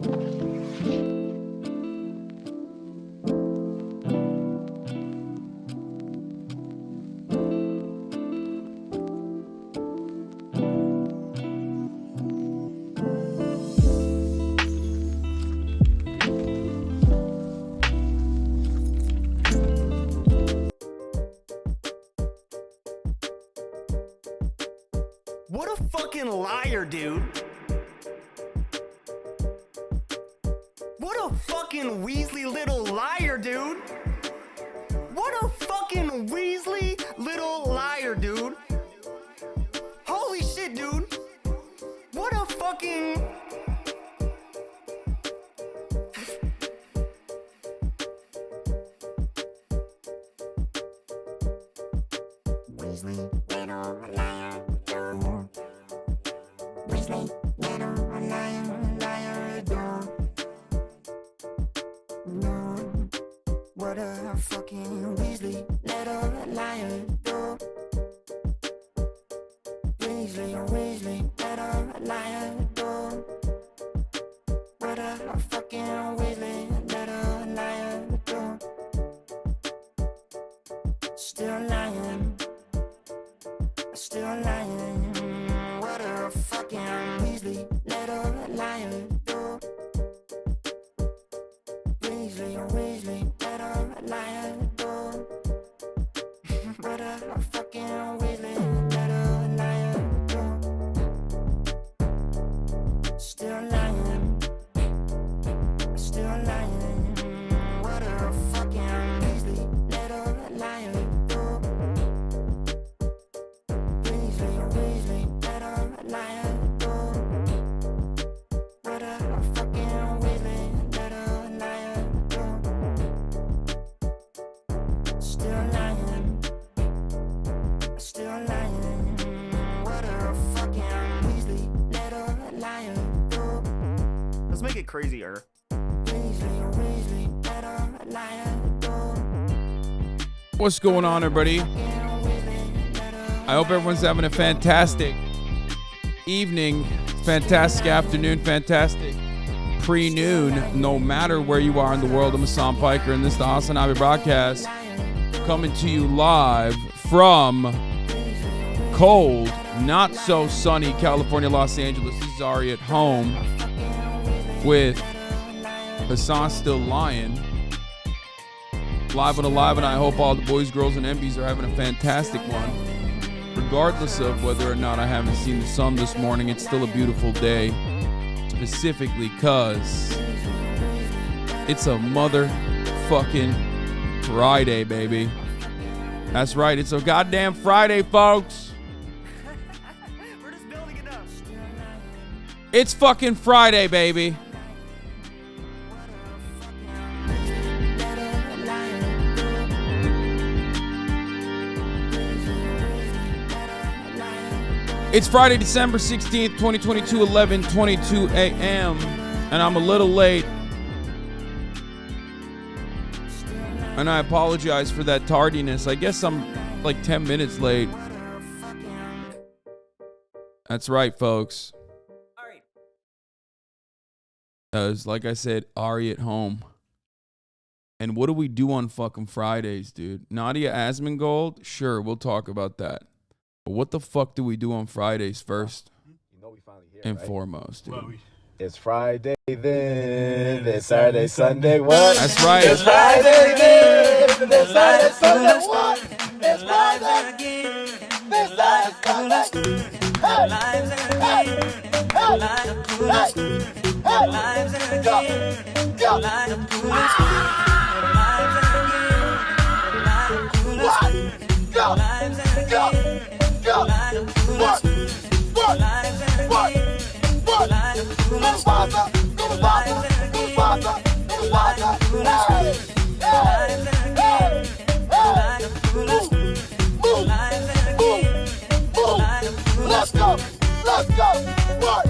What a fucking liar, dude. What a fucking Weasley little liar, dude. What a fucking Weasley little liar, dude. Holy shit, dude. What a fucking... Weasley little liar, dude. Weasley little liar, dude. No, what a fucking Weasley little liar, dude. Weasley little liar, dude. What a fucking Weasley little liar, dude. Still lying. Still lying. What a fucking Weasley little liar, dude. Weasley little liar, dude. What a fucking Weasley little liar, dude. Still lying. Still lying. What a fucking Weasley little liar, dude. Weasley little liar, dude. What a fucking Weasley little liar, dude. Still lying. Still lying. What a fucking Weasley little liar, dude. Let's make it crazier. Weasley little liar, dude. What's going on, everybody? I hope everyone's having a fantastic evening, fantastic afternoon, fantastic pre-noon, no matter where you are in the world. I'm Hasan Piker, and this is the HasanAbi broadcast, coming to you live from cold, not so sunny California, Los Angeles. This is Ari at home with Hasan still lying. Live and alive, and I hope all the boys, girls, and MBs are having a fantastic one. Regardless of whether or not I haven't seen the sun this morning, it's still a beautiful day. Specifically because it's a motherfucking Friday, baby. That's right, it's a goddamn Friday, folks. We're just building it up. It's fucking Friday, baby. It's Friday, December 16th, 2022, 11:22 a.m. And I'm a little late. And I apologize for that tardiness. I guess I'm like 10 minutes late. That's right, folks. All right. As like I said, Ari at home. And what do we do on fucking Fridays, dude? NadiaAmine Gold? Sure, we'll talk about that. But what the fuck do we do on Fridays first? You know we finally here, and right? foremost, dude. Well, it's Friday then, it's Saturday, Sunday, what? That's right. It's Friday then, it's Saturday, Sunday, what? It's Friday again, it's Saturday, Sunday. Hey, hey, hey, hey, go, go. What? Go, go. Go. What? What? What? What? Go to Baza. Go to Baza. Go to Baza. Go to Baza. Hey! Hey! Hey! Hey! Move! Move! Move! Move! Let's go! Let's go! What?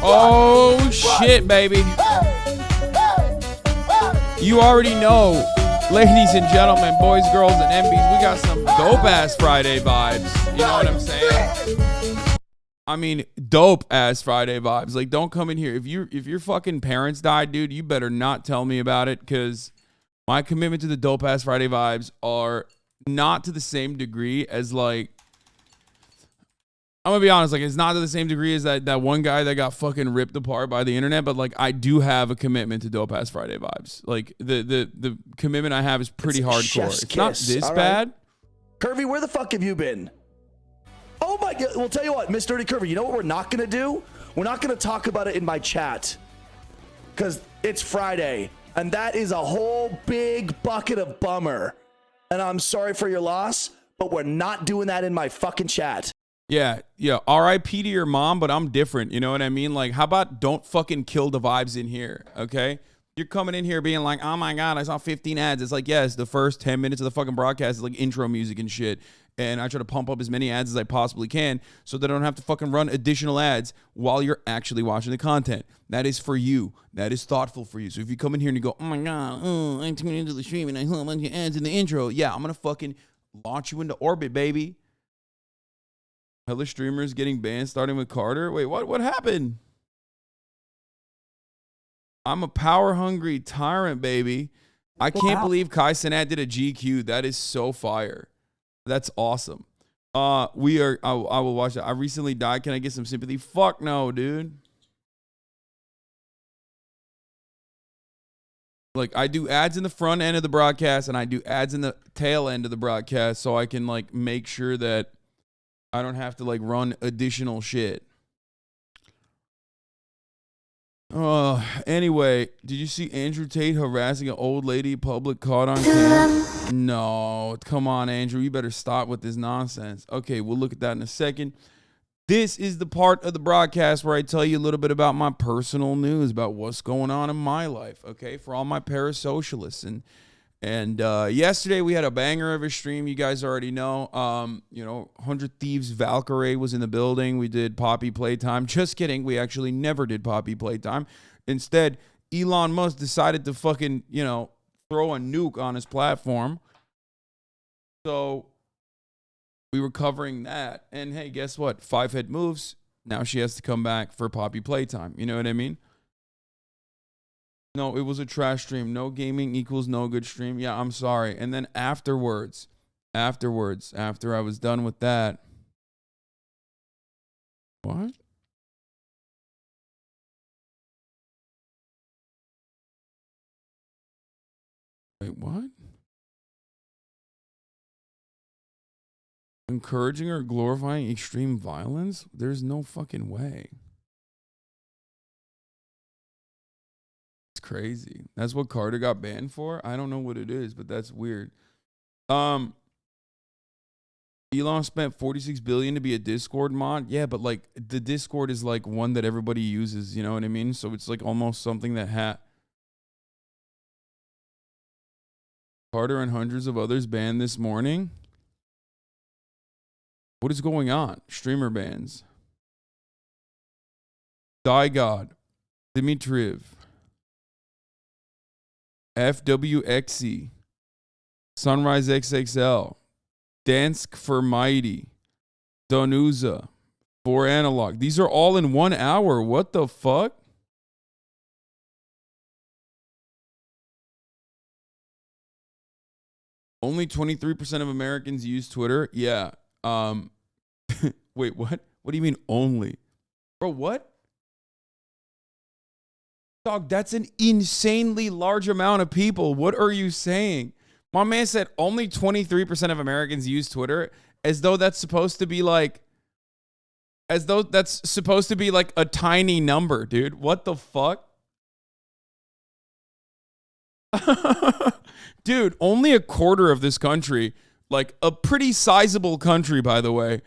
Oh, shit, baby. Hey! Hey! Hey! You already know. Ladies and gentlemen, boys, girls, and MBs, we got some dope-ass Friday vibes. You know what I'm saying? I mean, dope ass Friday vibes. Like, don't come in here. If your fucking parents died, dude, you better not tell me about it, because my commitment to the dope ass Friday vibes are not to the same degree as, like, I'm gonna be honest, like, it's not to the same degree as that one guy that got fucking ripped apart by the internet, but like, I do have a commitment to dope ass Friday vibes. Like, the commitment I have is pretty hardcore. It's not this bad. Curvy, where the fuck have you been? Oh my god, well, tell you what, Miss Dirty Curvy, you know what we're not gonna do? We're not gonna talk about it in my chat, because it's Friday, and that is a whole big bucket of bummer, and I'm sorry for your loss, but we're not doing that in my fucking chat. Yeah. R.I.P. to your mom, but I'm different. You know what I mean? Like, how about don't fucking kill the vibes in here, okay? You're coming in here being like, oh my God, I saw 15 ads. It's like, yes, the first 10 minutes of the fucking broadcast is like intro music and shit. And I try to pump up as many ads as I possibly can so that I don't have to fucking run additional ads while you're actually watching the content. That is for you. That is thoughtful for you. So if you come in here and you go, oh my God, I tuned into the stream and I saw a bunch of ads in the intro. Yeah, I'm going to fucking launch you into orbit, baby. Hella streamers getting banned starting with Carter. Wait, what happened? I'm a power-hungry tyrant, baby. I can't believe Cenat did a GQ. That is so fire. That's awesome. I will watch it. I recently died. Can I get some sympathy? Fuck no, dude. Like, I do ads in the front end of the broadcast and I do ads in the tail end of the broadcast so I can, like, make sure that I don't have to, like, run additional shit. Anyway, did you see Andrew Tate harassing an old lady public caught on camera? No, come on, Andrew. You better stop with this nonsense. Okay, we'll look at that in a second. This is the part of the broadcast where I tell you a little bit about my personal news, about what's going on in my life, okay, for all my parasocialists. And yesterday we had a banger of a stream. You guys already know. 100 Thieves Valkyrie was in the building. We did Poppy Playtime. Just kidding. We actually never did Poppy Playtime. Instead, Elon Musk decided to fucking, throw a nuke on his platform. So we were covering that. And hey, guess what? Five Head moves. Now she has to come back for Poppy Playtime. You know what I mean? No, it was a trash stream. No gaming equals no good stream. Yeah, I'm sorry. And then afterwards, after I was done with that. What? Wait, what? Encouraging or glorifying extreme violence? There's no fucking way. Crazy. That's what Carter got banned for. I don't know what it is, but that's weird. Elon spent $46 billion to be a Discord mod. Yeah, but like the Discord is like one that everybody uses, you know what I mean? So it's like almost something that Carter and hundreds of others banned this morning. What is going on? Streamer bans. God, Dmitriev, FWXC, Sunrise XXL, Dansk for Mighty, Donuza, 4 Analog. These are all in 1 hour. What the fuck? Only 23% of Americans use Twitter. Yeah. Wait, what? What do you mean only? Bro, what? Dog, that's an insanely large amount of people. What are you saying? My man said only 23% of Americans use Twitter, as though that's supposed to be like a tiny number, dude. What the fuck? Dude, only a quarter of this country, like a pretty sizable country, by the way,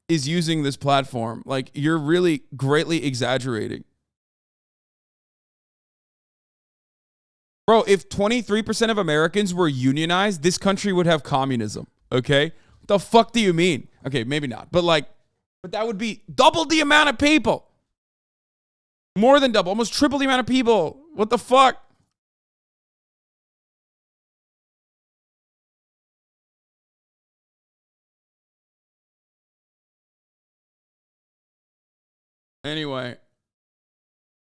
is using this platform. Like, you're really greatly exaggerating. Bro, if 23% of Americans were unionized, this country would have communism, okay? What the fuck do you mean? Okay, maybe not, but that would be double the amount of people. More than double, almost triple the amount of people. What the fuck? Anyway,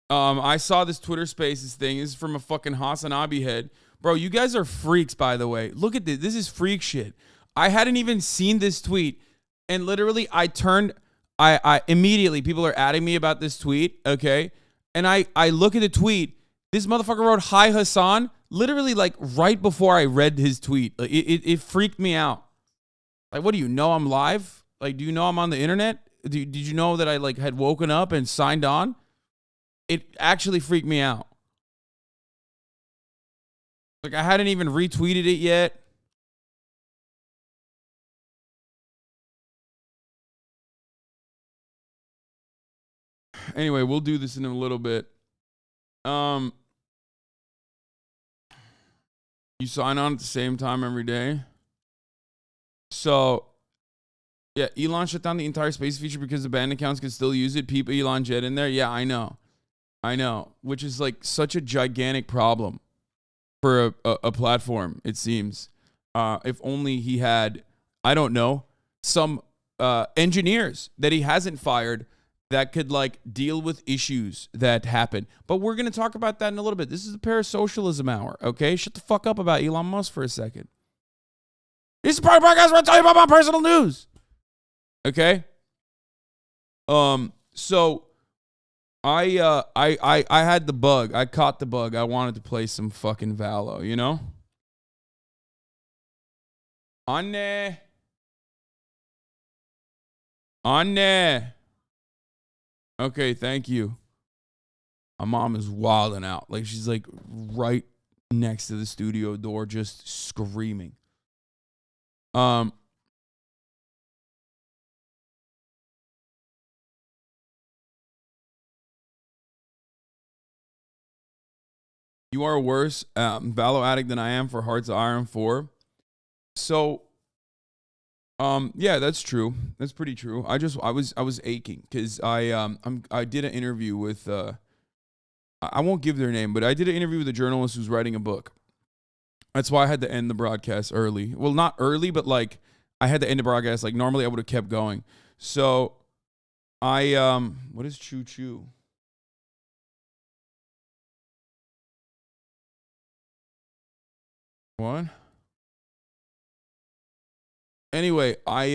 I saw this Twitter Spaces thing. This is from a fucking HasanAbi head. Bro, you guys are freaks, by the way. Look at this. This is freak shit. I hadn't even seen this tweet. And literally, I immediately, people are adding me about this tweet, okay? And I look at the tweet. This motherfucker wrote, "Hi, Hasan," literally like right before I read his tweet. It freaked me out. Like, what do you know? I'm live? Like, do you know I'm on the internet? Did you know that I like had woken up and signed on? It actually freaked me out. Like, I hadn't even retweeted it yet. Anyway, we'll do this in a little bit. You sign on at the same time every day. So, yeah, Elon shut down the entire space feature because the banned accounts can still use it. People Elon Jet in there. Yeah, I know. Which is like such a gigantic problem for a platform, it seems. If only he had, I don't know, some engineers that he hasn't fired that could like deal with issues that happen. But we're going to talk about that in a little bit. This is the parasocialism hour, okay? Shut the fuck up about Elon Musk for a second. This is part of the podcast where I tell you about my personal news. Okay? So I had the bug. I caught the bug. I wanted to play some fucking Valo, you know? Anne. Okay, thank you. My mom is wilding out. Like, she's like right next to the studio door, just screaming. You are a worse Valo addict than I am for Hearts of Iron 4. So, yeah, that's true. That's pretty true. I was aching because I did an interview with I won't give their name, but I did an interview with a journalist who's writing a book. That's why I had to end the broadcast early. Well, not early, but like I had to end the broadcast. Like normally I would have kept going. So what is choo choo? What? Anyway, I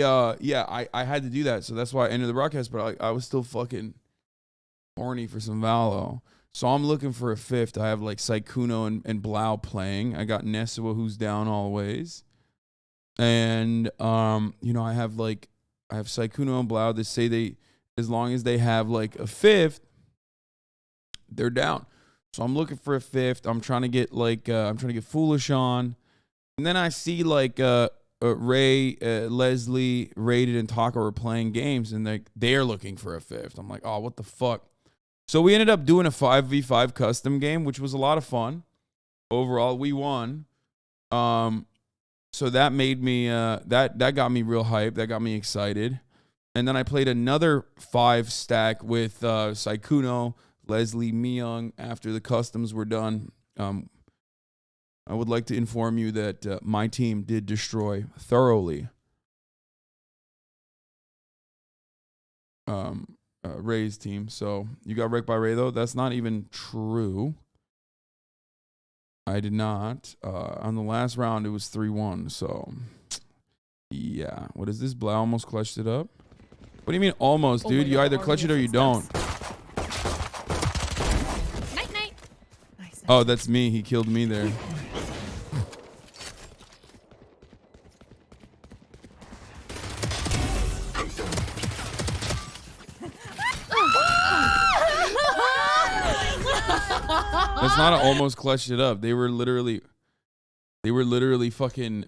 had to do that, so that's why I ended the broadcast. But I was still fucking horny for some Valo, so I'm looking for a fifth. I have like Saikuno and Blau playing. I got Nesua, who's down always, and I have Saikuno and Blau. They say as long as they have like a fifth, they're down. So I'm looking for a fifth. I'm trying to get Foolish on, and then I see like Ray, Leslie, Rated, and Taco are playing games, and they're looking for a fifth. I'm like, oh, what the fuck? So we ended up doing a 5v5 custom game, which was a lot of fun. Overall, we won. So that made me that got me real hyped. That got me excited. And then I played another 5 stack with Saikuno, Leslie, Myung after the customs were done. I would like to inform you that my team did destroy thoroughly Ray's team. So you got wrecked by Ray, though? That's not even true. I did not. On the last round, it was 3-1. So, yeah. What is this? Blau almost clutched it up? What do you mean almost, dude? You either clutch it or you don't. Night. Oh, that's me. He killed me there. That's not almost clutched it up. They were literally fucking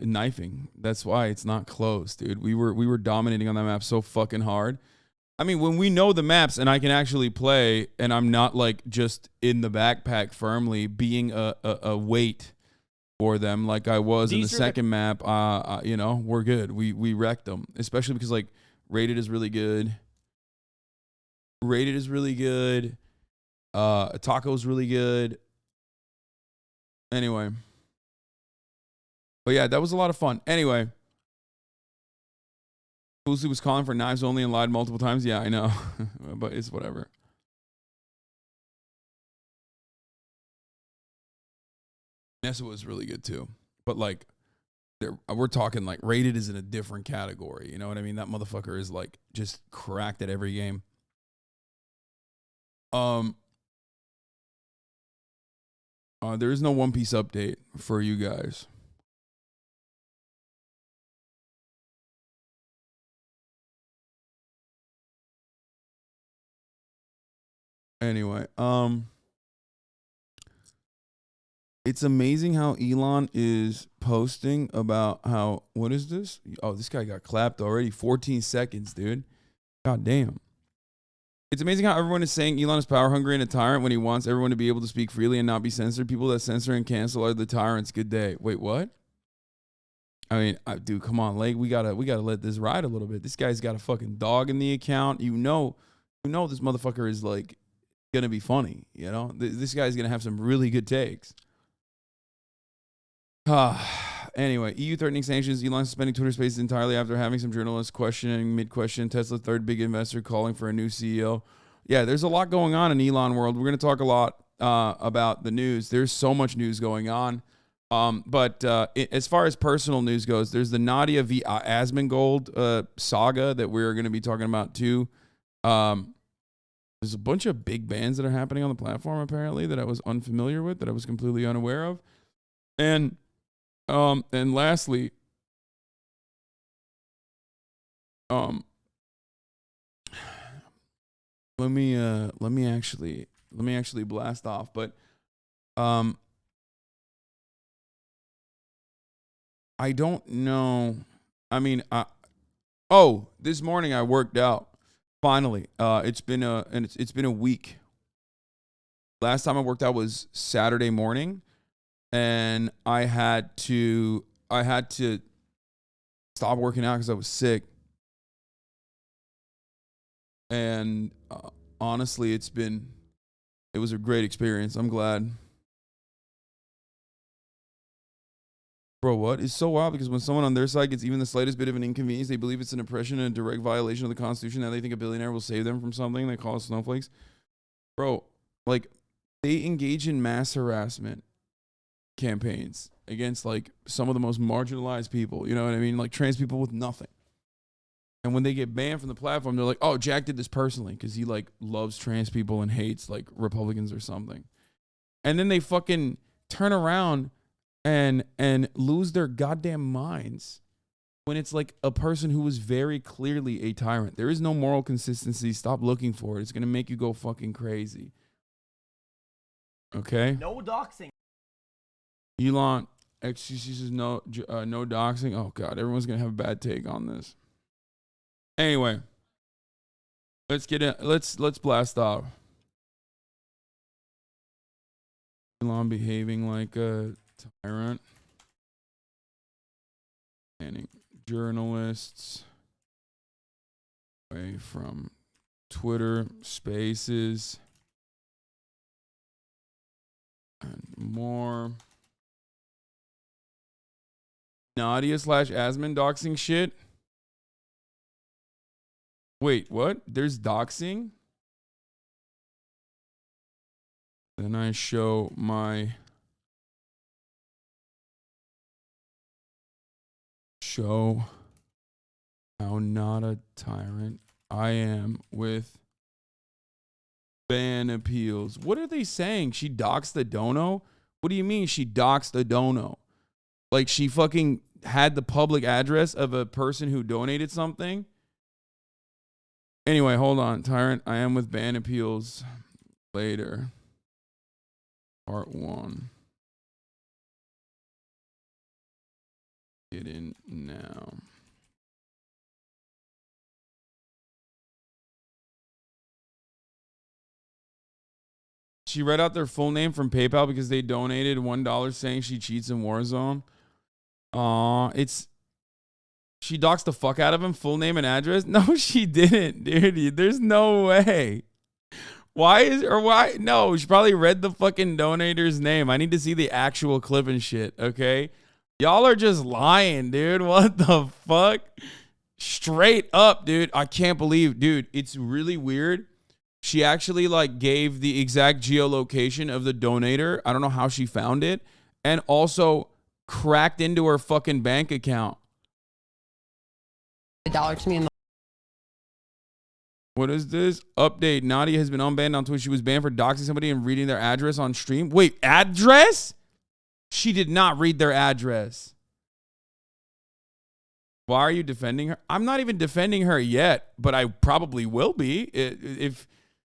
knifing. That's why it's not close, dude. We were dominating on that map so fucking hard. I mean, when we know the maps and I can actually play, and I'm not like just in the backpack firmly being a weight for them like I was in the second map. We're good. We wrecked them, especially because like Rated is really good. Taco's really good. Anyway. But yeah, that was a lot of fun. Anyway. Foolsy was calling for knives only and lied multiple times. Yeah, I know. But it's whatever. Nessa was really good too. But like, we're talking like Rated is in a different category. You know what I mean? That motherfucker is like just cracked at every game. There is no One Piece update for you guys. Anyway, it's amazing how Elon is posting about how, what is this? Oh, this guy got clapped already. 14 seconds, dude. God damn. It's amazing how everyone is saying Elon is power hungry and a tyrant when he wants everyone to be able to speak freely and not be censored. People that censor and cancel are the tyrants. Good day. Wait, what? I mean, dude, come on, Lake. We gotta let this ride a little bit. This guy's got a fucking dog in the account. You know this motherfucker is like gonna be funny. You know, this guy's gonna have some really good takes. Anyway, EU threatening sanctions. Elon suspending Twitter Spaces entirely after having some journalists questioning mid-question. Tesla third big investor calling for a new CEO. Yeah, there's a lot going on in Elon world. We're going to talk a lot about the news. There's so much news going on. But as far as personal news goes, there's the Nadia v. Asmongold saga that we're going to be talking about too. There's a bunch of big bans that are happening on the platform apparently that I was unfamiliar with, that I was completely unaware of. And lastly, let me actually blast off, but I don't know. I mean, this morning I worked out. Finally, it's been a week. Last time I worked out was Saturday morning. And I had to stop working out because I was sick. And honestly, it was a great experience. I'm glad. Bro, what? It's so wild because when someone on their side gets even the slightest bit of an inconvenience, they believe it's an oppression and a direct violation of the Constitution. Now they think a billionaire will save them from something. They call us snowflakes. Bro, like, they engage in mass harassment campaigns against like some of the most marginalized people, you know what I mean, like trans people with nothing. And when they get banned from the platform, they're like, oh, Jack did this personally because he like loves trans people and hates like Republicans or something. And then they fucking turn around and lose their goddamn minds when it's like a person who was very clearly a tyrant. There is no moral consistency. Stop looking for it. It's gonna make you go fucking crazy. Okay? No doxing. Elon, XQC says no doxing. Oh God, everyone's gonna have a bad take on this. Anyway, let's get in. Let's blast off. Elon behaving like a tyrant, banning journalists away from Twitter Spaces and more. Nadia / Asmon doxing shit. Wait, what? There's doxing? Then I show how not a tyrant I am with ban appeals. What are they saying? She doxed the dono? What do you mean she doxed the dono? Like she fucking had the public address of a person who donated something? Anyway, hold on. Tyrant, I am with ban appeals later. Part 1. Get in now. She read out their full name from PayPal because they donated $1 saying she cheats in Warzone. She doxed the fuck out of him, full name and address? No, she didn't, dude. There's no way. Why? No, she probably read the fucking donator's name. I need to see the actual clip and shit, okay? Y'all are just lying, dude. What the fuck? Straight up, dude. I can't believe, dude. It's really weird. She actually like gave the exact geolocation of the donator. I don't know how she found it, and also cracked into her fucking bank account. $1 to me in the What is this? Update. Nadia has been unbanned on Twitch. She was banned for doxing somebody and reading their address on stream. Wait, address? She did not read their address. Why are you defending her? I'm not even defending her yet, but I probably will be.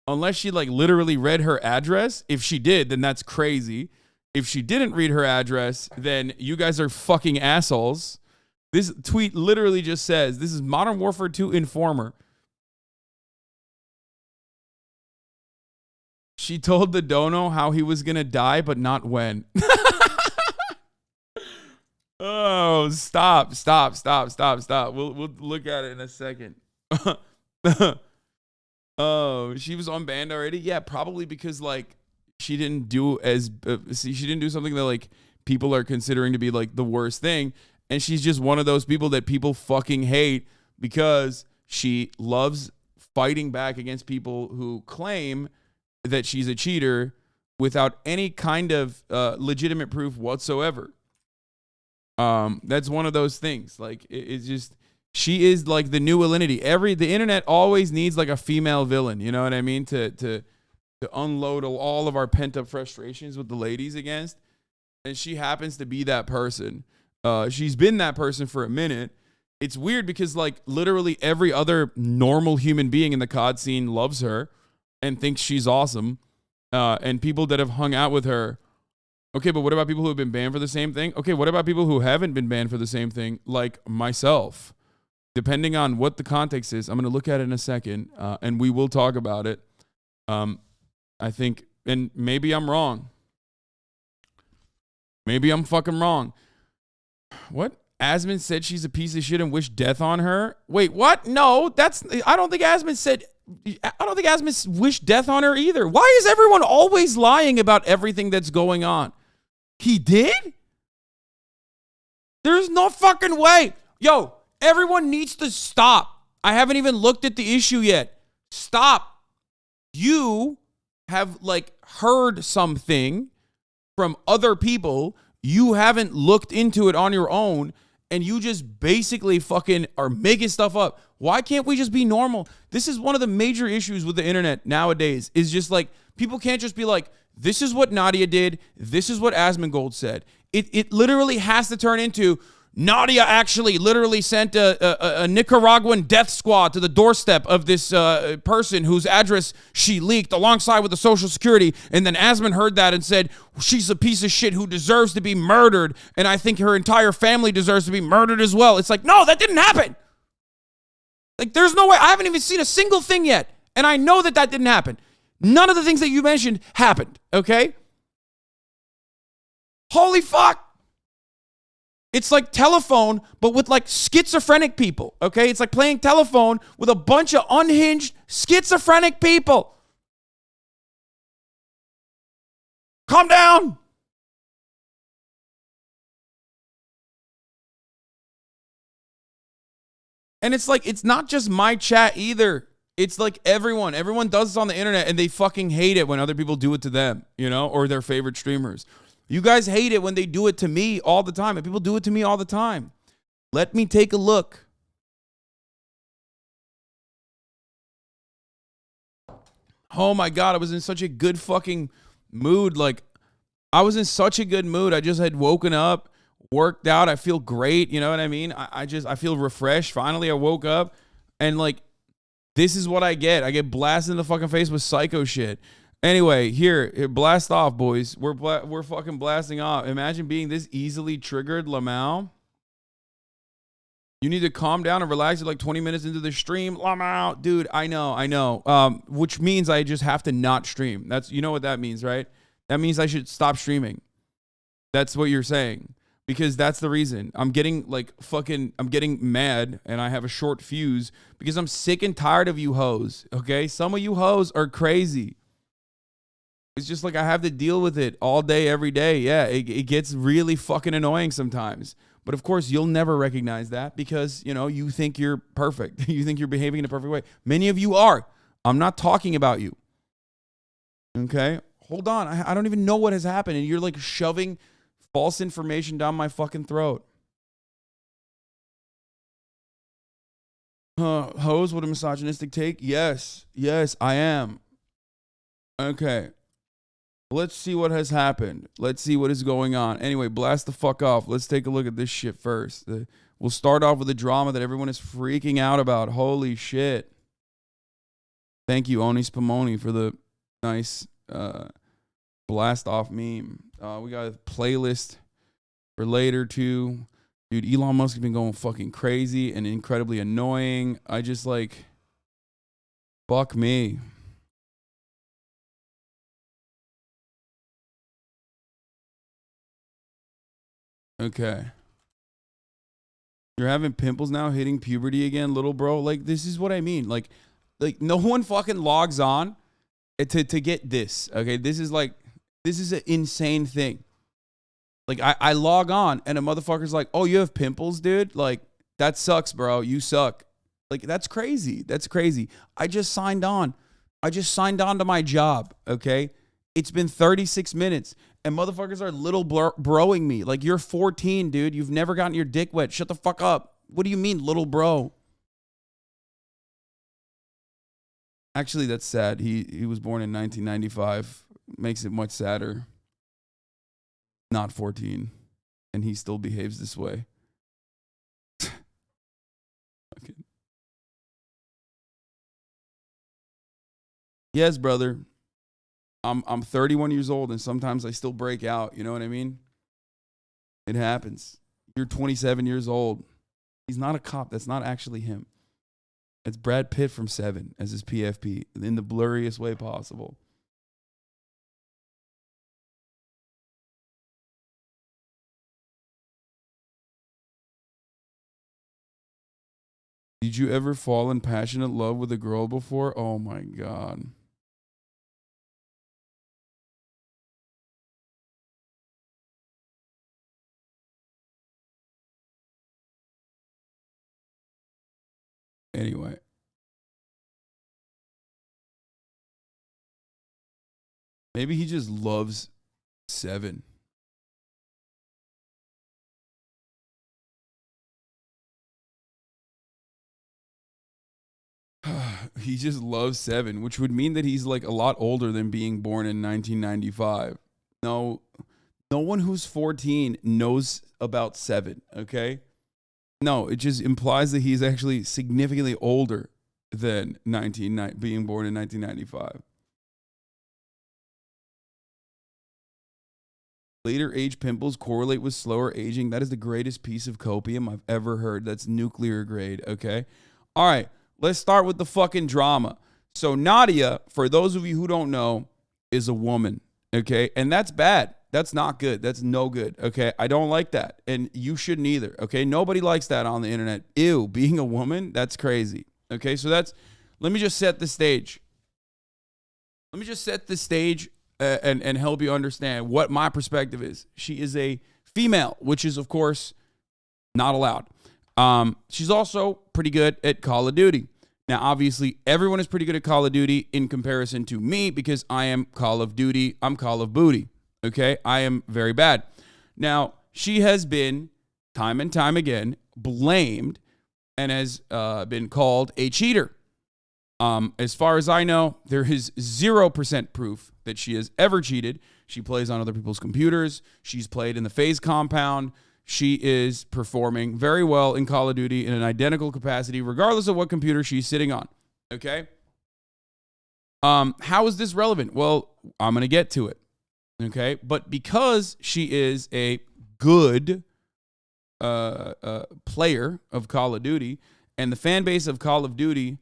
Unless she like literally read her address. If she did, then that's crazy. If she didn't read her address, then you guys are fucking assholes. This tweet literally just says, this is Modern Warfare 2 Informer. She told the dono how he was going to die, but not when. Oh, stop. We'll look at it in a second. Oh, she was unbanned already? Yeah, probably because like she didn't do she didn't do something that like people are considering to be like the worst thing, and she's just one of those people that people fucking hate because she loves fighting back against people who claim that she's a cheater without any kind of legitimate proof whatsoever. That's one of those things. Like it's just, she is like the new villainity. The internet always needs like a female villain. You know what I mean? To unload all of our pent up frustrations with the ladies against. And she happens to be that person. She's been that person for a minute. It's weird because like literally every other normal human being in the COD scene loves her and thinks she's awesome. And people that have hung out with her. Okay, but what about people who have been banned for the same thing? Okay, what about people who haven't been banned for the same thing, like myself? Depending on what the context is, I'm going to look at it in a second, and we will talk about it. I think, and maybe I'm wrong. Maybe I'm fucking wrong. What? Asmin said she's a piece of shit and wished death on her? Wait, what? No, I don't think Asmin wished death on her either. Why is everyone always lying about everything that's going on? He did? There's no fucking way. Yo, everyone needs to stop. I haven't even looked at the issue yet. Stop. You have like heard something from other people. You haven't looked into it on your own, and you just basically fucking are making stuff up. Why can't we just be normal? This is one of the major issues with the internet nowadays, is just like people can't just be like, this is what Nadia did. This is what Asmongold said. It literally has to turn into Nadia actually literally sent a Nicaraguan death squad to the doorstep of this person whose address she leaked alongside with the Social Security. And then Asmon heard that and said, she's a piece of shit who deserves to be murdered. And I think her entire family deserves to be murdered as well. It's like, no, that didn't happen. Like, there's no way. I haven't even seen a single thing yet. And I know that didn't happen. None of the things that you mentioned happened, okay? Holy fuck. It's like telephone, but with like schizophrenic people, okay? It's like playing telephone with a bunch of unhinged schizophrenic people. Calm down. And it's like, it's not just my chat either. It's like everyone does this on the internet, and they fucking hate it when other people do it to them, you know, or their favorite streamers. You guys hate it when they do it to me all the time, and people do it to me all the time. Let me take a look. Oh my God, I was in such a good fucking mood. Like, I was in such a good mood. I just had woken up, worked out. I feel great. You know what I mean? I feel refreshed. Finally, I woke up, and like, this is what I get. I get blasted in the fucking face with psycho shit. Anyway, here, blast off, boys. We're fucking blasting off. Imagine being this easily triggered, Lamau. You need to calm down and relax. You're like 20 minutes into the stream. Lamau, dude, I know. Which means I just have to not stream. You know what that means, right? That means I should stop streaming. That's what you're saying. Because that's the reason. I'm getting mad, and I have a short fuse because I'm sick and tired of you hoes, okay? Some of you hoes are crazy. It's just like I have to deal with it all day, every day. Yeah, it gets really fucking annoying sometimes. But of course, you'll never recognize that because, you know, you think you're perfect. You think you're behaving in a perfect way. Many of you are. I'm not talking about you. Okay? Hold on. I don't even know what has happened. And you're like shoving false information down my fucking throat. Hose with a misogynistic take? Yes. Yes, I am. Okay. Let's see what has happened. Let's see what is going on. Anyway, blast the fuck off. Let's take a look at this shit first. We'll start off with the drama that everyone is freaking out about. Holy shit. Thank you, Oni Spumoni, for the nice blast off meme. We got a playlist for later, too. Dude, Elon Musk has been going fucking crazy and incredibly annoying. I just like, fuck me. Okay. You're having pimples now, hitting puberty again, little bro. Like, this is what I mean. Like no one fucking logs on to get this. Okay, this is an insane thing. Like, I log on and a motherfucker's like, oh, you have pimples, dude? Like, that sucks, bro. You suck. Like, that's crazy. That's crazy. I just signed on. To my job, okay? It's been 36 minutes. And motherfuckers are little broing me. Like, you're 14, dude. You've never gotten your dick wet. Shut the fuck up. What do you mean, little bro? Actually, that's sad. He was born in 1995. Makes it much sadder. Not 14. And he still behaves this way. Okay. Yes, brother. I'm 31 years old and sometimes I still break out. You know what I mean? It happens. You're 27 years old. He's not a cop. That's not actually him. It's Brad Pitt from Seven as his PFP in the blurriest way possible. Did you ever fall in passionate love with a girl before? Oh my God. Anyway. Maybe he just loves Seven. He just loves Seven, which would mean that he's like a lot older than being born in 1995. No one who's 14 knows about Seven, okay? No, it just implies that he's actually significantly older than being born in 1995. Later age pimples correlate with slower aging. That is the greatest piece of copium I've ever heard. That's nuclear grade, okay? All right, let's start with the fucking drama. So Nadia, for those of you who don't know, is a woman, okay? And that's bad. That's not good. That's no good, okay? I don't like that, and you shouldn't either, okay? Nobody likes that on the internet. Ew, being a woman, that's crazy, okay? So let me just set the stage. And help you understand what my perspective is. She is a female, which is, of course, not allowed. She's also pretty good at Call of Duty. Now, obviously, everyone is pretty good at Call of Duty in comparison to me because I am Call of Duty. I'm Call of Booty. Okay? I am very bad. Now, she has been, time and time again, blamed and has been called a cheater. As far as I know, there is 0% proof that she has ever cheated. She plays on other people's computers. She's played in the FaZe compound. She is performing very well in Call of Duty in an identical capacity, regardless of what computer she's sitting on. Okay? How is this relevant? Well, I'm going to get to it. Okay? But because she is a good player of Call of Duty, and the fan base of Call of Duty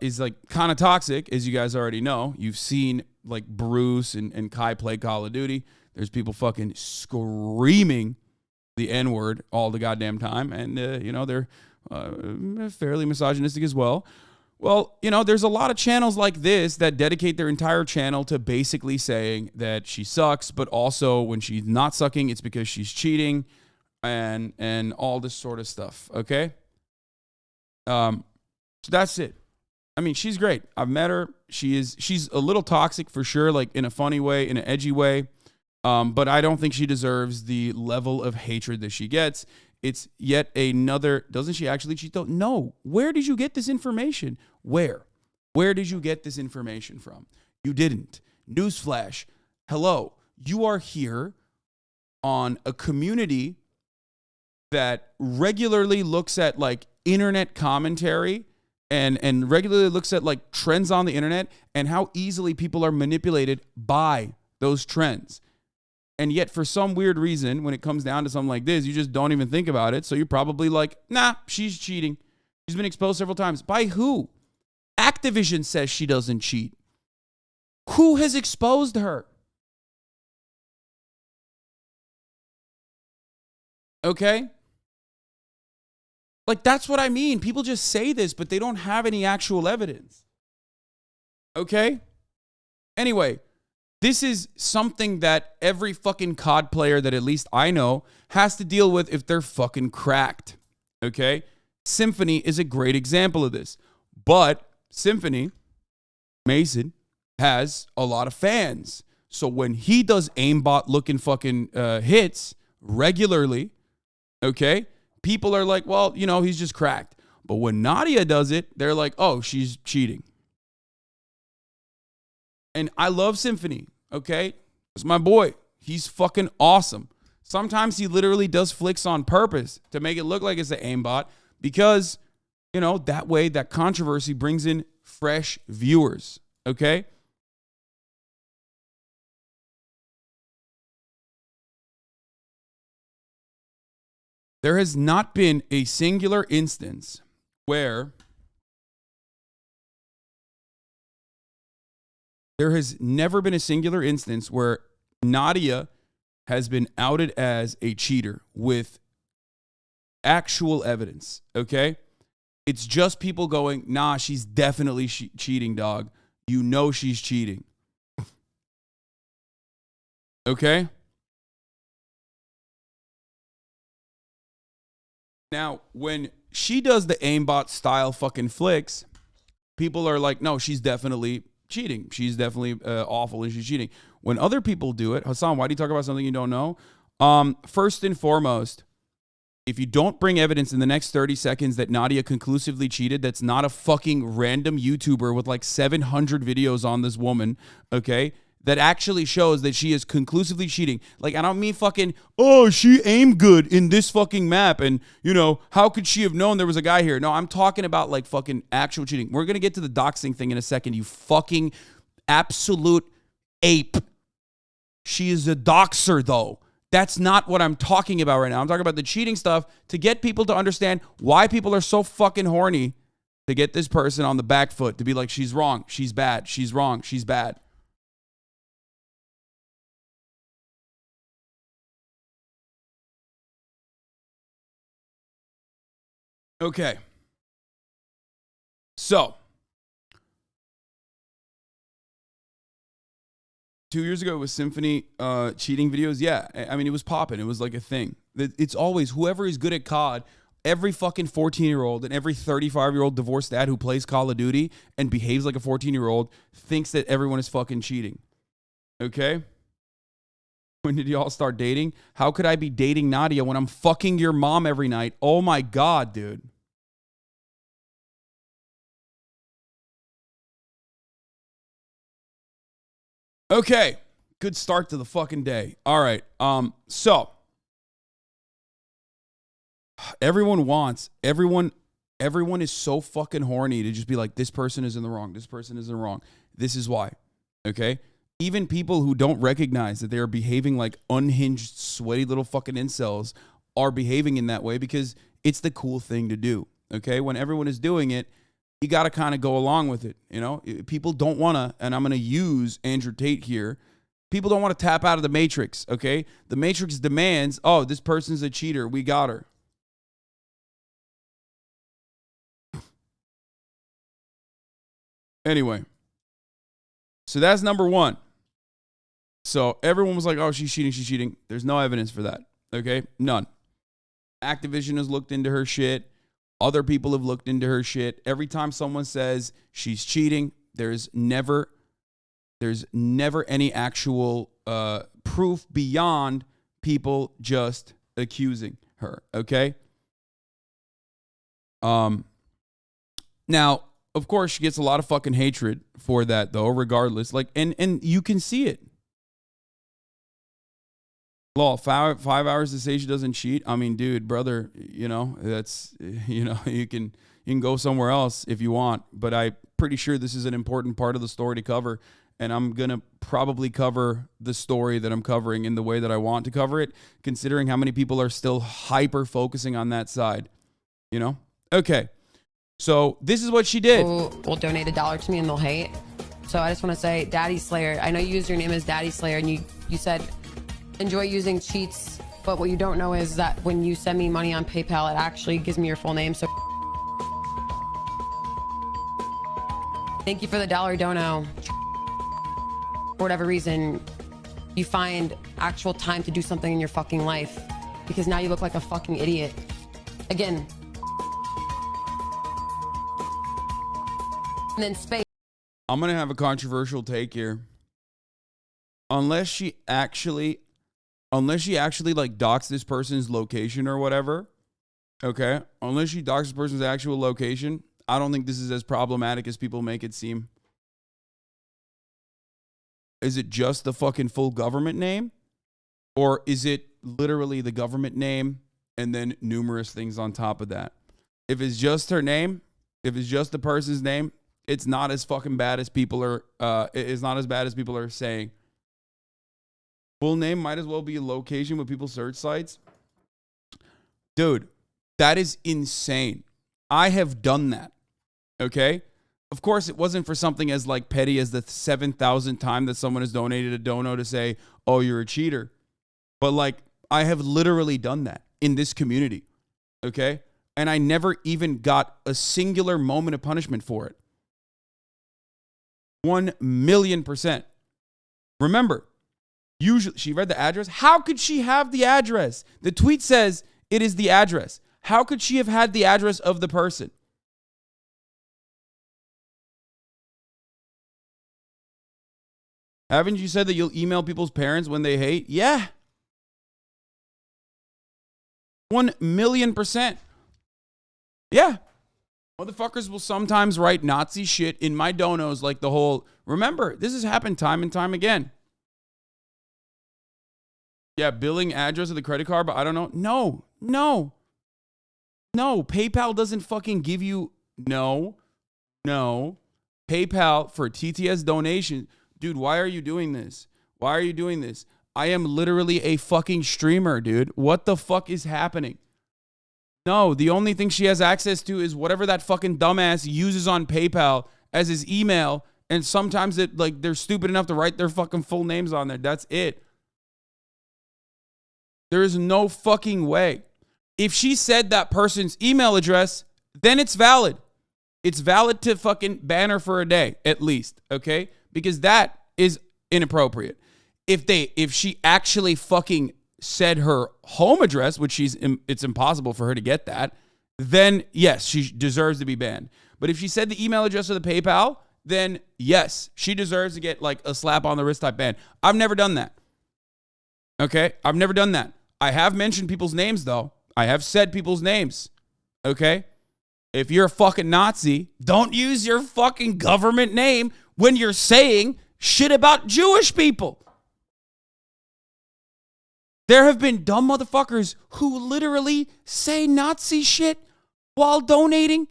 is like kind of toxic, as you guys already know. You've seen like Bruce and Kai play Call of Duty. There's people fucking screaming the N-word all the goddamn time. And, they're fairly misogynistic as well. Well, there's a lot of channels like this that dedicate their entire channel to basically saying that she sucks, but also when she's not sucking, it's because she's cheating. and all this sort of stuff. Okay. So that's it. I mean, she's great. I've met her. She's a little toxic for sure, like in a funny way, in an edgy way. But I don't think she deserves the level of hatred that she gets. It's yet another. Doesn't she actually cheat though? No. Where did you get this information? Where did you get this information from? You didn't. Newsflash. Hello. You are here on a community that regularly looks at like internet commentary and regularly looks at like trends on the internet and how easily people are manipulated by those trends. And yet for some weird reason, when it comes down to something like this, you just don't even think about it. So you're probably like, nah, she's cheating. She's been exposed several times. By who? Activision says she doesn't cheat. Who has exposed her? Okay? Like, that's what I mean. People just say this, but they don't have any actual evidence. Okay? Anyway, this is something that every fucking COD player that at least I know has to deal with if they're fucking cracked. Okay? Symphony is a great example of this. But Symphony, Mason, has a lot of fans. So when he does aimbot looking fucking hits regularly, okay, people are like, well, you know, he's just cracked. But when Nadia does it, they're like, oh, she's cheating. And I love Symphony, okay? It's my boy. He's fucking awesome. Sometimes he literally does flicks on purpose to make it look like it's an aimbot because, you know, that way that controversy brings in fresh viewers, okay? There has not been a singular instance where there has never been a singular instance where Nadia has been outed as a cheater with actual evidence, okay? It's just people going, nah, she's definitely cheating, dog. You know she's cheating. Okay? Now, when she does the aimbot style fucking flicks, people are like, no, she's definitely cheating. She's definitely awful and she's cheating. When other people do it, Hasan, why do you talk about something you don't know? First and foremost, if you don't bring evidence in the next 30 seconds that Nadia conclusively cheated, that's not a fucking random YouTuber with like 700 videos on this woman, okay? That actually shows that she is conclusively cheating. Like, I don't mean fucking, oh, she aimed good in this fucking map. And, you know, how could she have known there was a guy here? No, I'm talking about like fucking actual cheating. We're going to get to the doxing thing in a second, you fucking absolute ape. She is a doxer, though. That's not what I'm talking about right now. I'm talking about the cheating stuff to get people to understand why people are so fucking horny to get this person on the back foot, to be like, she's wrong, she's bad, she's wrong, she's bad. Okay. So, 2 years ago with Symphony cheating videos, yeah. I mean, it was popping. It was like a thing. It's always whoever is good at COD, every fucking 14-year-old and every 35-year-old divorced dad who plays Call of Duty and behaves like a 14-year-old thinks that everyone is fucking cheating. Okay? When did y'all start dating? How could I be dating Nadia when I'm fucking your mom every night? Oh my God, dude. Okay. Good start to the fucking day. All right. So everyone is so fucking horny to just be like, this person is in the wrong. This person is in the wrong. This is why. Okay? Even people who don't recognize that they are behaving like unhinged, sweaty little fucking incels are behaving in that way because it's the cool thing to do. Okay? When everyone is doing it, you got to kind of go along with it. You know, people don't want to, and I'm going to use Andrew Tate here. People don't want to tap out of the Matrix. Okay? The Matrix demands, oh, this person's a cheater. We got her. Anyway, so that's number one. So everyone was like, oh, she's cheating. There's no evidence for that. Okay? None. Activision has looked into her shit. Other people have looked into her shit. Every time someone says she's cheating, there's never any actual proof beyond people just accusing her. Okay. Now, of course, she gets a lot of fucking hatred for that, though. Regardless, like, and you can see it. Law, 5 hours to say she doesn't cheat. I mean, dude, brother, you know, that's, you know, you can go somewhere else if you want, but I'm pretty sure this is an important part of the story to cover, and I'm going to probably cover the story that I'm covering in the way that I want to cover it, considering how many people are still hyper focusing on that side, you know? Okay, so this is what she did. Will donate $1 to me and they'll hate. So I just want to say, Daddy Slayer, I know you used your name as Daddy Slayer, and you said, enjoy using cheats, but what you don't know is that when you send me money on PayPal, it actually gives me your full name. So thank you for the $1 dono. For whatever reason, you find actual time to do something in your fucking life, because now you look like a fucking idiot. Again. And then space. I'm going to have a controversial take here. Unless she actually like docs this person's location or whatever, okay? Unless she docs this person's actual location, I don't think this is as problematic as people make it seem. Is it just the fucking full government name? Or is it literally the government name and then numerous things on top of that? If it's just her name, if it's just the person's name, it's not as fucking bad as people are, it's not as bad as people are saying. Full name might as well be a location with people's search sites. Dude, that is insane. I have done that. Okay? Of course, it wasn't for something as like petty as the 7,000th time that someone has donated a dono to say, oh, you're a cheater. But like, I have literally done that in this community. Okay? And I never even got a singular moment of punishment for it. 1,000,000%. Remember, usually, she read the address. How could she have the address? The tweet says it is the address. How could she have had the address of the person? Haven't you said that you'll email people's parents when they hate? Yeah. 1,000,000%. Yeah. Motherfuckers will sometimes write Nazi shit in my donos, like the whole, remember, this has happened time and time again. Yeah, billing address of the credit card, but I don't know. No. PayPal doesn't fucking give you, no. PayPal for TTS donation. Dude, why are you doing this? I am literally a fucking streamer, dude. What the fuck is happening? No, the only thing she has access to is whatever that fucking dumbass uses on PayPal as his email, and sometimes they're stupid enough to write their fucking full names on there. That's it. There is no fucking way. If she said that person's email address, then it's valid. It's valid to fucking ban her for a day, at least, okay? Because that is inappropriate. If she actually fucking said her home address, which it's impossible for her to get that, then yes, she deserves to be banned. But if she said the email address of the PayPal, then yes, she deserves to get like a slap on the wrist type ban. I've never done that. Okay? I've never done that. I have mentioned people's names, though. I have said people's names. Okay? If you're a fucking Nazi, don't use your fucking government name when you're saying shit about Jewish people. There have been dumb motherfuckers who literally say Nazi shit while donating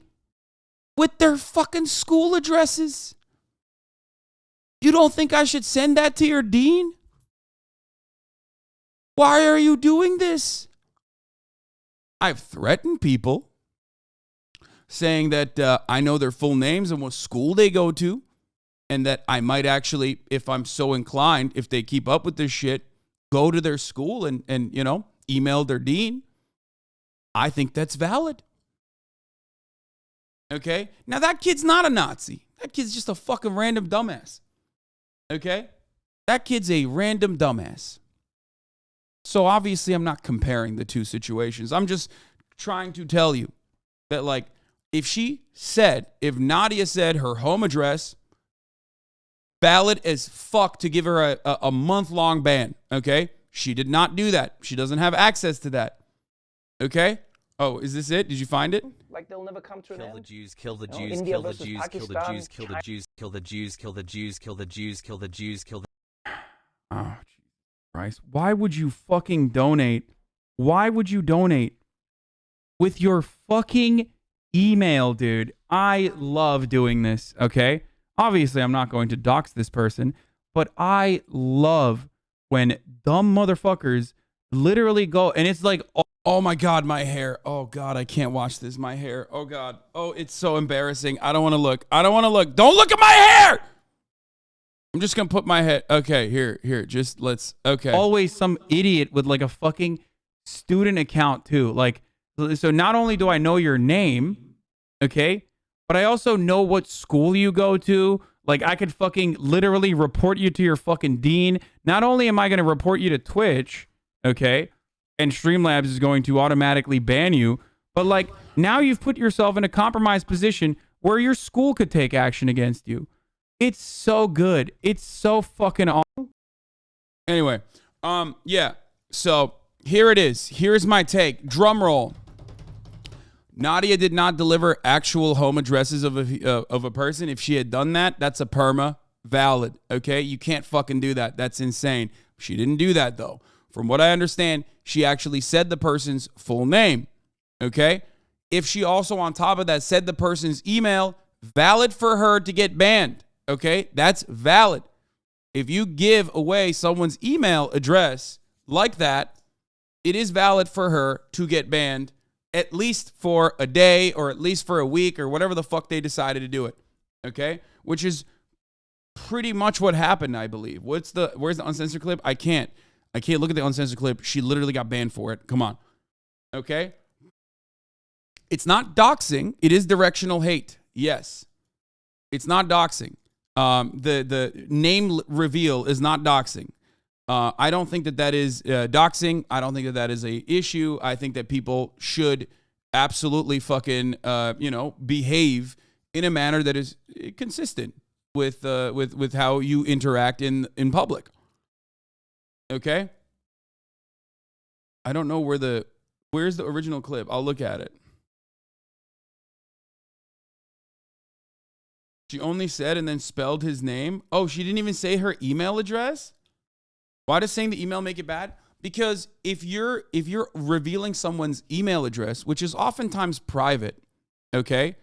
with their fucking school addresses. You don't think I should send that to your dean? Why are you doing this? I've threatened people saying that I know their full names and what school they go to, and that I might actually, if I'm so inclined, if they keep up with this shit, go to their school and you know, email their dean. I think that's valid. Okay? Now, that kid's not a Nazi. That kid's just a fucking random dumbass. Okay? That kid's a random dumbass. So obviously I'm not comparing the two situations. I'm just trying to tell you that, like, if Nadia said her home address, valid as fuck to give her a month-long ban, okay? She did not do that. She doesn't have access to that, okay? Oh, is this it? Did you find it? Like they'll never come to an end. Kill the Jews, kill the Jews, India kill the versus Jews, kill the Pakistan, Jews, kill the Jews, kill the Jews, kill the Jews, kill the Jews, kill the Jews, kill the Oh, Jesus Christ. Why would you fucking donate? Why would you donate with your fucking email, dude? I love doing this, okay? Obviously, I'm not going to dox this person, but I love when dumb motherfuckers literally go, and it's like, oh my God, my hair. Oh God, I can't watch this. My hair. Oh God. Oh, it's so embarrassing. I don't want to look. I don't want to look. Don't look at my hair. I'm just going to put my head. Okay, here. Just let's. Okay. Always some idiot with like a fucking student account too. Like, so not only do I know your name, okay, but I also know what school you go to. Like, I could fucking literally report you to your fucking dean. Not only am I going to report you to Twitch, okay, and Streamlabs is going to automatically ban you, but like, now you've put yourself in a compromised position where your school could take action against you. It's so good. It's so fucking awesome. Anyway, yeah. So here it is. Here's my take. Drum roll. Nadia did not deliver actual home addresses of a person. If she had done that, that's a perma valid. Okay, you can't fucking do that. That's insane. She didn't do that though. From what I understand, she actually said the person's full name. Okay, if she also on top of that said the person's email, valid for her to get banned. Okay, that's valid. If you give away someone's email address like that, it is valid for her to get banned, at least for a day or at least for a week or whatever the fuck they decided to do it. Okay, which is pretty much what happened, I believe. Where's the uncensored clip? I can't look at the uncensored clip. She literally got banned for it. Come on. Okay. It's not doxing. It is directional hate. Yes. It's not doxing. The name reveal is not doxing. I don't think that is doxing. I don't think that is a issue. I think that people should absolutely fucking, behave in a manner that is consistent with how you interact in public. Okay. I don't know where's the original clip. I'll look at it. She only said and then spelled his name. Oh, she didn't even say her email address? Why does saying the email make it bad? Because if you're revealing someone's email address, which is oftentimes private, okay?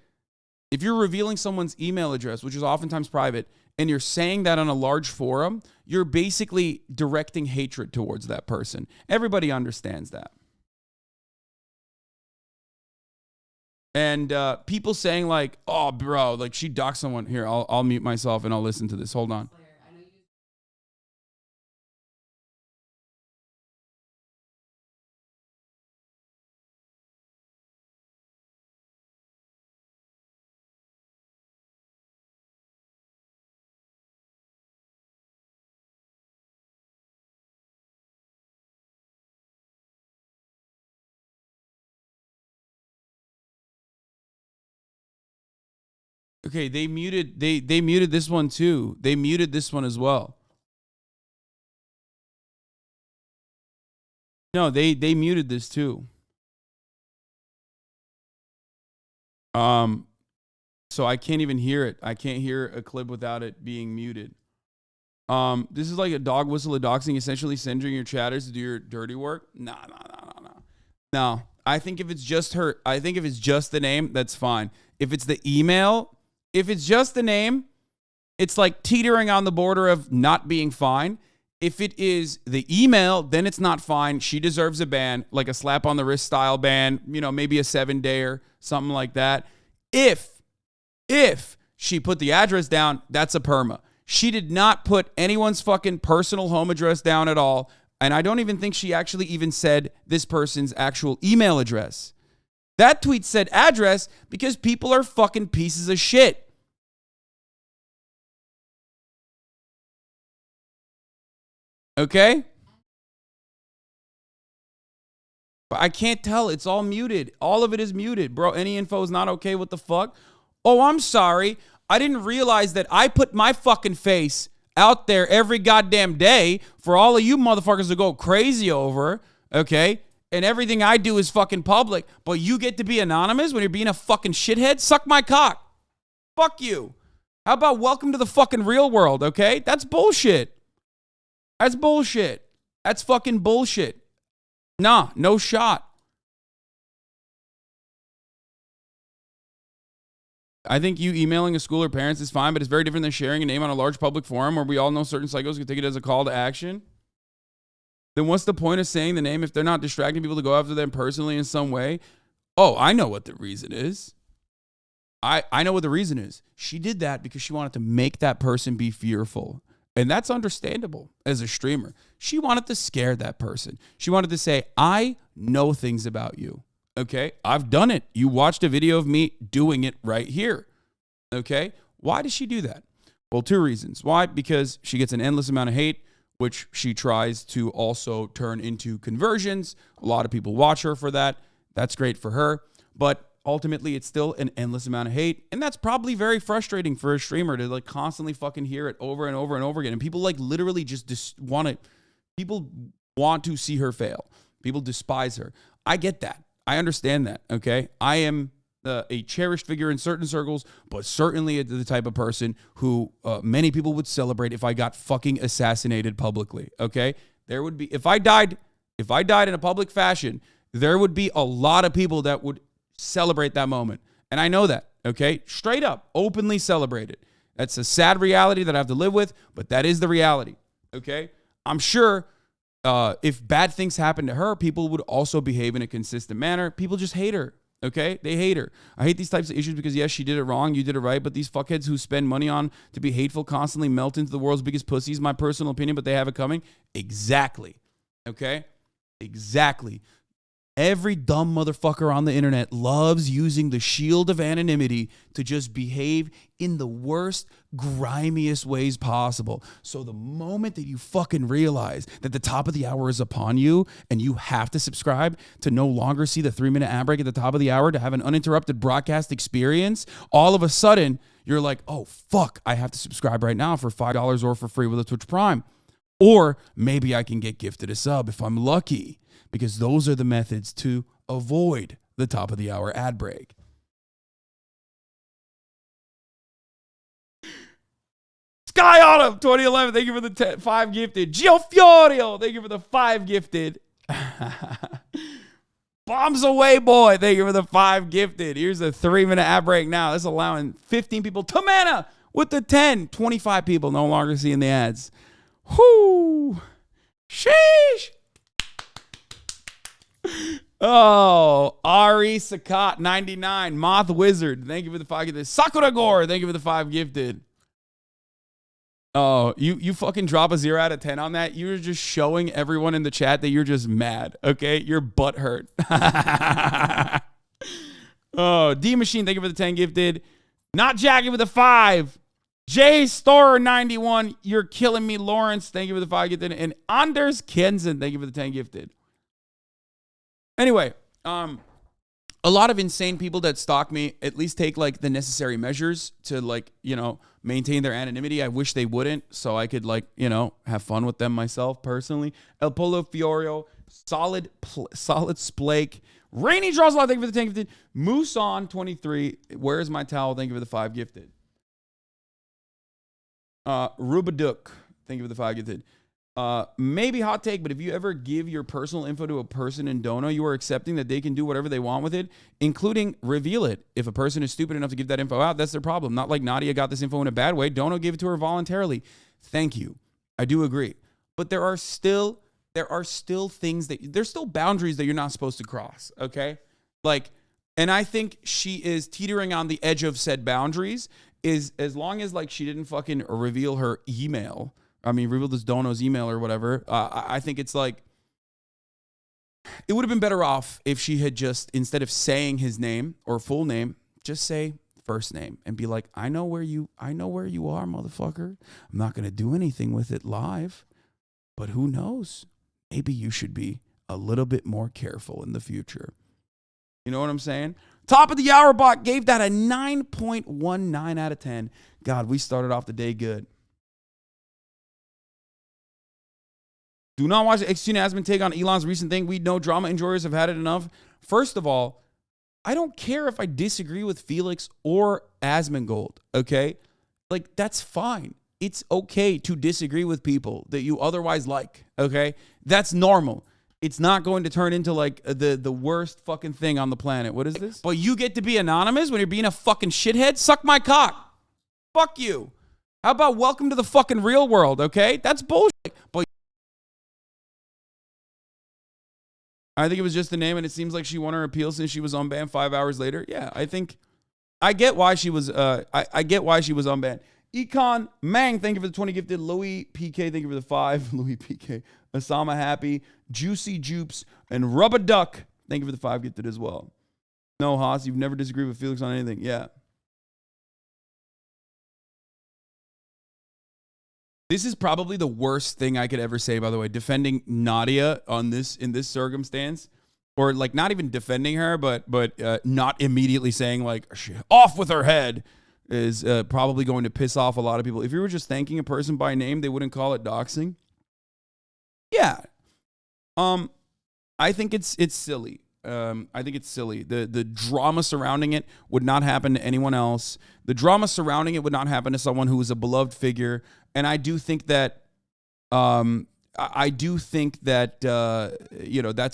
If you're revealing someone's email address, which is oftentimes private, and you're saying that on a large forum, you're basically directing hatred towards that person. Everybody understands that. And people saying like, oh, bro, like she doxed someone. Here, I'll mute myself and I'll listen to this. Hold on. Okay, they muted this one too. They muted this one as well. No, they muted this too. So I can't even hear it. I can't hear a clip without it being muted. This is like a dog whistle of doxing, essentially sending your chatters to do your dirty work. No. I think if it's just the name, that's fine. If it's the email, if it's just the name, it's like teetering on the border of not being fine. If it is the email, then it's not fine. She deserves a ban, like a slap on the wrist style ban, maybe a 7-dayer, something like that. If she put the address down, that's a perma. She did not put anyone's fucking personal home address down at all. And I don't even think she actually even said this person's actual email address. That tweet said address because people are fucking pieces of shit. Okay? But I can't tell. It's all muted. All of it is muted. Bro, any info is not okay. What the fuck? Oh, I'm sorry. I didn't realize that I put my fucking face out there every goddamn day for all of you motherfuckers to go crazy over, okay? And everything I do is fucking public, but you get to be anonymous when you're being a fucking shithead? Suck my cock. Fuck you. How about welcome to the fucking real world, okay? That's bullshit. That's bullshit. That's fucking bullshit. Nah, no shot. I think you emailing a school or parents is fine, but it's very different than sharing a name on a large public forum where we all know certain psychos can take it as a call to action. Then what's the point of saying the name if they're not distracting people to go after them personally in some way? Oh, I know what the reason is. I know what the reason is. She did that because she wanted to make that person be fearful. And that's understandable as a streamer. She wanted to scare that person. She wanted to say, I know things about you. Okay? I've done it. You watched a video of me doing it right here. Okay? Why does she do that? Well, 2 reasons. Why? Because she gets an endless amount of hate, which she tries to also turn into conversions. A lot of people watch her for that. That's great for her. But ultimately, it's still an endless amount of hate. And that's probably very frustrating for a streamer to like constantly fucking hear it over and over and over again. And people like literally just want to, people want to see her fail. People despise her. I get that. I understand that. Okay. I am a cherished figure in certain circles, but certainly the type of person who many people would celebrate if I got fucking assassinated publicly. Okay. There would be, if I died in a public fashion, there would be a lot of people that would celebrate that moment. And I know that, okay? Straight up, openly celebrate it. That's a sad reality that I have to live with, but that is the reality, okay? I'm sure if bad things happen to her, people would also behave in a consistent manner. People just hate her, okay? They hate her. I hate these types of issues because, yes, she did it wrong, you did it right, but these fuckheads who spend money on to be hateful constantly melt into the world's biggest pussies, my personal opinion, but they have it coming. Exactly, okay? Exactly. Every dumb motherfucker on the internet loves using the shield of anonymity to just behave in the worst, grimiest ways possible. So the moment that you fucking realize that the top of the hour is upon you and you have to subscribe to no longer see the 3-minute ad break at the top of the hour to have an uninterrupted broadcast experience, all of a sudden you're like, oh fuck, I have to subscribe right now for $5 or for free with a Twitch Prime. Or maybe I can get gifted a sub if I'm lucky. Because those are the methods to avoid the top of the hour ad break. Sky Autumn 2011, thank you for the 5 gifted. Gio Fiorio, thank you for the 5 gifted. Bombs away, boy, thank you for the 5 gifted. Here's a 3-minute ad break now. That's allowing 15 people. Tamana with the 10. 25 people no longer seeing the ads. Whoo! Sheesh! Oh, Ari Sakat 99, Moth Wizard, thank you for the 5 gifted. Sakura Gore, thank you for the 5 gifted. Oh, you fucking drop a 0 out of 10 on that. You're just showing everyone in the chat that you're just mad, okay? Your butt hurt. Oh, D Machine, thank you for the 10 gifted. Not Jackie with the 5. J Store 91, you're killing me, Lawrence. Thank you for the 5 gifted. And Anders Kensen, thank you for the 10 gifted. Anyway, a lot of insane people that stalk me at least take like the necessary measures to like, you know, maintain their anonymity. I wish they wouldn't, so I could like, you know, have fun with them myself personally. El Polo Fiorio, Solid Splake, Rainy Draws a lot, thank you for the 10 gifted. Moose on 23, Where's My Towel? Thank you for the 5 gifted. Rubaduk, thank you for the 5 gifted. Maybe hot take, but if you ever give your personal info to a person in Dono, you are accepting that they can do whatever they want with it, including reveal it. If a person is stupid enough to give that info out, that's their problem. Not like Nadia got this info in a bad way. Dono gave it to her voluntarily. Thank you. I do agree. But there are still things that, there's still boundaries that you're not supposed to cross, okay? Like, and I think she is teetering on the edge of said boundaries, is as long as like she didn't fucking reveal her email, reveal this Dono's email or whatever. I think it's like, it would have been better off if she had just, instead of saying his name or full name, just say first name and be like, I know where you are, motherfucker. I'm not going to do anything with it live, but who knows? Maybe you should be a little bit more careful in the future. You know what I'm saying? Top of the hour bot gave that a 9.19 out of 10. God, we started off the day good. Do not watch the XQC Nasman take on Elon's recent thing. We know drama enjoyers have had it enough. First of all, I don't care if I disagree with Felix or Asmongold, okay? Like, that's fine. It's okay to disagree with people that you otherwise like, okay? That's normal. It's not going to turn into, like, the worst fucking thing on the planet. What is this? But you get to be anonymous when you're being a fucking shithead? Suck my cock. Fuck you. How about welcome to the fucking real world, okay? That's bullshit. But I think it was just the name, and it seems like she won her appeal since she was unbanned 5 hours later. Yeah, I get why she was I get why she was unbanned. Econ Mang, thank you for the 20 gifted. Louis PK, thank you for the 5. Louis PK. Osama Happy, Juicy Jupes, and Rubber Duck, thank you for the 5 gifted as well. No, Haas, you've never disagreed with Felix on anything. Yeah. This is probably the worst thing I could ever say, by the way, defending Nadia in this circumstance, or like not even defending her, but not immediately saying like off with her head is probably going to piss off a lot of people. If you were just thanking a person by name, they wouldn't call it doxing. Yeah. I think it's silly. I think it's silly. The drama surrounding it would not happen to anyone else. The drama surrounding it would not happen to someone who is a beloved figure. And I do think that, that's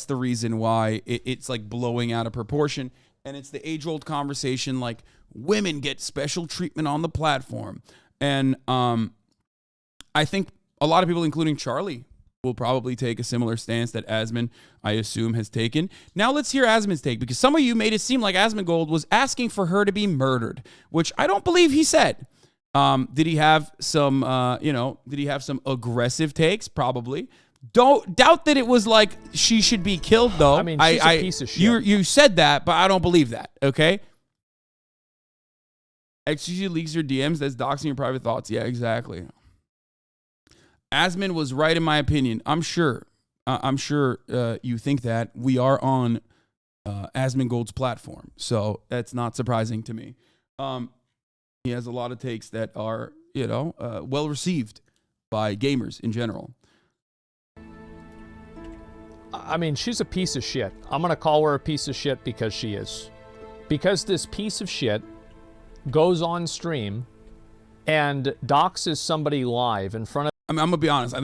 the reason why it's like blowing out of proportion. And it's the age-old conversation, like women get special treatment on the platform. And I think a lot of people, including Charlie, will probably take a similar stance that Asman, I assume, has taken. Now let's hear Asman's take, because some of you made it seem like Asmongold was asking for her to be murdered, which I don't believe he said. Did he have some aggressive takes? Probably. Don't doubt that it was like she should be killed, though. I mean, she's a piece of shit. You said that, but I don't believe that. Okay. XQC leaks your DMs. That's doxing your private thoughts. Yeah, exactly. Asman was right in my opinion. I'm sure you think that. We are on Asmongold's platform, so that's not surprising to me. He has a lot of takes that are, well received by gamers in general. I mean, she's a piece of shit. I'm going to call her a piece of shit because she is. Because this piece of shit goes on stream and doxes somebody live in front of... I mean, I'm going to be honest.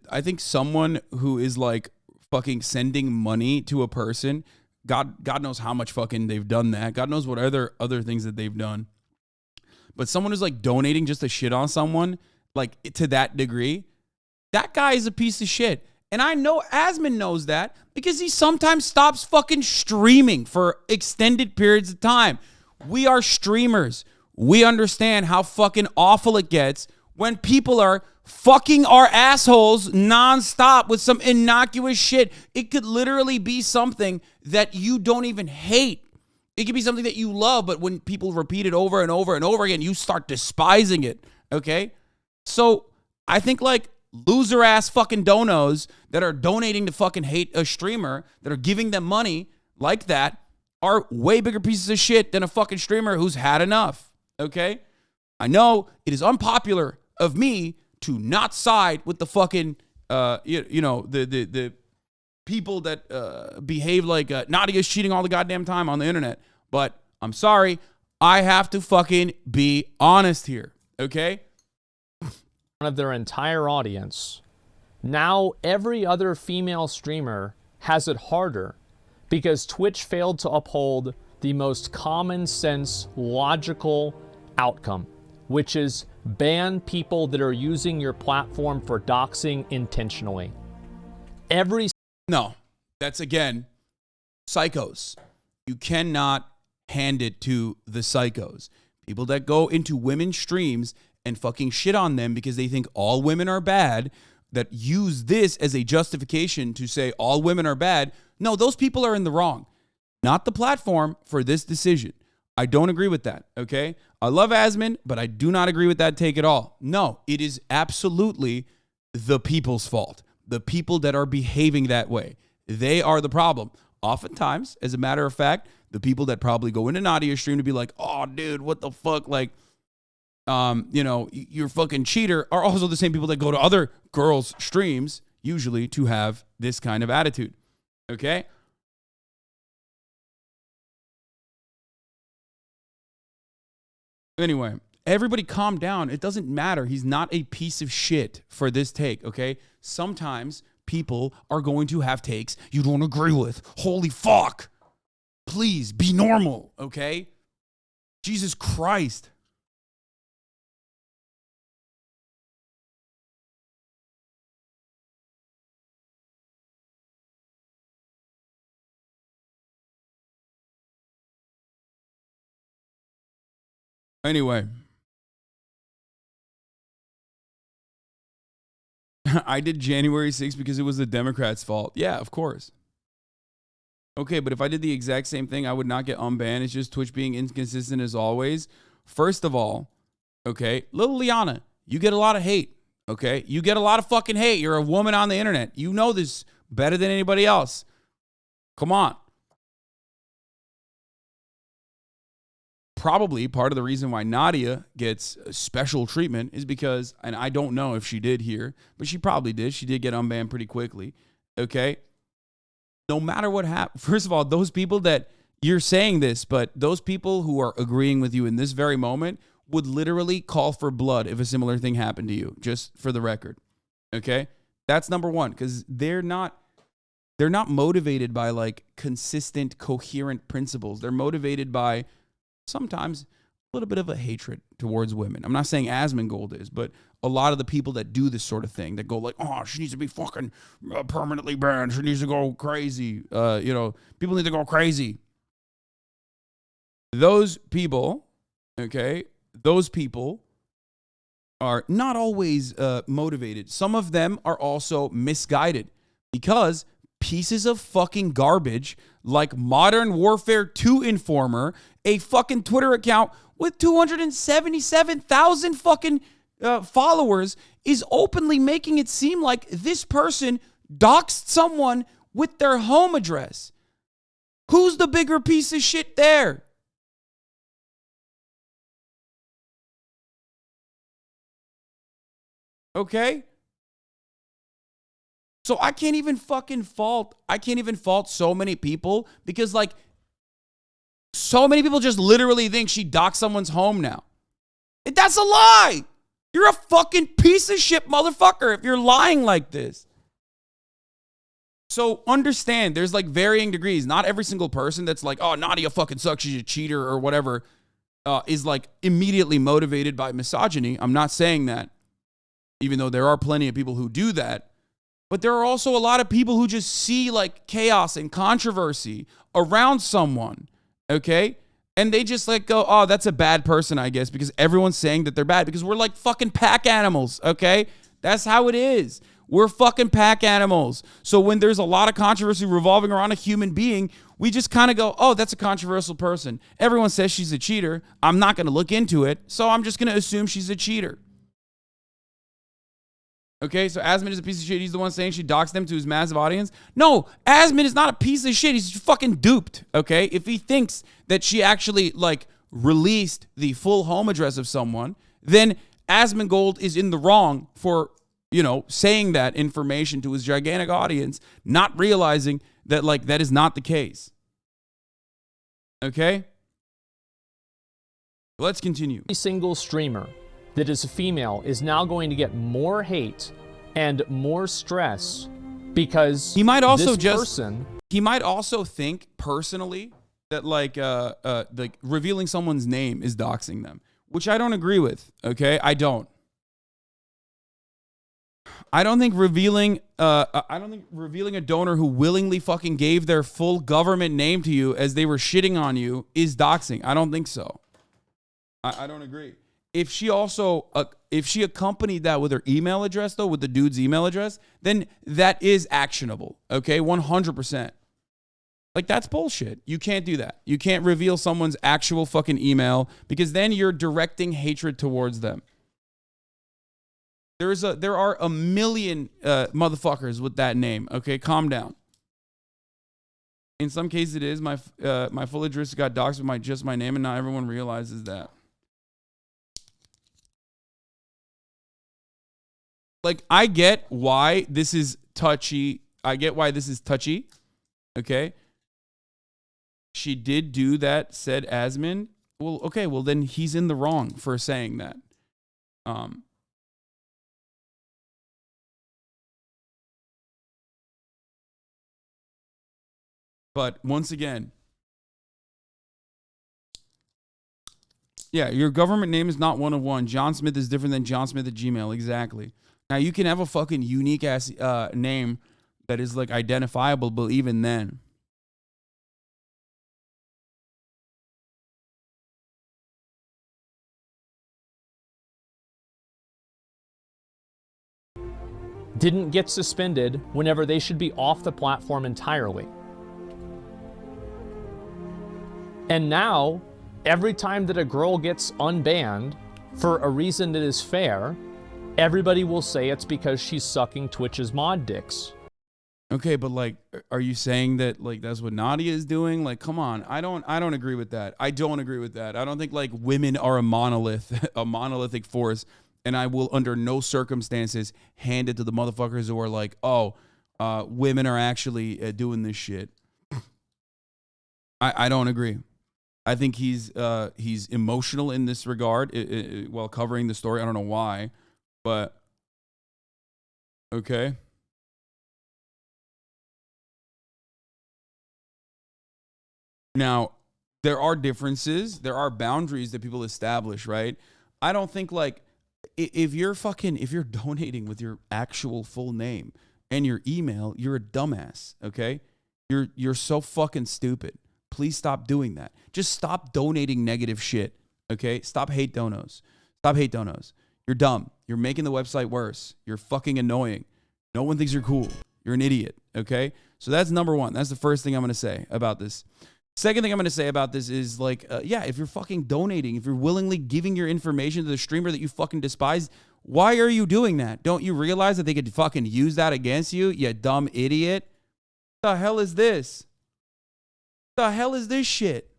I think someone who is like fucking sending money to a person, God knows how much fucking they've done that. God knows what other things that they've done. But someone who's like donating just to shit on someone, like to that degree, that guy is a piece of shit. And I know Asman knows that because he sometimes stops fucking streaming for extended periods of time. We are streamers. We understand how fucking awful it gets when people are fucking our assholes nonstop with some innocuous shit. It could literally be something that you don't even hate. It could be something that you love, but when people repeat it over and over and over again, you start despising it, okay? So I think like loser-ass fucking donos that are donating to fucking hate a streamer, that are giving them money like that, are way bigger pieces of shit than a fucking streamer who's had enough, okay? I know it is unpopular of me to not side with the fucking, the people that behave like Nadia's cheating all the goddamn time on the internet. But I'm sorry, I have to fucking be honest here, okay? of their entire audience. Now every other female streamer has it harder because Twitch failed to uphold the most common sense, logical outcome, which is ban people that are using your platform for doxing intentionally. No, that's again, psychos. You cannot hand it to the psychos. People that go into women's streams and fucking shit on them because they think all women are bad, that use this as a justification to say all women are bad. No, those people are in the wrong. Not the platform for this decision. I don't agree with that, okay? I love Asman, but I do not agree with that take at all. No, it is absolutely the people's fault. The people that are behaving that way. They are the problem. Oftentimes, as a matter of fact, the people that probably go into Nadia's stream to be like, oh, dude, what the fuck? Like, you're fucking cheater, are also the same people that go to other girls' streams, usually to have this kind of attitude. Okay? Anyway, everybody calm down. It doesn't matter. He's not a piece of shit for this take, okay? Sometimes people are going to have takes you don't agree with. Holy fuck. Please be normal, okay? Jesus Christ. Anyway, I did January 6th because it was the Democrats' fault. Yeah, of course. Okay, but if I did the exact same thing, I would not get unbanned. It's just Twitch being inconsistent as always. First of all, okay, little Liana, you get a lot of hate, okay? You get a lot of fucking hate. You're a woman on the internet. You know this better than anybody else. Come on. Probably part of the reason why Nadia gets special treatment is because, and I don't know if she did here, but she probably did. She did get unbanned pretty quickly. Okay. No matter what happens, first of all, those people that you're saying this, but those people who are agreeing with you in this very moment would literally call for blood if a similar thing happened to you, just for the record. Okay. That's number one, because they're not motivated by like consistent, coherent principles. They're motivated by sometimes a little bit of a hatred towards women. I'm not saying Asmongold is, but a lot of the people that do this sort of thing, that go like, oh, she needs to be fucking permanently banned. She needs to go crazy. People need to go crazy. Those people, okay, those people are not always motivated. Some of them are also misguided because pieces of fucking garbage like Modern Warfare 2 Informer, a fucking Twitter account with 277,000 fucking followers, is openly making it seem like this person doxed someone with their home address. Who's the bigger piece of shit there? Okay? So I can't even fault so many people because like so many people just literally think she doxed someone's home now. That's a lie. You're a fucking piece of shit motherfucker if you're lying like this. So understand, there's like varying degrees. Not every single person that's like, oh, Nadia fucking sucks, she's a cheater or whatever, is like immediately motivated by misogyny. I'm not saying that, even though there are plenty of people who do that. But there are also a lot of people who just see like chaos and controversy around someone, okay? And they just like go, oh, that's a bad person, I guess, because everyone's saying that they're bad because we're like fucking pack animals, okay? That's how it is. We're fucking pack animals. So when there's a lot of controversy revolving around a human being, we just kind of go, oh, that's a controversial person. Everyone says she's a cheater. I'm not going to look into it, so I'm just going to assume she's a cheater. Okay, so Asmin is a piece of shit. He's the one saying she doxed them to his massive audience. No, Asmin is not a piece of shit. He's fucking duped, okay? If he thinks that she actually, like, released the full home address of someone, then Asmongold is in the wrong for, saying that information to his gigantic audience, not realizing that, like, that is not the case. Okay? Let's continue. Every single streamer that is a female is now going to get more hate and more stress because he might also he might also think personally that like revealing someone's name is doxing them, which I don't agree with. Okay, I don't think revealing a donor who willingly fucking gave their full government name to you as they were shitting on you is doxing. I don't think so. I don't agree. If she accompanied that with her email address, though, with the dude's email address, then that is actionable, okay? 100%. Like, that's bullshit. You can't do that. You can't reveal someone's actual fucking email because then you're directing hatred towards them. There are a million motherfuckers with that name, okay? Calm down. In some cases, it is. My full address got doxed with just my name, and not everyone realizes that. Like, I get why this is touchy. Okay? She did do that, said Asmin. Well, okay, well, then he's in the wrong for saying that. But once again, yeah, your government name is not one of one. John Smith is different than John Smith at Gmail. Exactly. Now, you can have a fucking unique ass name that is like identifiable, but even then. Didn't get suspended whenever they should be off the platform entirely. And now, every time that a girl gets unbanned for a reason that is fair, everybody will say it's because she's sucking Twitch's mod dicks. Okay, but like, are you saying that like that's what Nadia is doing? Like, come on, I don't agree with that. I don't agree with that. I don't think like women are a monolith, a monolithic force, and I will under no circumstances hand it to the motherfuckers who are like, oh, women are actually doing this shit. I don't agree. I think he's emotional in this regard while covering the story. I don't know why, but okay. Now, there are differences. There are boundaries that people establish, right? I don't think like if you're donating with your actual full name and your email, you're a dumbass, okay? You're so fucking stupid. Please stop doing that. Just stop donating negative shit, okay? Stop hate donos. Stop hate donos. You're dumb. You're making the website worse. You're fucking annoying. No one thinks you're cool. You're an idiot, okay? So that's number one. That's the first thing I'm going to say about this. Second thing I'm going to say about this is like, yeah, if you're fucking donating, if you're willingly giving your information to the streamer that you fucking despise, why are you doing that? Don't you realize that they could fucking use that against you, you dumb idiot? What the hell is this? The hell is this shit?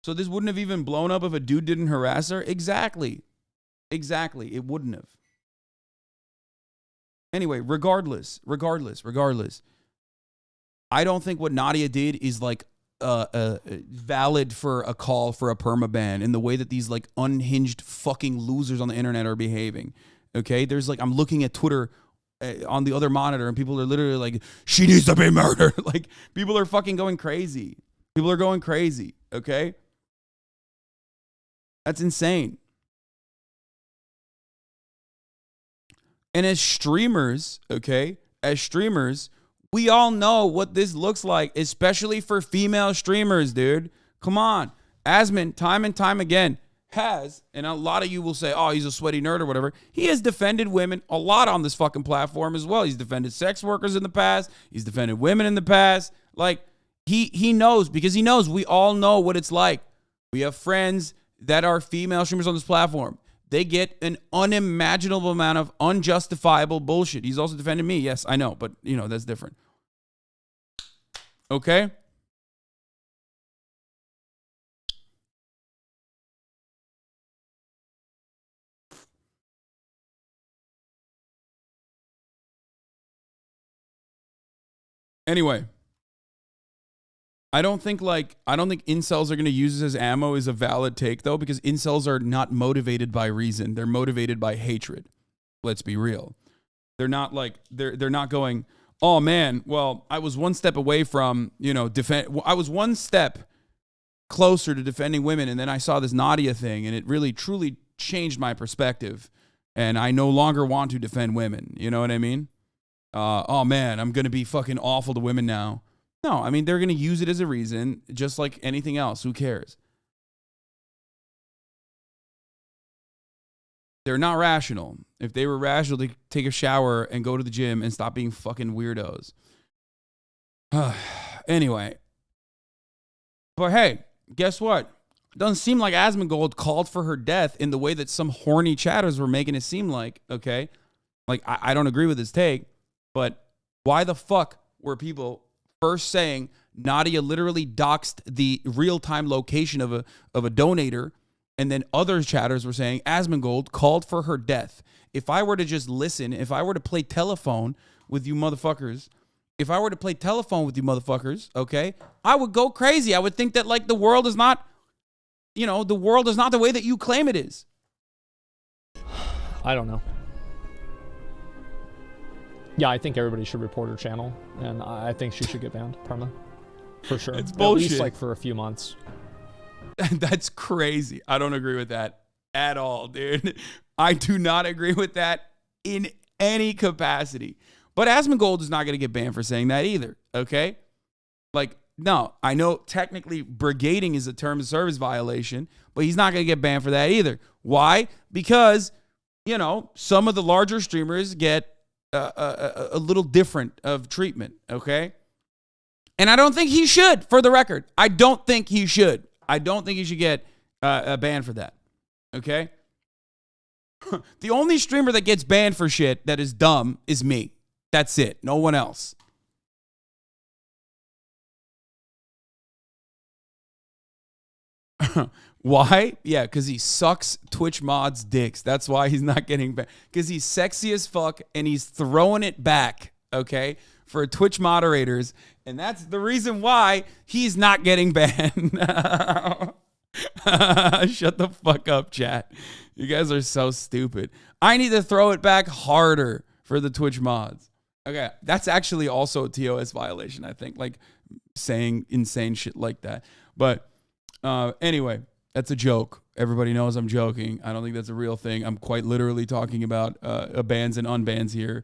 So this wouldn't have even blown up if a dude didn't harass her? Exactly. It wouldn't have. Anyway, regardless. I don't think what Nadia did is like valid for a call for a permaban in the way that these like unhinged fucking losers on the internet are behaving. Okay? There's like, I'm looking at Twitter on the other monitor and people are literally like, she needs to be murdered. Like, people are fucking going crazy. People are going crazy, okay? That's insane. And as streamers, okay, we all know what this looks like, especially for female streamers, dude. Come on. Asmin, time and time again, has, and a lot of you will say, oh, he's a sweaty nerd or whatever. He has defended women a lot on this fucking platform as well. He's defended sex workers in the past. He's defended women in the past. Like, he knows, because he knows we all know what it's like. We have friends that are female streamers on this platform. They get an unimaginable amount of unjustifiable bullshit. He's also defended me. Yes, I know, but, you know, that's different. Okay? Anyway, I don't think incels are going to use this as ammo is a valid take, though, because incels are not motivated by reason. They're motivated by hatred. Let's be real. They're not like, they're not going, oh man, well, I was one step away from, I was one step closer to defending women, and then I saw this Nadia thing, and it really, truly changed my perspective, and I no longer want to defend women. You know what I mean? Oh man, I'm going to be fucking awful to women now. No, I mean, they're going to use it as a reason, just like anything else. Who cares? They're not rational. If they were rational, they take a shower and go to the gym and stop being fucking weirdos. Anyway. But hey, guess what? It doesn't seem like Asmongold called for her death in the way that some horny chatters were making it seem like, okay? Like, I don't agree with his take, but why the fuck were people first saying Nadia literally doxed the real-time location of a donator, and then other chatters were saying Asmongold called for her death. If I were to just listen, if I were to play telephone with you motherfuckers, okay, I would go crazy. I would think that like the world is not, the world is not the way that you claim it is. I don't know. Yeah, I think everybody should report her channel, and I think she should get banned, perma. For sure. It's bullshit. At least like for a few months. That's crazy. I don't agree with that at all, dude. I do not agree with that in any capacity. But Asmongold is not going to get banned for saying that either, okay? Like, no, I know technically brigading is a term of service violation, but he's not going to get banned for that either. Why? Because, some of the larger streamers get a little different of treatment, okay? And I don't think he should, for the record. I don't think he should. I don't think he should get a ban for that, okay? The only streamer that gets banned for shit that is dumb is me. That's it. No one else. Why? Yeah, because he sucks Twitch mods' dicks. That's why he's not getting banned. Because he's sexy as fuck and he's throwing it back, okay, for Twitch moderators. And that's the reason why he's not getting banned. Shut the fuck up, chat. You guys are so stupid. I need to throw it back harder for the Twitch mods. Okay, that's actually also a TOS violation, I think, like saying insane shit like that. But anyway, that's a joke. Everybody knows I'm joking. I don't think that's a real thing. I'm quite literally talking about bans and unbans here.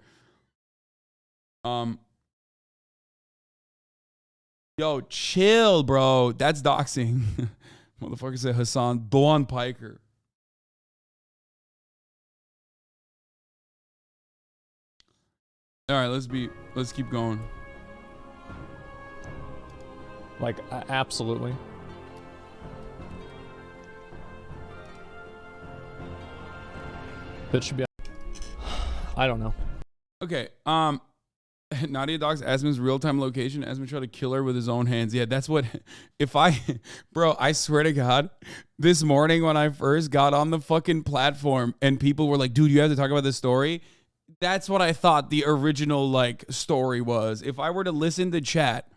Yo, chill, bro. That's doxing. Motherfucker said Hasan Dawn Piker. All right, let's keep going. Like, absolutely. That should be. I don't know. Okay. Nadia docs Asmon's real-time location. Asmon tried to kill her with his own hands. Yeah, that's what. Bro, I swear to God, this morning when I first got on the fucking platform and people were like, dude, you have to talk about this story. That's what I thought the original like story was. If I were to listen to chat,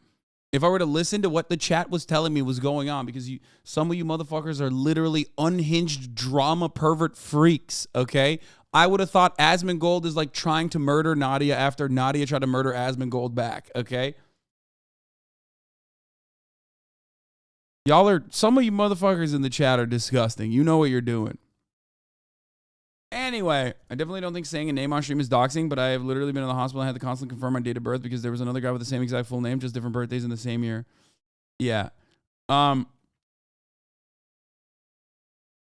if I were to listen to what the chat was telling me was going on, because some of you motherfuckers are literally unhinged drama pervert freaks, okay? I would have thought Asmongold is like trying to murder Nadia after Nadia tried to murder Asmongold back, okay? Some of you motherfuckers in the chat are disgusting. You know what you're doing. Anyway, I definitely don't think saying a name on stream is doxing, but I have literally been in the hospital and had to constantly confirm my date of birth because there was another guy with the same exact full name, just different birthdays in the same year. Yeah.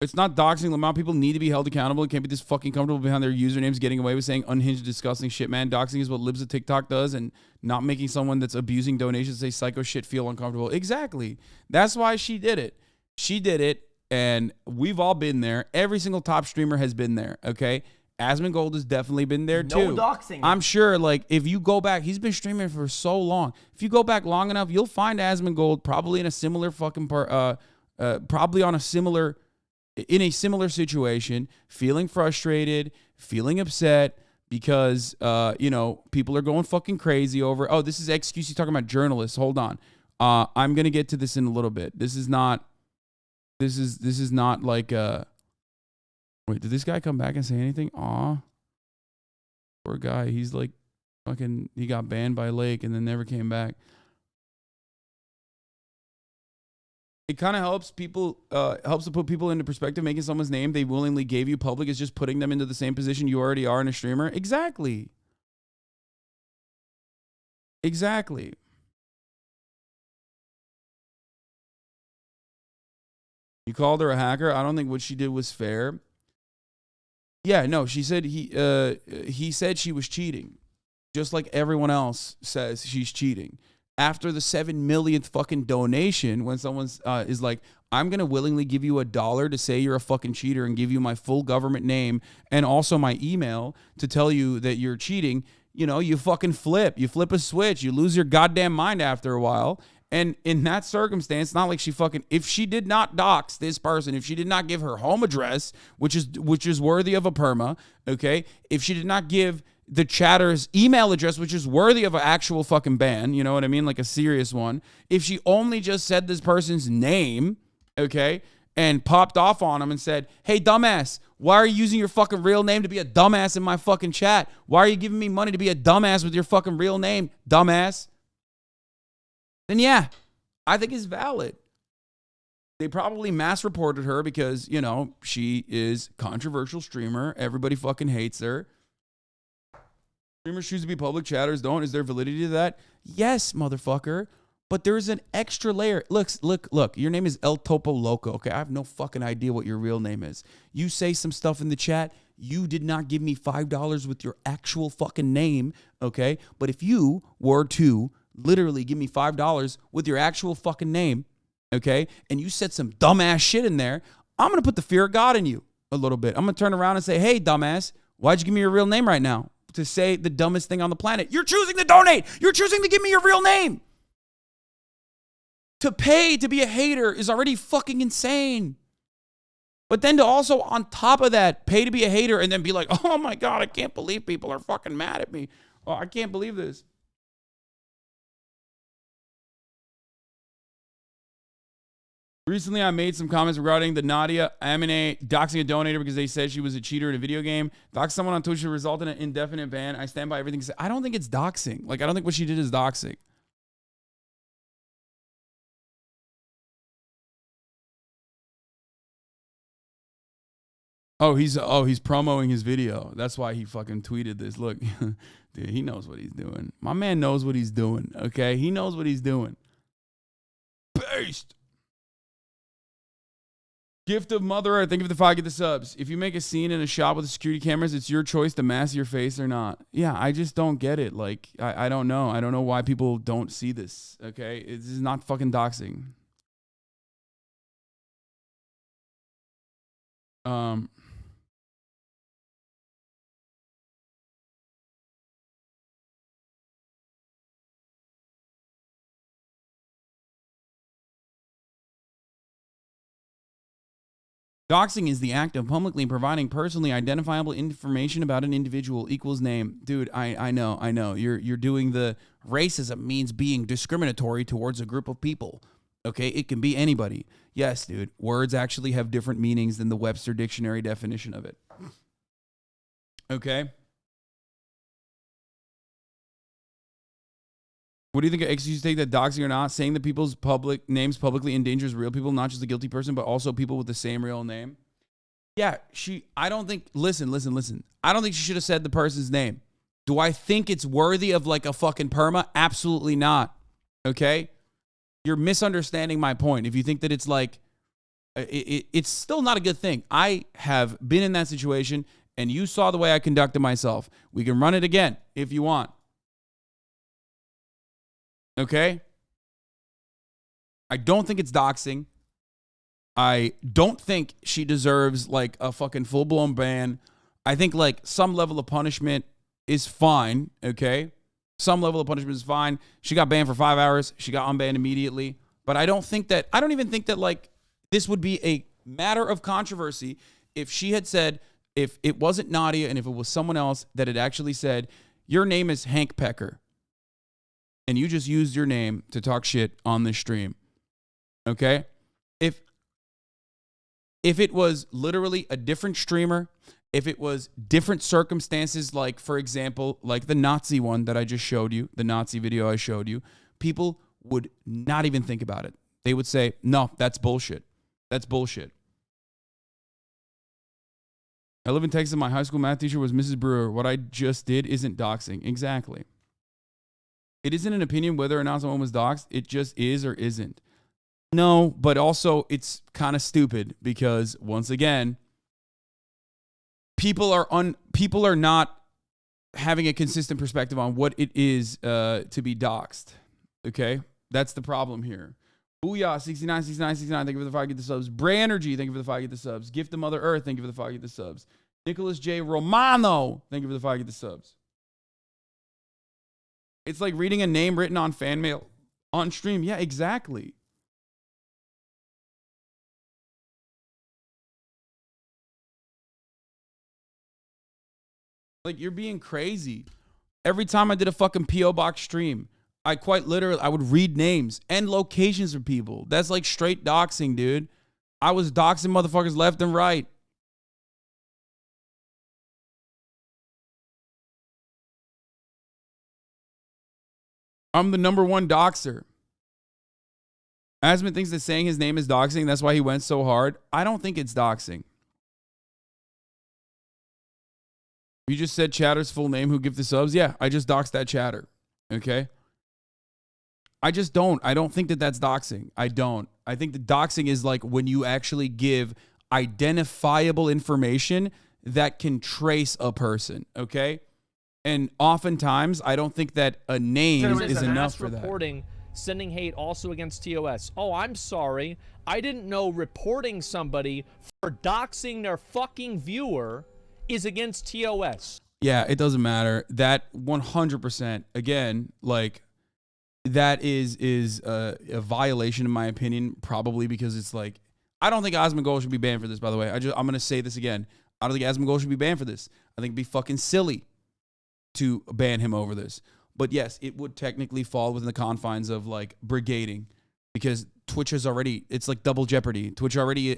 It's not doxing. The amount of people need to be held accountable. It can't be this fucking comfortable behind their usernames getting away with saying unhinged, disgusting shit, man. Doxing is what Libs of TikTok does, and not making someone that's abusing donations say psycho shit feel uncomfortable. Exactly. That's why she did it. She did it. And we've all been there. Every single top streamer has been there, okay? Asmongold has definitely been there too. No doxing. I'm sure, like, if you go back, he's been streaming for so long. If you go back long enough, you'll find Asmongold probably in a similar fucking in a similar situation, feeling frustrated, feeling upset because, people are going fucking crazy over, oh, this is XQC talking about journalists. Hold on. I'm going to get to this in a little bit. This is not like wait, did this guy come back and say anything? Aw. Poor guy. He's like fucking, he got banned by Lake and then never came back. It kind of helps to put people into perspective. Making someone's name they willingly gave you public is just putting them into the same position you already are in a streamer. Exactly. Exactly. You called her a hacker. I don't think what she did was fair. Yeah, no, she said he said she was cheating. Just like everyone else says she's cheating. After the 7 millionth fucking donation, when someone is like, I'm going to willingly give you $1 to say you're a fucking cheater and give you my full government name and also my email to tell you that you're cheating, you know, you fucking flip. You flip a switch. You lose your goddamn mind after a while. And in that circumstance, it's not like she fucking, if she did not dox this person, if she did not give her home address, which is worthy of a perma, okay? If she did not give the chatter's email address, which is worthy of an actual fucking ban, you know what I mean? Like a serious one. If she only just said this person's name, okay, and popped off on him and said, hey, dumbass, why are you using your fucking real name to be a dumbass in my fucking chat? Why are you giving me money to be a dumbass with your fucking real name, dumbass? Then yeah, I think it's valid. They probably mass reported her because, you know, she is controversial streamer. Everybody fucking hates her. Streamers choose to be public, chatters don't. Is there validity to that? Yes, motherfucker. But there's an extra layer. Look, your name is El Topo Loco, okay? I have no fucking idea what your real name is. You say some stuff in the chat. You did not give me $5 with your actual fucking name, okay? But if you were to literally give me $5 with your actual fucking name, okay, and you said some dumbass shit in there, I'm going to put the fear of God in you a little bit. I'm going to turn around and say, hey, dumbass, why'd you give me your real name right now to say the dumbest thing on the planet? You're choosing to donate. You're choosing to give me your real name. To pay to be a hater is already fucking insane. But then to also, on top of that, pay to be a hater and then be like, oh my God, I can't believe people are fucking mad at me. Oh, I can't believe this. Recently, I made some comments regarding the NadiaAmine doxing a donator because they said she was a cheater in a video game. Dox someone on Twitch should result in an indefinite ban. I stand by everything. I don't think it's doxing. Like, I don't think what she did is doxing. Oh, he's promoting his video. That's why he fucking tweeted this. Look, dude, he knows what he's doing. My man knows what he's doing, okay? He knows what he's doing. Based. Gift of Mother Earth. Thank you for the 5. Get the subs. If you make a scene in a shop with the security cameras, it's your choice to mask your face or not. Yeah, I just don't get it. Like, I don't know. I don't know why people don't see this, okay? This is not fucking doxing. Doxing is the act of publicly providing personally identifiable information about an individual equals name. Dude, I know. You're doing the racism means being discriminatory towards a group of people. Okay, it can be anybody. Yes, dude, words actually have different meanings than the Webster Dictionary definition of it. Okay. What do you think of XQC take that doxing or not? Saying that people's public names publicly endangers real people, not just the guilty person, but also people with the same real name. Yeah, I don't think, listen. I don't think she should have said the person's name. Do I think it's worthy of like a fucking perma? Absolutely not. Okay? You're misunderstanding my point. If you think that it's like, it's still not a good thing. I have been in that situation and you saw the way I conducted myself. We can run it again if you want. Okay? I don't think it's doxing. I don't think she deserves like a fucking full-blown ban. I think like some level of punishment is fine, okay? Some level of punishment is fine. She got banned for 5 hours. She got unbanned immediately. But I don't even think that like this would be a matter of controversy if she had said, if it wasn't Nadia and if it was someone else that had actually said, your name is Hank Pecker. And you just used your name to talk shit on this stream. Okay? If it was literally a different streamer, if it was different circumstances, like, for example, like the Nazi one that I just showed you, the Nazi video I showed you, people would not even think about it. They would say, no, that's bullshit. That's bullshit. I live in Texas. My high school math teacher was Mrs. Brewer. What I just did isn't doxing. Exactly. It isn't an opinion whether or not someone was doxed. It just is or isn't. No, but also it's kind of stupid because once again, people are not having a consistent perspective on what it is to be doxed. Okay, that's the problem here. Booyah, 69. Thank you for the 5. Get the subs. Bray Energy. Thank you for the 5. Get the subs. Gift of Mother Earth. Thank you for the 5. Get the subs. Nicholas J. Romano. Thank you for the 5. Get the subs. It's like reading a name written on fan mail on stream. Yeah, exactly. Like, you're being crazy. Every time I did a fucking P.O. Box stream, I quite literally, I would read names and locations for people. That's like straight doxing, dude. I was doxing motherfuckers left and right. I'm the #1 doxer. Asman thinks that saying his name is doxing. That's why he went so hard. I don't think it's doxing. You just said Chatter's full name, who give the subs. Yeah, I just doxed that Chatter. Okay. I just don't. I don't think that that's doxing. I don't. I think the doxing is like when you actually give identifiable information that can trace a person. Okay. And oftentimes, I don't think that a name is enough for that. Reporting, sending hate also against TOS. Oh, I'm sorry. I didn't know reporting somebody for doxing their fucking viewer is against TOS. Yeah, it doesn't matter. That 100%, again, like, that is a violation in my opinion, probably because it's like, I don't think Asmongold should be banned for this, by the way. I'm going to say this again. I don't think Asmongold should be banned for this. I think it'd be fucking silly to ban him over this. But yes, it would technically fall within the confines of like brigading, because Twitch has already, it's like double jeopardy. Twitch already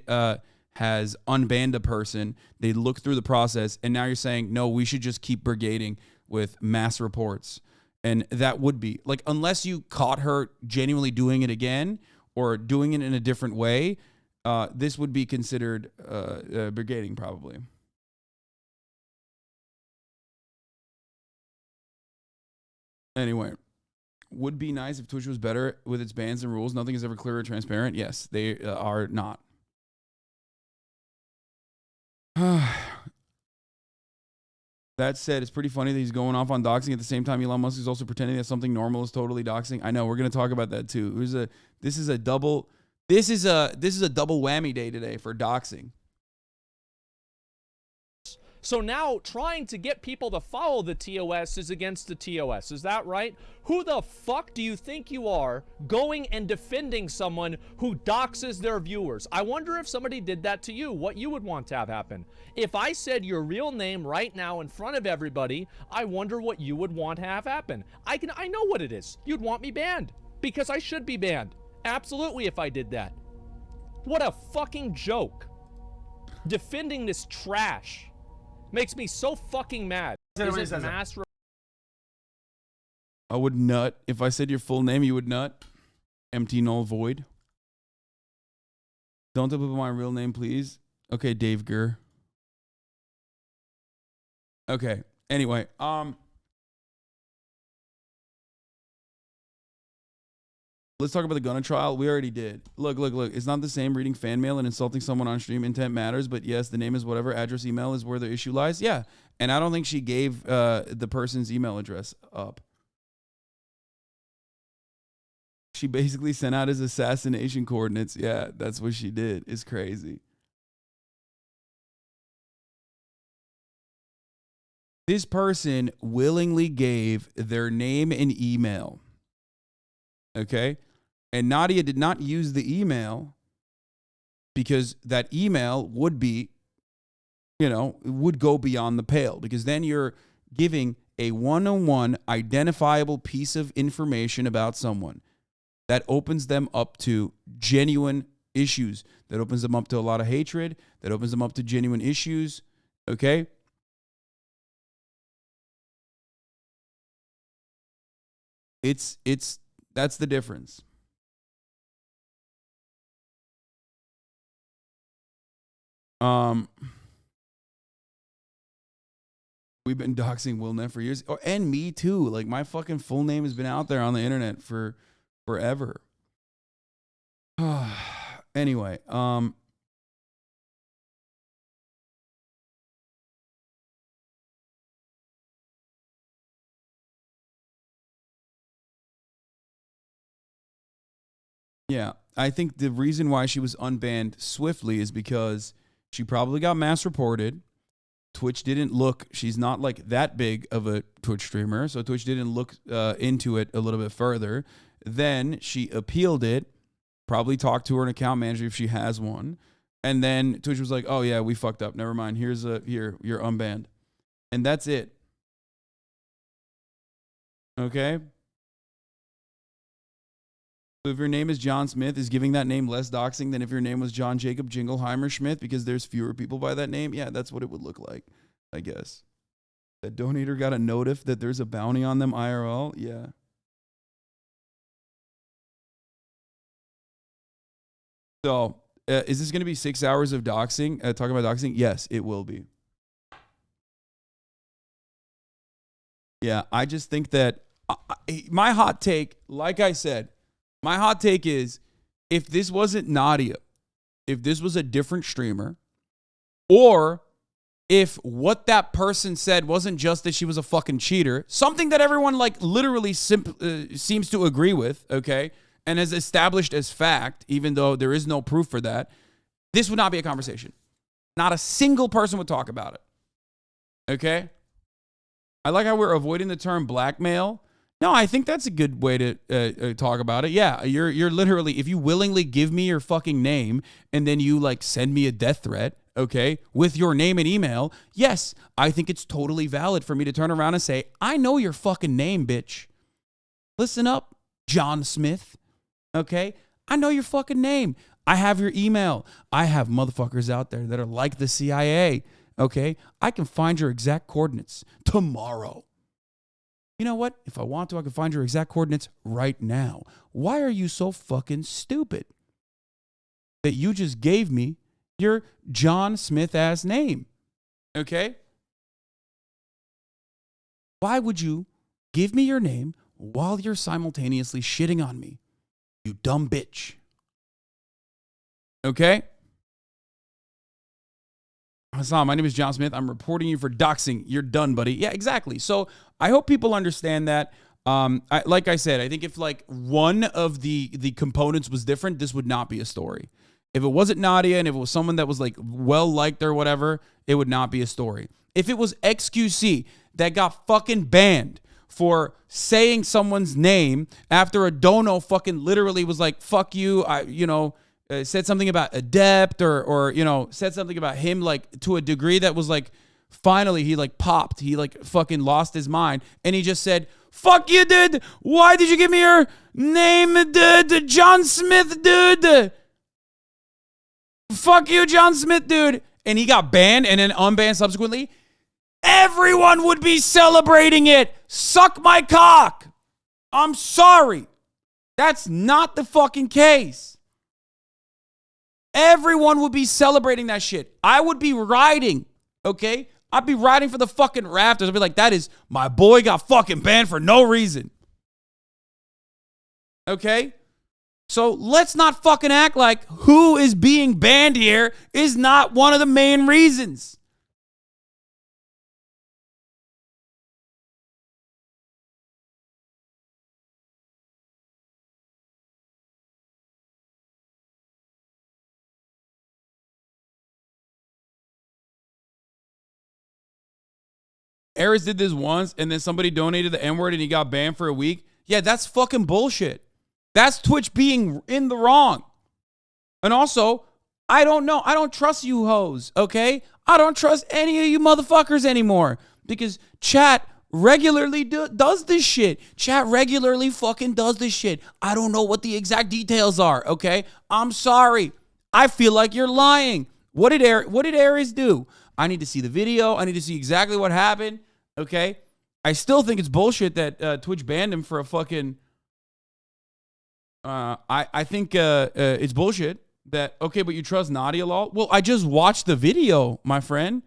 has unbanned a person. They look through the process, and now you're saying, no, we should just keep brigading with mass reports. And that would be like, unless you caught her genuinely doing it again or doing it in a different way, this would be considered brigading probably. Anyway, would be nice if Twitch was better with its bans and rules. Nothing is ever clear or transparent. Yes, they are not. That said, it's pretty funny that he's going off on doxing at the same time Elon Musk is also pretending that something normal is totally doxing. I know, we're going to talk about that too. This is a double whammy day today for doxing. So now trying to get people to follow the TOS is against the TOS. Is that right? Who the fuck do you think you are going and defending someone who doxes their viewers? I wonder if somebody did that to you, what you would want to have happen. If I said your real name right now in front of everybody, I wonder what you would want to have happen. I know what it is. You'd want me banned because I should be banned. Absolutely, if I did that. What a fucking joke. Defending this trash makes me so fucking mad. Is it mass? I would nut. If I said your full name, you would nut. Empty, null, void. Don't tell people my real name, please. Okay, Dave Gurr. Okay. Anyway, let's talk about the Gunna trial. We already did. Look. It's not the same reading fan mail and insulting someone on stream. Intent matters, but yes, the name is whatever. Address, email is where the issue lies. Yeah, and I don't think she gave the person's email address up. She basically sent out his assassination coordinates. Yeah, that's what she did. It's crazy. This person willingly gave their name and email. Okay? And Nadia did not use the email because that email would be, would go beyond the pale, because then you're giving a one-on-one identifiable piece of information about someone that opens them up to genuine issues, that opens them up to a lot of hatred, that opens them up to genuine issues. Okay? That's the difference. We've been doxing Willnet for years. Oh, and me too. Like, my fucking full name has been out there on the internet for forever. Anyway, yeah, I think the reason why she was unbanned swiftly is because she probably got mass reported. Twitch didn't look, she's not like that big of a Twitch streamer, so Twitch didn't look into it a little bit further. Then she appealed it, probably talked to her account manager if she has one, and then Twitch was like, oh yeah, we fucked up, never mind, here, you're unbanned. And that's it. Okay? So if your name is John Smith, is giving that name less doxing than if your name was John Jacob Jingleheimer Schmidt because there's fewer people by that name? Yeah, that's what it would look like, I guess. That donator got a notif that there's a bounty on them IRL? Yeah. So, is this going to be 6 hours of doxing? Talking about doxing? Yes, it will be. Yeah, I just think that my hot take, like I said, my hot take is if this wasn't Nadia, if this was a different streamer, or if what that person said wasn't just that she was a fucking cheater, something that everyone like literally seems to agree with, okay, and is established as fact, even though there is no proof for that, this would not be a conversation. Not a single person would talk about it. Okay? I like how we're avoiding the term blackmail. No, I think that's a good way to talk about it. Yeah, you're literally, if you willingly give me your fucking name and then you like send me a death threat, okay, with your name and email, yes, I think it's totally valid for me to turn around and say, I know your fucking name, bitch. Listen up, John Smith, okay? I know your fucking name. I have your email. I have motherfuckers out there that are like the CIA, okay? I can find your exact coordinates tomorrow. You know what? If I want to, I can find your exact coordinates right now. Why are you so fucking stupid that you just gave me your John Smith ass name? Okay? Why would you give me your name while you're simultaneously shitting on me? You dumb bitch. Okay? Hasan, my name is John Smith. I'm reporting you for doxing. You're done, buddy. Yeah, exactly. So I hope people understand that. Like I said, I think if like one of the components was different, this would not be a story. If it wasn't Nadia and if it was someone that was like well-liked or whatever, it would not be a story. If it was XQC that got fucking banned for saying someone's name after a dono fucking literally was like, fuck you, said something about adept or said something about him like to a degree that was like, finally he like popped, he like fucking lost his mind, and he just said, fuck you, dude, why did you give me your name, dude, John Smith, dude, fuck you, John Smith, dude, and he got banned and then unbanned subsequently, everyone would be celebrating it. Suck my cock. I'm sorry, that's not the fucking case. Everyone would be celebrating that shit. I would be riding, okay? I'd be riding for the fucking rafters. I'd be like, that is, my boy got fucking banned for no reason. Okay? So let's not fucking act like who is being banned here is not one of the main reasons. Aris did this once, and then somebody donated the N-word and he got banned for a week. Yeah, that's fucking bullshit. That's Twitch being in the wrong. And also, I don't know. I don't trust you hoes, okay? I don't trust any of you motherfuckers anymore because chat regularly does this shit. Chat regularly fucking does this shit. I don't know what the exact details are, okay? I'm sorry. I feel like you're lying. What did Aris do? I need to see the video. I need to see exactly what happened. Okay. I still think it's bullshit that Twitch banned him for a fucking. I think it's bullshit that, okay, but you trust Nadia law? Well, I just watched the video, my friend.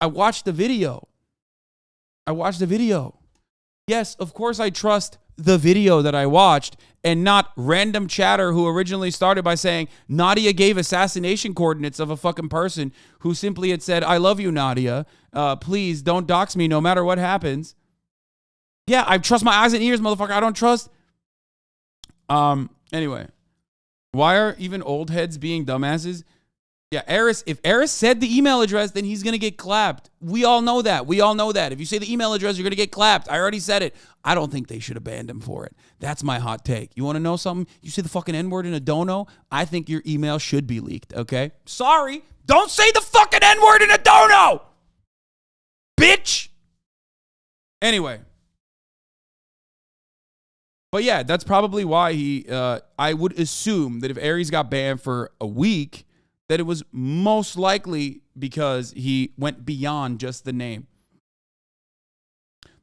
I watched the video. Yes, of course I trust the video that I watched and not random chatter who originally started by saying Nadia gave assassination coordinates of a fucking person who simply had said, I love you, Nadia. Please don't dox me no matter what happens. Yeah, I trust my eyes and ears, motherfucker. I don't trust. Anyway, why are even old heads being dumbasses? Yeah, if Eris said the email address, then he's going to get clapped. We all know that. If you say the email address, you're going to get clapped. I already said it. I don't think they should have banned him for it. That's my hot take. You want to know something? You say the fucking N-word in a dono, I think your email should be leaked, okay? Sorry. Don't say the fucking N-word in a dono! Bitch! Anyway. But yeah, that's probably why I would assume that if Aries got banned for a week, that it was most likely because he went beyond just the name.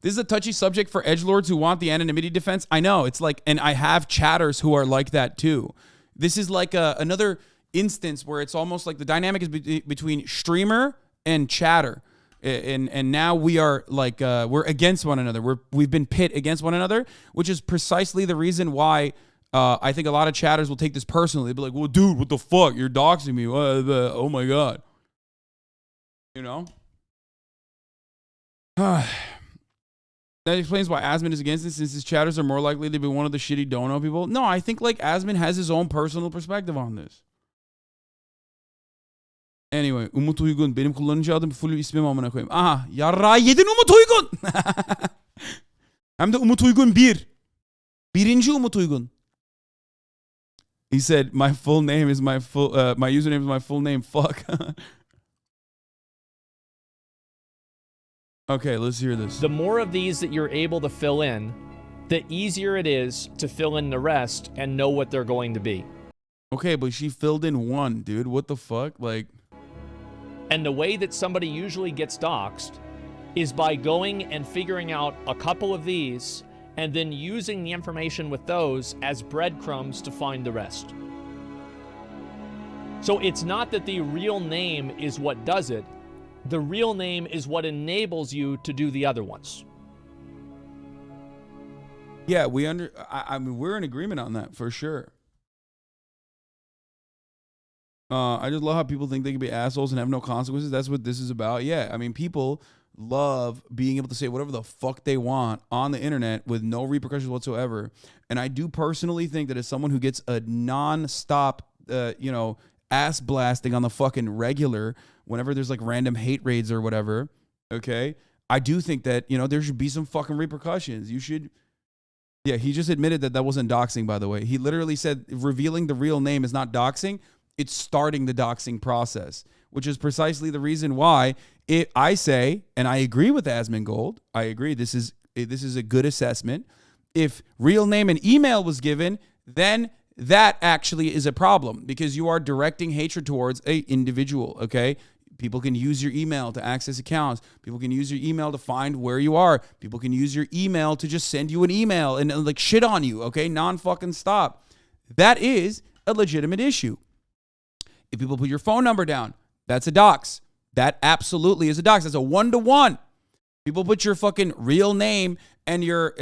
This is a touchy subject for edgelords who want the anonymity defense. I know, it's like, and I have chatters who are like that too. This is like another instance where it's almost like the dynamic is between streamer and chatter. And now we are like, we're against one another. We've been pit against one another, which is precisely the reason why I think a lot of chatters will take this personally. They'll be like, well, dude, what the fuck? You're doxing me. Oh my God. You know? That explains why Asmin is against this, since his chatters are more likely to be one of the shitty dono people. No, I think like Asmin has his own personal perspective on this. Anyway, Umut Uygun. Benim kullanıcı adım full ismim amına koyayım. Aha, yarrağı yedin Umut Uygun. Hem de Umut Uygun 1. Birinci Umut Uygun. He said, my full name is my username is my full name. Fuck. Okay, let's hear this. The more of these that you're able to fill in, the easier it is to fill in the rest and know what they're going to be. Okay, but she filled in one, dude. What the fuck? Like... And the way that somebody usually gets doxxed is by going and figuring out a couple of these and then using the information with those as breadcrumbs to find the rest. So it's not that the real name is what does it. The real name is what enables you to do the other ones. Yeah, I mean, we're in agreement on that for sure. I just love how people think they can be assholes and have no consequences. That's what this is about. Yeah, I mean, people love being able to say whatever the fuck they want on the internet with no repercussions whatsoever. And I do personally think that as someone who gets a non-stop, ass blasting on the fucking regular whenever there's like random hate raids or whatever, okay, I do think that, there should be some fucking repercussions. You should... Yeah, he just admitted that wasn't doxing, by the way. He literally said revealing the real name is not doxing. It's starting the doxing process, which is precisely the reason why I say, and I agree with Asmin Gold, I agree, this is a good assessment. If real name and email was given, then that actually is a problem because you are directing hatred towards an individual, okay? People can use your email to access accounts. People can use your email to find where you are. People can use your email to just send you an email and like shit on you, okay? Non-fucking stop. That is a legitimate issue. If people put your phone number down, that's a dox. That absolutely is a dox. That's a 1-to-1. People put your fucking real name and your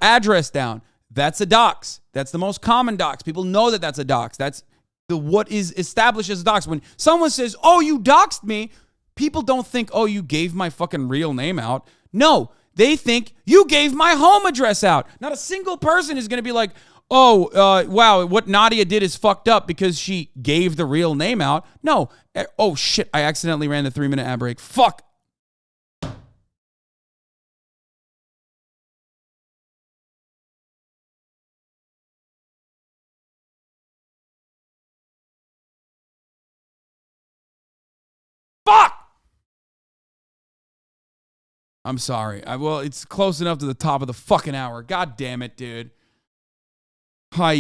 address down. That's a dox. That's the most common dox. People know that that's a dox. That's what is established as a dox. When someone says, "Oh, you doxed me," people don't think, "Oh, you gave my fucking real name out." No, they think you gave my home address out. Not a single person is going to be like, "Oh, wow, what Nadia did is fucked up because she gave the real name out." No. Oh, shit, I accidentally ran the 3-minute ad break. Fuck. Fuck! I'm sorry. Well, it's close enough to the top of the fucking hour. God damn it, dude. Hi.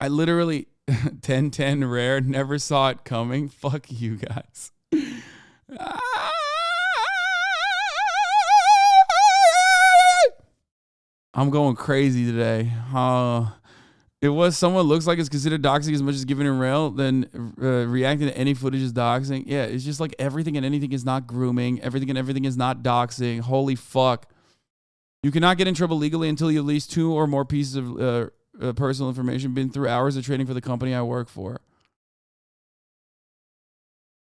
I literally 10-10 rare, never saw it coming. Fuck you guys. I'm going crazy today. It was someone looks like it's considered doxing as much as giving a rail, then reacting to any footage is doxing. Yeah, it's just like everything and anything is not grooming. Everything and everything is not doxing. Holy fuck. You cannot get in trouble legally until you at least 2 or more pieces of personal information been through hours of training for the company I work for.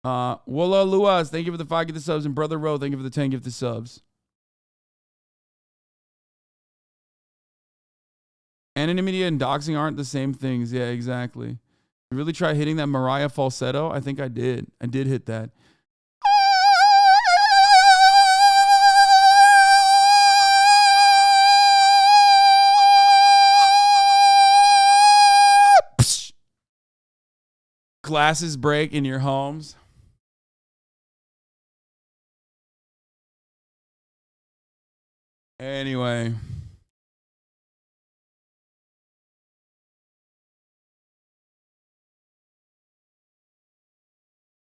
Walla Luas, thank you for the 5 gift subs. And Brother Rowe, thank you for the 10 gift subs. Anonymity and doxing aren't the same things. Yeah, exactly. You really try hitting that Mariah falsetto? I think I did. I did hit that. Glasses break in your homes. Anyway.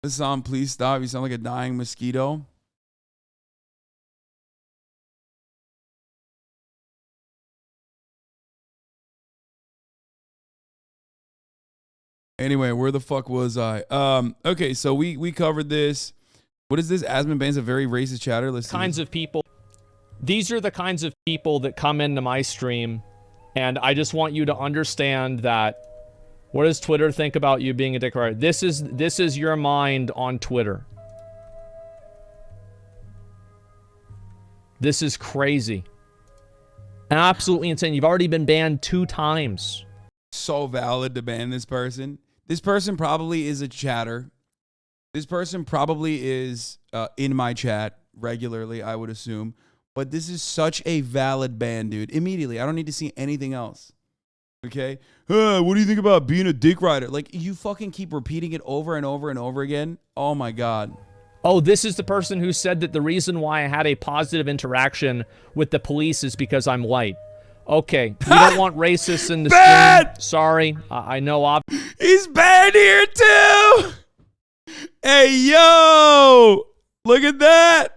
Hasan, please stop. You sound like a dying mosquito. Anyway, where the fuck was I? Okay, so we covered this. What is this? Asman Bane's a very racist chatter. Let's see. Kinds of people. These are the kinds of people that come into my stream, and I just want you to understand that. What does Twitter think about you being a dick rider? This is your mind on Twitter. This is crazy. Absolutely insane. You've already been banned 2 times. So valid to ban this person. This person probably is a chatter. This person probably is in my chat regularly, I would assume. But this is such a valid ban, dude. Immediately. I don't need to see anything else. Okay? What do you think about being a dick rider? Like, you fucking keep repeating it over and over and over again. Oh, my God. Oh, this is the person who said that the reason why I had a positive interaction with the police is because I'm white. Okay, we don't want racists in the stream. Sorry, I know. He's banned here too. Hey, yo, look at that.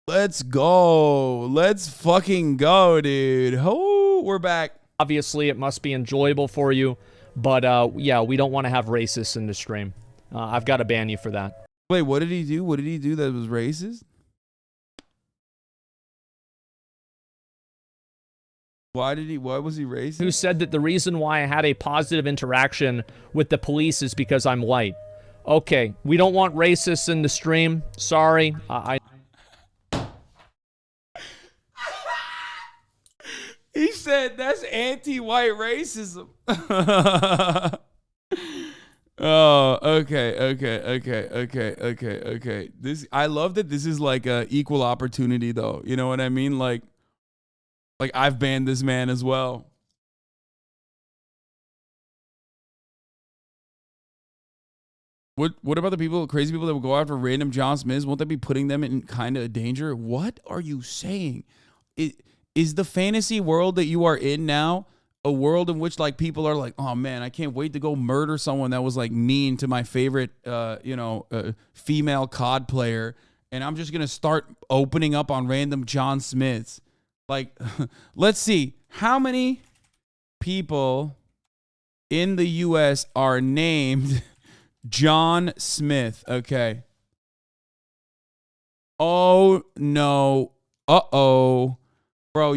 Let's go. Let's fucking go, dude. Oh, we're back. Obviously, it must be enjoyable for you. But, yeah, we don't want to have racists in the stream. I've got to ban you for that. Wait, what did he do? What did he do that was racist? Why was he racist? Who said that the reason why I had a positive interaction with the police is because I'm white. Okay, we don't want racists in the stream. Sorry. He said that's anti-white racism. Oh, okay. This, I love that this is like a equal opportunity though. You know what I mean? Like I've banned this man as well. What about the people, crazy people that will go after random John Smiths? Won't that be putting them in kind of danger? What are you saying? Is the fantasy world that you are in now a world in which like people are like, oh man, I can't wait to go murder someone that was like mean to my favorite, female COD player, and I'm just gonna start opening up on random John Smiths. Like, let's see how many people in the U.S. are named John Smith. Okay. Oh no. Uh-oh. Bro,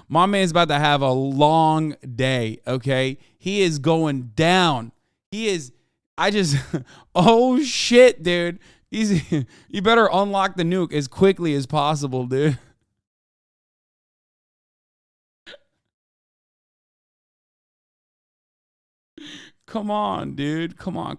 my man's about to have a long day, okay? He is going down. Oh shit, dude. You better unlock the nuke as quickly as possible, dude. Come on, dude. Come on.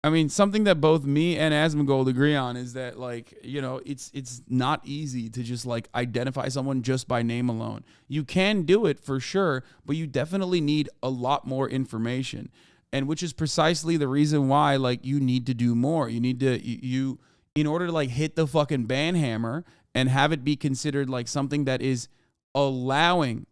I mean, something that both me and Asmongold agree on is that, like, you know, it's not easy to just, like, identify someone just by name alone. You can do it for sure, but you definitely need a lot more information. And which is precisely the reason why, like, you need to do more. You need to, in order to, like, hit the fucking ban hammer and have it be considered, like, something that is allowing.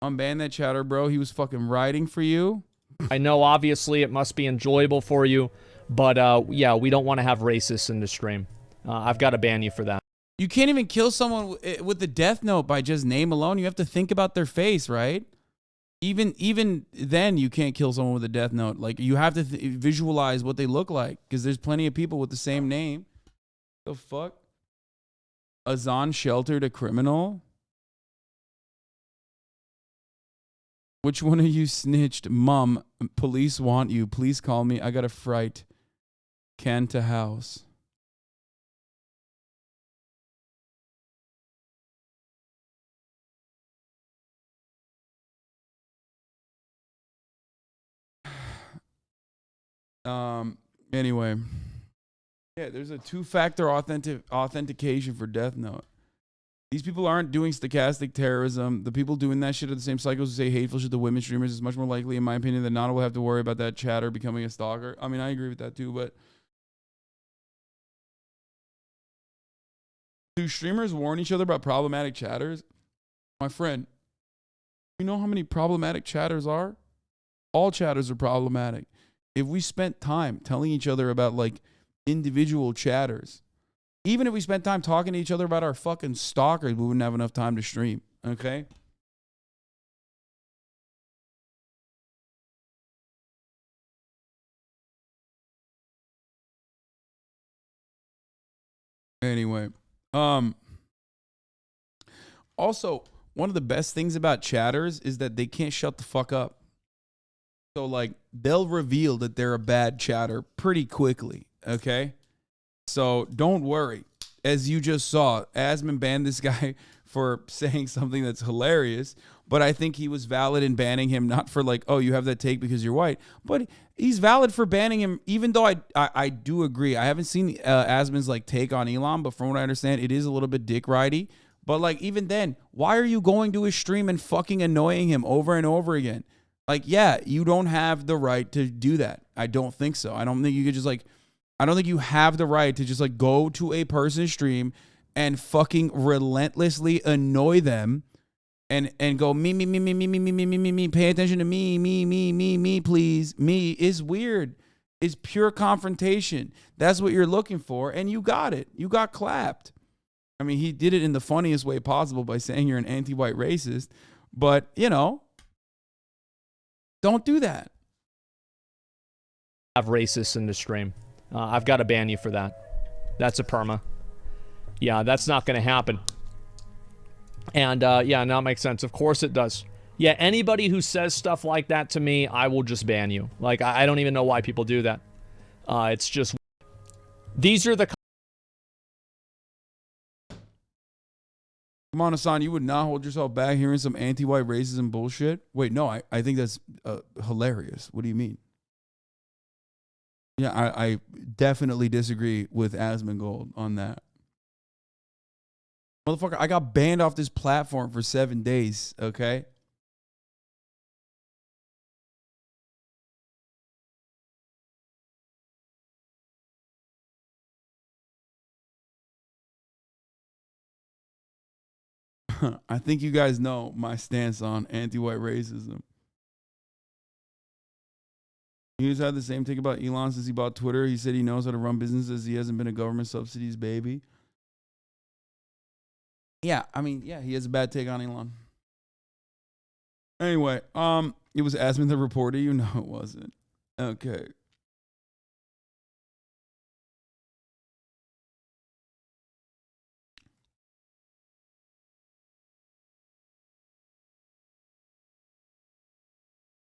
Unban that chatter, bro. He was fucking writing for you. I know, obviously, it must be enjoyable for you. But, yeah, we don't want to have racists in the stream. I've got to ban you for that. You can't even kill someone with the death note by just name alone. You have to think about their face, right? Even then, you can't kill someone with a death note. Like, you have to visualize what they look like, because there's plenty of people with the same name. The fuck? Hasan sheltered a criminal? Which one of you snitched? Mom, police want you. Please call me. I got a fright. Can to house. Anyway. Yeah, there's a two-factor authentication for Death Note. These people aren't doing stochastic terrorism. The people doing that shit are the same cycles who say hateful shit to women streamers. It's much more likely, in my opinion, that Nada will have to worry about that chatter becoming a stalker. I mean, I agree with that too, but do streamers warn each other about problematic chatters? My friend, you know how many problematic chatters are? All chatters are problematic. If we spent time telling each other about like individual chatters, even if we spent time talking to each other about our fucking stalkers, we wouldn't have enough time to stream. Okay? Anyway, also, one of the best things about chatters is that they can't shut the fuck up. So like they'll reveal that they're a bad chatter pretty quickly, okay? So don't worry. As you just saw, Asman banned this guy for saying something that's hilarious, but I think he was valid in banning him, not for like, oh, you have that take because you're white, but he's valid for banning him, even though I do agree. I haven't seen Asman's like take on Elon, but from what I understand, it is a little bit dick ridey. But like even then, why are you going to his stream and fucking annoying him over and over again? Like, yeah, you don't have the right to do that. I don't think so. I don't think you could just like, I don't think you have the right to just like go to a person's stream and fucking relentlessly annoy them and go me, pay attention to me, please. Me is weird. It's pure confrontation. That's what you're looking for, and you got it. You got clapped. I mean, he did it in the funniest way possible by saying you're an anti-white racist, but you know, don't do that. Have racists in the stream. I've got to ban you for that. That's a perma. Yeah, that's not going to happen. And yeah, now it makes sense. Of course it does. Yeah, anybody who says stuff like that to me, I will just ban you. Like, I don't even know why people do that. It's just... These are the... Come on, Hasan, you would not hold yourself back hearing some anti-white racism bullshit? Wait, no, I think that's hilarious. What do you mean? Yeah, I definitely disagree with Asmongold on that. Motherfucker, I got banned off this platform for 7 days, okay? I think you guys know my stance on anti-white racism. You just had the same thing about Elon since he bought Twitter. He said he knows how to run businesses. He hasn't been a government subsidies baby. Yeah, I mean, yeah, he has a bad take on Elon. Anyway, it was Asman the reporter. You know it wasn't. Okay.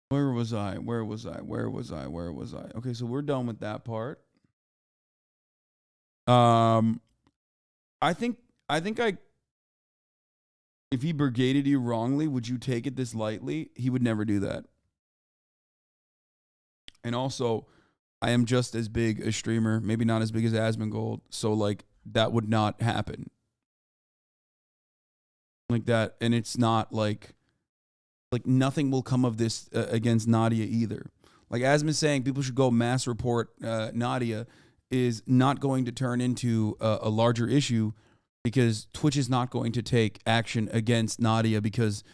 Where was I? Okay, so we're done with that part. I think if he brigaded you wrongly, would you take it this lightly? He would never do that. And also, I am just as big a streamer, maybe not as big as Asmongold, so like that would not happen. Like that, and it's not like nothing will come of this against Nadia either. Like Asman saying people should go mass report Nadia is not going to turn into a larger issue because Twitch is not going to take action against Nadia because,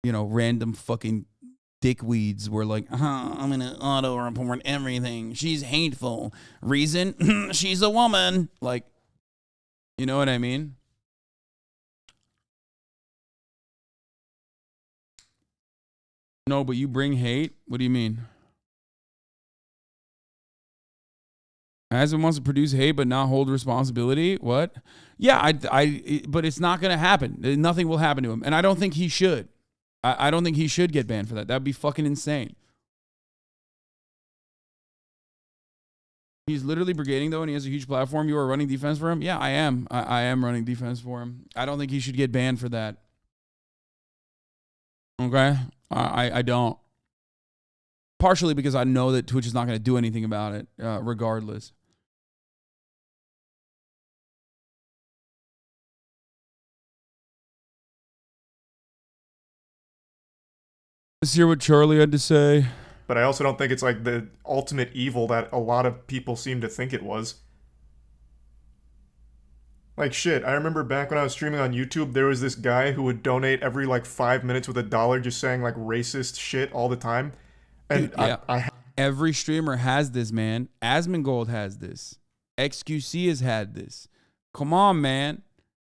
you know, random fucking dickweeds were like, I'm going to auto report everything. She's hateful. Reason? She's a woman. Like, you know what I mean? No, but you bring hate? What do you mean? Asman wants to produce hate but not hold responsibility? What? Yeah, but it's not going to happen. Nothing will happen to him. And I don't think he should. I don't think he should get banned for that. That'd be fucking insane. He's literally brigading, though, and he has a huge platform. You are running defense for him? Yeah, I am. I am running defense for him. I don't think he should get banned for that. Okay? I don't. Partially because I know that Twitch is not going to do anything about it, regardless. Let's hear what Charlie had to say. But I also don't think it's like the ultimate evil that a lot of people seem to think it was. Like shit, I remember back when I was streaming on YouTube, there was this guy who would donate every like 5 minutes with $1 just saying like racist shit all the time. And Dude, yeah. Every streamer has this, man. Asmongold has this. XQC has had this. Come on, man.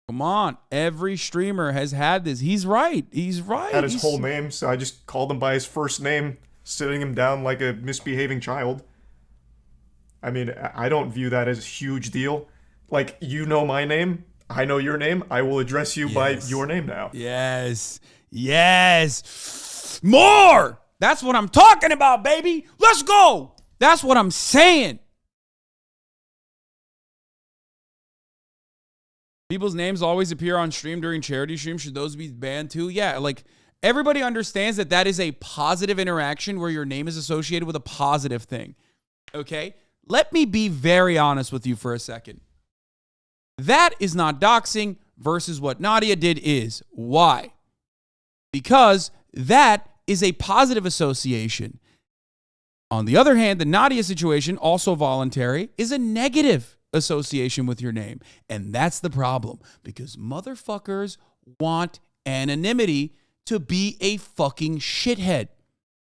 Come on. Every streamer has had this. He's right. He's right. Had his whole name, so I just called him by his first name, sitting him down like a misbehaving child. I mean, I don't view that as a huge deal. Like, you know my name, I know your name, I will address you by your name now. Yes. Yes. More! That's what I'm talking about, baby. Let's go. That's what I'm saying. People's names always appear on stream during charity stream. Should those be banned too? Yeah, like everybody understands that that is a positive interaction where your name is associated with a positive thing. Okay? Let me be very honest with you for a second. That is not doxing versus what Nadia did is. Why? Because that is a positive association. On the other hand, the Nadia situation, also voluntary, is a negative association with your name. And that's the problem, because motherfuckers want anonymity to be a fucking shithead.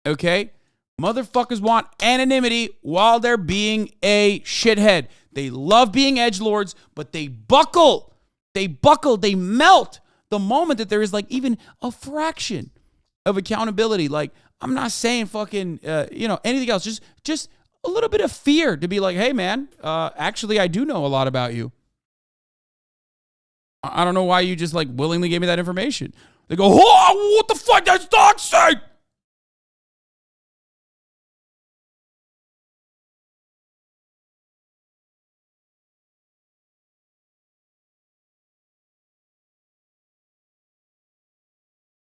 Okay? Motherfuckers want anonymity while they're being a shithead. They love being edgelords, but they buckle. They melt the moment that there is like even a fraction of accountability. Like, I'm not saying fucking, anything else. Just a little bit of fear to be like, hey, man, actually, I do know a lot about you. I don't know why you just like willingly gave me that information. They go, oh, what the fuck? That's doxing.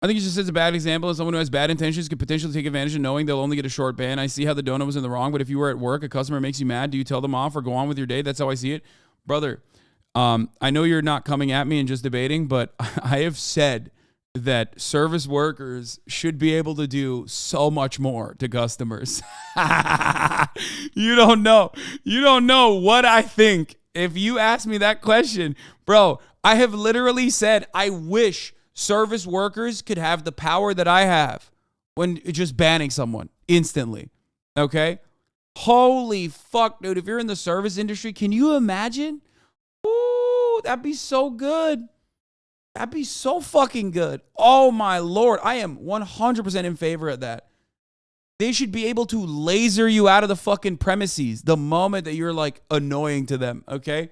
I think it just sets a bad example as someone who has bad intentions could potentially take advantage of knowing they'll only get a short ban. I see how the dono was in the wrong, but if you were at work, a customer makes you mad, do you tell them off or go on with your day? That's how I see it. Brother, I know you're not coming at me and just debating, but I have said that service workers should be able to do so much more to customers. You don't know. You don't know what I think. If you ask me that question, bro, I have literally said I wish service workers could have the power that I have when just banning someone instantly. Okay? Holy fuck, dude. If you're in the service industry, can you imagine? Ooh, that'd be so good. That'd be so fucking good. Oh my Lord. I am 100% in favor of that. They should be able to laser you out of the fucking premises the moment that you're like annoying to them. Okay?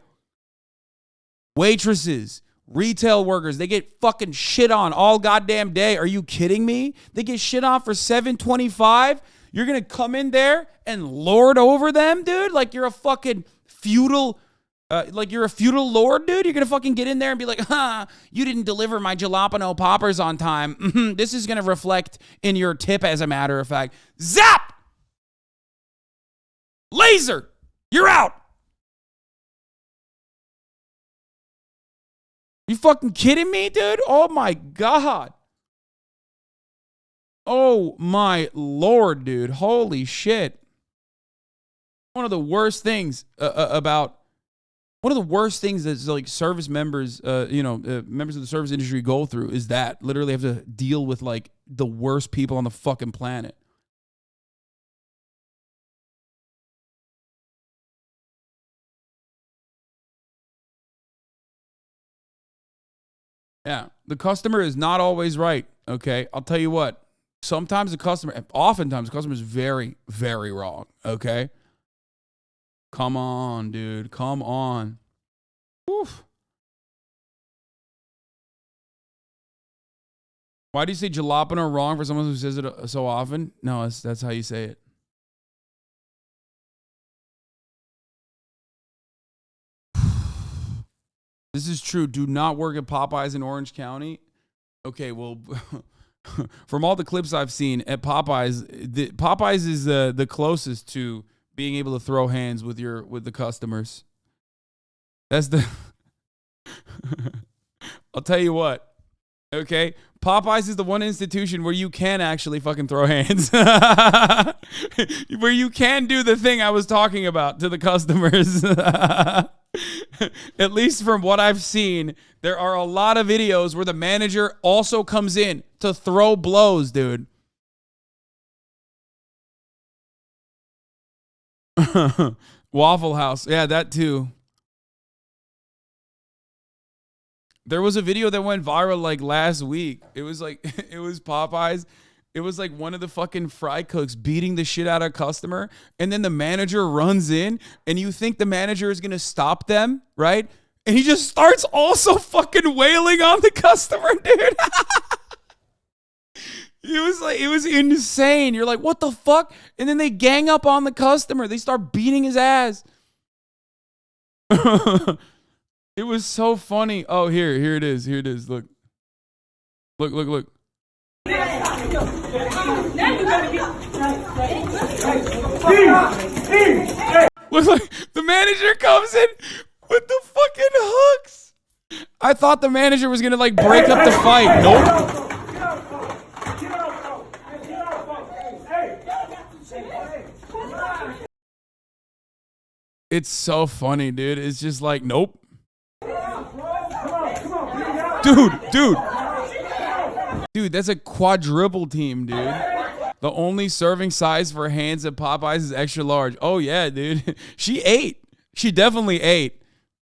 Waitresses. Retail workers, they get fucking shit on all goddamn day. Are you kidding me? They get shit on for $7.25. You're gonna come in there and lord over them, dude? Like you're a fucking feudal, lord, dude? You're gonna fucking get in there and be like, you didn't deliver my jalapeno poppers on time. This is gonna reflect in your tip, as a matter of fact. Zap! Laser! You're out! You fucking kidding me, dude? Oh my God. Oh my Lord, dude. Holy shit. One of the worst things that like service members, members of the service industry go through is that literally have to deal with like the worst people on the fucking planet. Yeah, the customer is not always right, okay? I'll tell you what. Oftentimes the customer is very, very wrong, okay? Come on, dude. Come on. Oof. Why do you say jalapeno wrong for someone who says it so often? No, that's how you say it. This is true. Do not work at Popeyes in Orange County. Okay, well, from all the clips I've seen at Popeyes, Popeyes is the closest to being able to throw hands with the customers. That's the. I'll tell you what. Okay, Popeyes is the one institution where you can actually fucking throw hands, where you can do the thing I was talking about to the customers. At least from what I've seen, there are a lot of videos where the manager also comes in to throw blows, dude. Waffle House, yeah, that too. There was a video that went viral like last week. It was like, it was Popeyes. It was like one of the fucking fry cooks beating the shit out of a customer. And then the manager runs in and you think the manager is going to stop them, right? And he just starts also fucking wailing on the customer, dude. It was insane. You're like, what the fuck? And then they gang up on the customer. They start beating his ass. It was so funny. Oh, here it is. Here it is. Look. Look. Look, the manager comes in with the fucking hooks. I thought the manager was gonna like break up the fight. Nope. It's so funny, dude. It's just like, nope. Dude, that's a quadruple team, dude. The only serving size for hands at Popeyes is extra large. Oh, yeah, dude. She ate. She definitely ate.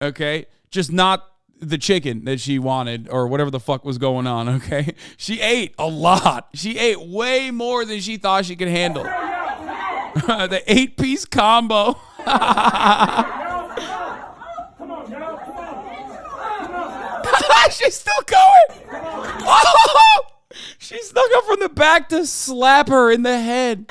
Okay? Just not the chicken that she wanted or whatever the fuck was going on, okay? She ate a lot. She ate way more than she thought she could handle. The 8-piece combo. She's still going. Oh! She snuck up from the back to slap her in the head.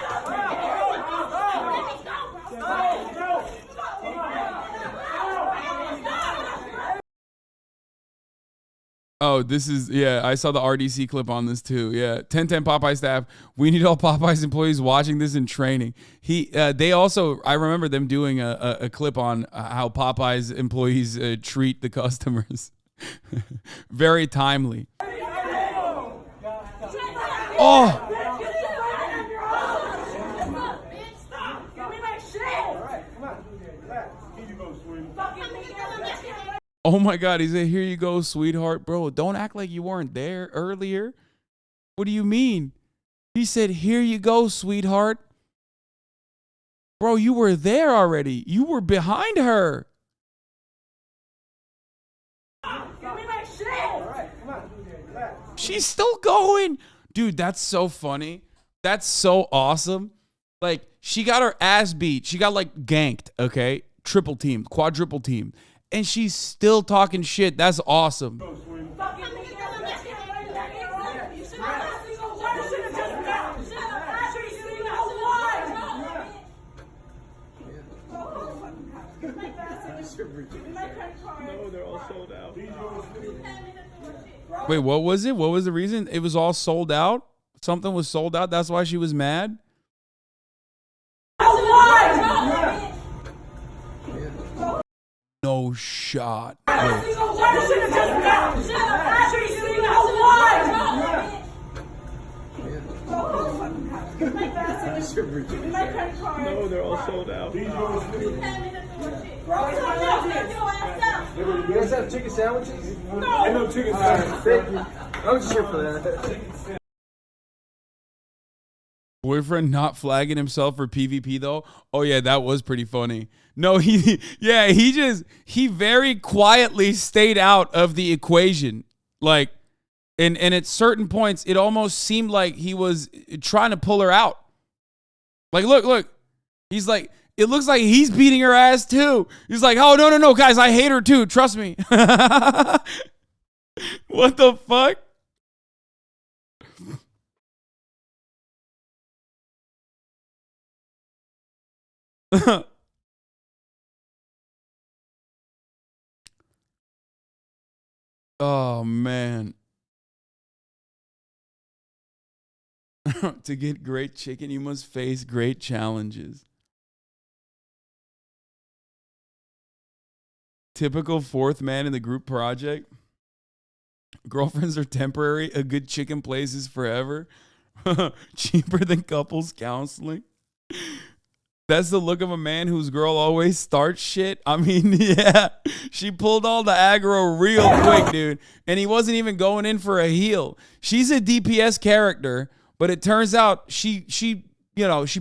Oh, this is, yeah, I saw the RDC clip on this too. Yeah, 1010 Popeye staff. We need all Popeyes employees watching this in training. They also, I remember them doing a clip on how Popeyes employees treat the customers. Very timely. Oh! Oh my God, he said, here you go, sweetheart. Bro, don't act like you weren't there earlier. What do you mean? He said, here you go, sweetheart. Bro, you were there already. You were behind her. She's still going. Dude, that's so funny. That's so awesome. Like, she got her ass beat. She got, like, ganked, okay? Triple team, quadruple team. And she's still talking shit. That's awesome. No, they're all sold out. Wait, what was it? What was the reason? It was all sold out? Something was sold out? That's why she was mad? No shot. Wait. No, they're all sold out. You guys have chicken sandwiches? No. I know chicken sandwiches. Thank you. I was just here for that. Boyfriend not flagging himself for PvP though. Oh yeah, that was pretty funny. No, he very quietly stayed out of the equation. Like, and at certain points, it almost seemed like he was trying to pull her out. Like, look. He's like, it looks like he's beating her ass too. He's like, oh, no, guys, I hate her too. Trust me. What the fuck? Oh man. To get great chicken, you must face great challenges. Typical fourth man in the group project. Girlfriends are temporary. A good chicken place is forever. Cheaper than couples counseling. That's the look of a man whose girl always starts shit. I mean, yeah, she pulled all the aggro real quick, dude. And he wasn't even going in for a heel. She's a DPS character, but it turns out she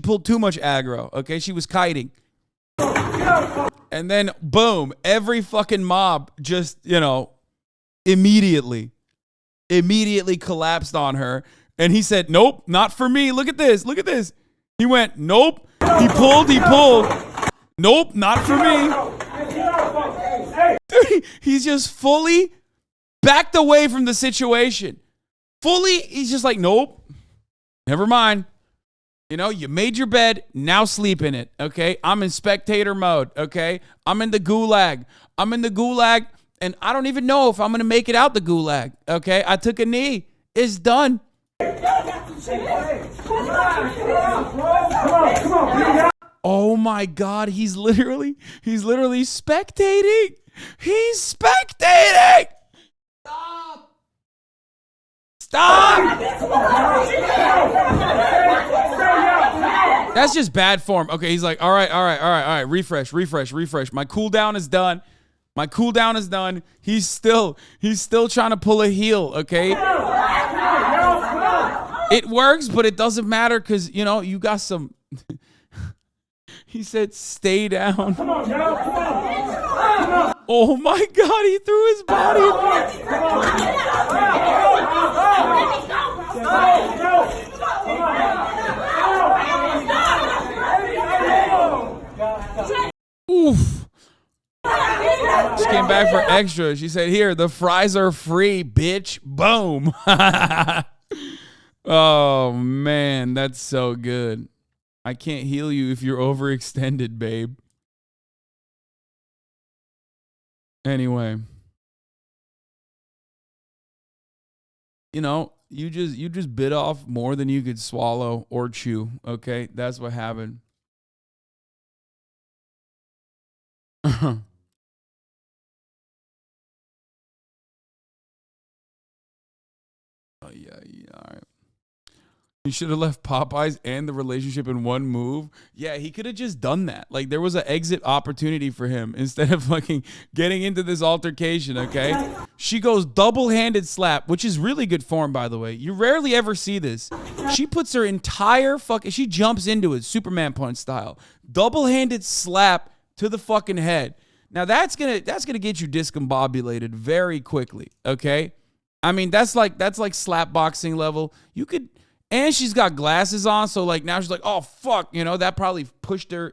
pulled too much aggro. Okay, she was kiting. And then boom, every fucking mob just, immediately collapsed on her. And he said, "Nope, not for me. Look at this. Look at this." He went, "Nope." He pulled. "Nope, not for me." Dude, he's just fully backed away from the situation. He's just like, "Nope, never mind. You made your bed, now sleep in it, okay? I'm in spectator mode, okay? I'm in the gulag, and I don't even know if I'm going to make it out the gulag, okay? I took a knee. It's done." Oh my God, he's literally spectating. He's spectating. Stop. That's just bad form. Okay, he's like, all right. Refresh. My cooldown is done. He's still trying to pull a heel, okay? It works, but it doesn't matter because, you got some... He said, "Stay down." Come on, Joe. Come on. Oh my God, he threw his body. Oof. She came back for extra. She said, "Here, the fries are free, bitch." Boom. Oh man, that's so good. I can't heal you if you're overextended, babe. Anyway. You just bit off more than you could swallow or chew, okay? That's what happened. Oh, yeah, all right. He should have left Popeyes and the relationship in one move. Yeah, he could have just done that. Like, there was an exit opportunity for him instead of fucking getting into this altercation, okay? She goes double-handed slap, which is really good form, by the way. You rarely ever see this. She puts her entire she jumps into it, Superman punch style. Double-handed slap to the fucking head. Now, that's gonna get you discombobulated very quickly, okay? I mean, that's like slap boxing level. You could... And she's got glasses on, so like now she's like, "Oh fuck," that probably pushed the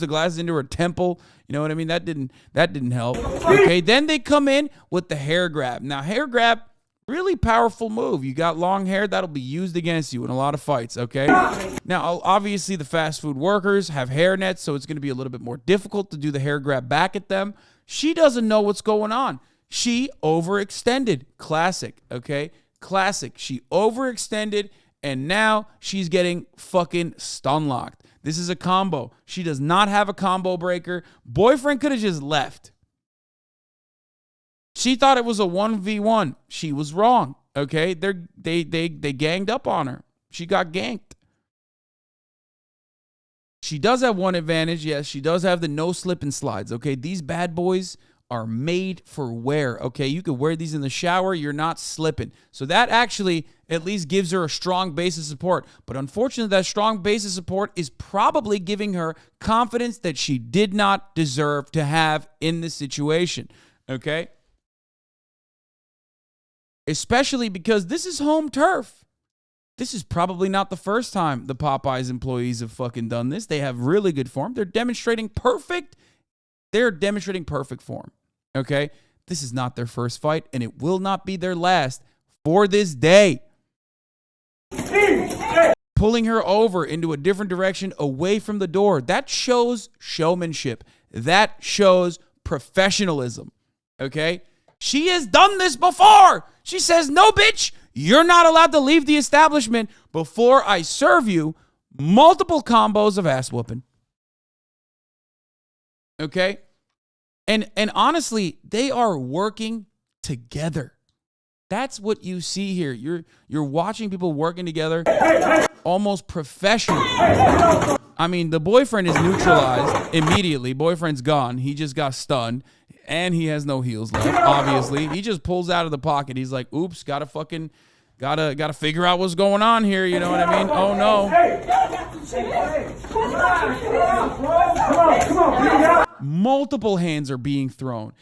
glasses into her temple. You know what I mean? That didn't help. Okay, then they come in with the hair grab. Now, hair grab, really powerful move. You got long hair, that'll be used against you in a lot of fights, okay? Now, obviously the fast food workers have hair nets, so it's going to be a little bit more difficult to do the hair grab back at them. She doesn't know what's going on. She overextended. Classic, okay? Classic. She overextended. And now she's getting fucking stun locked. This is a combo. She does not have a combo breaker. Boyfriend could have just left. She thought it was a 1v1. She was wrong. Okay? They ganged up on her. She got ganked. She does have one advantage. Yes, she does have the no slip and slides. Okay? These bad boys are made for wear. Okay? You could wear these in the shower. You're not slipping. So that actually at least gives her a strong base of support. But unfortunately, that strong base of support is probably giving her confidence that she did not deserve to have in this situation. Okay? Especially because this is home turf. This is probably not the first time the Popeyes employees have fucking done this. They have really good form. They're demonstrating perfect form. Okay? This is not their first fight, and it will not be their last for this day. pulling her over into a different direction away from the door. That shows showmanship. That shows professionalism. Okay? She has done this before. She says, no, bitch, you're not allowed to leave the establishment before I serve you multiple combos of ass whooping. Okay? And honestly, they are working together. That's what you see here. You're watching people working together almost professionally. I mean, the boyfriend is neutralized immediately. Boyfriend's gone. He just got stunned. And he has no heels left, obviously. He just pulls out of the pocket. He's like, oops, gotta figure out what's going on here. You know what I mean? Oh, no. Multiple hands are being thrown.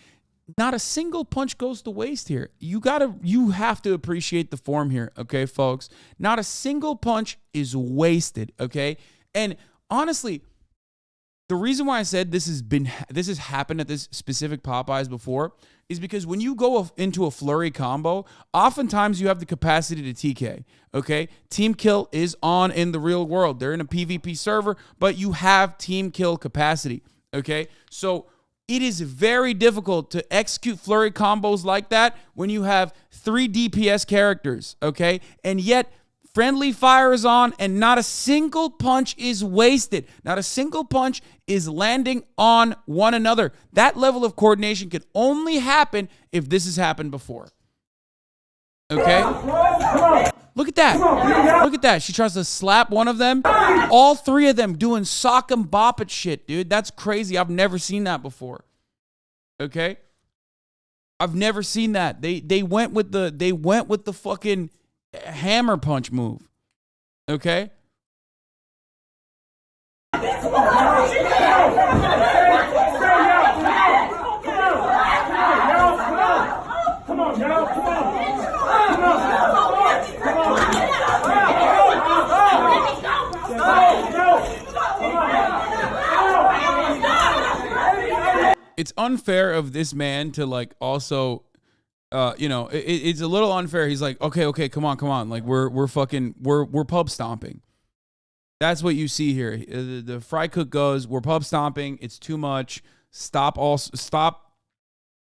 Not a single punch goes to waste here. You have to appreciate the form here, okay, folks? Not a single punch is wasted, okay? And honestly, the reason why I said this has happened at this specific Popeyes before is because when you go into a flurry combo, oftentimes you have the capacity to TK, okay? Team kill is on in the real world. They're in a PvP server, but you have team kill capacity, okay? So it is very difficult to execute flurry combos like that when you have 3 DPS characters, okay? And yet, friendly fire is on and not a single punch is wasted. Not a single punch is landing on one another. That level of coordination can only happen if this has happened before. Okay? Look at that. Look at that. She tries to slap one of them. All 3 of them doing sock and bop it shit, dude. That's crazy. I've never seen that before. Okay? I've never seen that. They went with the fucking hammer punch move. Okay? It's unfair of this man to like also it's a little unfair. He's like, okay, come on. Like we're pub stomping. That's what you see here. The fry cook goes, we're pub stomping. It's too much. Stop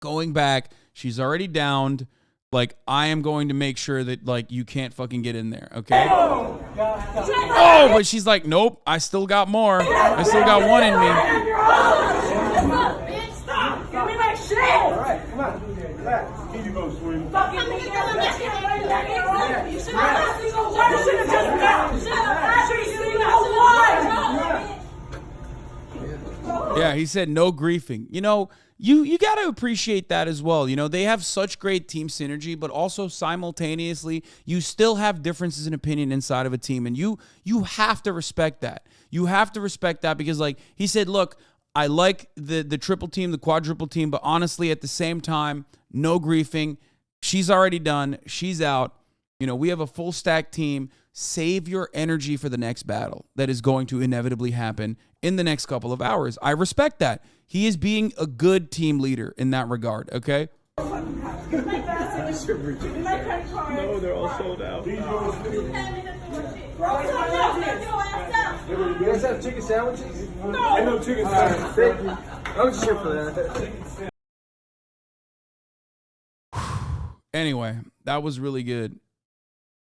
going back. She's already downed. Like, I am going to make sure that like you can't fucking get in there. Okay. Oh, but she's like, nope, I still got more. I still got one in me. Give me my shit! Alright, come on. Relax. Here you go, Swing. Yeah, he said no griefing. You know, you got to appreciate that as well. You know, they have such great team synergy, but also simultaneously, you still have differences in opinion inside of a team. And you have to respect that. You have to respect that because, like, he said, look, I like the triple team, the quadruple team, but honestly, at the same time, no griefing. She's already done. She's out. You know, we have a full stack team. Save your energy for the next battle that is going to inevitably happen in the next couple of hours. I respect that. He is being a good team leader in that regard, okay? No, they're all sold out. You guys have chicken sandwiches? No. I know chicken sandwiches. Thank you. I was just here for that. Anyway, that was really good.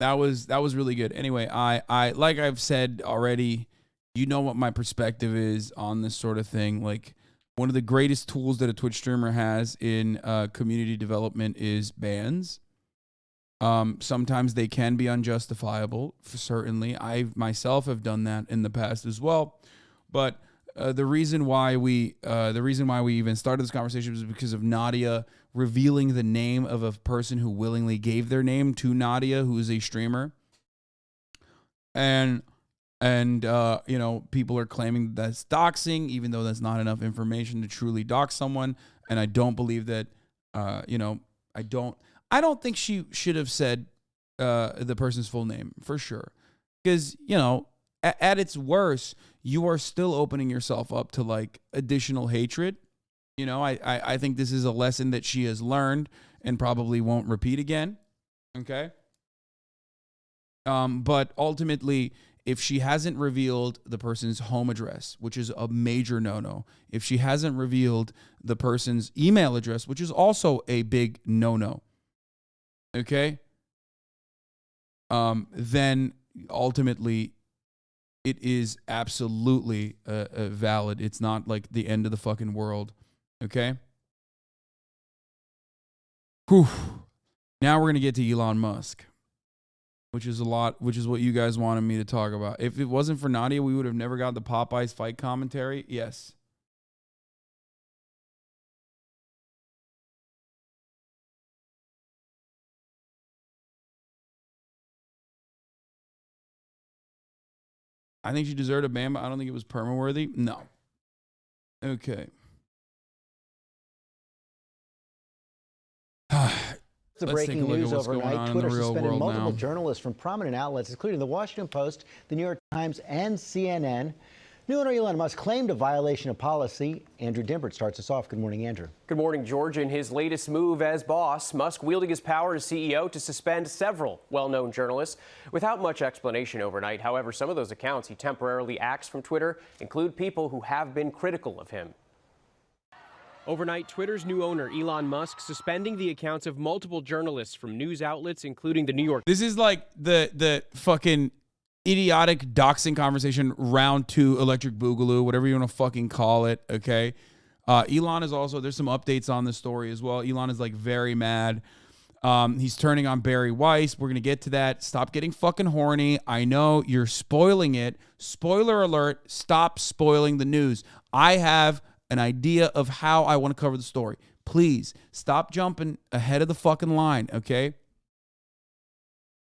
That was really good. Anyway, I like I've said already, you know what my perspective is on this sort of thing. Like, one of the greatest tools that a Twitch streamer has in community development is bans. Sometimes they can be unjustifiable, certainly. I myself have done that in the past as well. But the reason why we even started this conversation was because of Nadia revealing the name of a person who willingly gave their name to Nadia, who is a streamer. And you know, people are claiming that's doxing, even though that's not enough information to truly dox someone. And I don't believe that, you know, I don't think she should have said the person's full name, for sure. Because, you know, at its worst, you are still opening yourself up to, like, additional hatred. You know, I think this is a lesson that she has learned and probably won't repeat again. Okay? But ultimately, if she hasn't revealed the person's home address, which is a major no-no, if she hasn't revealed the person's email address, which is also a big no-no, okay, then ultimately it is absolutely valid. It's not like the end of the fucking world, okay? Whew. Now we're going to get to Elon Musk, which is what you guys wanted me to talk about. If it wasn't for Nadia, we would have never got the Popeyes fight commentary. Yes. I think she deserved a ban, but I don't think it was perma-worthy. No. Okay. The breaking news overnight, Twitter suspended multiple journalists from prominent outlets, including the Washington Post, the New York Times, and CNN. New owner Elon Musk claimed a violation of policy. Andrew Dimbert starts us off. Good morning, Andrew. Good morning, George. In his latest move as boss, Musk wielding his power as CEO to suspend several well-known journalists without much explanation overnight. However, some of those accounts he temporarily axed from Twitter include people who have been critical of him. Overnight, Twitter's new owner, Elon Musk, suspending the accounts of multiple journalists from news outlets, including the New York. This is like the fucking idiotic doxing conversation round 2 electric boogaloo, whatever you want to fucking call it, okay? Elon is also, there's some updates on this story as well. Elon is like very mad. He's turning on Bari Weiss. We're going to get to that. Stop getting fucking horny. I know you're spoiling it. Spoiler alert. Stop spoiling the news. I have an idea of how I want to cover the story. Please stop jumping ahead of the fucking line, okay?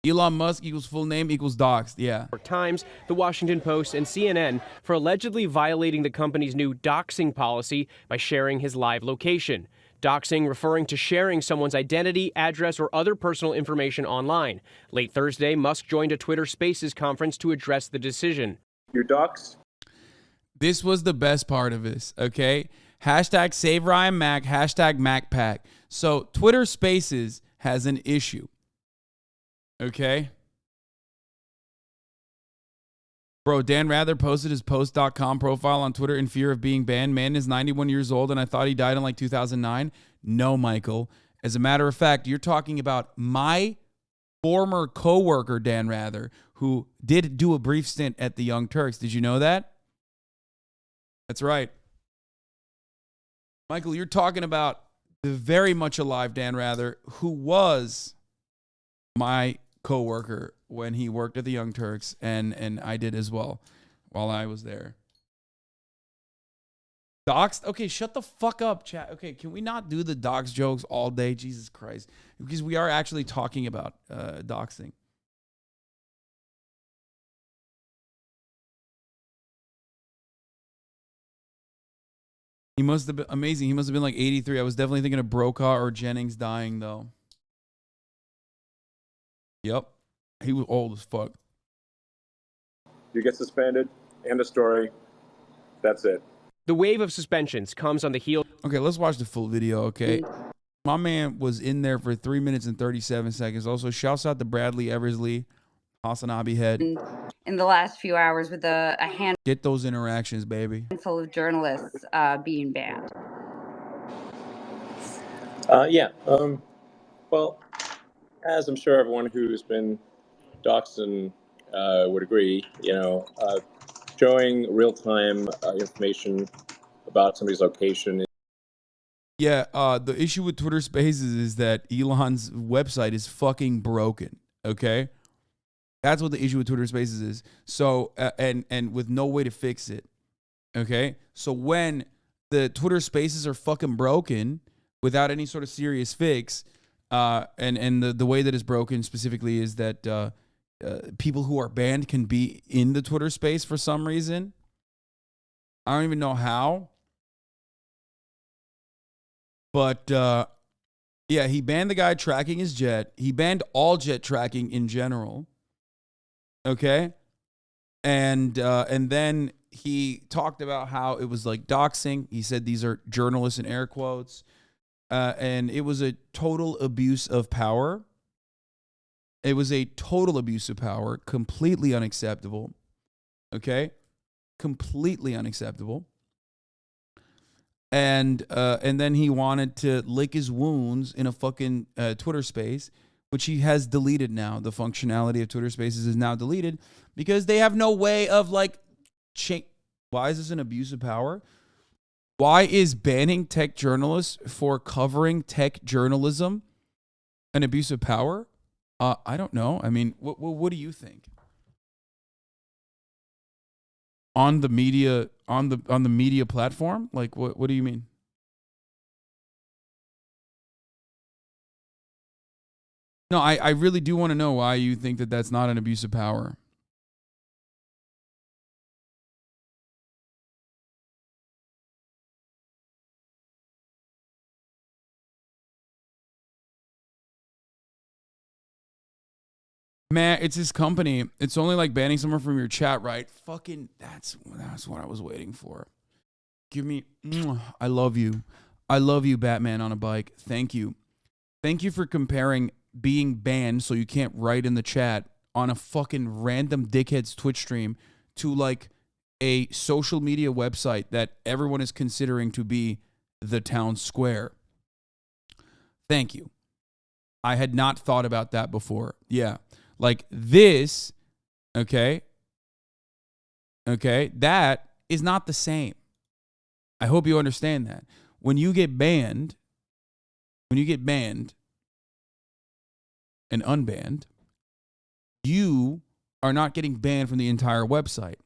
Elon Musk equals full name equals doxed, yeah. Times, the Washington Post, and CNN for allegedly violating the company's new doxing policy by sharing his live location. Doxing referring to sharing someone's identity, address, or other personal information online. Late Thursday, Musk joined a Twitter Spaces conference to address the decision. Your doxed? This was the best part of this, okay? Hashtag save Ryan Mac, hashtag MacPack. So Twitter Spaces has an issue. Okay. Bro, Dan Rather posted his post.com profile on Twitter in fear of being banned. Man is 91 years old, and I thought he died in like 2009. No, Michael. As a matter of fact, you're talking about my former coworker, Dan Rather, who did do a brief stint at the Young Turks. Did you know that? That's right. Michael, you're talking about the very much alive Dan Rather, who was my coworker when he worked at the Young Turks, and I did as well while I was there. Doxed? Okay, shut the fuck up, chat. Okay, can we not do the dox jokes all day? Jesus Christ. Because we are actually talking about doxing. He must have been amazing. He must have been like 83. I was definitely thinking of Brokaw or Jennings dying, though. Yep. He was old as fuck. You get suspended. End of story. That's it. The wave of suspensions comes on the heels. Okay, let's watch the full video, okay? My man was in there for 3 minutes and 37 seconds. Also, shouts out to Bradley Eversley, hasanabihead. In the last few hours with a handful Get those interactions, baby. of journalists being banned. Well, as I'm sure everyone who's been doxed would agree, showing real-time information about somebody's location. Yeah, the issue with Twitter Spaces is that Elon's website is fucking broken, okay? That's what the issue with Twitter Spaces is. So, and with no way to fix it, okay? So when the Twitter Spaces are fucking broken without any sort of serious fix, and the way that it's broken specifically is that people who are banned can be in the Twitter space for some reason. I don't even know how. But, yeah, he banned the guy tracking his jet. He banned all jet tracking in general. Okay? And then he talked about how it was like doxing. He said these are journalists in air quotes. And it was a total abuse of power. It was a total abuse of power, completely unacceptable. Okay? Completely unacceptable. And then he wanted to lick his wounds in a fucking Twitter space, which he has deleted now. The functionality of Twitter Spaces is now deleted because they have no way of like Why is this an abuse of power? Why is banning tech journalists for covering tech journalism an abuse of power? I don't know. I mean, what do you think? On the media platform? Like what do you mean? No, I really do want to know why you think that that's not an abuse of power. Man, it's his company. It's only like banning someone from your chat, right? Fucking, that's what I was waiting for. Give me, I love you. I love you, Batman on a bike. Thank you. Thank you for comparing being banned so you can't write in the chat on a fucking random dickhead's Twitch stream to like a social media website that everyone is considering to be the town square. Thank you. I had not thought about that before. Yeah. Like this, okay, that is not the same. I hope you understand that. When you get banned and unbanned, you are not getting banned from the entire website.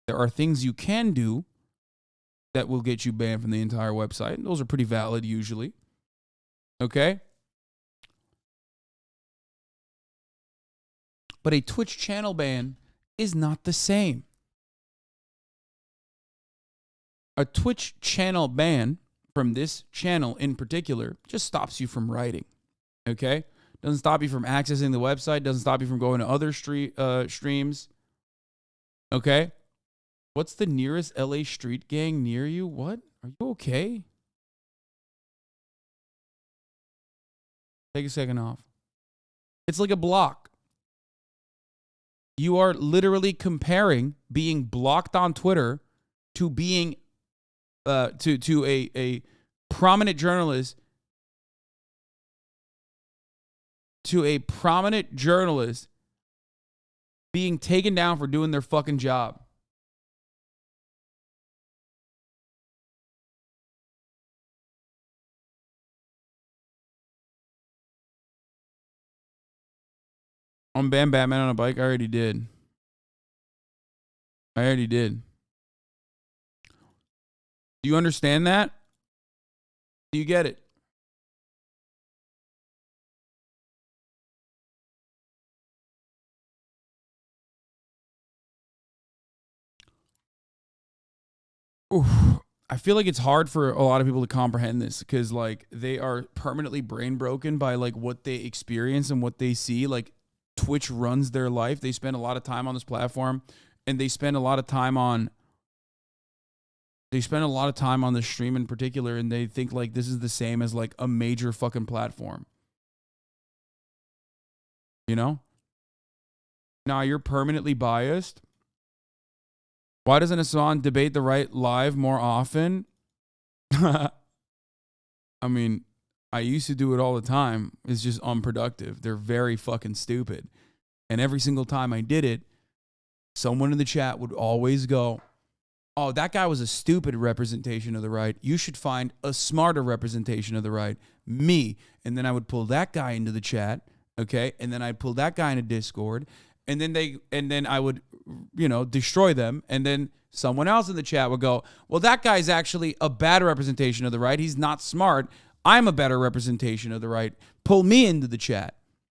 There are things you can do that will get you banned from the entire website. Those are pretty valid usually. Okay? But a Twitch channel ban is not the same. A Twitch channel ban from this channel in particular just stops you from writing. Okay? Doesn't stop you from accessing the website. Doesn't stop you from going to other streams. Okay? What's the nearest LA street gang near you? What? Are you okay? Take a second off. It's like a block. You are literally comparing being blocked on Twitter to being to a prominent journalist being taken down for doing their fucking job. On Bam Batman on a bike, I already did. Do you understand that? Do you get it? Oof. I feel like it's hard for a lot of people to comprehend this because like they are permanently brain broken by like what they experience and what they see. Like Twitch runs their life. They spend a lot of time on this platform and they spend a lot of time on the stream in particular, and they think like this is the same as like a major fucking platform. You know? Now you're permanently biased. Why doesn't Hasan debate the right live more often? I mean, I used to do it all the time. It's just unproductive. They're very fucking stupid. And every single time I did it, someone in the chat would always go, oh, that guy was a stupid representation of the right. You should find a smarter representation of the right. Me. And then I would pull that guy into the chat. Okay. And then I'd pull that guy into Discord. And then I would, destroy them. And then someone else in the chat would go, well, that guy's actually a bad representation of the right. He's not smart. I'm a better representation of the right. Pull me into the chat.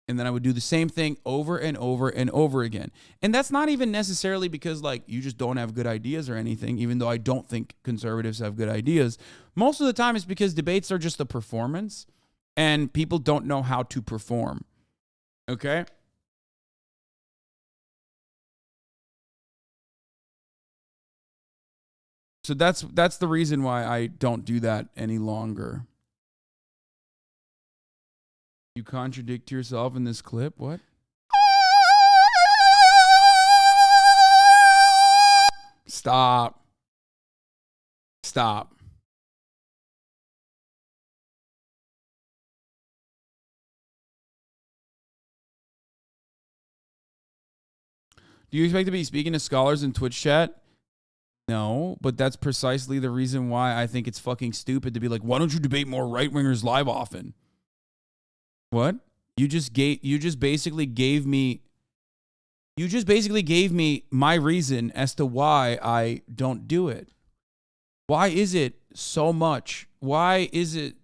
And then I would do the same thing over and over and over again. And that's not even necessarily because like you just don't have good ideas or anything, even though I don't think conservatives have good ideas. Most of the time it's because debates are just a performance and people don't know how to perform. Okay? So that's the reason why I don't do that any longer. You contradict yourself in this clip? What? Stop. Stop. Do you expect to be speaking to scholars in Twitch chat? No, but that's precisely the reason why I think it's fucking stupid to be like, why don't you debate more right-wingers live often? What? You just basically gave me my reason as to why I don't do it. Why is it so much? Why is it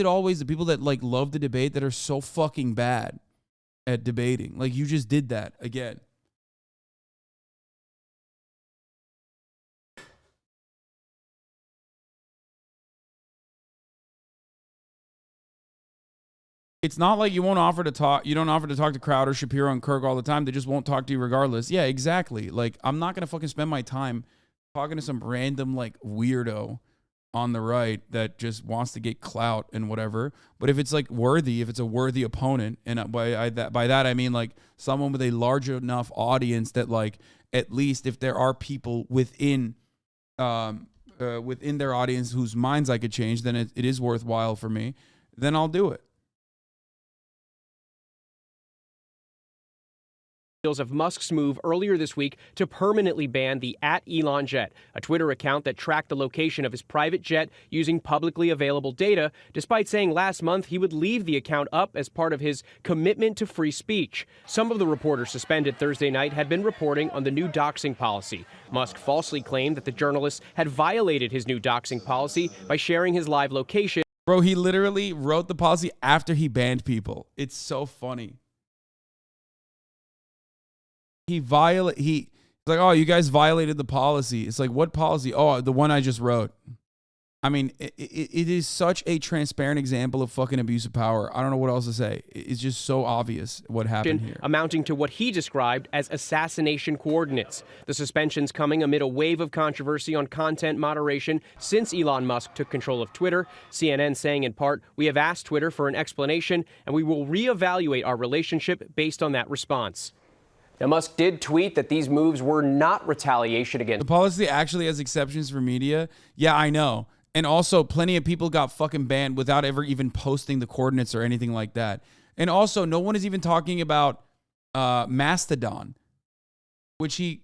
always the people that like love to debate that are so fucking bad at debating? Like, you just did that again. It's not like you won't offer to talk. You don't offer to talk to Crowder, Shapiro, and Kirk all the time. They just won't talk to you regardless. Yeah, exactly. Like, I'm not gonna fucking spend my time talking to some random like weirdo on the right that just wants to get clout and whatever. But if it's like worthy, if it's a worthy opponent, and by that I mean like someone with a large enough audience that like at least if there are people within their audience whose minds I could change, then it is worthwhile for me. Then I'll do it. Of Musk's move earlier this week to permanently ban the @ElonJet, a Twitter account that tracked the location of his private jet using publicly available data, despite saying last month he would leave the account up as part of his commitment to free speech. Some of the reporters suspended Thursday night had been reporting on the new doxing policy. Musk falsely claimed that the journalist had violated his new doxing policy by sharing his live location. Bro, he literally wrote the policy after he banned people. It's so funny. He's like, oh, you guys violated the policy. It's like, what policy? Oh, the one I just wrote. I mean, it is such a transparent example of fucking abuse of power. I don't know what else to say. It's just so obvious what happened here. Amounting to what he described as assassination coordinates. The suspension's coming amid a wave of controversy on content moderation since Elon Musk took control of Twitter. CNN saying in part, we have asked Twitter for an explanation and we will reevaluate our relationship based on that response. Now, Musk did tweet that these moves were not retaliation against. The policy actually has exceptions for media. Yeah, I know. And also, plenty of people got fucking banned without ever even posting the coordinates or anything like that. And also, no one is even talking about Mastodon, which he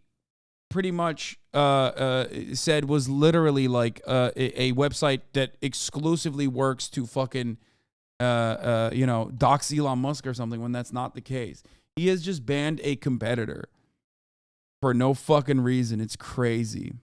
pretty much said was literally like a website that exclusively works to fucking, dox Elon Musk or something, when that's not the case. He has just banned a competitor for no fucking reason. It's crazy.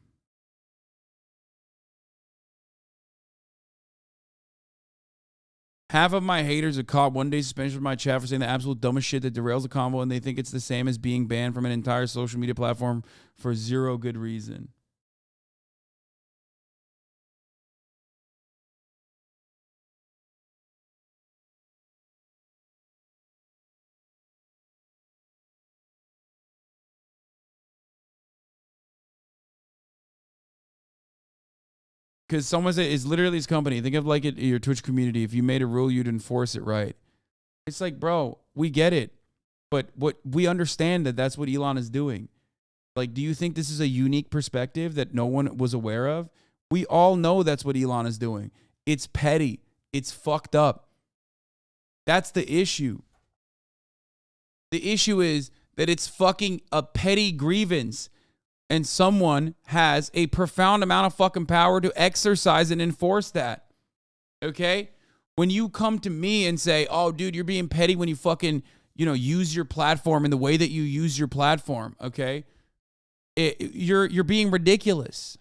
Half of my haters are caught 1 day suspension from my chat for saying the absolute dumbest shit that derails the combo, and they think it's the same as being banned from an entire social media platform for zero good reason. Because someone said it's literally his company. Think of like it, your Twitch community. If you made a rule, you'd enforce it right. It's like, bro, we get it. But we understand that that's what Elon is doing. Like, do you think this is a unique perspective that no one was aware of? We all know that's what Elon is doing. It's petty. It's fucked up. That's the issue. The issue is that it's fucking a petty grievance. And someone has a profound amount of fucking power to exercise and enforce that. Okay? When you come to me and say, oh, dude, you're being petty when you fucking, use your platform in the way that you use your platform. Okay? You're being ridiculous.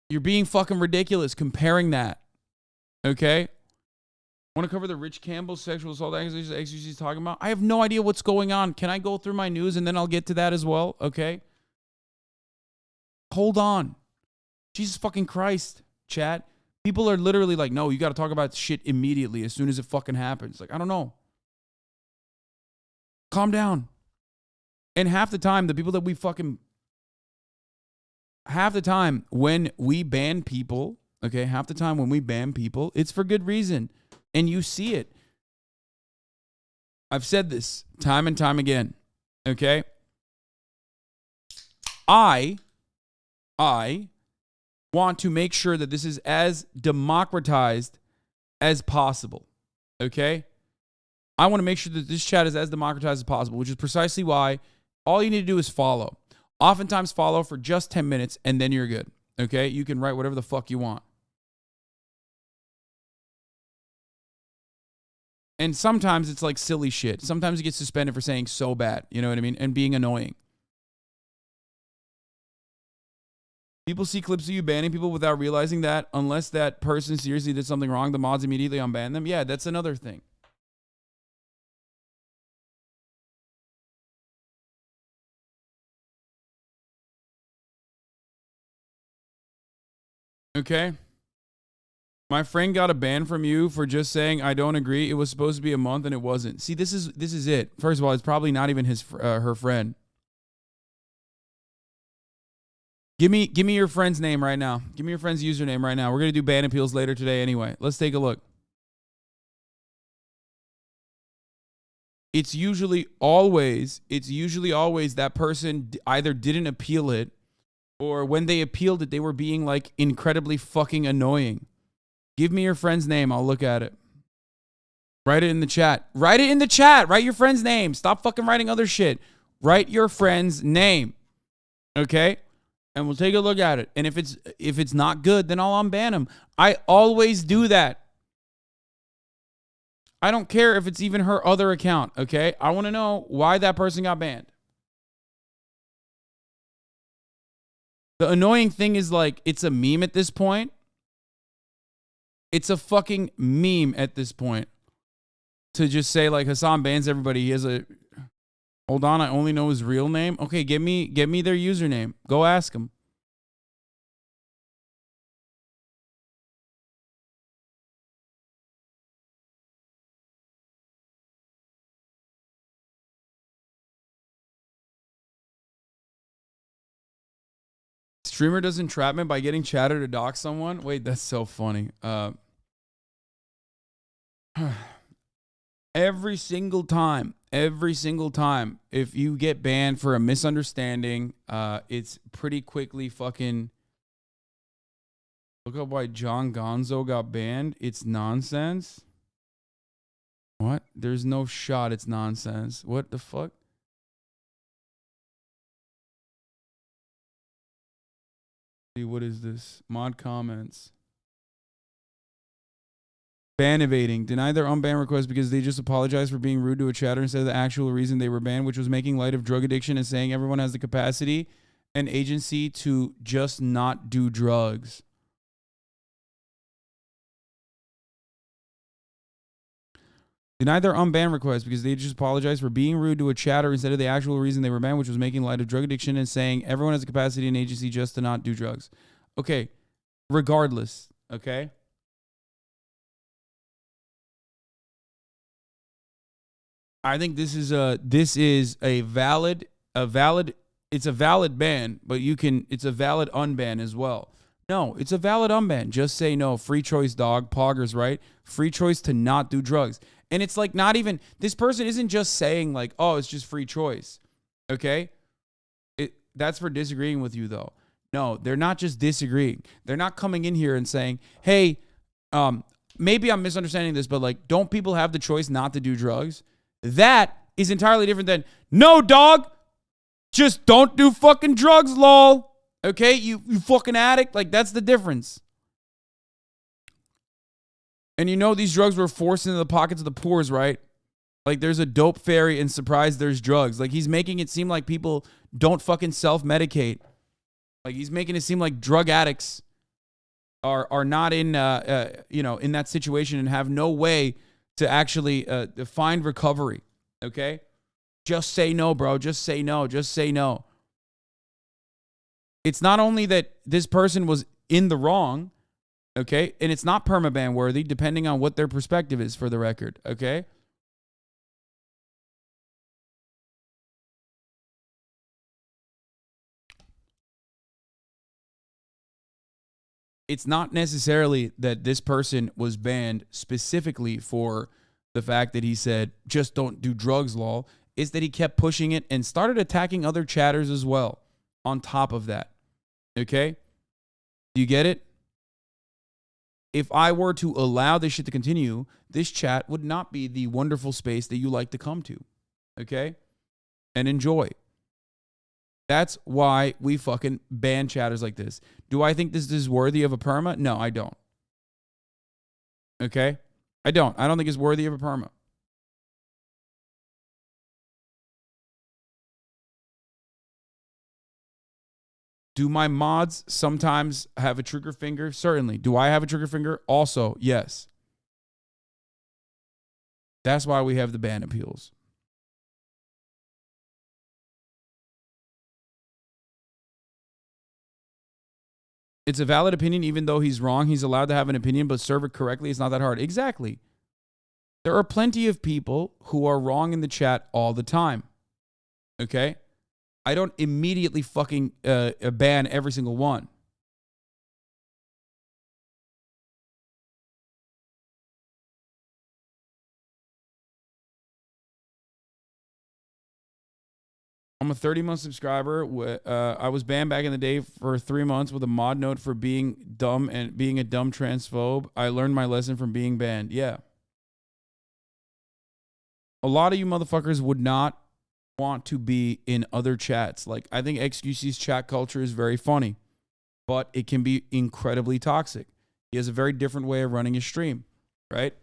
You're being fucking ridiculous comparing that. Okay? Want to cover the Rich Campbell sexual assault accusations XQC is talking about? I have no idea what's going on. Can I go through my news and then I'll get to that as well? Okay. Hold on. Jesus fucking Christ, chat. People are literally like, no, you got to talk about shit immediately as soon as it fucking happens. Like, I don't know. Calm down. And half the time, the people that half the time when we ban people, it's for good reason. And you see it. I've said this time and time again. Okay? I want to make sure that this is as democratized as possible. Okay? I want to make sure that this chat is as democratized as possible, which is precisely why all you need to do is follow. Oftentimes follow for just 10 minutes and then you're good. Okay? You can write whatever the fuck you want. And sometimes it's like silly shit. Sometimes you get suspended for saying so bad. You know what I mean? And being annoying. People see clips of you banning people without realizing that unless that person seriously did something wrong, the mods immediately unban them. Yeah, that's another thing. Okay? My friend got a ban from you for just saying I don't agree. It was supposed to be a month and it wasn't. See, this is it. First of all, it's probably not even her friend. Give me your friend's name right now. Give me your friend's username right now. We're going to do ban appeals later today anyway. Let's take a look. It's usually always that person either didn't appeal it or when they appealed it, they were being like incredibly fucking annoying. Give me your friend's name. I'll look at it. Write it in the chat. Write it in the chat. Write your friend's name. Stop fucking writing other shit. Write your friend's name. Okay? And we'll take a look at it. And if it's not good, then I'll unban him. I always do that. I don't care if it's even her other account, okay? I want to know why that person got banned. The annoying thing is like, it's a meme at this point. It's a fucking meme at this point. To just say like Hasan bans everybody. He has a... Hold on, I only know his real name. Okay, give me their username. Go ask him. Streamer does entrapment by getting chatter to dox someone. Wait, that's so funny. Every single time, if you get banned for a misunderstanding, it's pretty quickly fucking... Look up why John Gonzo got banned. It's nonsense. What? There's no shot it's nonsense. What the fuck? What is this? Mod comments. Ban evading. Deny their unban request because they just apologized for being rude to a chatter instead of the actual reason they were banned, which was making light of drug addiction and saying everyone has the capacity and agency to just not do drugs. Deny their unban request because they just apologized for being rude to a chatter instead of the actual reason they were banned, which was making light of drug addiction and saying everyone has the capacity and agency just to not do drugs. Okay. Regardless. Okay. I think this is a valid ban, but it's a valid unban as well. No, it's a valid unban. Just say no. Free choice, dog. Poggers, right? Free choice to not do drugs. And it's like not even, this person isn't just saying like, oh, it's just free choice. Okay? That's for disagreeing with you though. No, they're not just disagreeing. They're not coming in here and saying, hey, maybe I'm misunderstanding this, but like, don't people have the choice not to do drugs? That is entirely different than, no, dog, just don't do fucking drugs, lol. Okay, you fucking addict. Like, that's the difference. And you know these drugs were forced into the pockets of the poors, right? Like, there's a dope fairy and surprise there's drugs. Like, he's making it seem like people don't fucking self-medicate. Like, he's making it seem like drug addicts are not in, in that situation and have no way to actually find recovery, okay? Just say no, bro. Just say no. Just say no. It's not only that this person was in the wrong, okay? And it's not permaban worthy, depending on what their perspective is, for the record, okay? It's not necessarily that this person was banned specifically for the fact that he said, just don't do drugs, lol. It's that he kept pushing it and started attacking other chatters as well. on top of that. Okay? Do you get it? If I were to allow this shit to continue, this chat would not be the wonderful space that you like to come to. Okay? And enjoy. That's why we fucking ban chatters like this. Do I think this is worthy of a perma? No, I don't. Okay? I don't think it's worthy of a perma. Do my mods sometimes have a trigger finger? Certainly. Do I have a trigger finger? Also, yes. That's why we have the ban appeals. It's a valid opinion, even though he's wrong. He's allowed to have an opinion, but serve it correctly. It's not that hard. Exactly. There are plenty of people who are wrong in the chat all the time. Okay? I don't immediately fucking ban every single one. I'm a 30-month subscriber. I was banned back in the day for 3 months with a mod note for being dumb and being a dumb transphobe. I learned my lesson from being banned. Yeah. A lot of you motherfuckers would not want to be in other chats. Like, I think XQC's chat culture is very funny, but it can be incredibly toxic. He has a very different way of running his stream, right?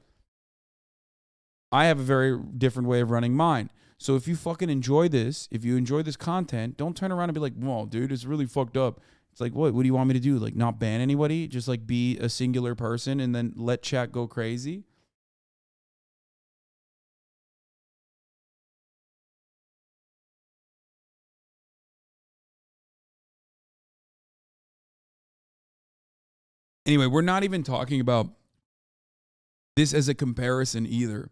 I have a very different way of running mine. So if you fucking enjoy this, if you enjoy this content, don't turn around and be like, whoa, dude, it's really fucked up. It's like, what do you want me to do? Like, not ban anybody? Just like be a singular person and then let chat go crazy? Anyway, we're not even talking about this as a comparison either.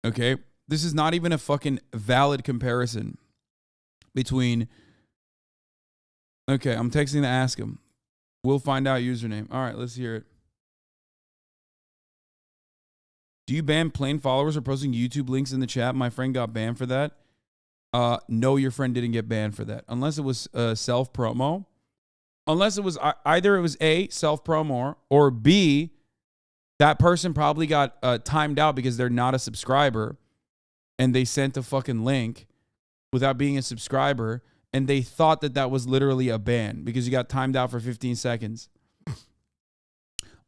Okay? This is not even a fucking valid comparison between... Okay, I'm texting to ask him. We'll find out username. All right, let's hear it. Do you ban plain followers or posting YouTube links in the chat? My friend got banned for that. No, your friend didn't get banned for that. Unless it was self-promo. Unless it was either it was A, self-promo, or B, that person probably got timed out because they're not a subscriber and they sent a fucking link without being a subscriber and they thought that that was literally a ban because you got timed out for 15 seconds.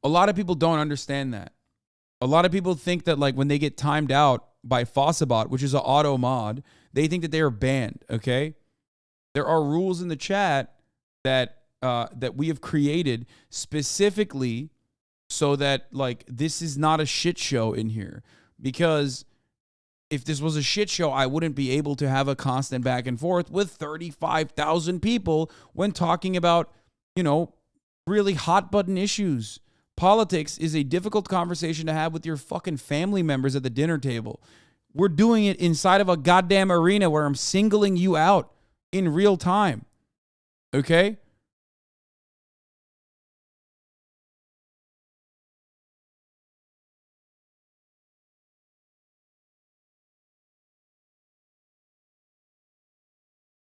A lot of people don't understand that. A lot of people think that like when they get timed out by Fossabot, which is an auto mod, they think that they are banned, okay? There are rules in the chat that we have created specifically so that like this is not a shit show in here. Because if this was a shit show, I wouldn't be able to have a constant back and forth with 35,000 people when talking about, you know, really hot button issues. Politics is a difficult conversation to have with your fucking family members at the dinner table. We're doing it inside of a goddamn arena where I'm singling you out in real time. Okay?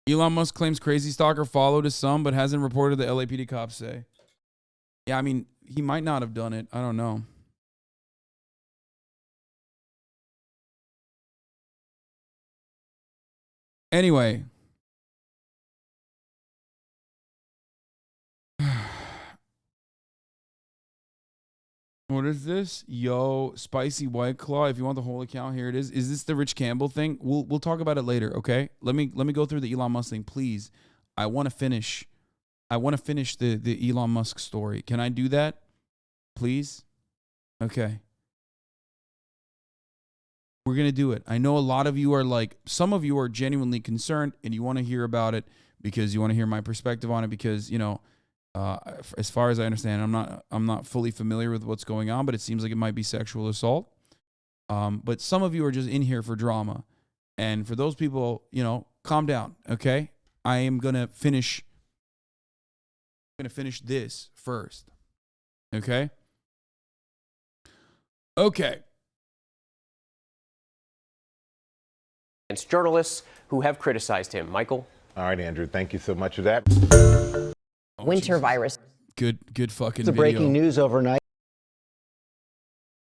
Elon Musk claims Crazy Stalker followed his son, but hasn't reported, the LAPD cops say. Yeah, I mean, he might not have done it. I don't know. Anyway. What is this? Yo, spicy White Claw. If you want the whole account, here it is. Is this the Rich Campbell thing? We'll talk about it later, okay? Let me go through the Elon Musk thing, please. I want to finish the Elon Musk story. Can I do that? Please? Okay. We're going to do it. I know a lot of you are like, some of you are genuinely concerned and you want to hear about it because you want to hear my perspective on it because, you know, as far as I understand, I'm not fully familiar with what's going on, but it seems like it might be sexual assault. But some of you are just in here for drama. And for those people, you know, calm down, okay? I am going to finish this first. Okay? Okay. Against journalists who have criticized him. Michael? All right, Andrew, thank you so much for that. Winter virus. Good fucking It's the video. breaking news overnight.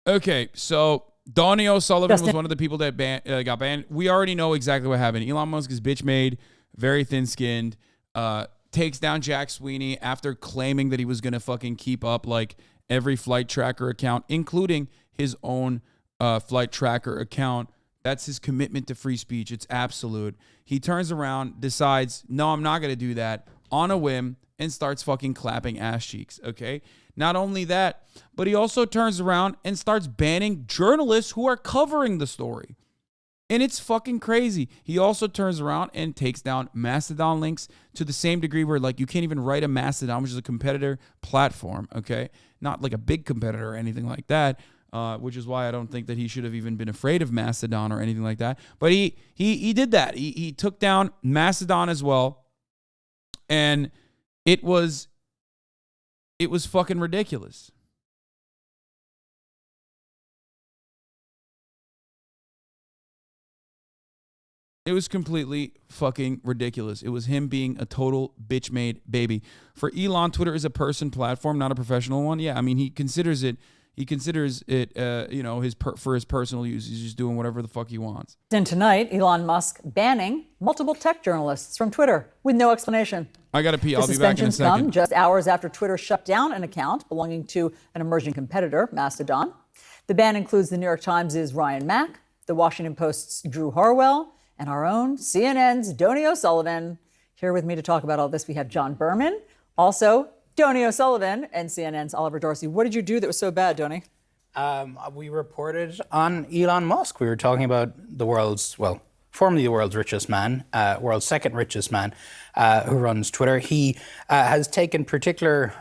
Okay, so Donnie O'Sullivan was one of the people that got banned. We already know exactly what happened. Elon Musk is bitch made, very thin-skinned, takes down Jack Sweeney after claiming that he was going to fucking keep up like every flight tracker account, including his own flight tracker account. That's his commitment to free speech. It's absolute. He turns around, decides, no, I'm not going to do that on a whim, and starts fucking clapping ass cheeks, okay? Not only that, but he also turns around and starts banning journalists who are covering the story. And it's fucking crazy. He also turns around and takes down Mastodon links to the same degree where, like, you can't even write a Mastodon, which is a competitor platform, okay? Not like a big competitor or anything like that, which is why I don't think that he should have even been afraid of Mastodon or anything like that. But he did that. He took down Mastodon as well, and it was fucking ridiculous. It was completely fucking ridiculous. It was him being a total bitch-made baby. For Elon, Twitter is a person platform, not a professional one. Yeah, I mean, he considers it, for his personal use. He's just doing whatever the fuck he wants. And tonight, Elon Musk banning multiple tech journalists from Twitter with no explanation. I gotta pee. I'll The be back in a suspensions second. come just hours after Twitter shut down an account belonging to an emerging competitor, Mastodon. The ban includes the New York Times' Ryan Mack, the Washington Post's Drew Harwell, and our own CNN's Donnie O'Sullivan. Here with me to talk about all this, we have John Berman, also Donnie O'Sullivan, and CNN's Oliver Dorsey. What did you do that was so bad, Donnie? We reported on Elon Musk. We were talking about the world's, formerly the world's richest man, world's second richest man, who runs Twitter. He has taken particular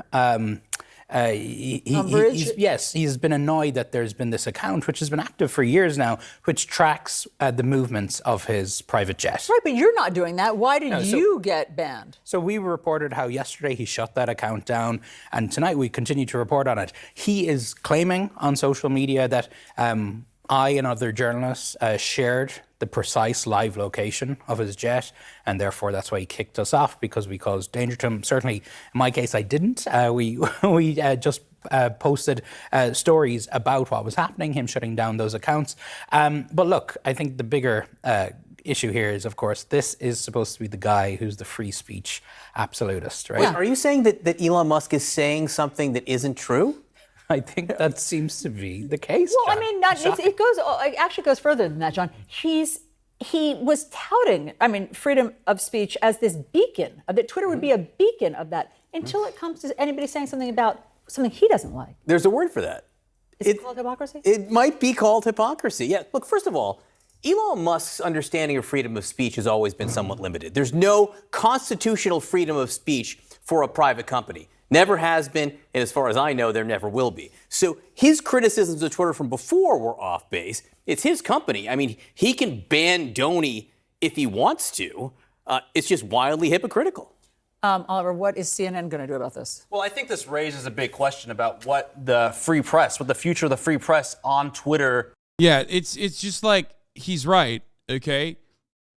he's been annoyed that there's been this account, which has been active for years now, which tracks the movements of his private jet. Right, but you're not doing that. Why did you get banned? So we reported how yesterday he shut that account down, and tonight we continue to report on it. He is claiming on social media that I and other journalists shared the precise live location of his jet, and therefore that's why he kicked us off, because we caused danger to him. Certainly, in my case, I didn't. We just posted stories about what was happening, him shutting down those accounts. But look, I think the bigger issue here is, of course, this is supposed to be the guy who's the free speech absolutist, right? Wait, are you saying that Elon Musk is saying something that isn't true? I think that seems to be the case. Well, John. I mean, it actually goes further than that, John. He was touting, freedom of speech as this beacon, that Twitter would be a beacon of that, until it comes to anybody saying something about something he doesn't like. There's a word for that. Is it called hypocrisy? It might be called hypocrisy. Yeah, look, first of all, Elon Musk's understanding of freedom of speech has always been somewhat limited. There's no constitutional freedom of speech for a private company. Never has been, and as far as I know, there never will be. So his criticisms of Twitter from before were off base. It's his company. I mean, he can ban Donnie if he wants to. It's just wildly hypocritical. Oliver, what is CNN going to do about this? Well, I think this raises a big question about what the free press, what the future of the free press on Twitter. Yeah, it's just like, he's right, okay?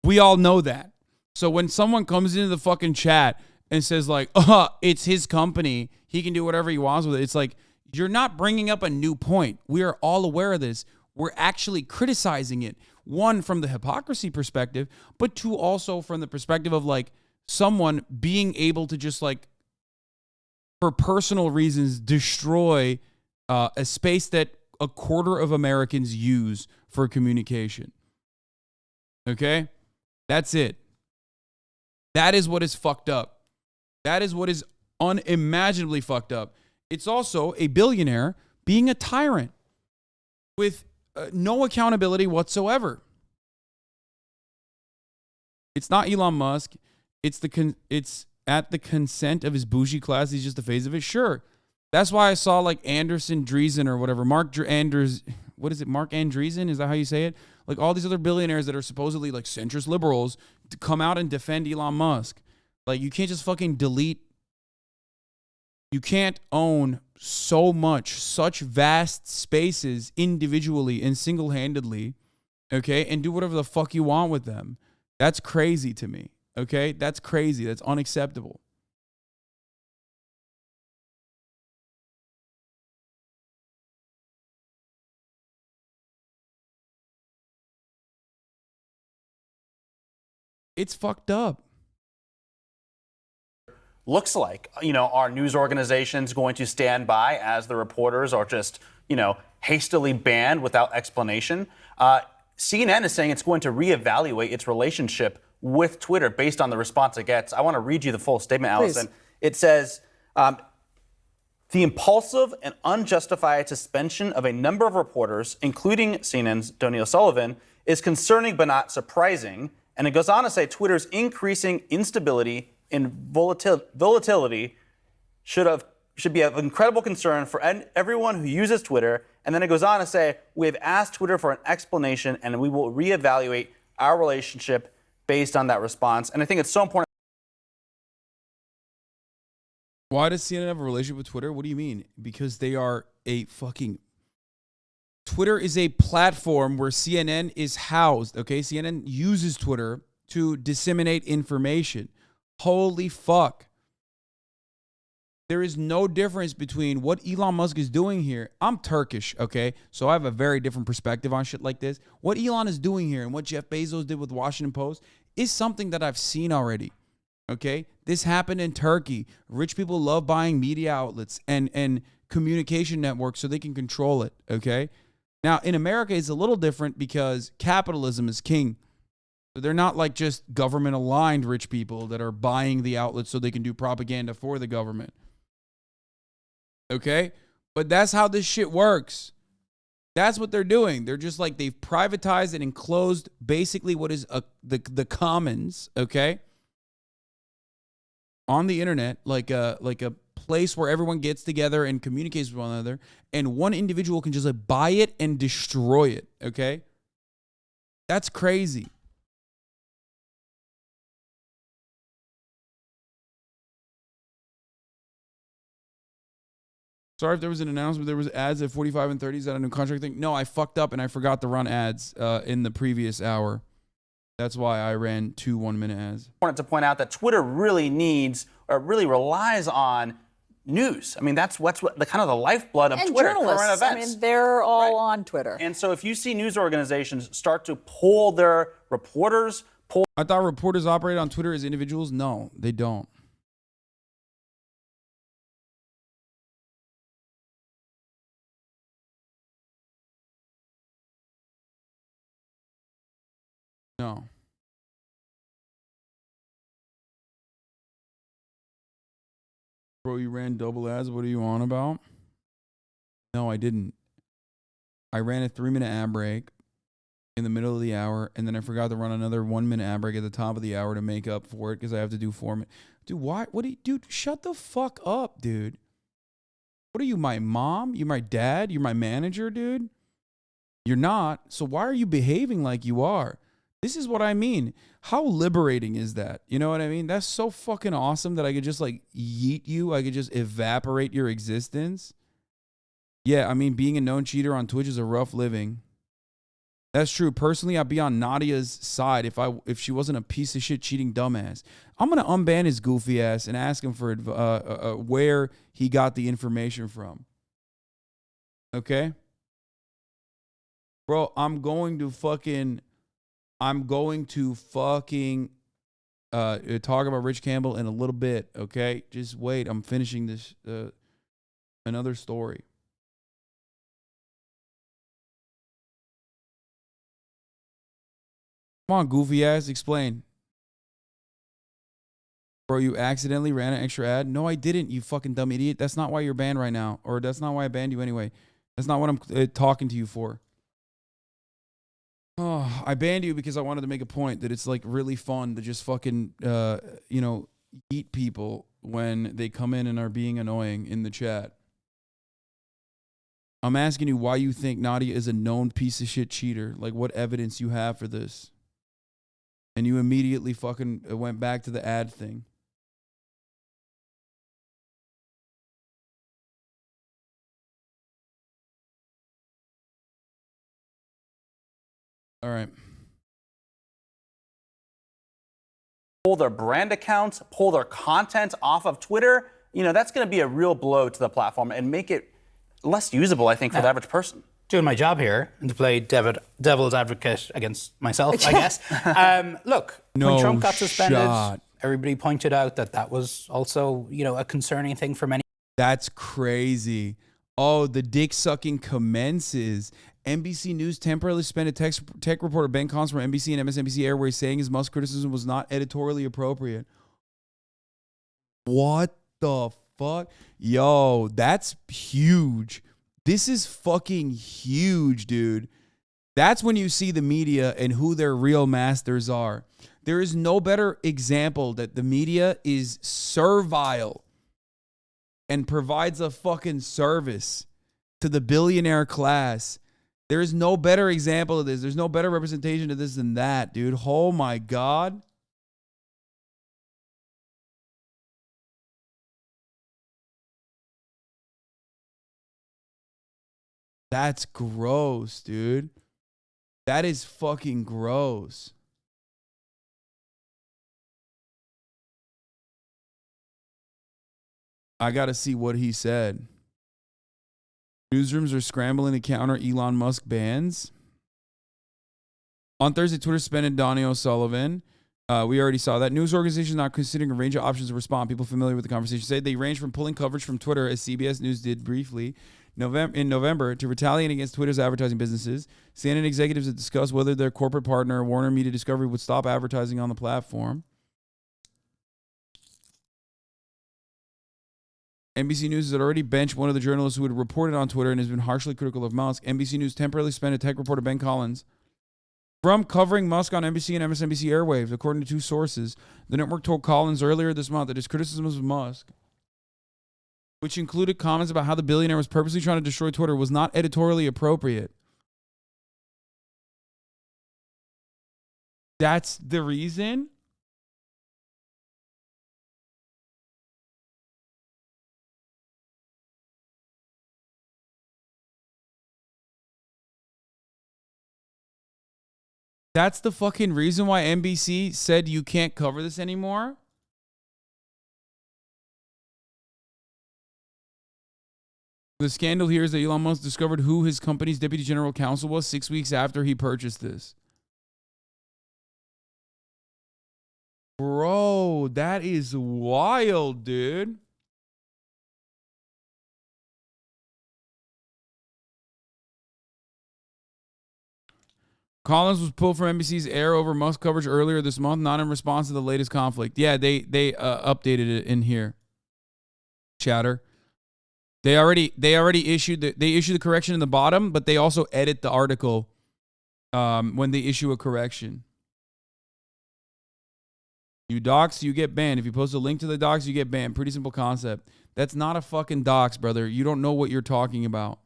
We all know that. So when someone comes into the fucking chat and says like, it's his company, he can do whatever he wants with it, it's like, you're not bringing up a new point. We are all aware of this. We're actually criticizing it. One, from the hypocrisy perspective, but two, also from the perspective of like someone being able to just like, for personal reasons, destroy a space that a quarter of Americans use for communication. Okay? That's it. That is what is fucked up. That is what is unimaginably fucked up. It's also a billionaire being a tyrant with no accountability whatsoever. It's not Elon Musk. It's at the consent of his bougie class. He's just the face of it. Sure. That's why I saw like Anderson Dreesen or whatever. Mark Andreessen? Is that how you say it? Like all these other billionaires that are supposedly like centrist liberals to come out and defend Elon Musk. Like, you can't just fucking delete. You can't own such vast spaces individually and single-handedly, okay, and do whatever the fuck you want with them. That's crazy to me. Okay? That's crazy. That's unacceptable. It's fucked up. Looks like, our news organization's going to stand by as the reporters are just, hastily banned without explanation. CNN is saying it's going to reevaluate its relationship with Twitter based on the response it gets. I want to read you the full statement, Allison. Please. It says, the impulsive and unjustified suspension of a number of reporters, including CNN's Donnie O'Sullivan, is concerning but not surprising. And it goes on to say Twitter's increasing instability and volatility should be of incredible concern for everyone who uses Twitter. And then it goes on to say, we have asked Twitter for an explanation and we will reevaluate our relationship based on that response. And I think it's so important. Why does CNN have a relationship with Twitter? What do you mean? Because they are a fucking... Twitter is a platform where CNN is housed, okay? CNN uses Twitter to disseminate information. Holy fuck. There is no difference between what Elon Musk is doing here. I'm Turkish, okay? So I have a very different perspective on shit like this. What Elon is doing here and what Jeff Bezos did with Washington Post is something that I've seen already, okay? This happened in Turkey. Rich people love buying media outlets and communication networks so they can control it, okay? Now, in America, it's a little different because capitalism is king. They're not like just government-aligned rich people that are buying the outlets so they can do propaganda for the government. Okay? But that's how this shit works. That's what they're doing. They're just like they've privatized and enclosed basically what is the commons, okay? On the internet, like a place where everyone gets together and communicates with one another, and one individual can just like buy it and destroy it, okay? That's crazy. Sorry if there was an announcement. There was ads at 45 and 30. Is that a new contract thing? No, I fucked up and I forgot to run ads in the previous hour. That's why I ran 2 1-minute ads. I wanted to point out that Twitter really needs or really relies on news. I mean, that's what the kind of the lifeblood of And Twitter. journalists. Current events. I mean, they're all on Twitter. And so if you see news organizations start to pull their reporters, I thought reporters operate on Twitter as individuals. No, they don't. No. Bro, you ran double ads. What are you on about? No, I didn't. I ran a 3-minute ad break in the middle of the hour, and then I forgot to run another 1-minute ad break at the top of the hour to make up for it because I have to do 4 minutes. Dude, why? What do you, dude? Shut the fuck up, dude. What are you, my mom? You my dad? You're my manager, dude? You're not. So why are you behaving like you are? This is what I mean. How liberating is that? You know what I mean? That's so fucking awesome that I could just like yeet you. I could just evaporate your existence. Yeah, I mean, being a known cheater on Twitch is a rough living. That's true. Personally, I'd be on Nadia's side if she wasn't a piece of shit cheating dumbass. I'm gonna unban his goofy ass and ask him for where he got the information from. Okay, bro, I'm going to fucking talk about Rich Campbell in a little bit, okay? Just wait. I'm finishing this another story. Come on, goofy ass, explain. Bro, you accidentally ran an extra ad? No, I didn't, you fucking dumb idiot. That's not why you're banned right now. Or that's not why I banned you anyway. That's not what I'm talking to you for. Oh, I banned you because I wanted to make a point that it's like really fun to just fucking, eat people when they come in and are being annoying in the chat. I'm asking you why you think Nadia is a known piece of shit cheater. Like what evidence you have for this. And you immediately fucking went back to the ad thing. All right. pull their brand accounts, pull their content off of Twitter, that's going to be a real blow to the platform and make it less usable, I think, for the average person. Doing my job here and to play devil's advocate against myself, I guess. Look, when Trump got suspended, everybody pointed out that was also, a concerning thing for many. That's crazy. Oh, the dick sucking commences. NBC News temporarily suspended tech reporter Ben Collins from NBC and MSNBC Airways, saying his Musk criticism was not editorially appropriate. What the fuck? Yo, that's huge. This is fucking huge, dude. That's when you see the media and who their real masters are. There is no better example that the media is servile and provides a fucking service to the billionaire class. There is no better example of this. There's no better representation of this than that, dude. Oh my God. That's gross, dude. That is fucking gross. I got to see what he said. Newsrooms are scrambling to counter Elon Musk bans. On Thursday, Twitter suspended Donnie O'Sullivan. We already saw that. News organizations not considering a range of options to respond. People familiar with the conversation say they range from pulling coverage from Twitter, as CBS News did briefly, in November, to retaliating against Twitter's advertising businesses. CNN executives have discussed whether their corporate partner, Warner Media Discovery, would stop advertising on the platform. NBC News had already benched one of the journalists who had reported on Twitter and has been harshly critical of Musk. NBC News temporarily suspended tech reporter Ben Collins from covering Musk on NBC and MSNBC airwaves, according to two sources. The network told Collins earlier this month that his criticisms of Musk, which included comments about how the billionaire was purposely trying to destroy Twitter, was not editorially appropriate. That's the reason? That's the fucking reason why NBC said you can't cover this anymore? The scandal here is that Elon Musk discovered who his company's deputy general counsel was 6 weeks after he purchased this. Bro, that is wild, dude. Collins was pulled from NBC's air over Musk coverage earlier this month, not in response to the latest conflict. Yeah, they updated it in here. Chatter. They issued the correction in the bottom, but they also edit the article when they issue a correction. You dox, you get banned. If you post a link to the dox, you get banned. Pretty simple concept. That's not a fucking dox, brother. You don't know what you're talking about.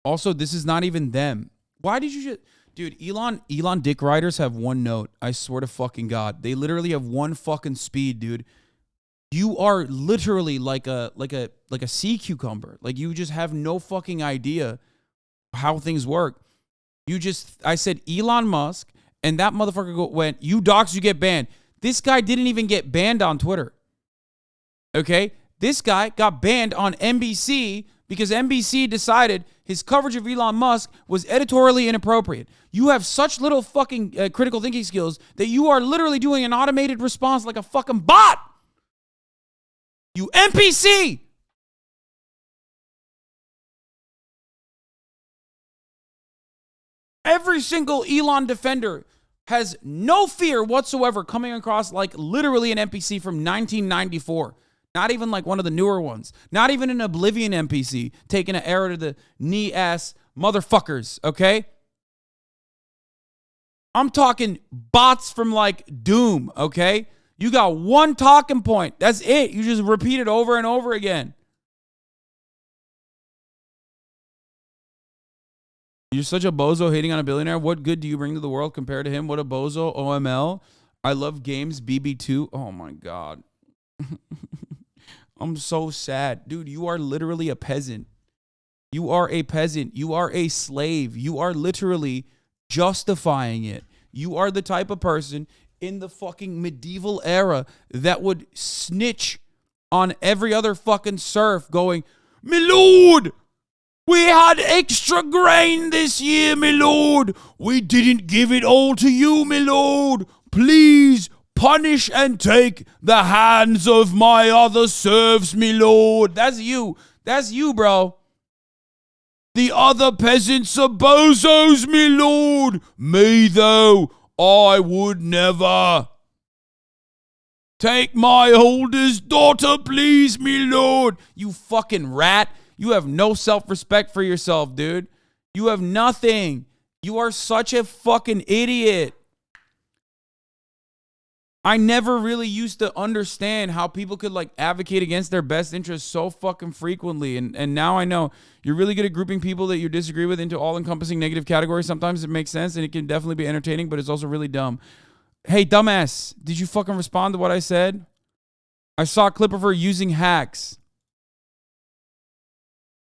Also, this is not even them. Why did you just... Dude, Elon dick riders have one note. I swear to fucking God. They literally have one fucking speed, dude. You are literally like a sea cucumber. Like, you just have no fucking idea how things work. I said Elon Musk, and that motherfucker went, you dox, you get banned. This guy didn't even get banned on Twitter. Okay? This guy got banned on NBC because NBC decided his coverage of Elon Musk was editorially inappropriate. You have such little fucking critical thinking skills that you are literally doing an automated response like a fucking bot. You NPC! Every single Elon defender has no fear whatsoever coming across like literally an NPC from 1994. Not even like one of the newer ones. Not even an Oblivion NPC taking an arrow to the knee-ass motherfuckers, okay? I'm talking bots from like Doom, okay? You got one talking point. That's it. You just repeat it over and over again. You're such a bozo hating on a billionaire. What good do you bring to the world compared to him? What a bozo. OML. I love games. BB2. Oh my God. I'm so sad. Dude, you are literally a peasant. You are a peasant. You are a slave. You are literally justifying it. You are the type of person in the fucking medieval era that would snitch on every other fucking serf going, "My lord, we had extra grain this year, my lord. We didn't give it all to you, my lord. Please punish and take the hands of my other serfs, my lord." That's you. That's you, bro. "The other peasants are bozos, my lord. Me, though, I would never. Take my oldest daughter, please, me lord." You fucking rat. You have no self-respect for yourself, dude. You have nothing. You are such a fucking idiot. I never really used to understand how people could like advocate against their best interests so fucking frequently. And now I know you're really good at grouping people that you disagree with into all-encompassing negative categories. Sometimes it makes sense and it can definitely be entertaining, but it's also really dumb. Hey, dumbass, did you fucking respond to what I said? I saw a clip of her using hacks.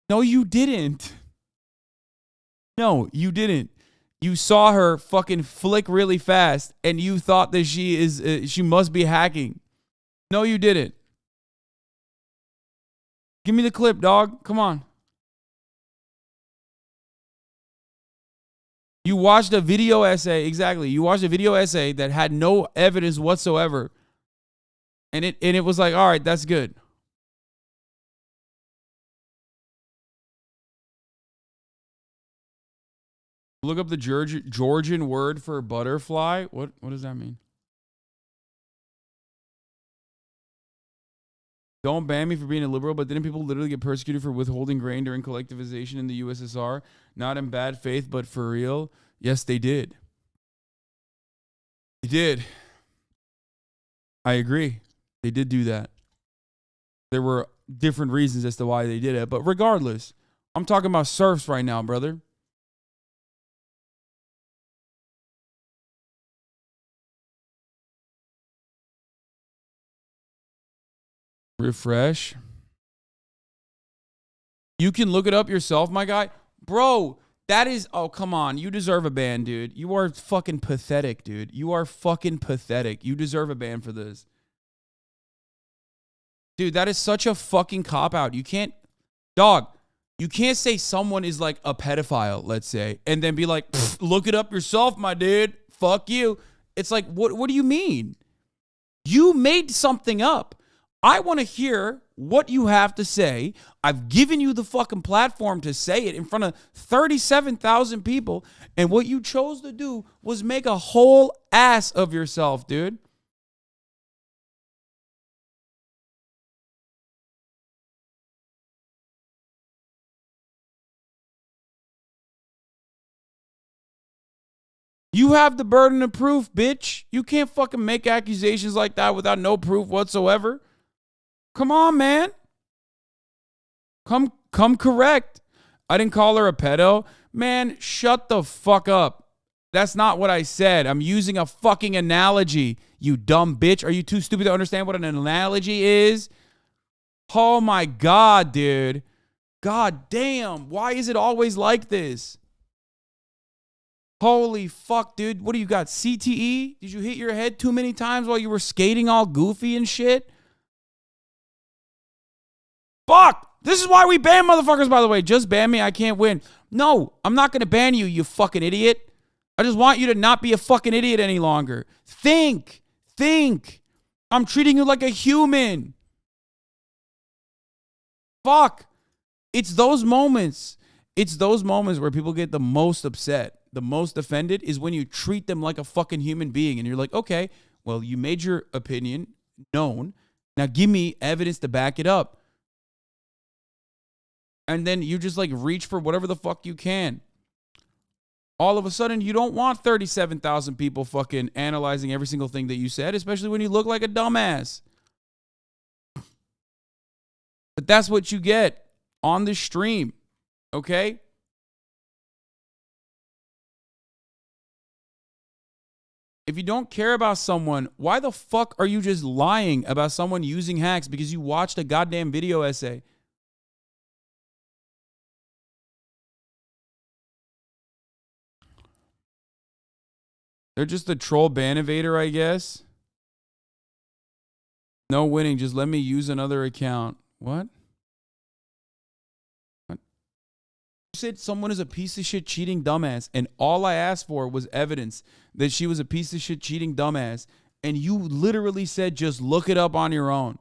No, you didn't. No, you didn't. You saw her fucking flick really fast and you thought that she must be hacking. No, you didn't. Give me the clip, dog. Come on. You watched a video essay. Exactly. You watched a video essay that had no evidence whatsoever. And it was like, all right, that's good. Look up the Georgian word for butterfly. What does that mean? Don't ban me for being a liberal, but didn't people literally get persecuted for withholding grain during collectivization in the USSR? Not in bad faith, but for real? Yes, they did. They did. I agree. They did do that. There were different reasons as to why they did it, but regardless, I'm talking about serfs right now, brother. Refresh. You can look it up yourself, my guy. Bro, that is... Oh, come on. You deserve a ban, dude. You are fucking pathetic, dude. You are fucking pathetic. You deserve a ban for this. Dude, that is such a fucking cop-out. You can't... Dog, you can't say someone is like a pedophile, let's say, and then be like, look it up yourself, my dude. Fuck you. It's like, what do you mean? You made something up. I want to hear what you have to say. I've given you the fucking platform to say it in front of 37,000 people. And what you chose to do was make a whole ass of yourself, dude. You have the burden of proof, bitch. You can't fucking make accusations like that without no proof whatsoever. Come on, man. Come correct. I didn't call her a pedo. Man, shut the fuck up. That's not what I said. I'm using a fucking analogy, you dumb bitch. Are you too stupid to understand what an analogy is? Oh my God, dude. God damn. Why is it always like this? Holy fuck, dude. What do you got? CTE? Did you hit your head too many times while you were skating all goofy and shit? Fuck! This is why we ban motherfuckers, by the way. Just ban me, I can't win. No, I'm not going to ban you, you fucking idiot. I just want you to not be a fucking idiot any longer. Think. I'm treating you like a human. Fuck. It's those moments. It's those moments where people get the most upset, the most offended, is when you treat them like a fucking human being. And you're like, okay, well, you made your opinion known. Now give me evidence to back it up. And then you just like reach for whatever the fuck you can. All of a sudden, you don't want 37,000 people fucking analyzing every single thing that you said, especially when you look like a dumbass. But that's what you get on the stream, okay? If you don't care about someone, why the fuck are you just lying about someone using hacks because you watched a goddamn video essay? They're just a troll ban evader, I guess. No winning. Just let me use another account. What? You said someone is a piece of shit cheating dumbass, and all I asked for was evidence that she was a piece of shit cheating dumbass, and you literally said just look it up on your own.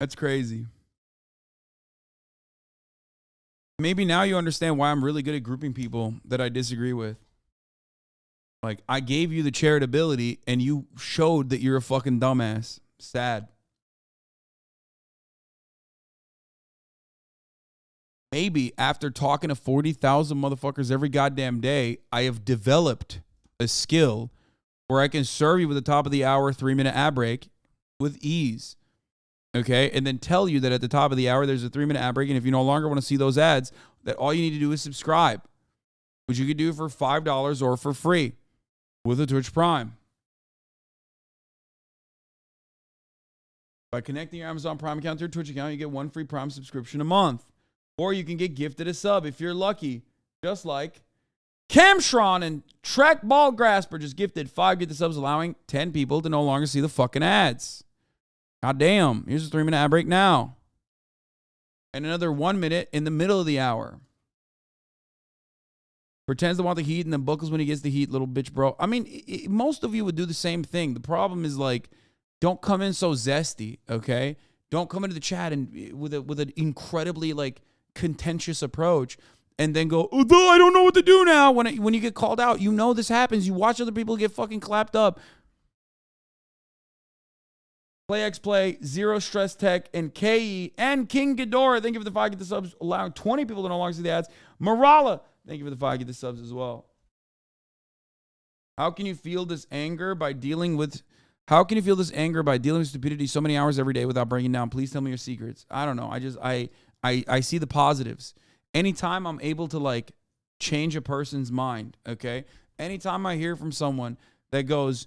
That's crazy. Maybe now you understand why I'm really good at grouping people that I disagree with. Like, I gave you the charitability and you showed that you're a fucking dumbass. Sad. Maybe after talking to 40,000 motherfuckers every goddamn day, I have developed a skill where I can serve you with a top of the hour 3-minute ad break with ease. Okay, and then tell you that at the top of the hour there's a 3-minute ad break, and if you no longer want to see those ads, that all you need to do is subscribe, which you could do for $5 or for free with a Twitch Prime. By connecting your Amazon Prime account to your Twitch account, you get 1 free Prime subscription a month, or you can get gifted a sub if you're lucky, just like Camshron and Trek Ball Grasper just gifted 5 get the subs, allowing 10 people to no longer see the fucking ads. God damn, here's a 3-minute ad break now. And another 1 minute in the middle of the hour. Pretends to want the heat and then buckles when he gets the heat, little bitch, bro. I mean, most of you would do the same thing. The problem is, like, don't come in so zesty, okay? Don't come into the chat and with an incredibly, like, contentious approach and then go, oh, I don't know what to do now. When you get called out, you know this happens. You watch other people get fucking clapped up. Play, Zero Stress Tech, and KE, and King Ghidorah, thank you for the 5 get the subs, allowing 20 people to no longer see the ads. Marala, thank you for the 5 get the subs as well. How can you feel this anger by dealing with stupidity so many hours every day without breaking down? Please tell me your secrets. I don't know. I see the positives. Anytime I'm able to, like, change a person's mind, okay? Anytime I hear from someone that goes,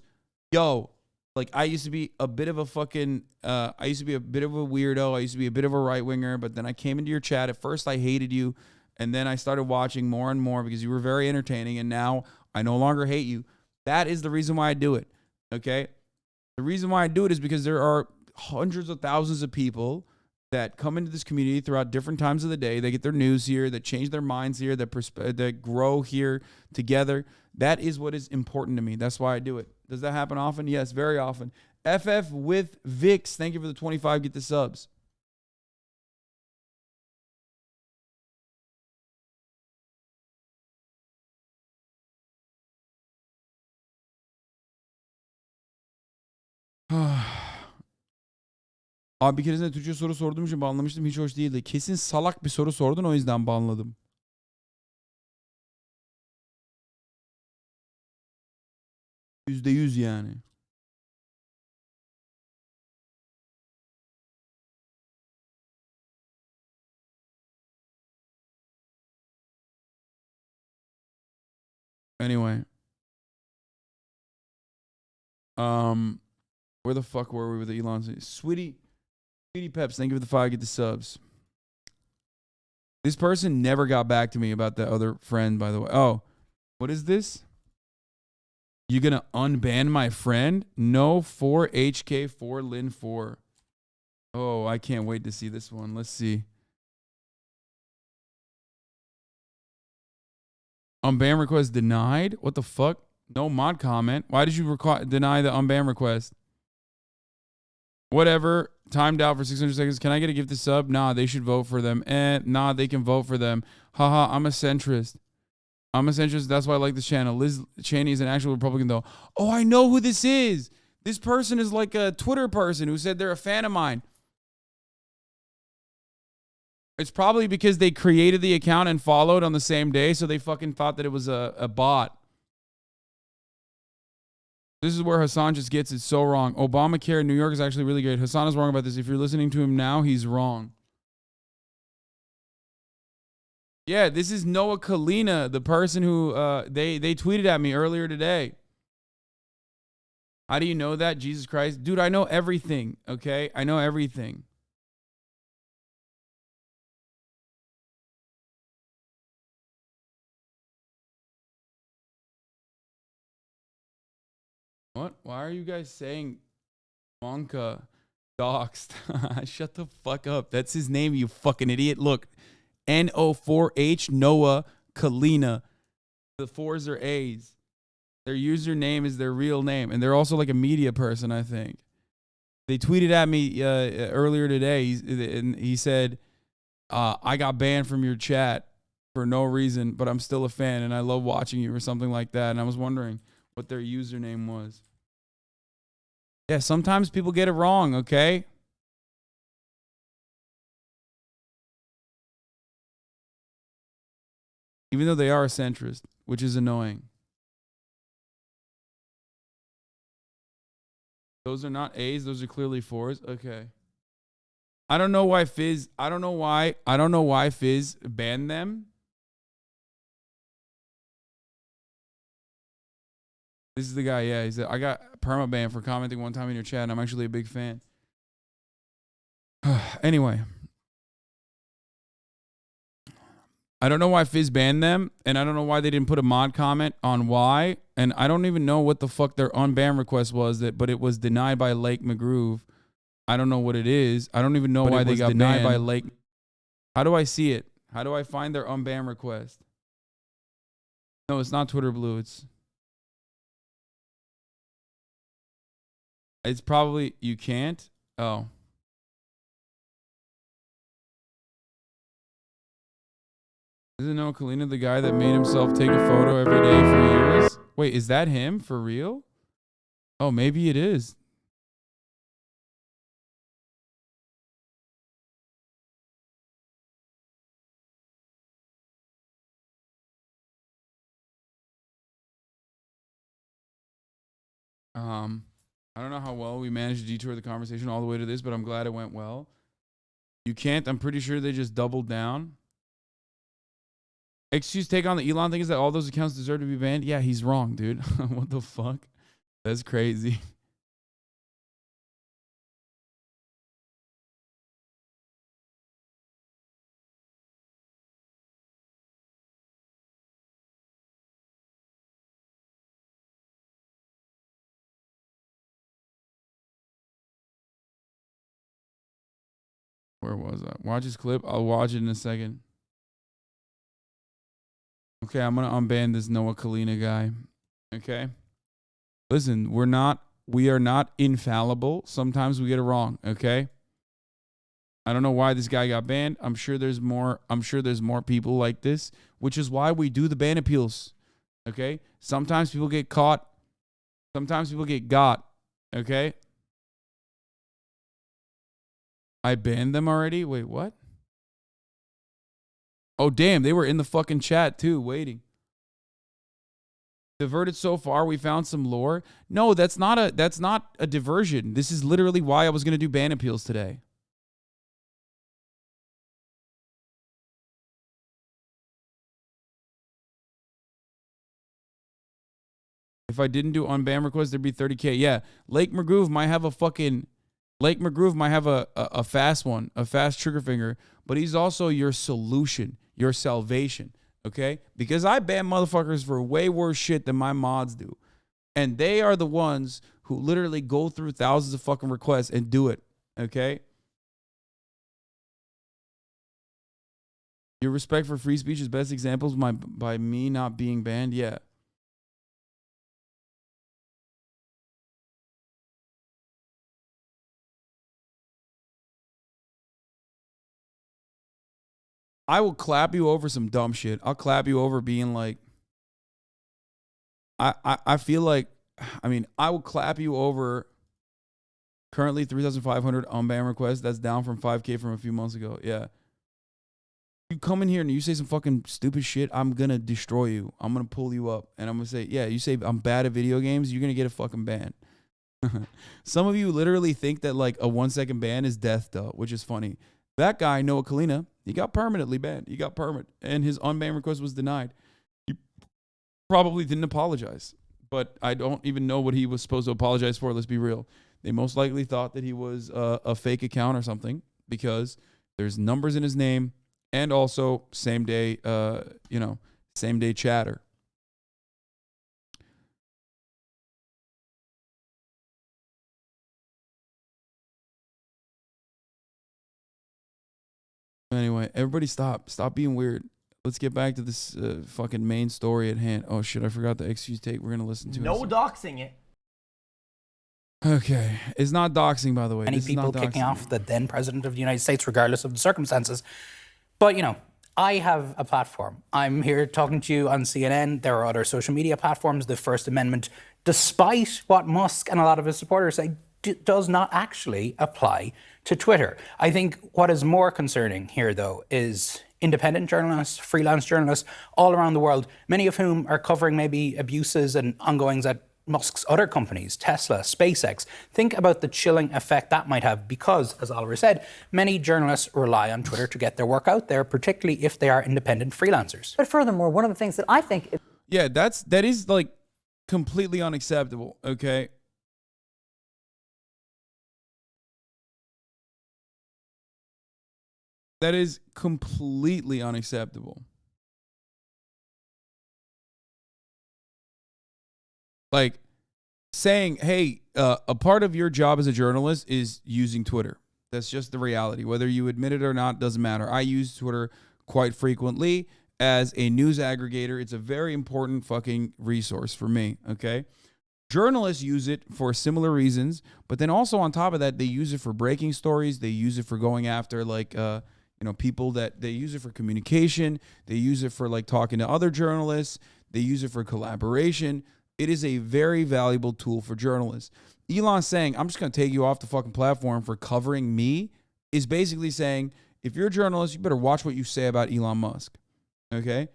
yo, like, I used to be a bit of a fucking, I used to be a bit of a weirdo. I used to be a bit of a right-winger, but then I came into your chat. At first, I hated you, and then I started watching more and more because you were very entertaining, and now I no longer hate you. That is the reason why I do it, okay? The reason why I do it is because there are hundreds of thousands of people that come into this community throughout different times of the day. They get their news here, that change their minds here, that grow here together. That is what is important to me. That's why I do it. Does that happen often? Yes, very often. FF with Vix, thank you for the 25 get the subs. Abi bir keresinde Türkçe soru sorduğum için banlamıştım. Hiç hoş değildi. Kesin salak bir soru sordun, o yüzden banladım. %100 yani. Anyway. Where the fuck were we with the Elon? Sweetie Peps, thank you for the 5 get the subs. This person never got back to me about the other friend, by the way. Oh, what is this? You gonna unban my friend? No, 4HK4 Lin 4. Oh, I can't wait to see this one. Let's see. Unban request denied? What the fuck? No mod comment. Why did you deny the unban request? Whatever. Timed out for 600 seconds. Can I get a gift to sub? Nah, they should vote for them. Nah, they can vote for them. Haha, I'm a centrist. That's why I like this channel. Liz Cheney is an actual Republican, though. Oh, I know who this is. This person is like a Twitter person who said they're a fan of mine. It's probably because they created the account and followed on the same day, so they fucking thought that it was a bot. This is where Hasan just gets it so wrong. Obamacare in New York is actually really great. Hasan is wrong about this. If you're listening to him now, he's wrong. Yeah, this is Noah Kalina, the person who they tweeted at me earlier today. How do you know that? Jesus Christ. Dude, I know everything, okay? I know everything. What? Why are you guys saying Monka doxed? Shut the fuck up. That's his name, you fucking idiot. Look, NO4H Noah Kalina. The 4s are A's. Their username is their real name. And they're also like a media person, I think. They tweeted at me earlier today. He said, I got banned from your chat for no reason, but I'm still a fan and I love watching you or something like that. And I was wondering what their username was. Yeah, sometimes people get it wrong, okay? Even though they are a centrist, which is annoying. Those are not A's, those are clearly 4s. Okay. I don't know why Fizz banned them. This is the guy, yeah. He said, I got permaban for commenting one time in your chat, and I'm actually a big fan. Anyway. I don't know why Fizz banned them, and I don't know why they didn't put a mod comment on why, and I don't even know what the fuck their unban request was, but it was denied by Lake McGroove. I don't know what it is. I don't even know why they got denied by Lake. How do I see it? How do I find their unban request? No, it's not Twitter Blue. It's probably, you can't? Oh. Isn't Noah Kalina the guy that made himself take a photo every day for years? Wait, is that him for real? Oh, maybe it is. I don't know how well we managed to detour the conversation all the way to this, but I'm glad it went well. You can't. I'm pretty sure they just doubled down. XQ's take on the Elon thing is that all those accounts deserve to be banned. Yeah, he's wrong, dude. What the fuck? That's crazy. Where was I? Watch this clip. I'll watch it in a second. Okay, I'm going to unban this Noah Kalina guy. Okay? Listen, we are not infallible. Sometimes we get it wrong, okay? I don't know why this guy got banned. I'm sure there's more people like this, which is why we do the ban appeals. Okay? Sometimes people get caught. Sometimes people get got. Okay? I banned them already? Wait, what? Oh, damn, they were in the fucking chat too, waiting. Diverted so far, we found some lore. No, that's not a diversion. This is literally why I was going to do ban appeals today. If I didn't do unban requests, there'd be 30K. Yeah, Lake McGroove might have a fast one, a fast trigger finger, but he's also your solution, your salvation, okay? Because I ban motherfuckers for way worse shit than my mods do. And they are the ones who literally go through thousands of fucking requests and do it, okay? Your respect for free speech is best examples by me not being banned, yeah. I will clap you over some dumb shit. I'll clap you over being like, I feel like, I mean, I will clap you over currently 3,500 unban requests. That's down from 5K from a few months ago. Yeah. You come in here and you say some fucking stupid shit, I'm going to destroy you. I'm going to pull you up. And I'm going to say, yeah, you say I'm bad at video games, you're going to get a fucking ban. Some of you literally think that like a 1 second ban is death though, which is funny. That guy, Noah Kalina, he got permanently banned. He got permit, and his unban request was denied. He probably didn't apologize, but I don't even know what he was supposed to apologize for. Let's be real. They most likely thought that he was a fake account or something because there's numbers in his name and also same day chatter. right, everybody stop being weird. Let's get back to this fucking main story at hand. Oh shit, I forgot the XQC take we're gonna listen to. No doxing it. Okay, it's not doxing, by the way. Many This is people not kicking doxing. off the then president of the United States, regardless of the circumstances. But, you know, I have a platform. I'm here talking to you on CNN. There are other social media platforms. The First Amendment, despite what Musk and a lot of his supporters say, does not actually apply to Twitter. I think what is more concerning here, though, is independent journalists, freelance journalists all around the world, many of whom are covering maybe abuses and ongoings at Musk's other companies, Tesla, SpaceX. Think about the chilling effect that might have because, as Oliver said, many journalists rely on Twitter to get their work out there, particularly if they are independent freelancers. But furthermore, one of the things that I think... Yeah, that is like completely unacceptable, okay? That is completely unacceptable. Like saying, hey, a part of your job as a journalist is using Twitter. That's just the reality. Whether you admit it or not doesn't matter. I use Twitter quite frequently as a news aggregator. It's a very important fucking resource for me, okay? Journalists use it for similar reasons, but then also on top of that, they use it for breaking stories. They use it for going after people that they use it for communication. They use it for like talking to other journalists. They use it for collaboration. It is a very valuable tool for journalists. Elon saying, I'm just going to take you off the fucking platform for covering me is basically saying, if you're a journalist, you better watch what you say about Elon Musk. Okay?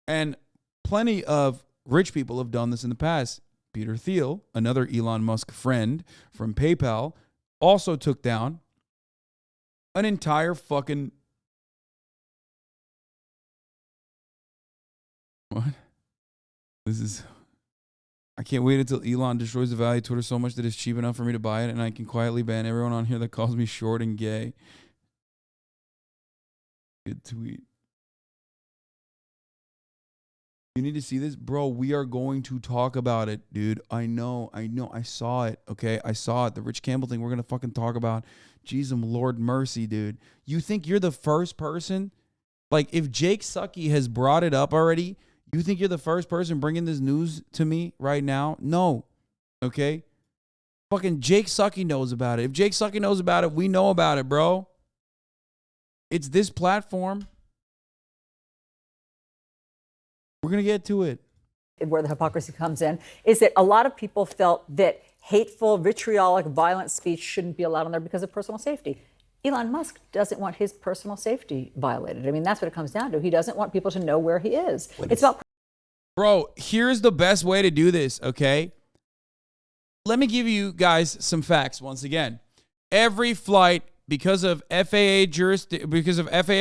And plenty of rich people have done this in the past. Peter Thiel, another Elon Musk friend from PayPal, also took down an entire fucking... What? This is... I can't wait until Elon destroys the value of Twitter so much that it's cheap enough for me to buy it and I can quietly ban everyone on here that calls me short and gay. Good tweet. You need to see this? Bro, we are going to talk about it, dude. I know. I saw it, okay? I saw it. The Rich Campbell thing we're going to fucking talk about. Jesus, Lord mercy, dude. You think you're the first person? Like, if Jake Sucky has brought it up already... You think you're the first person bringing this news to me right now? No. Okay? Fucking Jake Sucky knows about it. If Jake Sucky knows about it, we know about it, bro. It's this platform. We're going to get to it. Where the hypocrisy comes in is that a lot of people felt that hateful, vitriolic, violent speech shouldn't be allowed on there because of personal safety. Elon Musk doesn't want his personal safety violated. I mean, that's what it comes down to. He doesn't want people to know where he is. It's about... Bro, here's the best way to do this, okay? Let me give you guys some facts once again. Every flight, because of FAA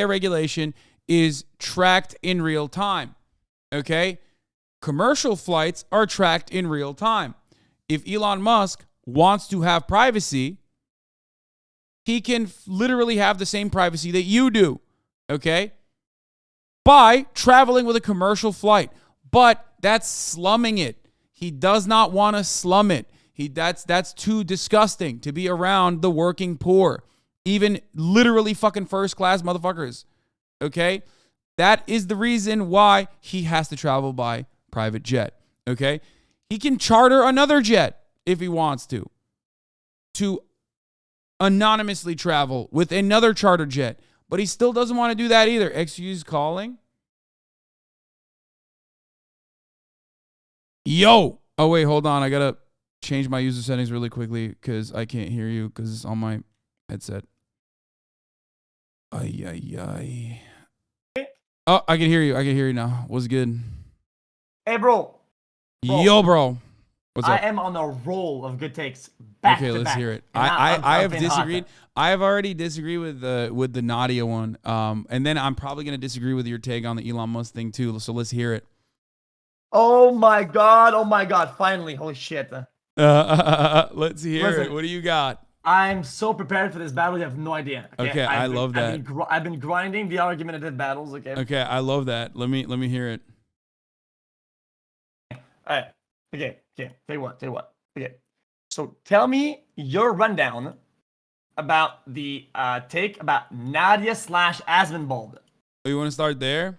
regulation, is tracked in real time, okay? Commercial flights are tracked in real time. If Elon Musk wants to have privacy... He can literally have the same privacy that you do, okay? By traveling with a commercial flight. But that's slumming it. He does not want to slum it. That's too disgusting to be around the working poor. Even literally fucking first class motherfuckers, okay? That is the reason why he has to travel by private jet, okay? He can charter another jet if he wants to anonymously travel with another charter jet, but he still doesn't want to do that either. XQ's calling. Yo. Oh, wait, hold on. I got to change my user settings really quickly because I can't hear you because it's on my headset. Ay. Oh, I can hear you. I can hear you now. What's good? Hey, bro. Yo, bro. What's up? I am on a roll of good takes. Back okay, to let's back. hear it. And I have been disagreed. hot. I have already disagreed with the Nadia one. And then I'm probably gonna disagree with your take on the Elon Musk thing too. So let's hear it. Oh my god! Finally, holy shit! Let's hear Listen, it. What do you got? I'm so prepared for this battle. You have no idea. Okay, I love that. I've been grinding the argumentative battles. Okay. Okay, I love that. Let me hear it. All right. Okay. Tell you what. Okay. So tell me your rundown about the take about Nadia / Asmonbald. Oh, you want to start there?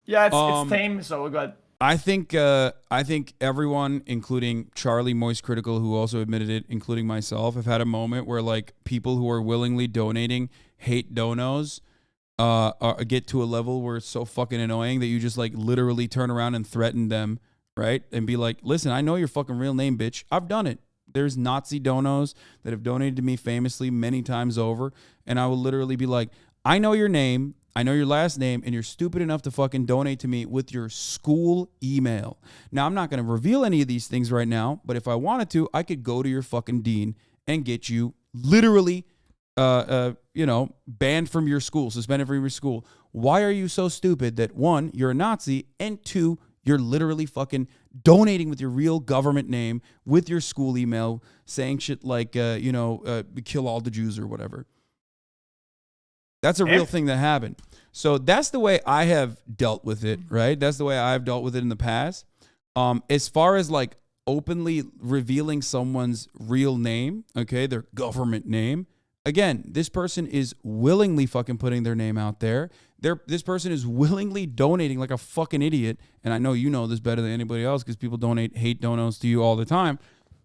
Yeah, it's tame, so we're good. I think everyone, including Charlie Moist Critical, who also admitted it, including myself, have had a moment where like people who are willingly donating hate donos get to a level where it's so fucking annoying that you just like literally turn around and threaten them, right? And be like, listen, I know your fucking real name, bitch. I've done it. There's Nazi donos that have donated to me famously many times over, and I will literally be like, I know your name, I know your last name, and you're stupid enough to fucking donate to me with your school email. Now, I'm not going to reveal any of these things right now, but if I wanted to, I could go to your fucking dean and get you literally banned from your school, suspended from your school. Why are you so stupid that, one, you're a Nazi, and two, you're literally fucking donating with your real government name, with your school email, saying shit like, kill all the Jews or whatever. That's a real thing that happened. So that's the way I have dealt with it, right? That's the way I've dealt with it in the past. As far as like openly revealing someone's real name, okay, their government name, again, this person is willingly fucking putting their name out there. This person is willingly donating like a fucking idiot. And I know you know this better than anybody else because people donate hate donos to you all the time.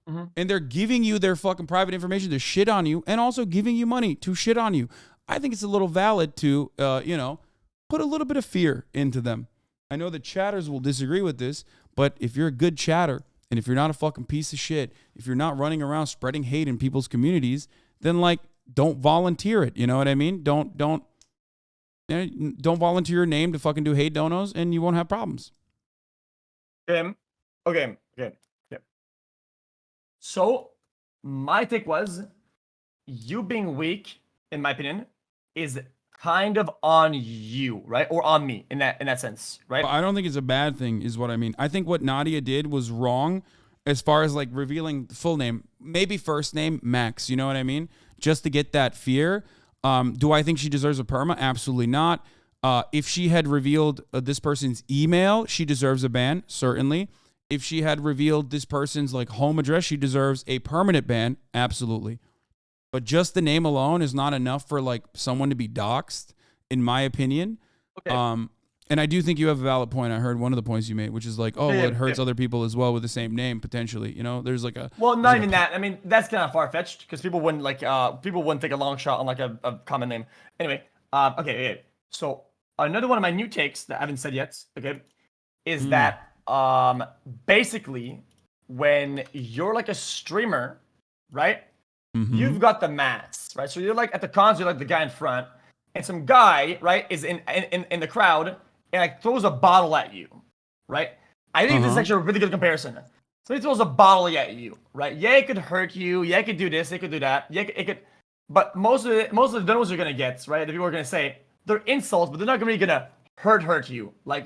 Mm-hmm. And they're giving you their fucking private information to shit on you and also giving you money to shit on you. I think it's a little valid to, put a little bit of fear into them. I know the chatters will disagree with this, but if you're a good chatter and if you're not a fucking piece of shit, if you're not running around spreading hate in people's communities, then like, don't volunteer it. You know what I mean? Don't volunteer your name to fucking do hate donos and you won't have problems. Okay. So my take was you being weak, in my opinion, is kind of on you, right? Or on me in that sense, right? I don't think it's a bad thing is what I mean. I think what Nadia did was wrong as far as like revealing the full name, maybe first name, Max, you know what I mean? Just to get that fear. Do I think she deserves a perma? Absolutely not. If she had revealed this person's email, she deserves a ban, certainly. If she had revealed this person's like home address, she deserves a permanent ban, absolutely. But just the name alone is not enough for like someone to be doxxed, in my opinion. Okay. And I do think you have a valid point. I heard one of the points you made, which is like, it hurts other people as well with the same name potentially. You know, there's like a not even that. I mean, that's kind of far fetched because people wouldn't take a long shot on like a common name. Anyway, okay. So another one of my new takes that I haven't said yet, okay, is that basically when you're like a streamer, right? Mm-hmm. You've got the mask, right? So you're like at the cons, you're like the guy in front, and some guy, right, is in the crowd and like throws a bottle at you, right? I think this is actually a really good comparison. So he throws a bottle at you, right? Yeah, it could hurt you. Yeah, it could do this. It could do that. Yeah, it could. But most of the donos you're gonna get, right? The people are gonna say they're insults, but they're not really gonna hurt you. Like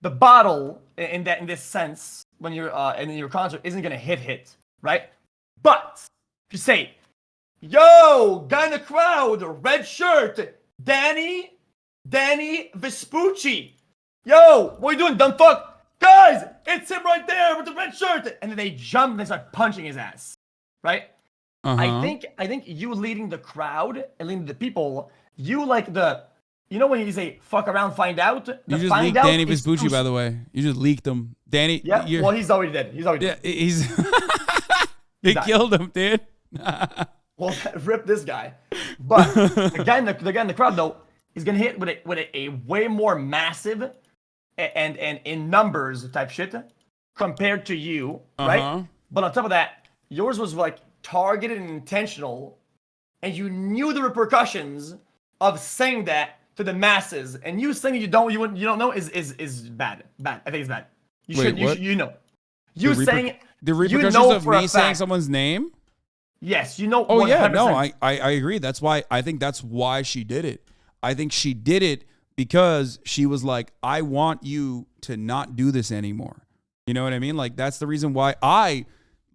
the bottle in this sense when you're in your concert isn't gonna hit, right? But if you say, yo, guy in the crowd, red shirt, Danny Vespucci. Yo, what are you doing, dumb fuck? Guys, it's him right there with the red shirt. And then they jump and they start punching his ass, right? I think you leading the crowd and leading the people, you like when you say fuck around, find out. You just leaked Danny Vespucci, by the way. You just leaked him. Danny. Yeah, well, he's already dead. They killed him, dude. Well, rip this guy. But the guy in the crowd, though, is going to hit with a way more massive and in numbers type shit compared to you, right? But on top of that, yours was like targeted and intentional, and you knew the repercussions of saying that to the masses, and you saying you don't know is bad. I think it's bad. You know. You saying the repercussions of me saying someone's name? Yes, you know. Oh 100%. Yeah, no, I agree. That's why I think that's why she did it. I think she did it because she was like, I want you to not do this anymore. You know what I mean? Like that's the reason why I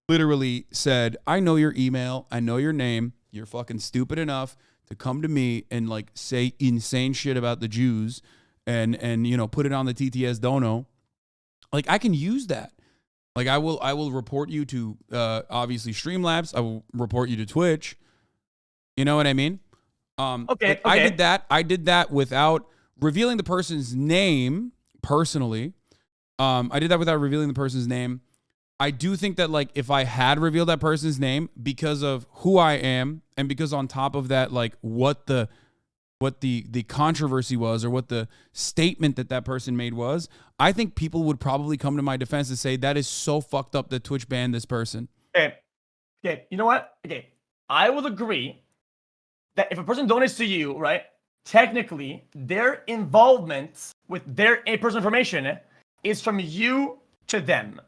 literally said, I know your email, I know your name. You're fucking stupid enough to come to me and like say insane shit about the Jews and put it on the TTS dono. Like I can use that. Like I will report you to obviously Streamlabs. I will report you to Twitch. You know what I mean? Okay. I did that without revealing the person's name personally. I did that without revealing the person's name. I do think that like if I had revealed that person's name because of who I am and because on top of that, like what the controversy was or what the statement that person made was, I think people would probably come to my defense and say that is so fucked up that Twitch banned this person. Okay. You know what? Okay. I will agree that if a person donates to you, right, technically their involvement with their personal information is from you to them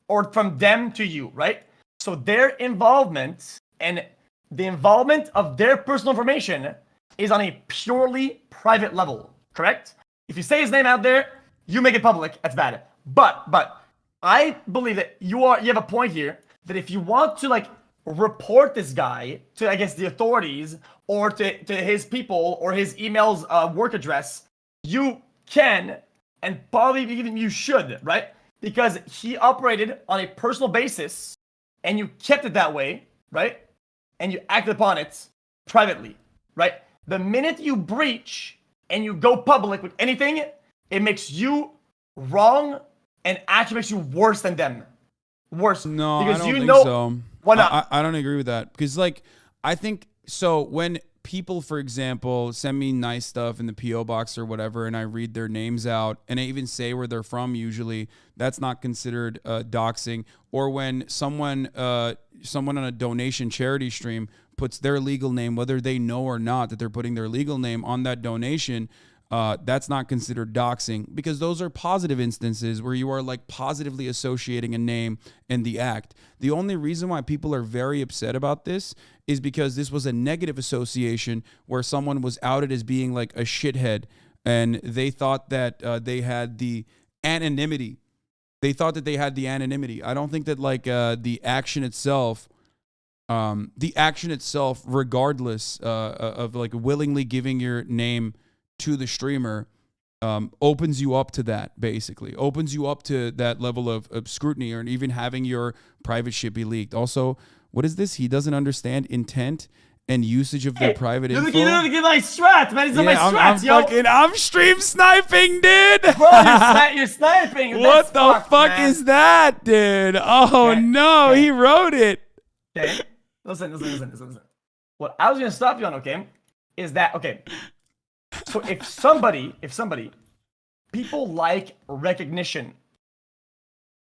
or from them to you, right? So their involvement and the involvement of their personal information is on a purely private level, correct? If you say his name out there, you make it public, that's bad. But I believe that you have a point here that if you want to like report this guy to, I guess, the authorities or to his people or his email's work address, you can and probably even you should, right? Because he operated on a personal basis and you kept it that way, right? And you acted upon it privately, right? The minute you breach and you go public with anything, it makes you wrong and actually makes you worse than them. Worse. No, because I don't think know, so. Why not? I don't agree with that because like I think so when people, for example, send me nice stuff in the PO box or whatever, and I read their names out and I even say where they're from, usually that's not considered doxing. Or when someone on a donation charity stream puts their legal name, whether they know or not that they're putting their legal name on that donation, that's not considered doxing because those are positive instances where you are like positively associating a name and the act. The only reason why people are very upset about this is because this was a negative association where someone was outed as being like a shithead and they thought that they had the anonymity. I don't think that like the action itself, regardless of like willingly giving your name to the streamer, opens you up to that, basically. Opens you up to that level of scrutiny or even having your private shit be leaked. Also, what is this? He doesn't understand intent and usage of their private info. You're looking at my strat, man. He's on my strats, I'm stream sniping, dude. Bro, you're sniping. What the fuck is that, dude? Oh, no. He wrote it. Okay. Listen. What I was going to stop you on, okay, is that, okay, so if somebody, people like recognition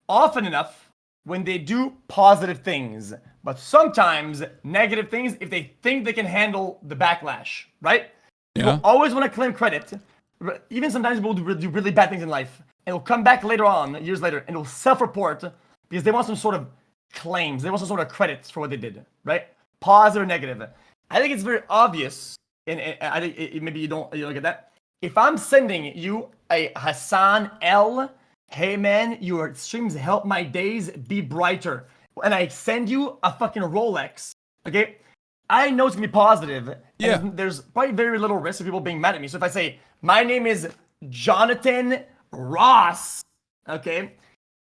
often enough when they do positive things, but sometimes negative things if they think they can handle the backlash, right? Yeah. People always want to claim credit. Even sometimes people do really bad things in life and will come back later on, years later, and will self-report because they want some sort of claims. They want some sort of credits for what they did, right? Positive or negative. I think it's very obvious, and I think maybe you don't look at that. If I'm sending you a Hasan L, hey man, your streams help my days be brighter, and I send you a fucking Rolex, okay? I know it's gonna be positive. Yeah. And there's probably very little risk of people being mad at me. So if I say my name is Jonathan Ross, okay,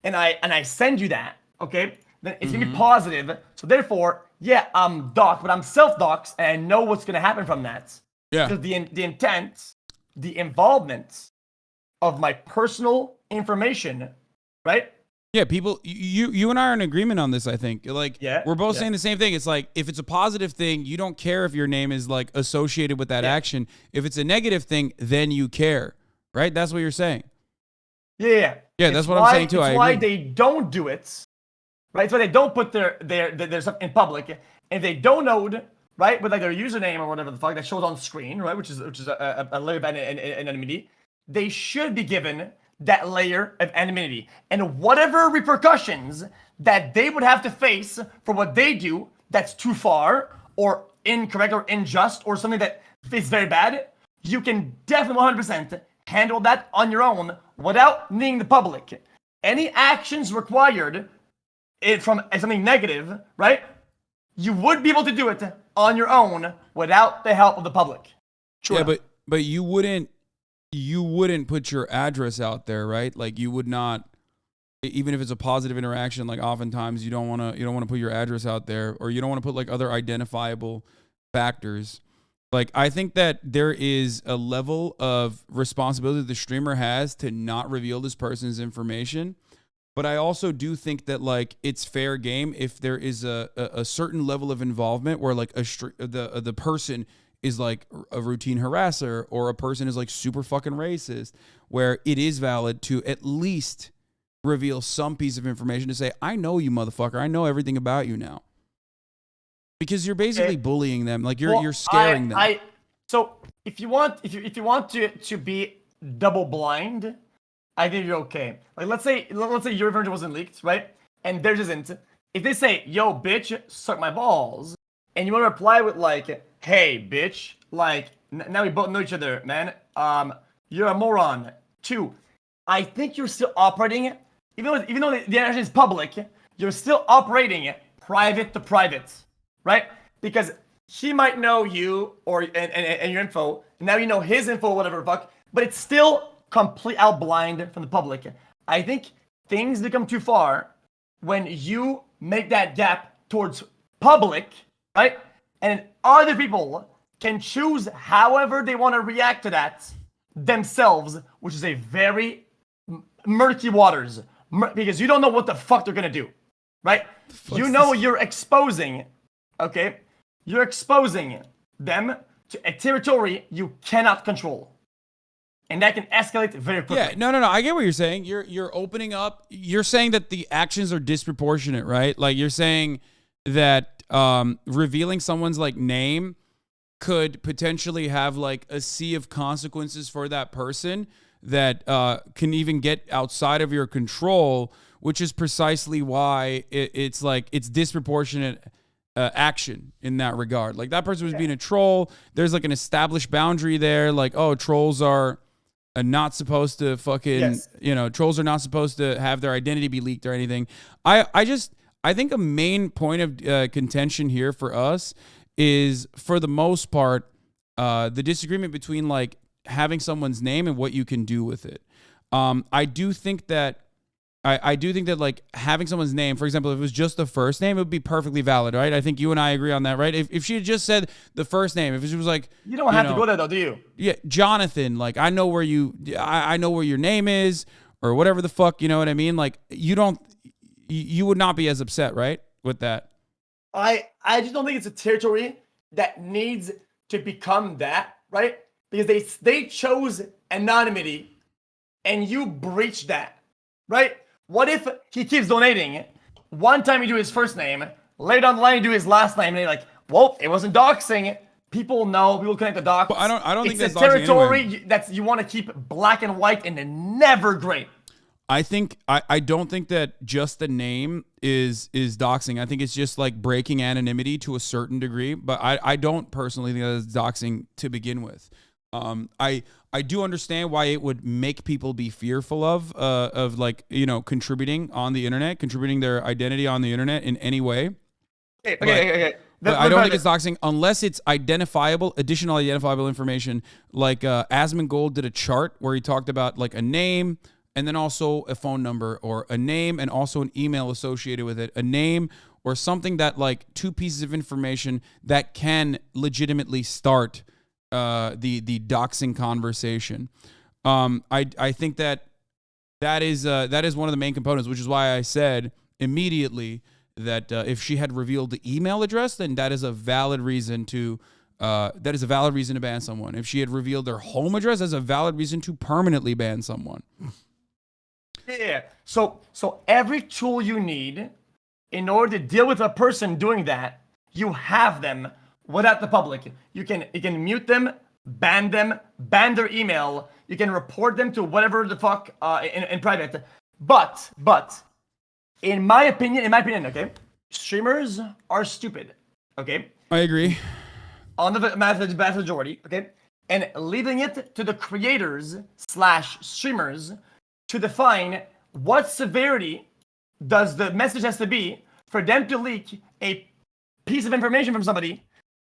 and I send you that, okay, then it's gonna be positive. So therefore, yeah, I'm doxxed, but I'm self-doxxed, and I know what's gonna happen from that. Yeah. Because the intent, the involvement of my personal information, right? Yeah, people, you and I are in agreement on this, I think. Like, we're both saying the same thing. It's like, if it's a positive thing, you don't care if your name is, like, associated with that action. If it's a negative thing, then you care, right? That's what you're saying. Yeah, that's what I'm saying, too. It's why they don't do it, right? It's why they don't put their stuff in public. And they don't know, right, with, like, their username or whatever the fuck that shows on screen, right, which is a layer of anonymity, they should be given that layer of anonymity, and whatever repercussions that they would have to face for what they do that's too far or incorrect or unjust or something that is very bad, you can definitely 100% handle that on your own without needing the public. Any actions required from something negative, right, you would be able to do it on your own without the help of the public. Sure. Yeah, but you wouldn't put your address out there, right? Like, you would not, even if it's a positive interaction, like, oftentimes you don't want to put your address out there, or you don't want to put, like, other identifiable factors. Like, I think that there is a level of responsibility the streamer has to not reveal this person's information. But I also do think that, like, it's fair game if there is a certain level of involvement where, like, the person is, like, a routine harasser, or a person is, like, super fucking racist, where it is valid to at least reveal some piece of information to say, I know you, motherfucker. I know everything about you now. Because you're basically bullying them, like you're scaring them. So if you want to be double blind, I think you're okay. Like let's say your information wasn't leaked, right? And theirs isn't. If they say, "Yo, bitch, suck my balls," and you want to reply with like, "Hey, bitch, like now we both know each other, man. You're a moron too." I think you're still operating, even though the interaction is public, you're still operating private to private. Right? Because he might know you and your info. And now you know his info, whatever the fuck. But it's still complete out blind from the public. I think things become too far when you make that gap towards public, right? And other people can choose however they want to react to that themselves, which is a very murky waters. Because you don't know what the fuck they're going to do, right? You know you're exposing... Okay, you're exposing them to a territory you cannot control, and that can escalate very quickly. Yeah, no. I get what you're saying. You're opening up. You're saying that the actions are disproportionate, right? Like you're saying that revealing someone's like name could potentially have like a sea of consequences for that person that can even get outside of your control, which is precisely why it's disproportionate. Action in that regard. Like that person was being a troll. There's like an established boundary there. Like, oh, trolls are not supposed to fucking, trolls are not supposed to have their identity be leaked or anything. I think a main point of contention here for us is, for the most part, the disagreement between like having someone's name and what you can do with it. I do think that like having someone's name, for example, if it was just the first name, it would be perfectly valid, right? I think you and I agree on that, right? If she had just said the first name, if she was like, you don't have to go there though, do you? Yeah, Jonathan, like I know where your name is, or whatever the fuck, you know what I mean? Like you would not be as upset, right, with that? I just don't think it's a territory that needs to become that, right? Because they chose anonymity, and you breached that, right? What if he keeps donating? One time you do his first name, later down the line you do his last name, and you're like, well, it wasn't doxing. People know, people connect the dots. But I don't think that's a territory anyway. That you want to keep black and white and never gray. I don't think that just the name is doxing. I think it's just like breaking anonymity to a certain degree, but I don't personally think that it's doxing to begin with. I do understand why it would make people be fearful of like, contributing on the internet, contributing their identity on the internet in any way. Okay. But I don't think it's doxing unless it's additional identifiable information. Like Asmongold did a chart where he talked about like a name and then also a phone number, or a name and also an email associated with it, a name or something that like two pieces of information that can legitimately start the doxing conversation. I think that is one of the main components, which is why I said immediately that if she had revealed the email address, then that is a valid reason to ban someone. If she had revealed their home address, that's a valid reason to permanently ban someone. Yeah. So every tool you need in order to deal with a person doing that, you have them without the public. You can mute them, ban their email. You can report them to whatever the fuck in private. But in my opinion, okay, streamers are stupid. Okay. I agree. On the vast majority, okay, and leaving it to the creators / streamers to define what severity does the message has to be for them to leak a piece of information from somebody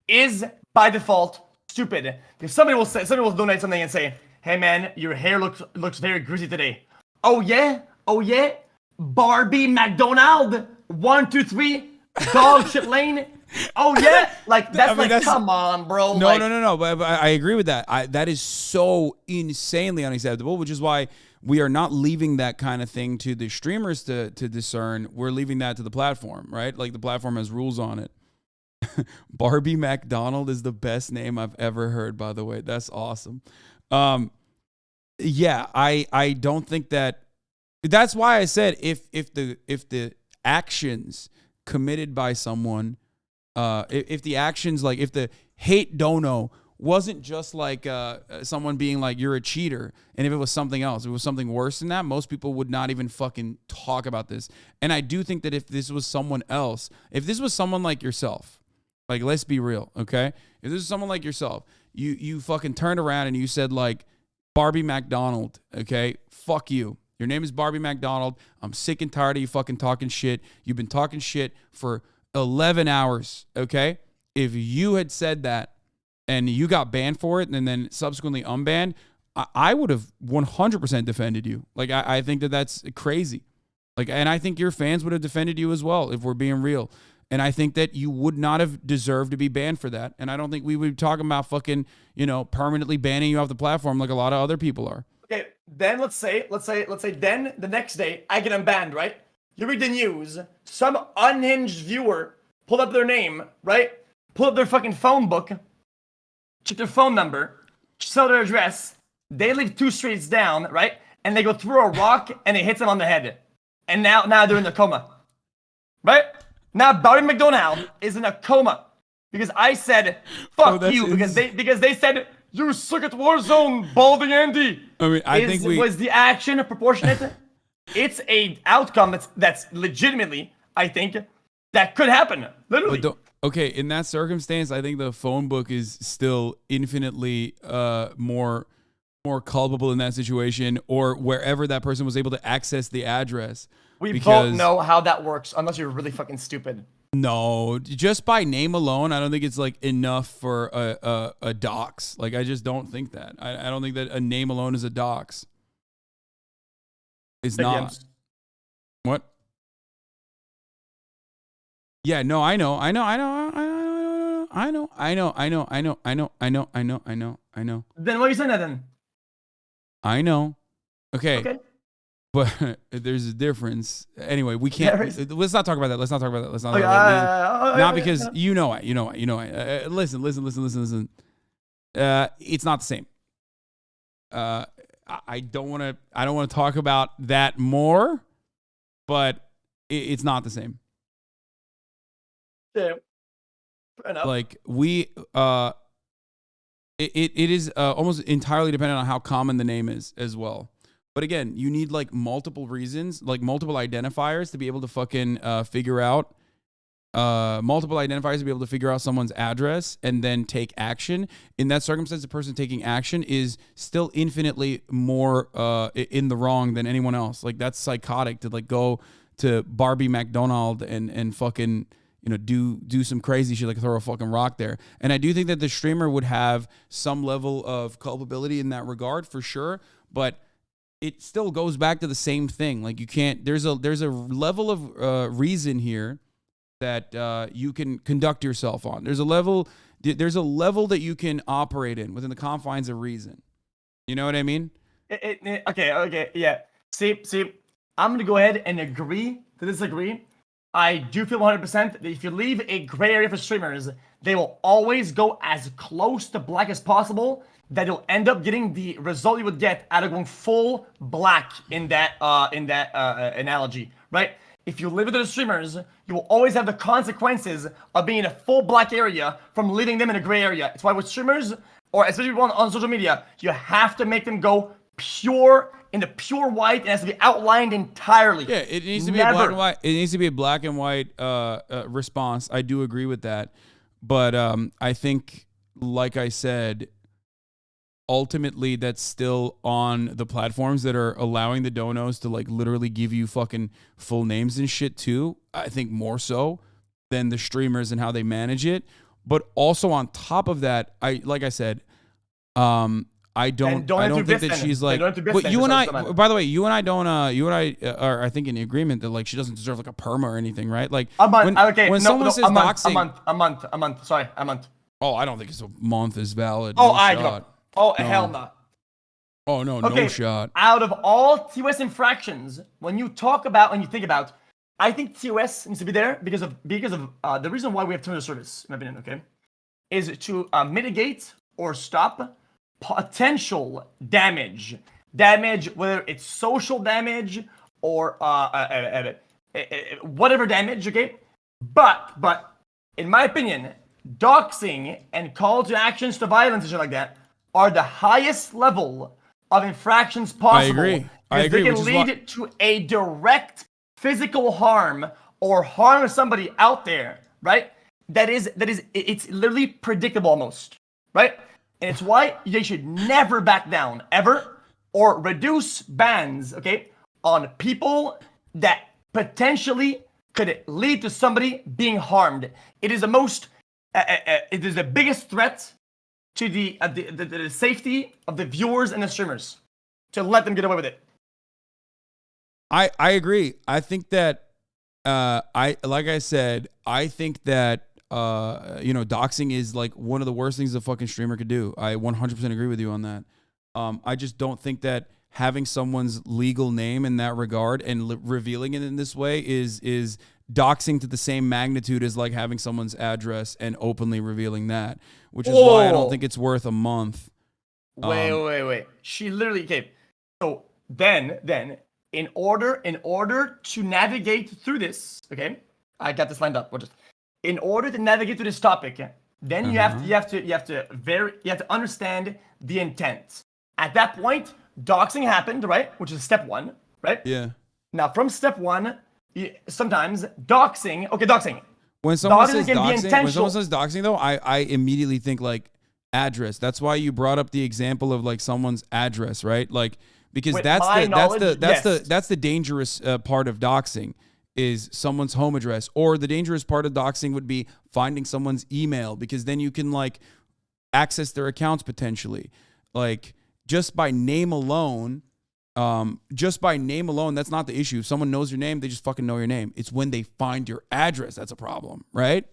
is by default stupid. If somebody will donate something and say, "Hey man, your hair looks very greasy today." Oh yeah, Barbie McDonald 123 dog shit lane Oh yeah, like that's come on, bro. No, like, no. But I agree with that. That is so insanely unacceptable, which is why we are not leaving that kind of thing to the streamers to discern. We're leaving that to the platform, right? Like the platform has rules on it. Barbie McDonald is the best name I've ever heard, by the way. That's awesome. Yeah, I don't think that's why I said if the actions committed by someone, if the actions, like if the hate dono wasn't just like someone being like, you're a cheater, and if it was something else, if it was something worse than that, most people would not even fucking talk about this. And I do think that if this was someone else, if this was someone like yourself, like, let's be real, okay? If this is someone like yourself, you fucking turned around and you said like, Barbie McDonald, okay? Fuck you. Your name is Barbie McDonald. I'm sick and tired of you fucking talking shit. You've been talking shit for 11 hours, okay? If you had said that and you got banned for it and then subsequently unbanned, I would have 100% defended you. Like, I think that's crazy. Like, and I think your fans would have defended you as well, if we're being real. And I think that you would not have deserved to be banned for that. And I don't think we would be talking about fucking, permanently banning you off the platform like a lot of other people are. Okay, then let's say then the next day I get unbanned, right? You read the news, some unhinged viewer pulled up their name, right? Pull up their fucking phone book, check their phone number, sell their address, they live 2 streets down, right? And they go through a rock and it hits them on the head. And now they're in a coma. Right? Now Bari McDonald is in a coma because I said fuck you because they said you suck at Warzone, Baldy Andy. I mean, I think was the action proportionate? It's a outcome that's legitimately, I think, that could happen. Literally. Okay, in that circumstance, I think the phone book is still infinitely more culpable in that situation, or wherever that person was able to access the address. We both know how that works, unless you're really fucking stupid. No, just by name alone, I don't think it's like enough for a dox. Like, I just don't think that. I don't think that a name alone is a dox. It's not. What? Yeah, no, I know. Then why are you saying that then? I know. Okay. But there's a difference. Anyway, we can't. Let's not talk about that. Let's not talk about that. Let's not. Talk about that. Not because you know it. Listen. It's not the same. I don't want to talk about that more, but it's not the same. Yeah. Fair enough. Like it is almost entirely dependent on how common the name is as well. But again, you need like multiple reasons, like multiple identifiers to be able to fucking figure out someone's address and then take action. In that circumstance, the person taking action is still infinitely more in the wrong than anyone else. Like, that's psychotic to like go to Barbie McDonald and fucking, do some crazy shit, like throw a fucking rock there. And I do think that the streamer would have some level of culpability in that regard for sure, but it still goes back to the same thing. Like, you can't, there's a level of reason here that you can conduct yourself on. There's a level that you can operate in within the confines of reason. You know what I mean? Okay, yeah. See, I'm going to go ahead and agree to disagree. I do feel 100% that if you leave a gray area for streamers, they will always go as close to black as possible, that you'll end up getting the result you would get out of going full black in that analogy, right? If you live with the streamers, you will always have the consequences of being in a full black area from leaving them in a gray area. It's why with streamers, or especially on social media, you have to make them go pure into pure white, and it has to be outlined entirely. Yeah, it needs to be a black and white. It needs to be a black and white response. I do agree with that, but I think, like I said, ultimately that's still on the platforms that are allowing the donos to like literally give you fucking full names and shit too. I think more so than the streamers and how they manage it. But also on top of that, like I said, I don't think that she's like. But you and I, by the way, you and I don't. You and I are, I think, in agreement that like she doesn't deserve like a perma or anything, right? Like a month. When someone says doxing, a month. Sorry, a month. Oh, I don't think it's a month is valid. Oh, no shot. No. no. Hell no. Oh no, no shot. Out of all TOS infractions, when you think about, I think TOS needs to be there because of the reason why we have terms of service, in my opinion, okay, is to mitigate or stop potential damage, whether it's social damage or whatever damage, okay. But in my opinion, doxing and call to actions to violence and shit like that are the highest level of infractions possible. I agree. They can lead to a direct physical harm or harm somebody out there, right? It's literally predictable almost, right? And it's why they should never back down ever or reduce bans, okay, on people that potentially could lead to somebody being harmed. It is the most, it is the biggest threat to the safety of the viewers and the streamers to let them get away with it. I agree. I think that I think that doxing is like one of the worst things a fucking streamer could do. I 100% agree with you on that. I just don't think that having someone's legal name in that regard and revealing it in this way is doxing to the same magnitude as like having someone's address and openly revealing that, which is why I don't think it's worth a month. Wait. She literally came. So then in order to navigate through this, okay, I got this lined up. In order to navigate through this topic, then you have to understand the intent. At that point, doxing happened, right? Which is step one, right? Yeah. Now from step one, sometimes doxing. When someone says doxing, though, I immediately think like address. That's why you brought up the example of like someone's address, right? Like because that's the dangerous part of doxing is someone's home address, or the dangerous part of doxing would be finding someone's email, because then you can like access their accounts potentially. Like just by name alone, that's not the issue. If someone knows your name, they just fucking know your name. It's when they find your address that's a problem, right?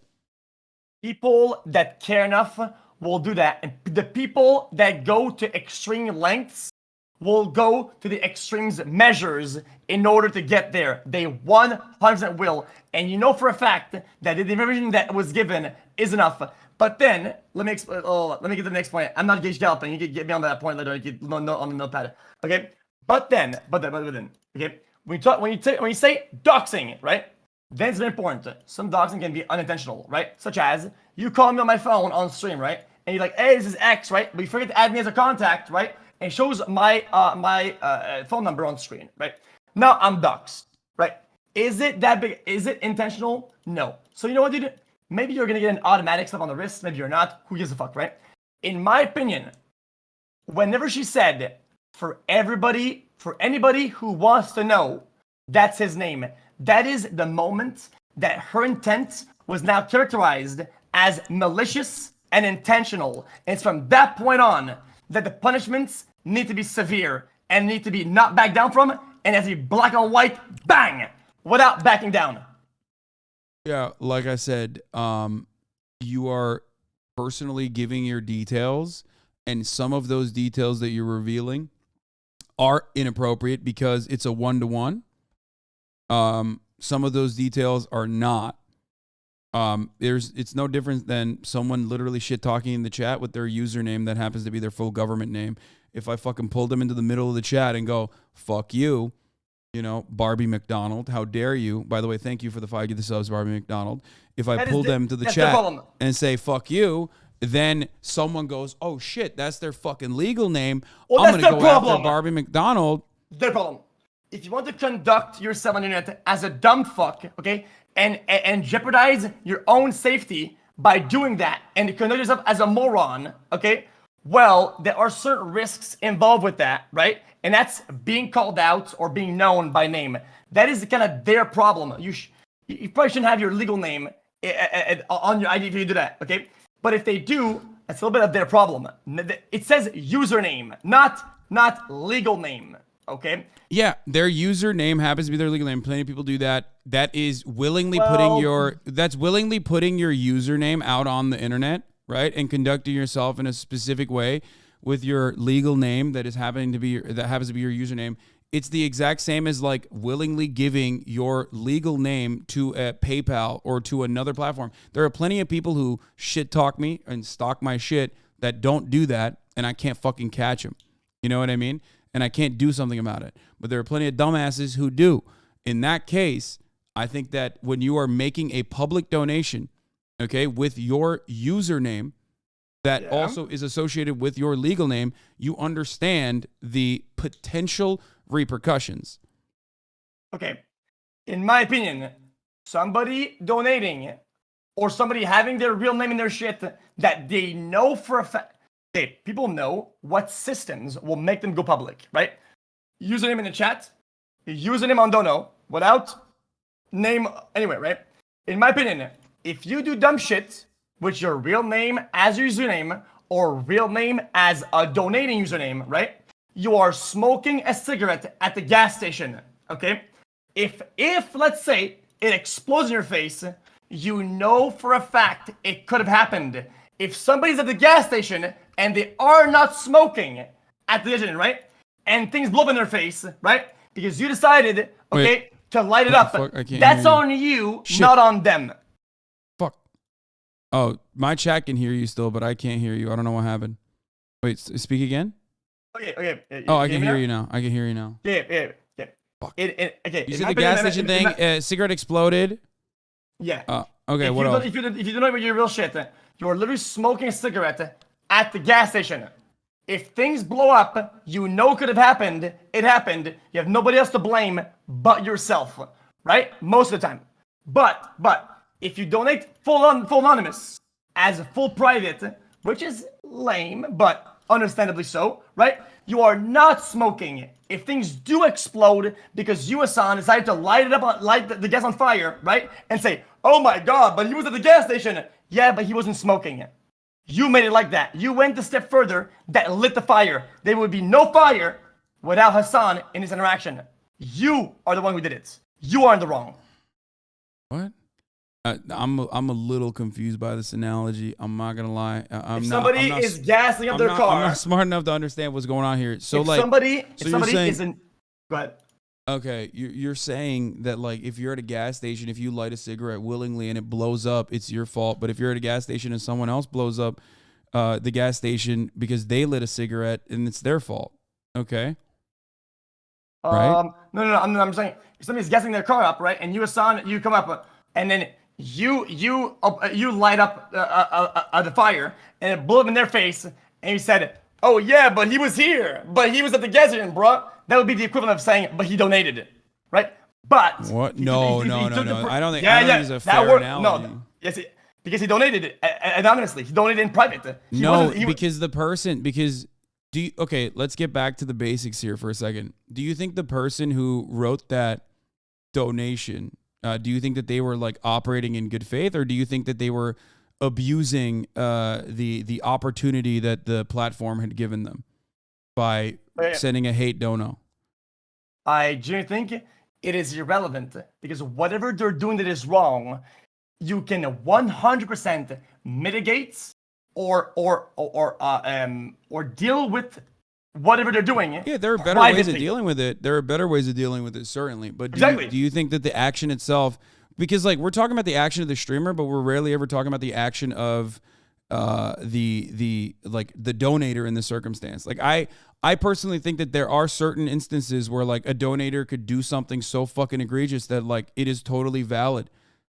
People that care enough will do that, and the people that go to extreme lengths will go to the extremes measures in order to get there. They 100% will. And you know for a fact that the information that was given is enough. But then, let me get to the next point. I'm not Gage Galloping. You can get me on that point later. You can on the notepad. Okay? But then, okay? When you say doxing, right? Then it's very important. Some doxing can be unintentional, right? Such as, you call me on my phone on stream, right? And you're like, hey, this is X, right? But you forget to add me as a contact, right? And it shows my phone number on screen, right? Now I'm doxed, right? Is it that big? Is it intentional? No. So you know what, dude? Maybe you're gonna get an automatic slap on the wrist. Maybe you're not. Who gives a fuck, right? In my opinion, whenever she said, for anybody who wants to know, that's his name. That is the moment that her intent was now characterized as malicious and intentional. And it's from that point on that the punishments need to be severe and need to be not backed down from, and has to be black and white, bang, without backing down. Yeah, like I said, you are personally giving your details, and some of those details that you're revealing are inappropriate because it's a one-to-one. Some of those details are not. It's no different than someone literally shit talking in the chat with their username that happens to be their full government name. If I fucking pulled them into the middle of the chat and go, fuck you, Barbie McDonald, how dare you? By the way, thank you for the 5 give the subs, Barbie McDonald. If I pull them to the chat and say, fuck you, then someone goes, oh shit, that's their fucking legal name. Well, I'm going to go after Barbie McDonald. Their problem. If you want to conduct yourself on the internet as a dumb fuck, okay, and jeopardize your own safety by doing that, and conduct yourself as a moron, okay, well, there are certain risks involved with that, right? And that's being called out or being known by name. That is kind of their problem. You probably shouldn't have your legal name on your ID if you do that, okay? But if they do, that's a little bit of their problem. It says username, not legal name. Okay. Yeah, their username happens to be their legal name. Plenty of people do that. That is willingly willingly putting your username out on the internet, right? And conducting yourself in a specific way with your legal name that happens to be your username. It's the exact same as like willingly giving your legal name to a PayPal or to another platform. There are plenty of people who shit talk me and stalk my shit that don't do that, and I can't fucking catch them. You know what I mean? And I can't do something about it. But there are plenty of dumbasses who do. In that case, I think that when you are making a public donation, okay, with your username that also is associated with your legal name, you understand the potential repercussions. Okay. In my opinion, somebody donating or somebody having their real name in their shit that they know for a fact, people know what systems will make them go public, right? Username in the chat, username on dono, without name anywhere, right? In my opinion, if you do dumb shit with your real name as your username or real name as a donating username, right? You are smoking a cigarette at the gas station, okay? If let's say it explodes in your face, you know for a fact it could have happened. If somebody's at the gas station and they are not smoking at the station, right? And things blow up in their face, right? Because you decided, okay, to light it up. That's on you, not on them. Fuck. Oh, my chat can hear you still, but I can't hear you. I don't know what happened. Wait, speak again? Okay. Oh, I can hear you now. I can hear you now. Yeah. Fuck. Okay. You said the gas station thing, cigarette exploded? Yeah. Okay, what else? If you don't know about your real shit, you are literally smoking a cigarette at the gas station. If things blow up, you know it could have happened. It happened. You have nobody else to blame but yourself, right? Most of the time. But if you donate full anonymous as a full private, which is lame, but understandably so, right? You are not smoking. If things do explode because you, Hasan, decided to light the gas on fire, right? And say, oh my God, but he was at the gas station. Yeah, but he wasn't smoking. You made it like that. You went a step further that lit the fire. There would be no fire without Hasan in his interaction. You are the one who did it. You are in the wrong. What? I'm a little confused by this analogy. I'm not gonna lie. If somebody is gassing up their car, I'm not smart enough to understand what's going on here. So if like, somebody isn't, go ahead. Okay, you're saying that like if you're at a gas station, if you light a cigarette willingly and it blows up, it's your fault. But if you're at a gas station and someone else blows up the gas station because they lit a cigarette, and it's their fault. Okay. Right? No. I'm saying if somebody's gassing their car up, right, and you, Hasan, you come up and then you light up the fire and it blew up in their face, and you said, "Oh yeah, but he was here, but he was at the gas station, bro." That would be the equivalent of saying, "But he donated it," right? But what? No. I don't think it's a fair analogy. No, yes, because he donated it anonymously. He donated in private. Okay, let's get back to the basics here for a second. Do you think the person who wrote that donation, do you think that they were like operating in good faith, or do you think that they were abusing the opportunity that the platform had given them by sending a hate dono? I genuinely think it is irrelevant, because whatever they're doing that is wrong, you can 100% mitigate or deal with whatever they're doing. Yeah, there are better ways of dealing with it. There are better ways of dealing with it, certainly. But do you think that the action itself, because like we're talking about the action of the streamer, but we're rarely ever talking about the action of the donator in the circumstance. Like I personally think that there are certain instances where like a donator could do something so fucking egregious that like it is totally valid.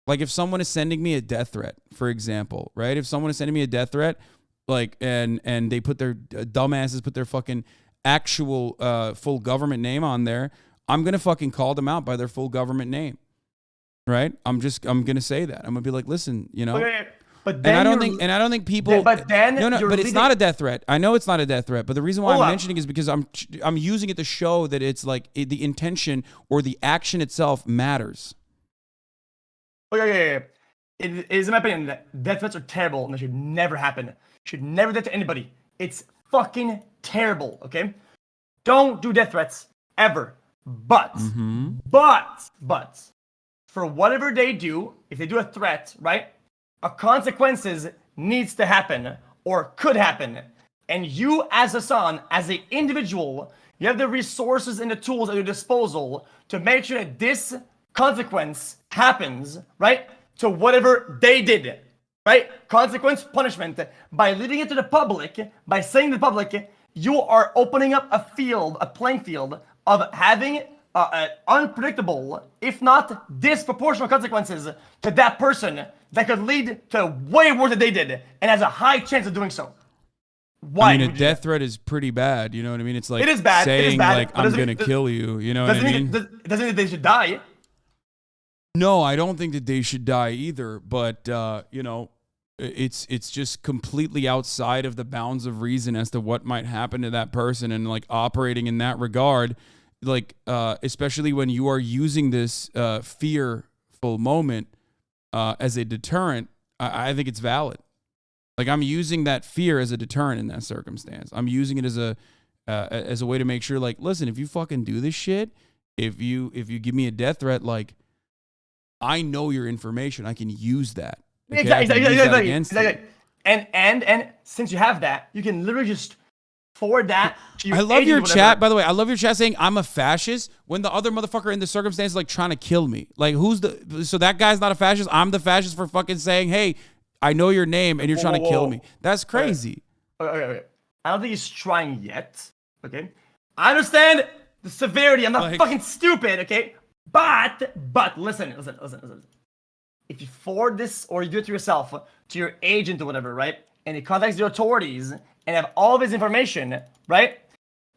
Like if someone is sending me a death threat, for example, right? If someone is sending me a death threat, like and they put their dumbasses put their fucking actual full government name on there, I'm gonna fucking call them out by their full government name, right? I'm gonna say that. I'm gonna be like, listen, you know. Okay. But then I don't think people. But then but it's not a death threat. I know it's not a death threat, but the reason why I'm mentioning is because I'm using it to show that it's like the intention or the action itself matters. Okay. It is in my opinion that death threats are terrible and they should never happen. Should never do that to anybody. It's fucking terrible, okay? Don't do death threats ever. But, for whatever they do, if they do a threat, right? A consequences needs to happen or could happen. And you as Hasan, as an individual, you have the resources and the tools at your disposal to make sure that this consequence happens, right? To whatever they did, right? Consequence, punishment. By leading it to the public, by saying to the public, you are opening up a playing field of having unpredictable, if not disproportional consequences to that person that could lead to way worse than they did and has a high chance of doing so. Why? I mean, a death threat is pretty bad. You know what I mean? It's like it is bad. saying it is bad, like I'm gonna kill you. You know what I mean? Doesn't mean that they should die. No, I don't think that they should die either. But you know, it's just completely outside of the bounds of reason as to what might happen to that person, and like operating in that regard, like especially when you are using this fearful moment as a deterrent. I think it's valid. Like I'm using that fear as a deterrent in that circumstance. I'm using it as a way to make sure, like, listen, if you fucking do this shit, if you give me a death threat, like, I know your information. I can use that. Okay? Exactly. And since you have that, you can literally just forward that to your I love your agent, chat, by the way. I love your chat saying I'm a fascist when the other motherfucker in the circumstance is like trying to kill me. Like so that guy's not a fascist. I'm the fascist for fucking saying, hey, I know your name and you're trying to kill me. That's crazy. Okay. I don't think he's trying yet. Okay. I understand the severity. I'm not fucking stupid. Okay. But listen. If you forward this or you do it to yourself, to your agent or whatever, right? And he contacts the authorities and have all of his information, right?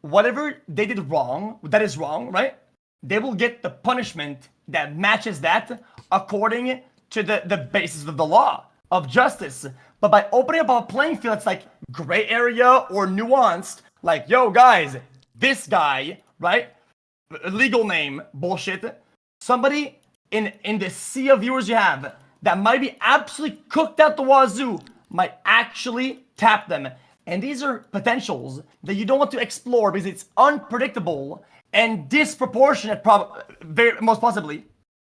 Whatever they did wrong, that is wrong, right? They will get the punishment that matches that according to the basis of the law, of justice. But by opening up a playing field, it's like gray area or nuanced, like, yo, guys, this guy, right? Legal name, bullshit. Somebody in the sea of viewers you have that might be absolutely cooked out the wazoo might actually tap them. And these are potentials that you don't want to explore because it's unpredictable and disproportionate, most possibly,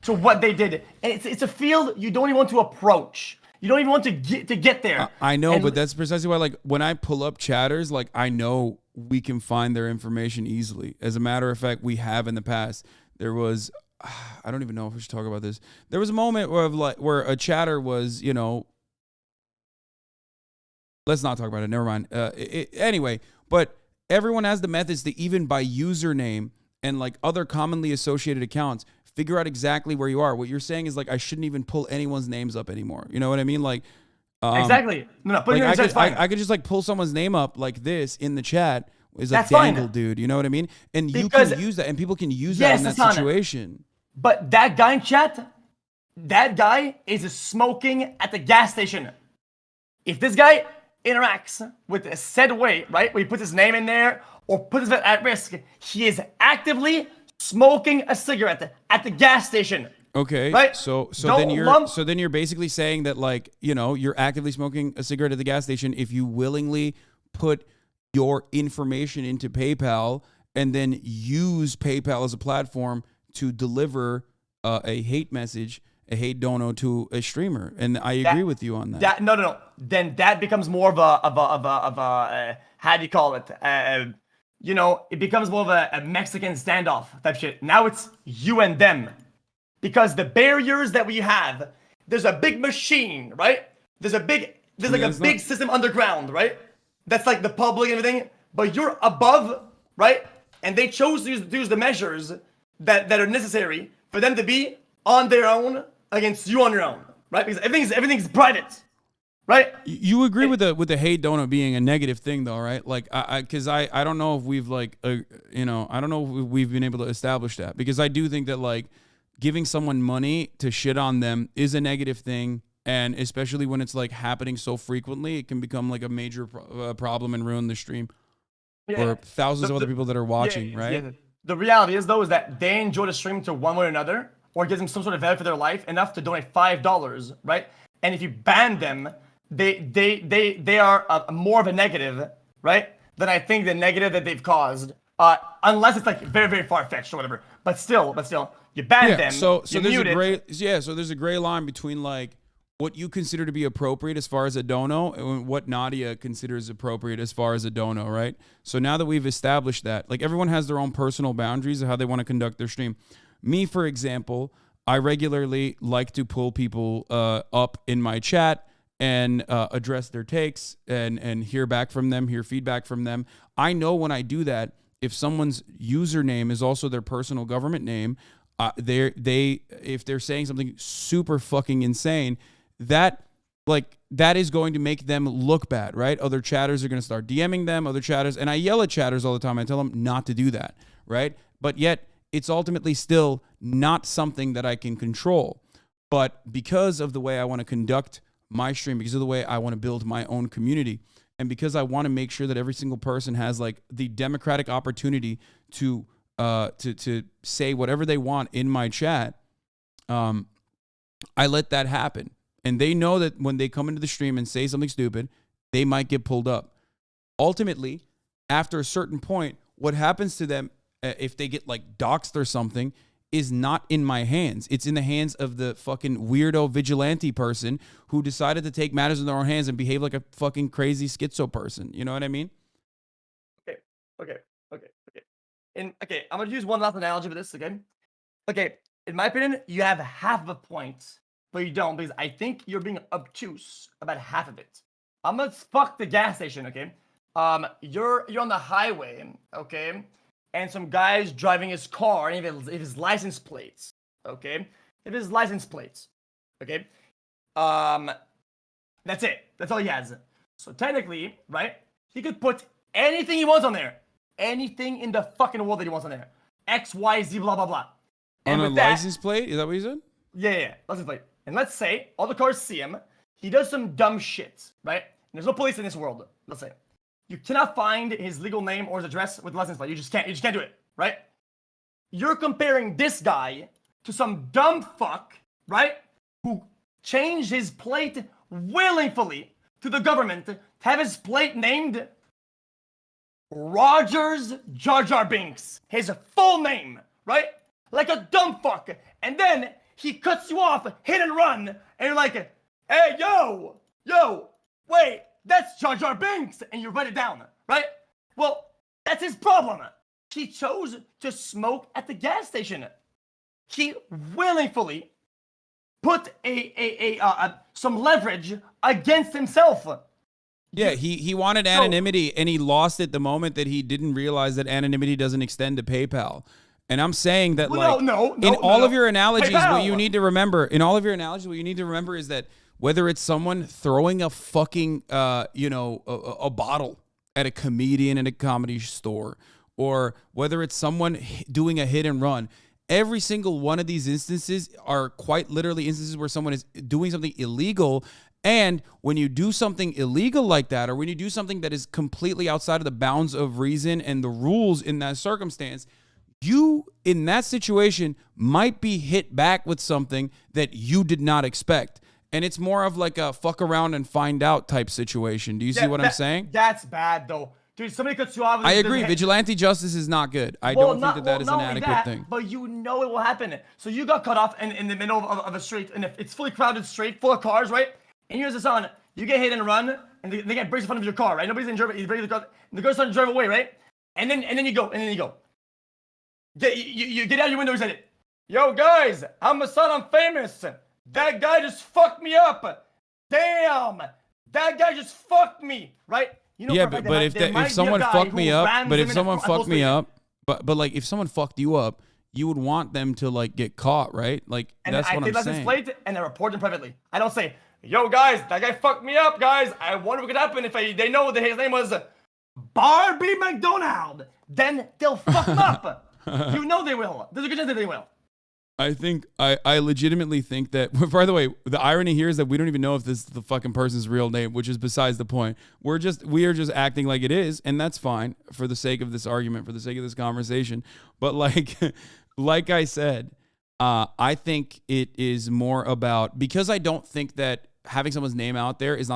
to what they did. And it's a field you don't even want to approach. You don't even want to get there. I know, but that's precisely why, like, when I pull up chatters, like, I know we can find their information easily. As a matter of fact, we have in the past. There was, I don't even know if we should talk about this. There was a moment where a chatter was, you know, let's not talk about it. Never mind. Anyway, but everyone has the methods to, even by username and like other commonly associated accounts, figure out exactly where you are. What you're saying is like, I shouldn't even pull anyone's names up anymore. You know what I mean? Like, exactly. No, put like your I could just like pull someone's name up like this in the chat. Is like That's fine. dangle, dude. You know what I mean? And Because- you can use that, and people can use that in that Hasan. situation. But that guy in chat, that guy is smoking at the gas station. If this guy interacts with a said way, right, where he puts his name in there or puts his at risk, he is actively smoking a cigarette at the gas station. Okay, right? So Don't then you're basically saying that, like, you know, you're actively smoking a cigarette at the gas station if you willingly put your information into PayPal and then use PayPal as a platform to deliver a hate message, a hate dono to a streamer. And I agree with you on that. No. Then that becomes more of a how do you call it? You know, it becomes more of a Mexican standoff type shit. Now it's you and them. Because the barriers that we have, there's a big machine, right? There's like a big system underground, right? That's like the public and everything. But you're above, right? And they chose to use the measures that are necessary for them to be on their own against you on your own, right? Because everything's private, right? You agree with the hate dono being a negative thing, though, right? Like, because I don't know if we've like, you know, I don't know if we've been able to establish that, because I do think that like giving someone money to shit on them is a negative thing, and especially when it's like happening so frequently, it can become like a major problem and ruin the stream for thousands of other people that are watching, right? Yeah. The reality is, though, is that they enjoy the stream to one way or another, or gives them some sort of value for their life enough to donate $5, right? And if you ban them, they are more of a negative, right? Than I think the negative that they've caused. Unless it's like very, very far-fetched or whatever. But still, you ban them. So you there's mute a it. gray. So there's a gray line between like what you consider to be appropriate as far as a dono and what Nadia considers appropriate as far as a dono, right? So now that we've established that, like everyone has their own personal boundaries of how they want to conduct their stream. Me, for example, I regularly like to pull people up in my chat and address their takes and hear back from them, hear feedback from them. I know when I do that, if someone's username is also their personal government name, if they're saying something super fucking insane, that is going to make them look bad, right? Other chatters are going to start DMing them, other chatters, and I yell at chatters all the time. I tell them not to do that, right? But yet it's ultimately still not something that I can control. But because of the way I want to conduct my stream, because of the way I want to build my own community, and because I want to make sure that every single person has like the democratic opportunity to say whatever they want in my chat, I let that happen. And they know that when they come into the stream and say something stupid, they might get pulled up. Ultimately, after a certain point, what happens to them if they get like doxxed or something is not in my hands. It's in the hands of the fucking weirdo vigilante person who decided to take matters in their own hands and behave like a fucking crazy schizo person. You know what I mean? Okay. And I'm gonna use one last analogy for this, okay? Okay, in my opinion, you have half of a point, but you don't, because I think you're being obtuse about half of it. I'm gonna fuck the gas station, okay? You're on the highway, okay? And some guy's driving his car, and if his license plates, okay? If his license plates, okay? That's it. That's all he has. So technically, right? He could put anything he wants on there. Anything in the fucking world that he wants on there. X, Y, Z, blah, blah, blah. And on a with that, license plate? Is that what you said? Yeah, license plate. And let's say all the cars see him. He does some dumb shit, right? And there's no police in this world. Let's say you cannot find his legal name or his address with the license plate. You just can't do it, right? You're comparing this guy to some dumb fuck, right? Who changed his plate willingly to the government to have his plate named Rogers Jar Jar Binks, his full name, right? Like a dumb fuck. And then he cuts you off, hit and run, and you're like, hey, yo, wait, that's Jar Jar Binks, and you write it down, right? Well, that's his problem. He chose to smoke at the gas station. He willingly put some leverage against himself. Yeah, he wanted anonymity, and he lost it the moment that he didn't realize that anonymity doesn't extend to PayPal. And I'm saying that, in all of your analogies, PayPal. what you need to remember, is that whether it's someone throwing a fucking, a bottle at a comedian in a comedy store, or whether it's someone doing a hit and run, every single one of these instances are quite literally instances where someone is doing something illegal. And when you do something illegal like that, or when you do something that is completely outside of the bounds of reason and the rules in that circumstance, you, in that situation, might be hit back with something that you did not expect. And it's more of like a fuck around and find out type situation. Do you see what I'm saying? That's bad, though. Dude, somebody cuts you off. I agree. Vigilante justice is not good. I don't think that is an adequate thing. But you know it will happen. So you got cut off in the middle of a street, and if it's fully crowded street, full of cars, right? And here's the son, you get hit and run, and they get brakes in front of your car, right? Nobody's in Germany. He's breaking the car. And the girl's starting to drive away, right? And then you go. You get out your window and say, yo, guys, I'm Hasan, I'm famous. That guy just fucked me up. Damn, that guy just fucked me, right? You know, yeah, but if someone fucked me up, if someone fucked you up, you would want them to like get caught, right? Like, and that's what I'm saying. And plate and I report them privately. I don't say, yo, guys, that guy fucked me up, guys. I wonder what could happen if they know that his name was Barbie McDonald. Then they'll fuck him up. You know they will. There's a good chance that they will. I legitimately think that, by the way, the irony here is that we don't even know if this is the fucking person's real name, which is besides the point. We are just acting like it is, and that's fine for the sake of this argument, for the sake of this conversation. But like I said, I think it is more about, because I don't think that having someone's name out there is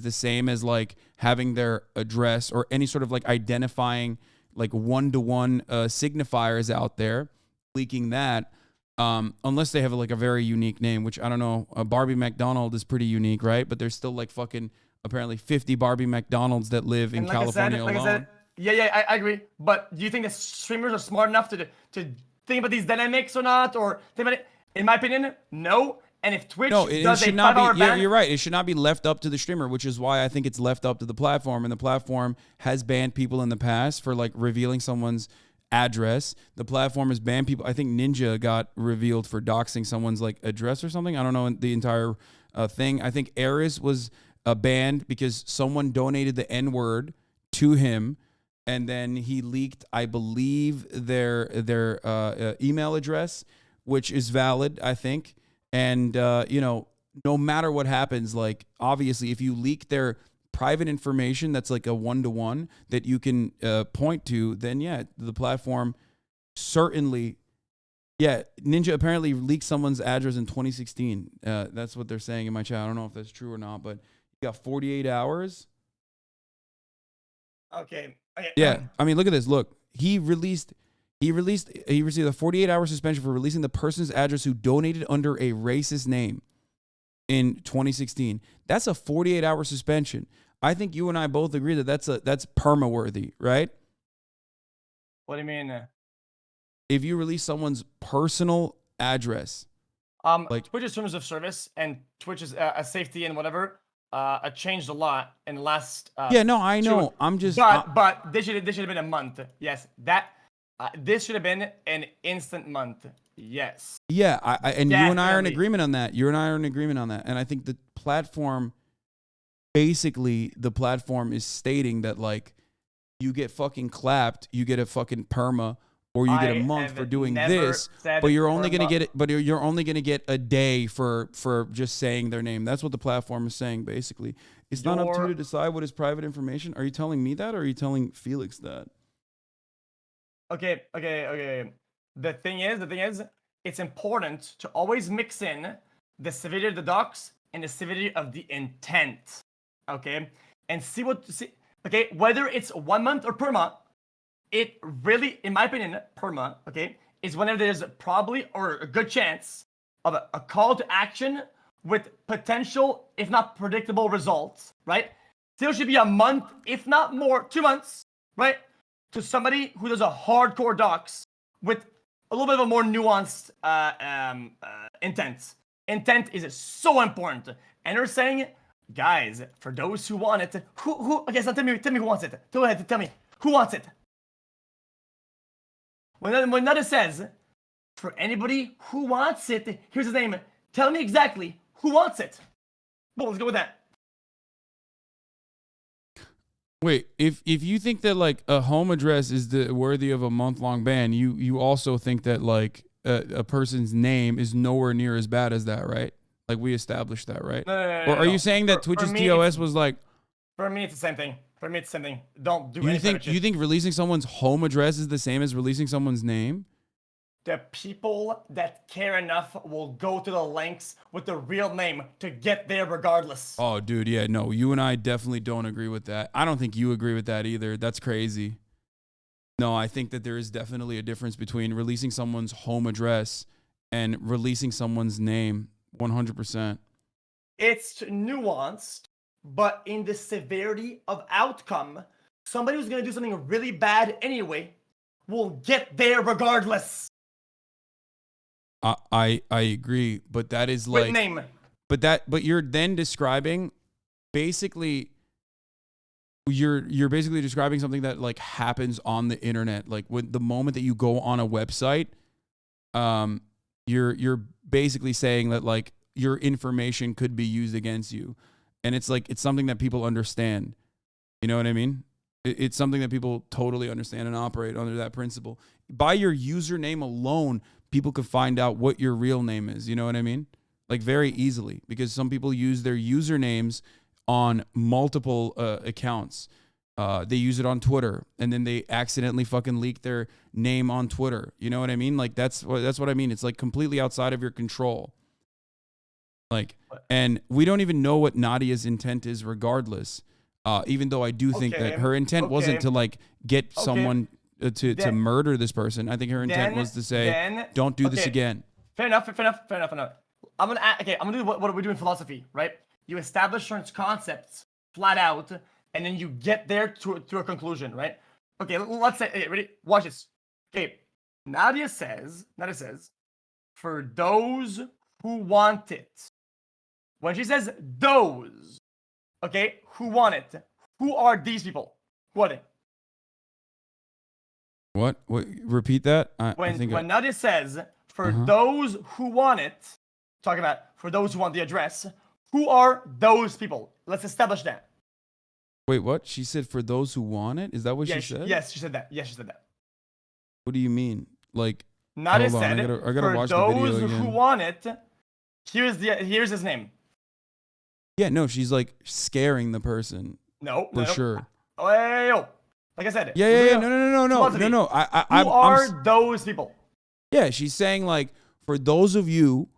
the same as like having their address or any sort of like identifying like one-to-one signifiers out there, leaking that, unless they have like a very unique name, which I don't know. Barbie McDonald is pretty unique, right? But there's still like fucking apparently 50 Barbie McDonalds that live in California alone. Yeah, I agree. But do you think the streamers are smart enough to think about these dynamics or not? Or think about it? In my opinion, no. And if Twitch does a 5-hour ban, you're right. It should not be left up to the streamer, which is why I think it's left up to the platform. And the platform has banned people in the past for like revealing someone's address. The platform has banned people. I think Ninja got revealed for doxing someone's like address or something. I don't know the entire thing. I think Ares was banned because someone donated the N-word to him, and then he leaked, I believe, their email address, which is valid, I think. And, no matter what happens, like, obviously, if you leak their private information that's like a one-to-one that you can point to, then, yeah, the platform certainly, yeah, Ninja apparently leaked someone's address in 2016. That's what they're saying in my chat. I don't know if that's true or not, but you got 48 hours. Okay. Yeah, I mean, look at this. Look, he received a 48-hour suspension for releasing the person's address who donated under a racist name in 2016. That's a 48-hour suspension. I think you and I both agree that that's perma-worthy, right? What do you mean? If you release someone's personal address, like Twitch's terms of service and Twitch's safety and whatever changed a lot in the last. Yeah, no, I know. I'm just. But this should have been a month. Yes, this should have been an instant month. Yes. Yeah, and Definitely. you and I are in agreement on that. And I think the platform, basically, the platform is stating that like, you get fucking clapped, you get a fucking perma, or you get a month for doing this, but you're only gonna get it. But you're only gonna get a day for just saying their name. That's what the platform is saying. Basically, it's not up to you to decide what is private information. Are you telling me that, or are you telling Felix that? Okay. The thing is, it's important to always mix in the severity of the docs and the severity of the intent. Okay, and see. Okay, whether it's 1 month or perma. It really, in my opinion, perma, okay, is whenever there's probably or a good chance of a call to action with potential, if not predictable results, right? Still should be a month, if not more, 2 months, right? To somebody who does a hardcore docs with a little bit of a more nuanced intent. Intent is so important. And they're saying, guys, for those who want it, okay, so tell me who wants it. Go ahead, tell me, who wants it? When Nadia says, for anybody who wants it, here's his name. Tell me exactly who wants it. Well, let's go with that. Wait, if you think that like a home address is worthy of a month-long ban, you also think that like a person's name is nowhere near as bad as that, right? Like we established that, right? No, or are you saying that Twitch's TOS was like? For me, it's the same thing. Don't do you anything. You think releasing someone's home address is the same as releasing someone's name? The people that care enough will go to the lengths with the real name to get there regardless. Oh, dude, yeah, no, you and I definitely don't agree with that. I don't think you agree with that either. That's crazy. No, I think that there is definitely a difference between releasing someone's home address and releasing someone's name. 100%. It's nuanced, but in the severity of outcome, somebody who's going to do something really bad anyway will get there regardless. I agree, but that is like with name. But you're then describing basically you're basically describing something that like happens on the internet. Like when the moment that you go on a website, you're basically saying that like your information could be used against you. And it's like, it's something that people understand. You know what I mean? It's something that people totally understand and operate under that principle. By your username alone, people could find out what your real name is. You know what I mean? Like very easily, because some people use their usernames on multiple accounts. They use it on Twitter, and then they accidentally fucking leak their name on Twitter. You know what I mean? Like that's what I mean. It's like completely outside of your control. Like, and we don't even know what Nadia's intent is regardless. Even though I do think that her intent wasn't to like get someone to murder this person. I think her intent was to say, don't do this again. Fair enough. I'm gonna do what we do in philosophy, right? You establish certain concepts flat out, and then you get there to a conclusion, right? Okay, let's say, hey, ready? Watch this. Okay, Nadia says, for those who want it. When she says those, okay, who want it? Who are these people? Who are they? What? Repeat that. When Nadia says, for those who want it, talking about for those who want the address, who are those people? Let's establish that. Wait, what? She said for those who want it? Is that what she said? Yes, she said that. What do you mean? Like, Nadia hold on, said, I gotta watch the video for again. those who want it, here's his name. Yeah, no, she's like scaring the person. No, for sure. Oh, like I said. Yeah. No. Who are those people? Yeah, she's saying like for those of you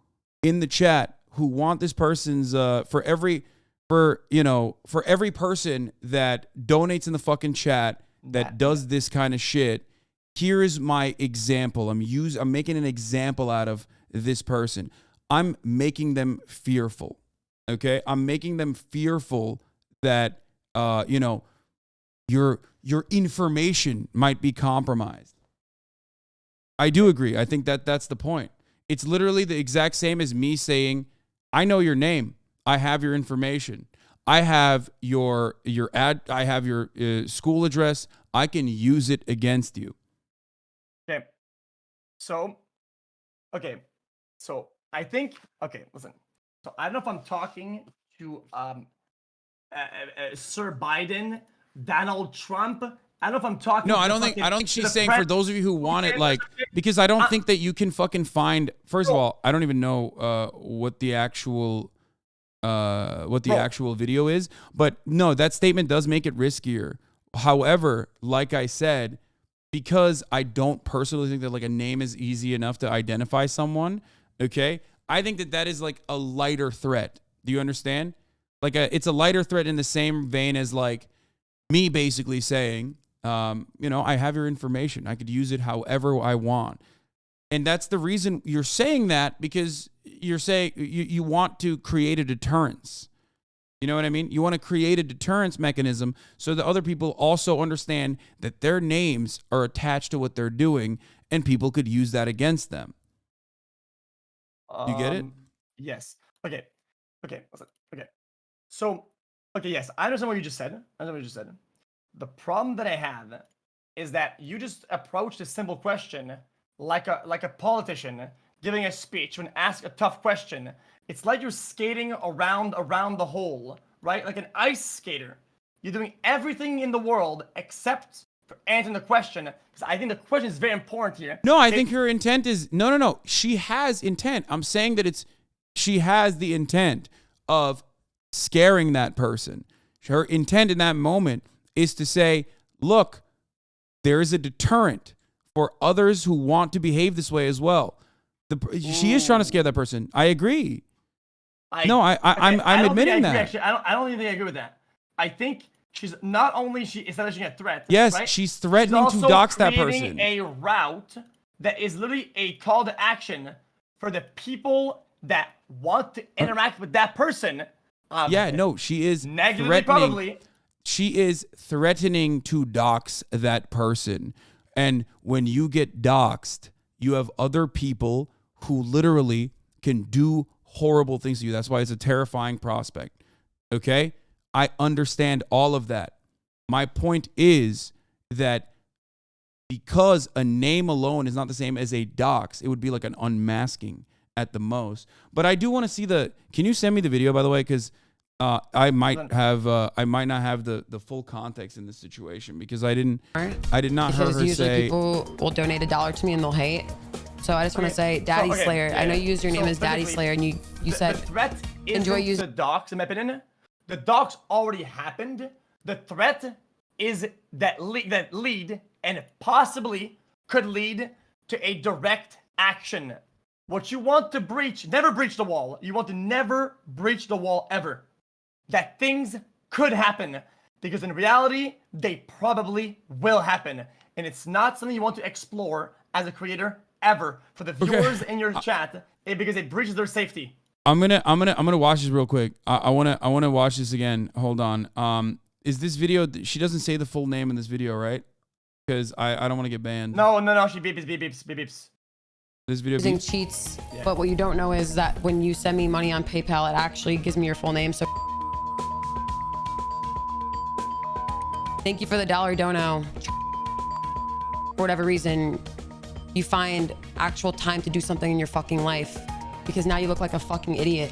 in the chat who want this person's for every person that donates in the fucking chat that does this kind of shit, here is my example. I'm making an example out of this person. I'm making them fearful. Okay? I'm making them fearful that your information might be compromised. I do agree. I think that's the point. It's literally the exact same as me saying, I know your name. I have your information. I have your I have your school address. I can use it against you. Okay. So I think, listen. So I don't know if I'm talking to Sir Biden, Donald Trump. I don't know if I'm talking. No, I don't think she's saying for those of you who want it, like, because I don't think that you can fucking find. First of all, I don't even know what the actual video is, but no, that statement does make it riskier. However, like I said, because I don't personally think that like a name is easy enough to identify someone. Okay, I think that is like a lighter threat. Do you understand? Like it's a lighter threat in the same vein as like me basically saying, I have your information. I could use it however I want. And that's the reason you're saying that, because you're saying you want to create a deterrence. You know what I mean? You want to create a deterrence mechanism so that other people also understand that their names are attached to what they're doing and people could use that against them. You get it? Yes. Okay. So, yes, I understand what you just said. The problem that I have is that you just approached a simple question like a politician giving a speech when asked a tough question. It's like you're skating around the hole, right? Like an ice skater. You're doing everything in the world except for answering the question, because I think the question is very important here. No, I think her intent is no. She has intent. I'm saying that she has the intent of scaring that person. Her intent in that moment is to say, look, there is a deterrent for others who want to behave this way as well. She is trying to scare that person. I agree. I'm admitting that. Actually, I don't even think I agree with that. I think she's not only establishing a threat. Yes, right? she's threatening to dox that person. She's also creating a route that is literally a call to action for the people that want to interact with that person. She is negatively, probably. She is threatening to dox that person. And when you get doxed, you have other people who literally can do horrible things to you. That's why it's a terrifying prospect. Okay? I understand all of that. My point is that because a name alone is not the same as a dox, it would be like an unmasking at the most. But I do want to see can you send me the video, by the way? Because I might not have the full context in this situation, because I did not hear her say. People will donate $1 to me and they'll hate. So I just want to say, Daddy Slayer. I know you use your name as Daddy Slayer, and you said the threat enjoy isn't using the dox. In my opinion, the dox already happened. The threat is that lead and possibly could lead to a direct action. what you want to breach, never breach the wall. You want to never breach the wall ever. That things could happen, because in reality, they probably will happen. And it's not something you want to explore as a creator ever for the viewers in your chat, because it breaches their safety. I'm gonna watch this real quick. I wanna watch this again. Hold on. Is this video? She doesn't say the full name in this video, right? Because I don't want to get banned. No, she beeps. This video Using beeps. cheats, but what you don't know is that when you send me money on PayPal, it actually gives me your full name. So thank you for the $1 dono. For whatever reason, you find actual time to do something in your fucking life, because now you look like a fucking idiot.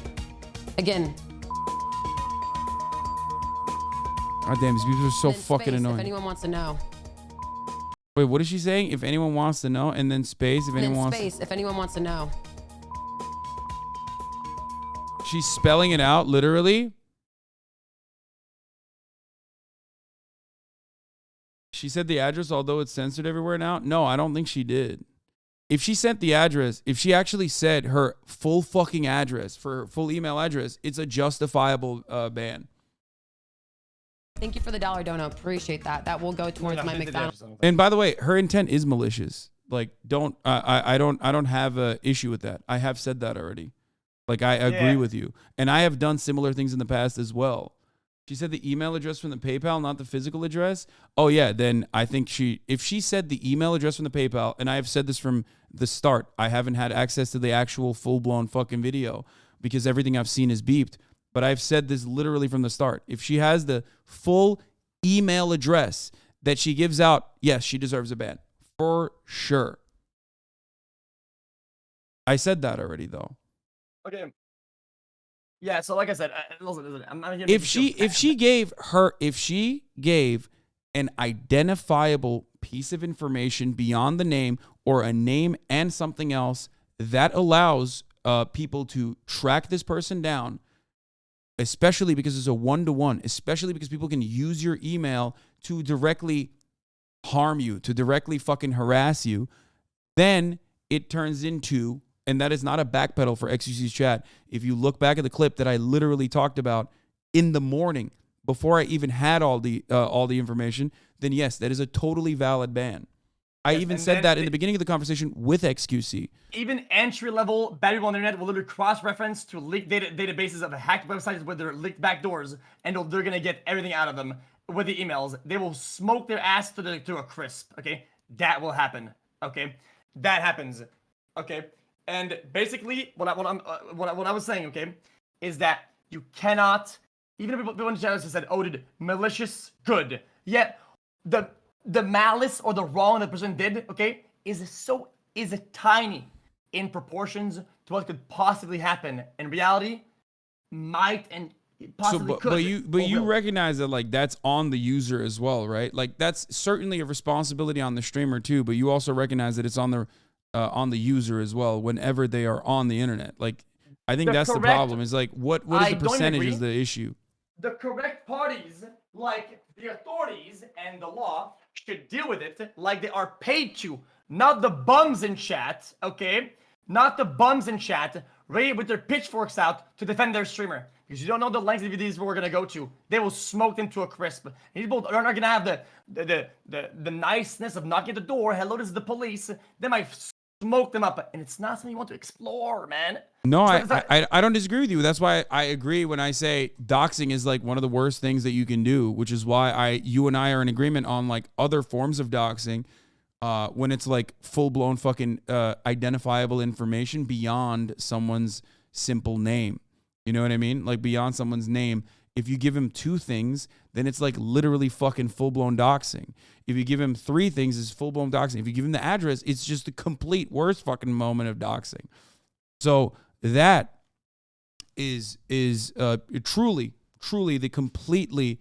Again. God damn, these people are so then fucking space, annoying. If anyone wants to know. Wait, what is she saying? If anyone wants to know, and then space if anyone wants. Space if anyone wants to know. She's spelling it out literally. She said the address, although it's censored everywhere now. No, I don't think she did. If she sent the address, if she actually said her full fucking address, for her full email address, it's a justifiable ban. Thank you for the $1 dono. Appreciate that. That will go towards my McDonald's. And by the way, her intent is malicious. Like, I don't have a issue with that. I have said that already. Like, I agree with you. And I have done similar things in the past as well. She said the email address from the PayPal, not the physical address. Oh yeah, then I think if she said the email address from the PayPal, and I have said this from the start, I haven't had access to the actual full-blown fucking video because everything I've seen is beeped. But I've said this literally from the start. If she has the full email address that she gives out, yes, she deserves a ban. For sure. I said that already, though. Okay. Yeah, so like I said, listen, I'm not here. If she gave an identifiable piece of information beyond the name, or a name and something else that allows people to track this person down, especially because it's a one-to-one, especially because people can use your email to directly harm you, to directly fucking harass you, then it turns into, and that is not a backpedal for XQC's chat. If you look back at the clip that I literally talked about in the morning before I even had all the information, then yes, that is a totally valid ban. I even said that in the beginning of the conversation with XQC. Even entry-level bad people on the internet will literally cross-reference to leaked databases of hacked websites with their leaked backdoors, and they're gonna get everything out of them with the emails. They will smoke their ass to a crisp. Okay, that will happen. Okay, that happens. Okay, and basically what I was saying, okay, is that you cannot. Even if people in the chat said, "Oh, did malicious good?" Yet the malice or the wrong that the person did, okay, is tiny in proportions to what could possibly happen. In reality, might and possibly could. But you recognize that, like, that's on the user as well, right? Like, that's certainly a responsibility on the streamer too, but you also recognize that it's on the user as well whenever they are on the internet. Like, I think that's the problem. Is like, what is the percentage is the issue? The correct parties, like the authorities and the law, should deal with it like they are paid to, not the bums in chat, okay? Not the bums in chat, ready with their pitchforks out to defend their streamer. Because you don't know the lengths of these people are gonna go to. They will smoke them to a crisp. These people are not gonna have the niceness of knocking at the door. Hello, this is the police. They might smoke them up, and it's not something you want to explore, man. No, I don't disagree with you. That's why I agree when I say doxing is like one of the worst things that you can do, which is why you and I are in agreement on like other forms of doxing when it's like full-blown fucking identifiable information beyond someone's simple name. You know what I mean? Like beyond someone's name. If you give him 2 things, then it's like literally fucking full-blown doxing. If you give him 3 things, it's full-blown doxing. If you give him the address, it's just the complete worst fucking moment of doxing. So that is truly the completely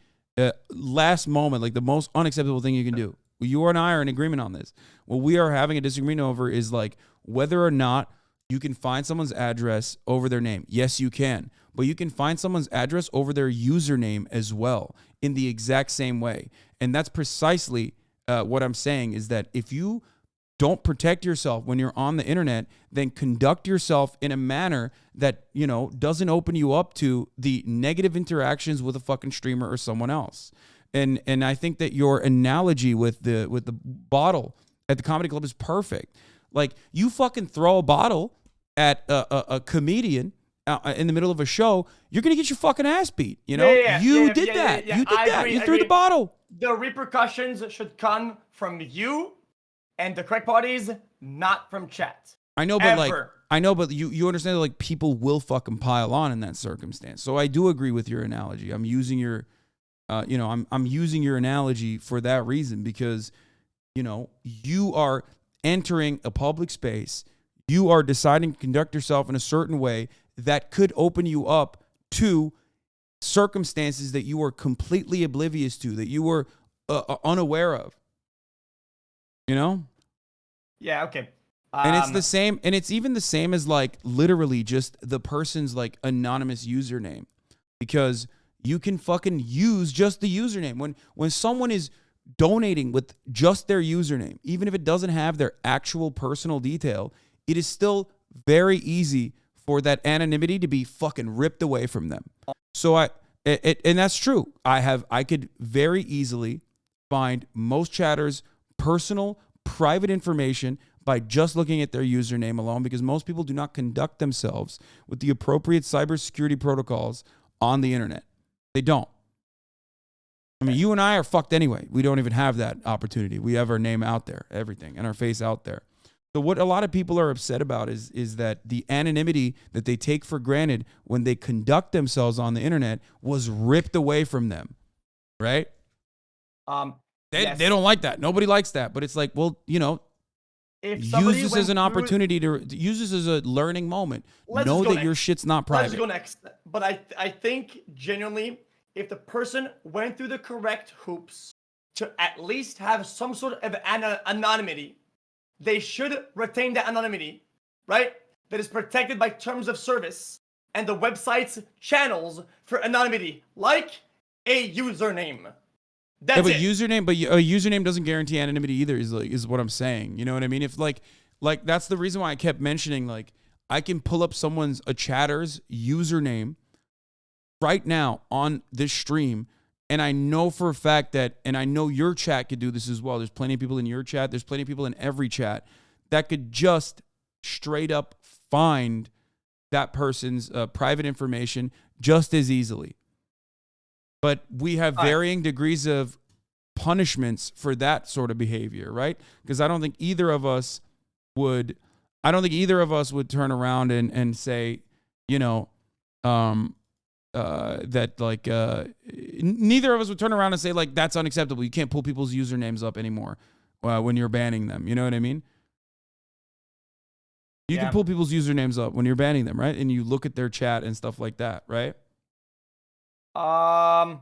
last moment, like the most unacceptable thing you can do. You and I are in agreement on this. What we are having a disagreement over is like whether or not you can find someone's address over their name. Yes, you can. But you can find someone's address over their username as well in the exact same way. And that's precisely what I'm saying is that if you don't protect yourself when you're on the internet, then conduct yourself in a manner that, you know, doesn't open you up to the negative interactions with a fucking streamer or someone else. And I think that your analogy with the bottle at the comedy club is perfect. Like, you fucking throw a bottle at a comedian in the middle of a show, you're gonna get your fucking ass beat. You know, you did that. You did that. You threw the bottle. The repercussions should come from you and the correct parties, not from chat. I know, but you understand that, like, people will fucking pile on in that circumstance. So I do agree with your analogy. I'm using your, I'm using your analogy for that reason, because, you know, you are entering a public space. You are deciding to conduct yourself in a certain way that could open you up to circumstances that you were completely oblivious to, that you were unaware of. You know? Yeah, okay. And it's the same, and it's even the same as, like, literally just the person's, like, anonymous username, because you can fucking use just the username. When someone is donating with just their username, even if it doesn't have their actual personal detail, it is still very easy for that anonymity to be fucking ripped away from them. So and that's true. I could very easily find most chatters' personal, private information by just looking at their username alone, because most people do not conduct themselves with the appropriate cybersecurity protocols on the internet. They don't. I mean, you and I are fucked anyway. We don't even have that opportunity. We have our name out there, everything, and our face out there. So what a lot of people are upset about is that the anonymity that they take for granted when they conduct themselves on the internet was ripped away from them, right? They don't like that. Nobody likes that. But it's like, well, you know, use this as an opportunity to use this as a learning moment. Know that your shit's not private. Let's go next. But I think genuinely, if the person went through the correct hoops to at least have some sort of anonymity, they should retain that anonymity, right? That is protected by terms of service and the website's channels for anonymity, like a username. That's yeah, but it. A username doesn't guarantee anonymity either. Is what I'm saying. You know what I mean? If like that's the reason why I kept mentioning, like, I can pull up a chatter's username right now on this stream, and I know for a fact that, and I know your chat could do this as well. There's plenty of people in your chat. There's plenty of people in every chat that could just straight up find that person's private information just as easily. But we have varying degrees of punishments for that sort of behavior, right? Because I don't think either of us would turn around and say, you know, that like neither of us would turn around and say, like, that's unacceptable. You can't pull people's usernames up anymore when you're banning them. You know what I mean? You can pull people's usernames up when you're banning them, right? And you look at their chat and stuff like that, right? Yeah.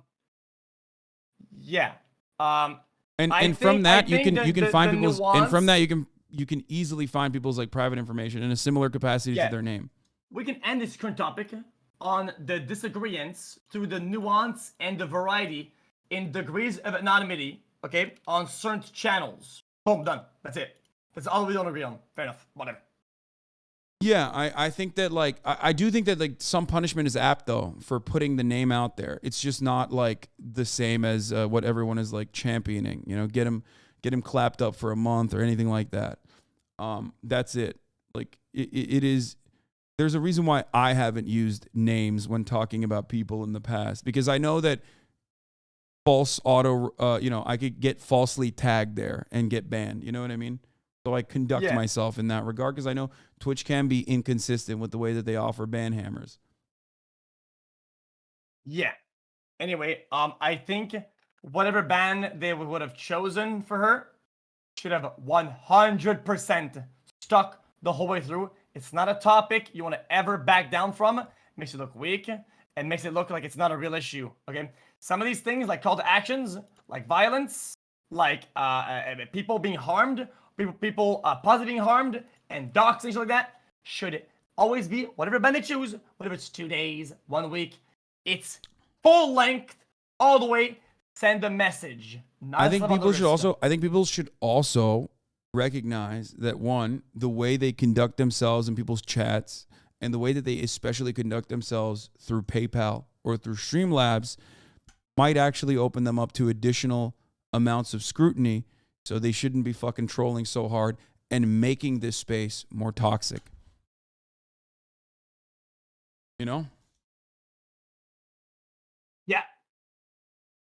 And from that you can find people's, and from that you can easily find people's, like, private information in a similar capacity to their name. We can end this current topic on the disagreements through the nuance and the variety in degrees of anonymity, okay, on certain channels. Boom, done. That's it. That's all we don't agree on. Fair enough. Whatever. Yeah, I think that, like, I do think that, like, some punishment is apt, though, for putting the name out there. It's just not, like, the same as what everyone is, like, championing. You know, get him clapped up for a month or anything like that. That's it. Like, it is. There's a reason why I haven't used names when talking about people in the past, because I know that I could get falsely tagged there and get banned. You know what I mean? So I conduct myself in that regard, because I know Twitch can be inconsistent with the way that they offer ban hammers. Yeah. Anyway, I think whatever ban they would have chosen for her should have 100% stuck the whole way through. It's not a topic you want to ever back down from. It makes it look weak and makes it look like it's not a real issue. Okay. Some of these things, like call to actions, like violence, like people being harmed, people positively being harmed, and doxing, things like that, should always be whatever ban they choose, whether it's 2 days, 1 week, it's full length, all the way. Send a message. I think people should also recognize that, one, the way they conduct themselves in people's chats and the way that they especially conduct themselves through PayPal or through Streamlabs might actually open them up to additional amounts of scrutiny. So they shouldn't be fucking trolling so hard and making this space more toxic. You know? Yeah.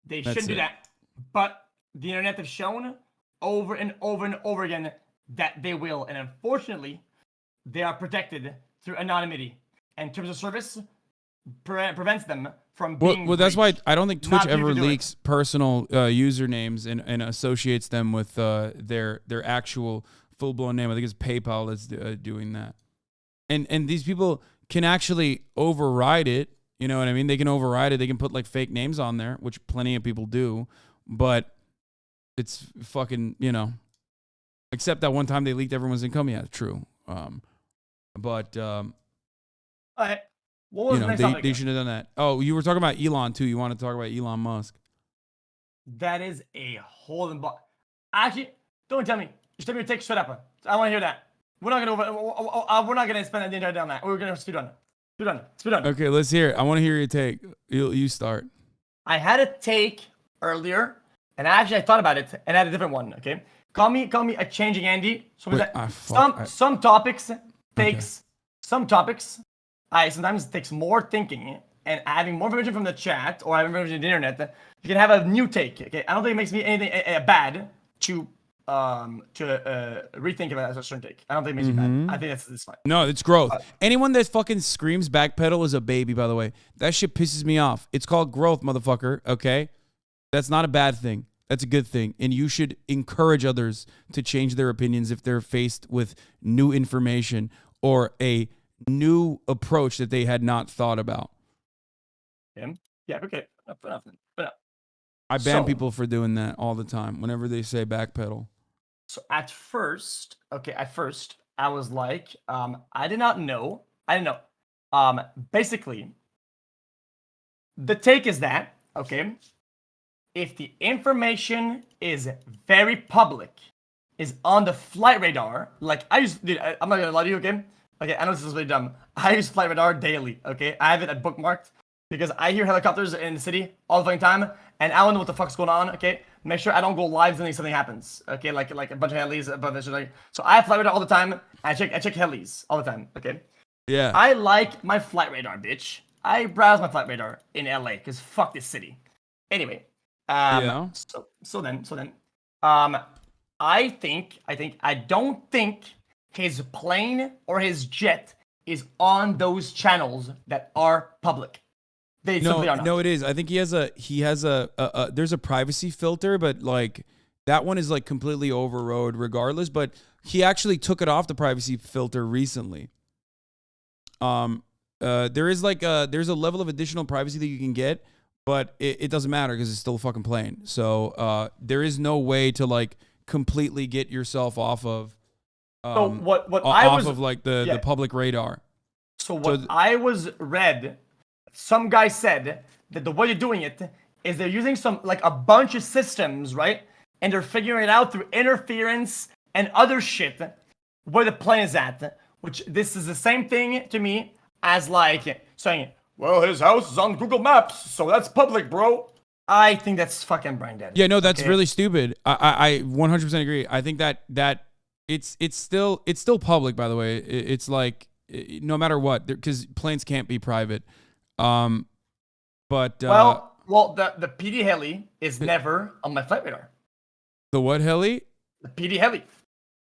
They That's shouldn't do it. that. But the internet have shown over and over and over again that they will. And unfortunately, they are protected through anonymity. And terms of service prevents them from being Well, that's why I don't think Twitch Not people ever do it. leaks personal usernames and associates them with their actual full-blown name. I think it's PayPal that's doing that. And these people can actually override it. You know what I mean? They can override it. They can put like fake names on there, which plenty of people do. But it's fucking, you know, except that one time they leaked everyone's income. Yeah, true. But All right. What was you the know, next they topic? should have done that. Oh, you were talking about Elon too. You want to talk about Elon Musk? That is a whole and actually, don't tell me. Just tell me your take straight up. I want to hear that. We're not gonna spend the entire day on that. We're gonna speed on it. Okay, let's hear it. I want to hear your take. You start. I had a take earlier, and actually I thought about it and I had a different one. Okay, call me a changing Andy. So Wait, some topics takes some topics. Sometimes it takes more thinking and having more information from the chat or having information on the internet. You can have a new take. Okay, I don't think it makes me anything bad to rethink about a certain take. I don't think it makes me bad. I think that's fine. No, it's growth. Anyone that fucking screams backpedal is a baby, by the way. That shit pisses me off. It's called growth, motherfucker, okay? That's not a bad thing. That's a good thing. And you should encourage others to change their opinions if they're faced with new information or a new approach that they had not thought about. Yeah, okay. Enough. I ban people for doing that all the time whenever they say backpedal. So at first, I was like, I didn't know. Basically, the take is that, okay, if the information is very public, is on the flight radar, like I'm not gonna lie to you, okay? Okay, I know this is really dumb. I use flight radar daily, okay? I have it bookmarked because I hear helicopters in the city all the fucking time, and I don't know what the fuck's going on, okay? Make sure I don't go live and something happens, okay? Like a bunch of helis above this, like. So I have flight radar all the time. I check helis all the time, okay? Yeah. I like my flight radar, bitch. I browse my flight radar in LA because fuck this city. Anyway, yeah. So then, I don't think his plane or his jet is on those channels that are public. They simply are not. No, it is. I think he has a there's a privacy filter, but like that one is like completely overrode regardless. But he actually took it off the privacy filter recently. There is like there's a level of additional privacy that you can get, but it doesn't matter because it's still a fucking plane. So there is no way to like completely get yourself off of the public radar. So I was read, some guy said that the way you're doing it is they're using a bunch of systems, right? And they're figuring it out through interference and other shit where the plane is at. Which this is the same thing to me as like saying, well, his house is on Google Maps, so that's public, bro. I think that's fucking brain dead. Yeah, no, that's really stupid. I 100% agree. I think that it's still public, by the way. It's like no matter what, because planes can't be private. The PD heli is never on my flight radar. The what heli? The PD heli.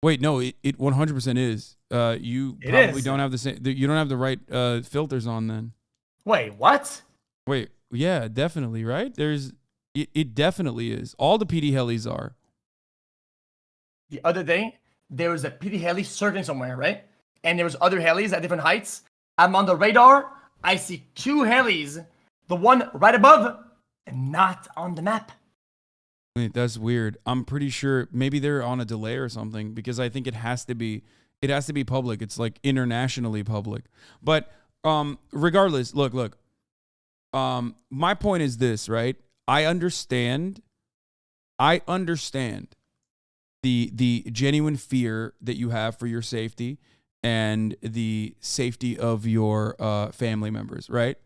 Wait, no, it 100% is. You probably don't have the same. You don't have the right filters on then. Wait, what? Wait, yeah, definitely, right? It definitely is. All the PD helis are. The other day, there was a PD heli circling somewhere, right? And there was other helis at different heights. I'm on the radar. I see two helis, the one right above, and not on the map. Wait, that's weird. I'm pretty sure maybe they're on a delay or something because I think it has to be public. It's like internationally public. But regardless, look. My point is this, right? I understand the the genuine fear that you have for your safety and the safety of your family members, right?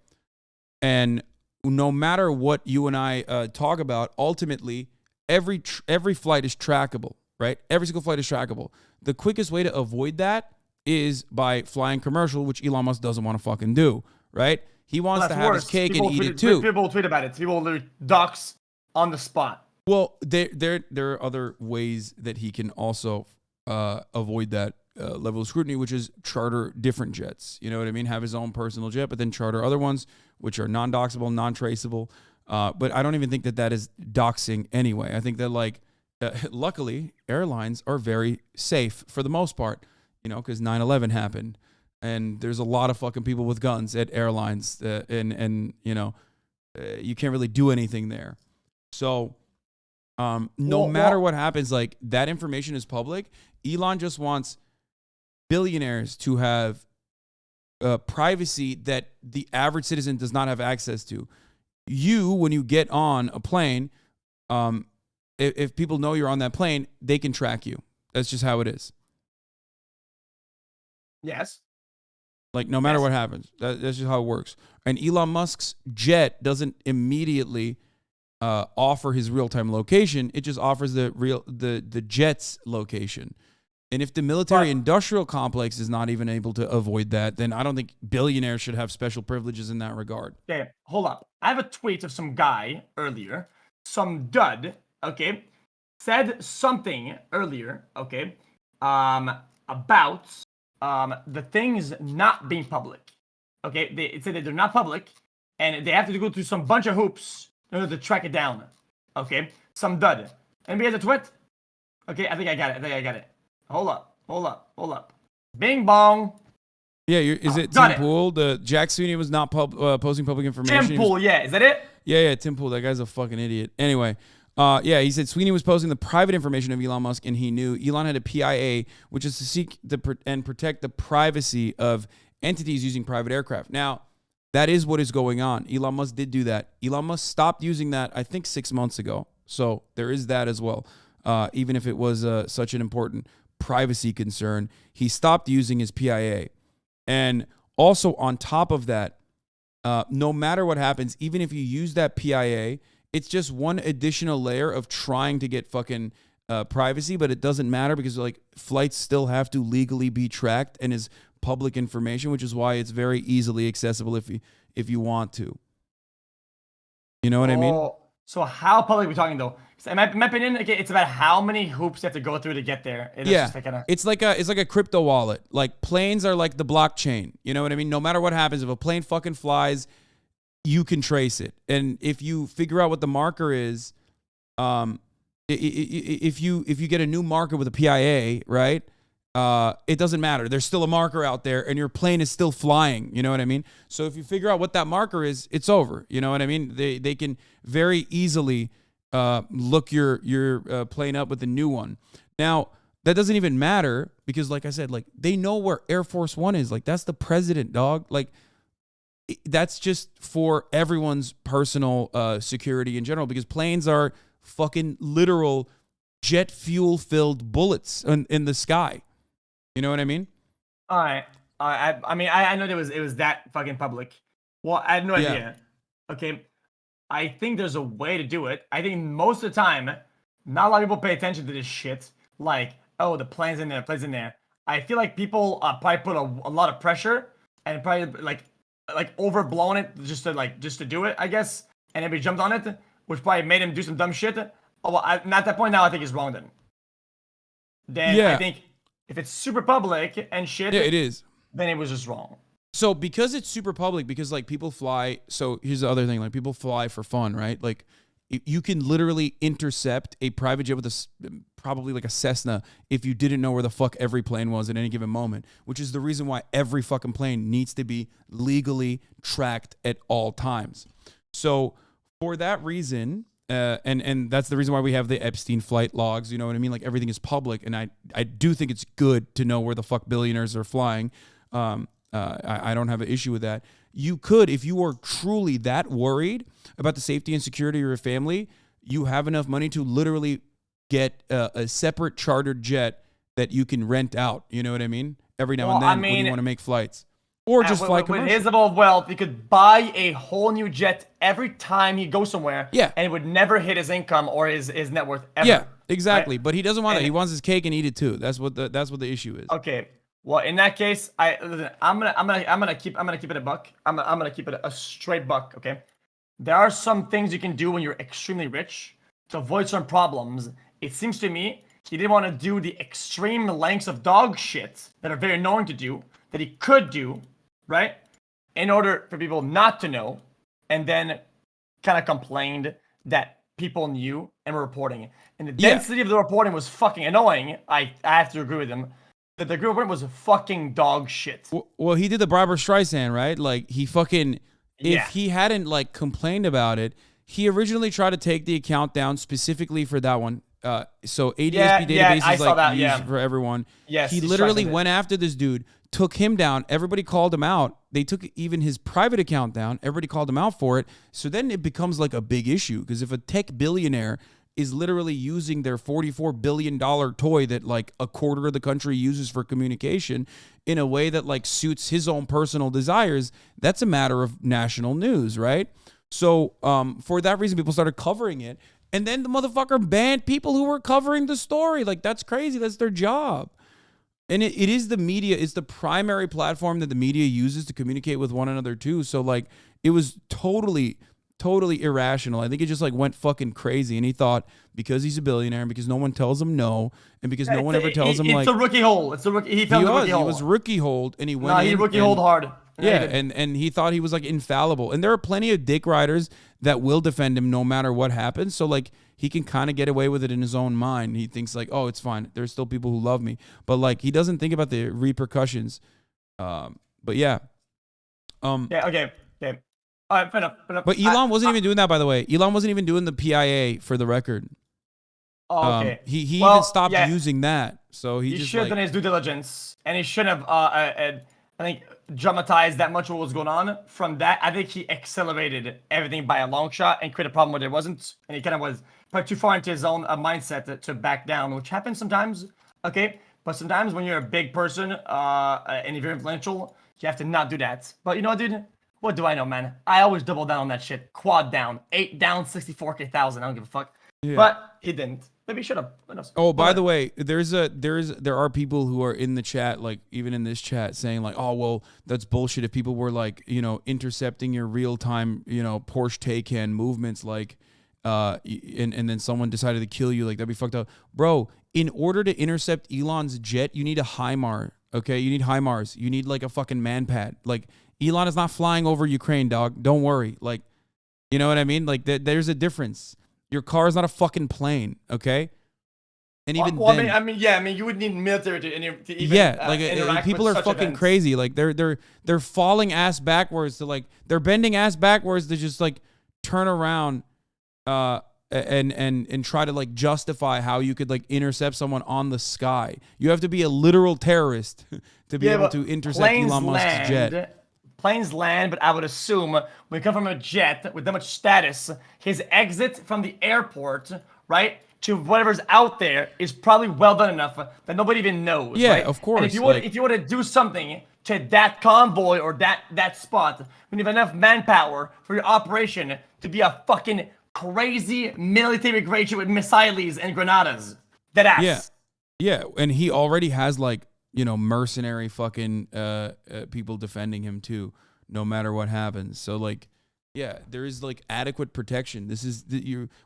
And no matter what you and I talk about, ultimately, every flight is trackable, right? Every single flight is trackable. The quickest way to avoid that is by flying commercial, which Elon Musk doesn't want to fucking do, right? He wants to have his cake and eat it too. People tweet about it. People will dox on the spot. Well, there are other ways that he can also avoid that level of scrutiny, which is charter different jets. You know what I mean? Have his own personal jet, but then charter other ones, which are non-doxable, non-traceable. But I don't even think that is doxing anyway. I think that luckily, airlines are very safe for the most part, because 9/11 happened. And there's a lot of fucking people with guns at airlines, and you can't really do anything there. So no matter what happens, that information is public. Elon just wants billionaires to have privacy that the average citizen does not have access to. You, when you get on a plane, if people know you're on that plane, they can track you. That's just how it is. Yes. No matter what happens, that's just how it works. And Elon Musk's jet doesn't immediately offer his real-time location. It just offers the jet's location. And if the military-industrial complex is not even able to avoid that, then I don't think billionaires should have special privileges in that regard. Okay, hold up. I have a tweet of some guy earlier, some dud, okay, said something earlier, okay, about the things not being public. Okay, it said that they're not public, and they have to go through some bunch of hoops in order to track it down. Okay, some dud. Anybody has a tweet? Okay, I think I got it. Hold up. Bing bong. Yeah, is it Tim Pool? The Jack Sweeney was not posting public information. Tim Pool, yeah, is that it? Yeah, Tim Pool. That guy's a fucking idiot. Anyway, he said Sweeney was posting the private information of Elon Musk, and he knew Elon had a PIA, which is to seek and protect the privacy of entities using private aircraft. Now, that is what is going on. Elon Musk did do that. Elon Musk stopped using that, I think, 6 months ago. So there is that as well. Even if it was such an important privacy concern, he stopped using his PIA. And also on top of that, no matter what happens, even if you use that PIA, it's just one additional layer of trying to get fucking privacy, but it doesn't matter because flights still have to legally be tracked and is public information, which is why it's very easily accessible if you want to. You know what I mean? So how public are we talking though? In my opinion, it's about how many hoops you have to go through to get there. It's like a crypto wallet. Planes are like the blockchain. You know what I mean? No matter what happens, if a plane fucking flies, you can trace it. And if you figure out what the marker is, if you get a new marker with a PIA, right? It doesn't matter. There's still a marker out there, and your plane is still flying. You know what I mean? So if you figure out what that marker is, it's over. You know what I mean? They can very easily look your plane up with a new one. Now that doesn't even matter because, like I said, they know where Air Force One is. That's the president, dog. That's just for everyone's personal security in general because planes are fucking literal jet fuel filled bullets in the sky. You know what I mean? All right. I mean, I know it was that fucking public. Well, I had no idea. Okay. I think there's a way to do it. I think most of the time, not a lot of people pay attention to this shit. The plane's in there, I feel like people probably put a lot of pressure and probably overblown it just to do it, I guess. And everybody jumped on it, which probably made him do some dumb shit. At that point now, I think he's wrong then. I think if it's super public and shit, it is. Then it was just wrong. So because it's super public, because people fly. So here's the other thing: people fly for fun, right? You can literally intercept a private jet with probably a Cessna if you didn't know where the fuck every plane was at any given moment, which is the reason why every fucking plane needs to be legally tracked at all times. So for that reason, and that's the reason why we have the Epstein flight logs, you know what I mean? Everything is public, and I do think it's good to know where the fuck billionaires are flying. I don't have an issue with that. You could, if you are truly that worried about the safety and security of your family, you have enough money to literally get a separate chartered jet that you can rent out. You know what I mean? Every now and then when you want to make flights. Or just fly commercial. With his level of wealth, he could buy a whole new jet every time he goes somewhere. Yeah. And it would never hit his income or his net worth ever. Yeah, exactly. Right? But he doesn't want that. He wants his cake and eat it too. That's what the issue is. Okay. Well, in that case, I'm gonna keep it a buck. I'm gonna keep it a straight buck. Okay. There are some things you can do when you're extremely rich to avoid some problems. It seems to me he didn't want to do the extreme lengths of dog shit that are very annoying to do that he could do, right? In order for people not to know, and then kind of complained that people knew and were reporting it. And the density of the reporting was fucking annoying. I have to agree with him. That the group reporting was fucking dog shit. Well, he did the Barbara Streisand, right? Like he fucking, if he hadn't like complained about it, he originally tried to take the account down specifically for that one. So ADSB database is like used for everyone. Yes, he literally went after this dude, took him down. Everybody called him out. They took even his private account down. Everybody called him out for it. So then it becomes like a big issue because if a tech billionaire is literally using their $44 billion toy that like a quarter of the country uses for communication in a way that like suits his own personal desires, that's a matter of national news, right? So for that reason, people started covering it. And then the motherfucker banned people who were covering the story. Like, that's crazy. That's their job. And it is the media. It's the primary platform that the media uses to communicate with one another, too. So, like, it was totally irrational. I think it just, like, went fucking crazy. And he thought because he's a billionaire and because no one tells him no and because no one ever tells him, like... It's a rookie hole. It's a rookie... He fell in the rookie hole. He was rookie holed and he went in. He rookie holed hard. Yeah, and he thought he was like infallible. And there are plenty of dick riders that will defend him no matter what happens. So like he can kind of get away with it in his own mind. He thinks like, oh, it's fine. There's still people who love me. But like he doesn't think about the repercussions. But yeah. Yeah, okay. All right, fair enough. But Elon wasn't even doing that, by the way. Elon wasn't even doing the PIA for the record. Oh, okay. He even stopped using that. So he just should have done his due diligence. And he shouldn't have I think dramatized that much what was going on. From that, I think he accelerated everything by a long shot and created a problem where there wasn't. And he kind of was put too far into his own mindset to back down, which happens sometimes. Okay, but sometimes when you're a big person and if you're influential, you have to not do that. But you know what, dude? What do I know, man? I always double down on that shit. Quad down, 8 down, 64,000. I don't give a fuck. Yeah. But he didn't. Maybe he should have. Oh, by the way, there are people who are in the chat, like even in this chat, saying like, oh well, that's bullshit. If people were like, intercepting your real time, Porsche Taycan movements, like, and then someone decided to kill you, like that'd be fucked up, bro. In order to intercept Elon's jet, you need a HIMAR. Okay, you need HIMARS. You need like a fucking manpad. Like Elon is not flying over Ukraine, dog. Don't worry. Like, you know what I mean? Like there's a difference. Your car is not a fucking plane, okay? And even then, I mean, you would need military to even people are fucking events. Crazy. Like they're falling ass backwards to like they're bending ass backwards to just like turn around, and try to like justify how you could like intercept someone on the sky. You have to be a literal terrorist to be able to intercept Elon Musk's jet. Planes land, but I would assume when you come from a jet with that much status, his exit from the airport, right, to whatever's out there is probably well done enough that nobody even knows. Yeah, right? Of course. And if you want to do something to that convoy or that spot, when you have enough manpower for your operation to be a fucking crazy military grade ship with missiles and granadas. That ass. Yeah, and he already has like, mercenary fucking people defending him too, no matter what happens. So like, yeah, there is like adequate protection. This is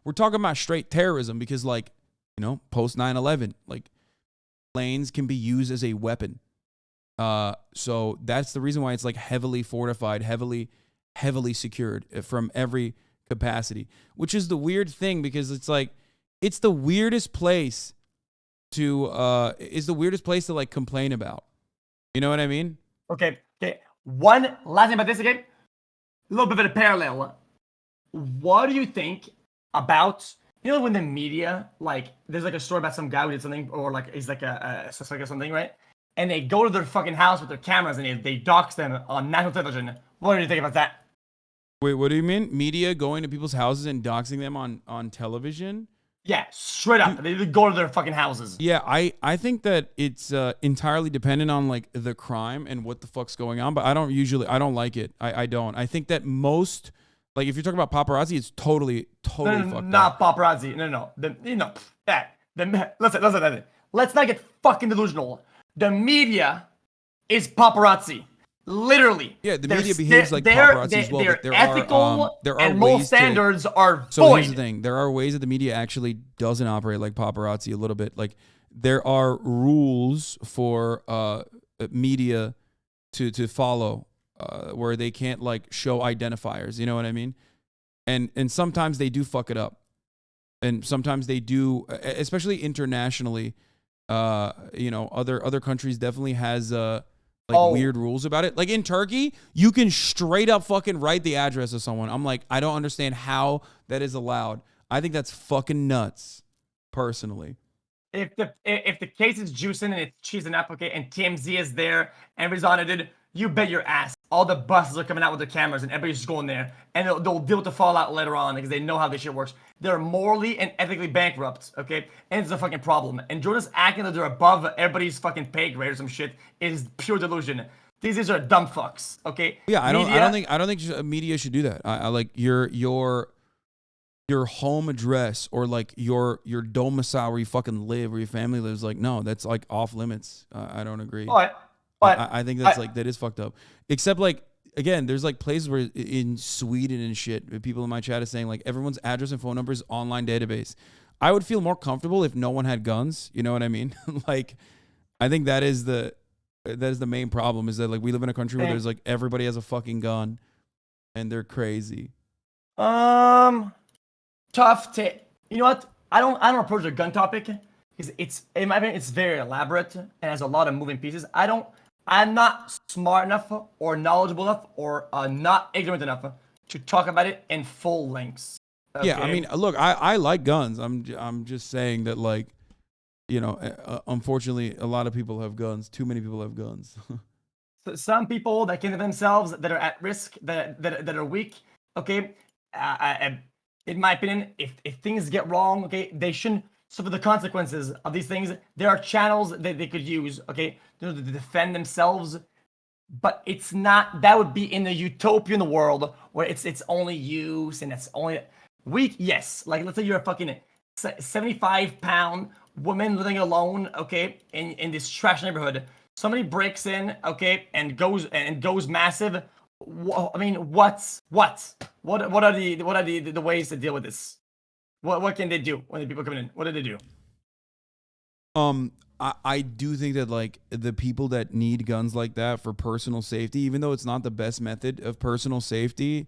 we're talking about straight terrorism because like, post 9/11, like planes can be used as a weapon. So that's the reason why it's like heavily fortified, heavily secured from every capacity, which is the weird thing because it's like it's the weirdest place to like complain about. You know what I mean? Okay. One last thing about this again. A little bit of a parallel. What do you think about when the media, like there's like a story about some guy who did something or like he's like a suspect or something, right? And they go to their fucking house with their cameras and they dox them on national television. What do you think about that? Wait, what do you mean? Media going to people's houses and doxing them on television? Yeah, straight up. They go to their fucking houses. Yeah, I think that it's entirely dependent on like the crime and what the fuck's going on, but I don't like it. I don't. I think that most, like if you're talking about paparazzi, it's totally fucked not up. paparazzi. No. Listen. Let's not get fucking delusional. The media is paparazzi. Literally. Yeah, the media behaves like paparazzi as well, but there ethical are and moral ways standards are So void. here's the thing. There are ways that the media actually doesn't operate like paparazzi a little bit. Like there are rules for media to follow where they can't like show identifiers, you know what I mean? And sometimes they do fuck it up. And sometimes they do, especially internationally, other countries definitely has weird rules about it. Like in Turkey, you can straight up fucking write the address of someone. I'm like, I don't understand how that is allowed. I think that's fucking nuts, personally. If the case is juicing and it's cheese and applique and TMZ is there and everybody's on it, you bet your ass all the buses are coming out with the cameras and everybody's just going there and they'll deal with the fallout later on because they know how this shit works. They're morally and ethically bankrupt, okay? And it's a fucking problem. And Jordan's acting that they're above everybody's fucking pay grade or some shit is pure delusion. These are dumb fucks, okay? Yeah, I don't think media should do that. I like your home address or like your domicile where you fucking live, where your family lives. Like, no, that's like off limits. I don't agree. I think that's that is fucked up. Except like, again, there's like places where in Sweden and shit, people in my chat is saying like everyone's address and phone number is online database. I would feel more comfortable if no one had guns. You know what I mean? Like, I think that is the main problem is that like we live in a country where there's like everybody has a fucking gun and they're crazy. Tough to, you know what? I don't approach the gun topic because it's, in my opinion, it's very elaborate and has a lot of moving pieces. I'm not smart enough or knowledgeable enough or not ignorant enough to talk about it in full lengths. Okay? Yeah, I mean, look, I like guns. I'm just saying that, like, you know, unfortunately, a lot of people have guns. Too many people have guns. So some people that can themselves, that are at risk, that are weak, okay, in my opinion, if things get wrong, okay, they shouldn't suffer the consequences of these things. There are channels that they could use, okay, to defend themselves, but it's not, that would be in the utopian world where it's only use and it's only weak. Yes, like let's say you're a fucking 75-pound woman living alone, okay, in this trash neighborhood. Somebody breaks in, okay, and goes massive. I mean, what are the ways to deal with this? What can they do when the people come in? What do they do? I do think that like the people that need guns like that for personal safety, even though it's not the best method of personal safety,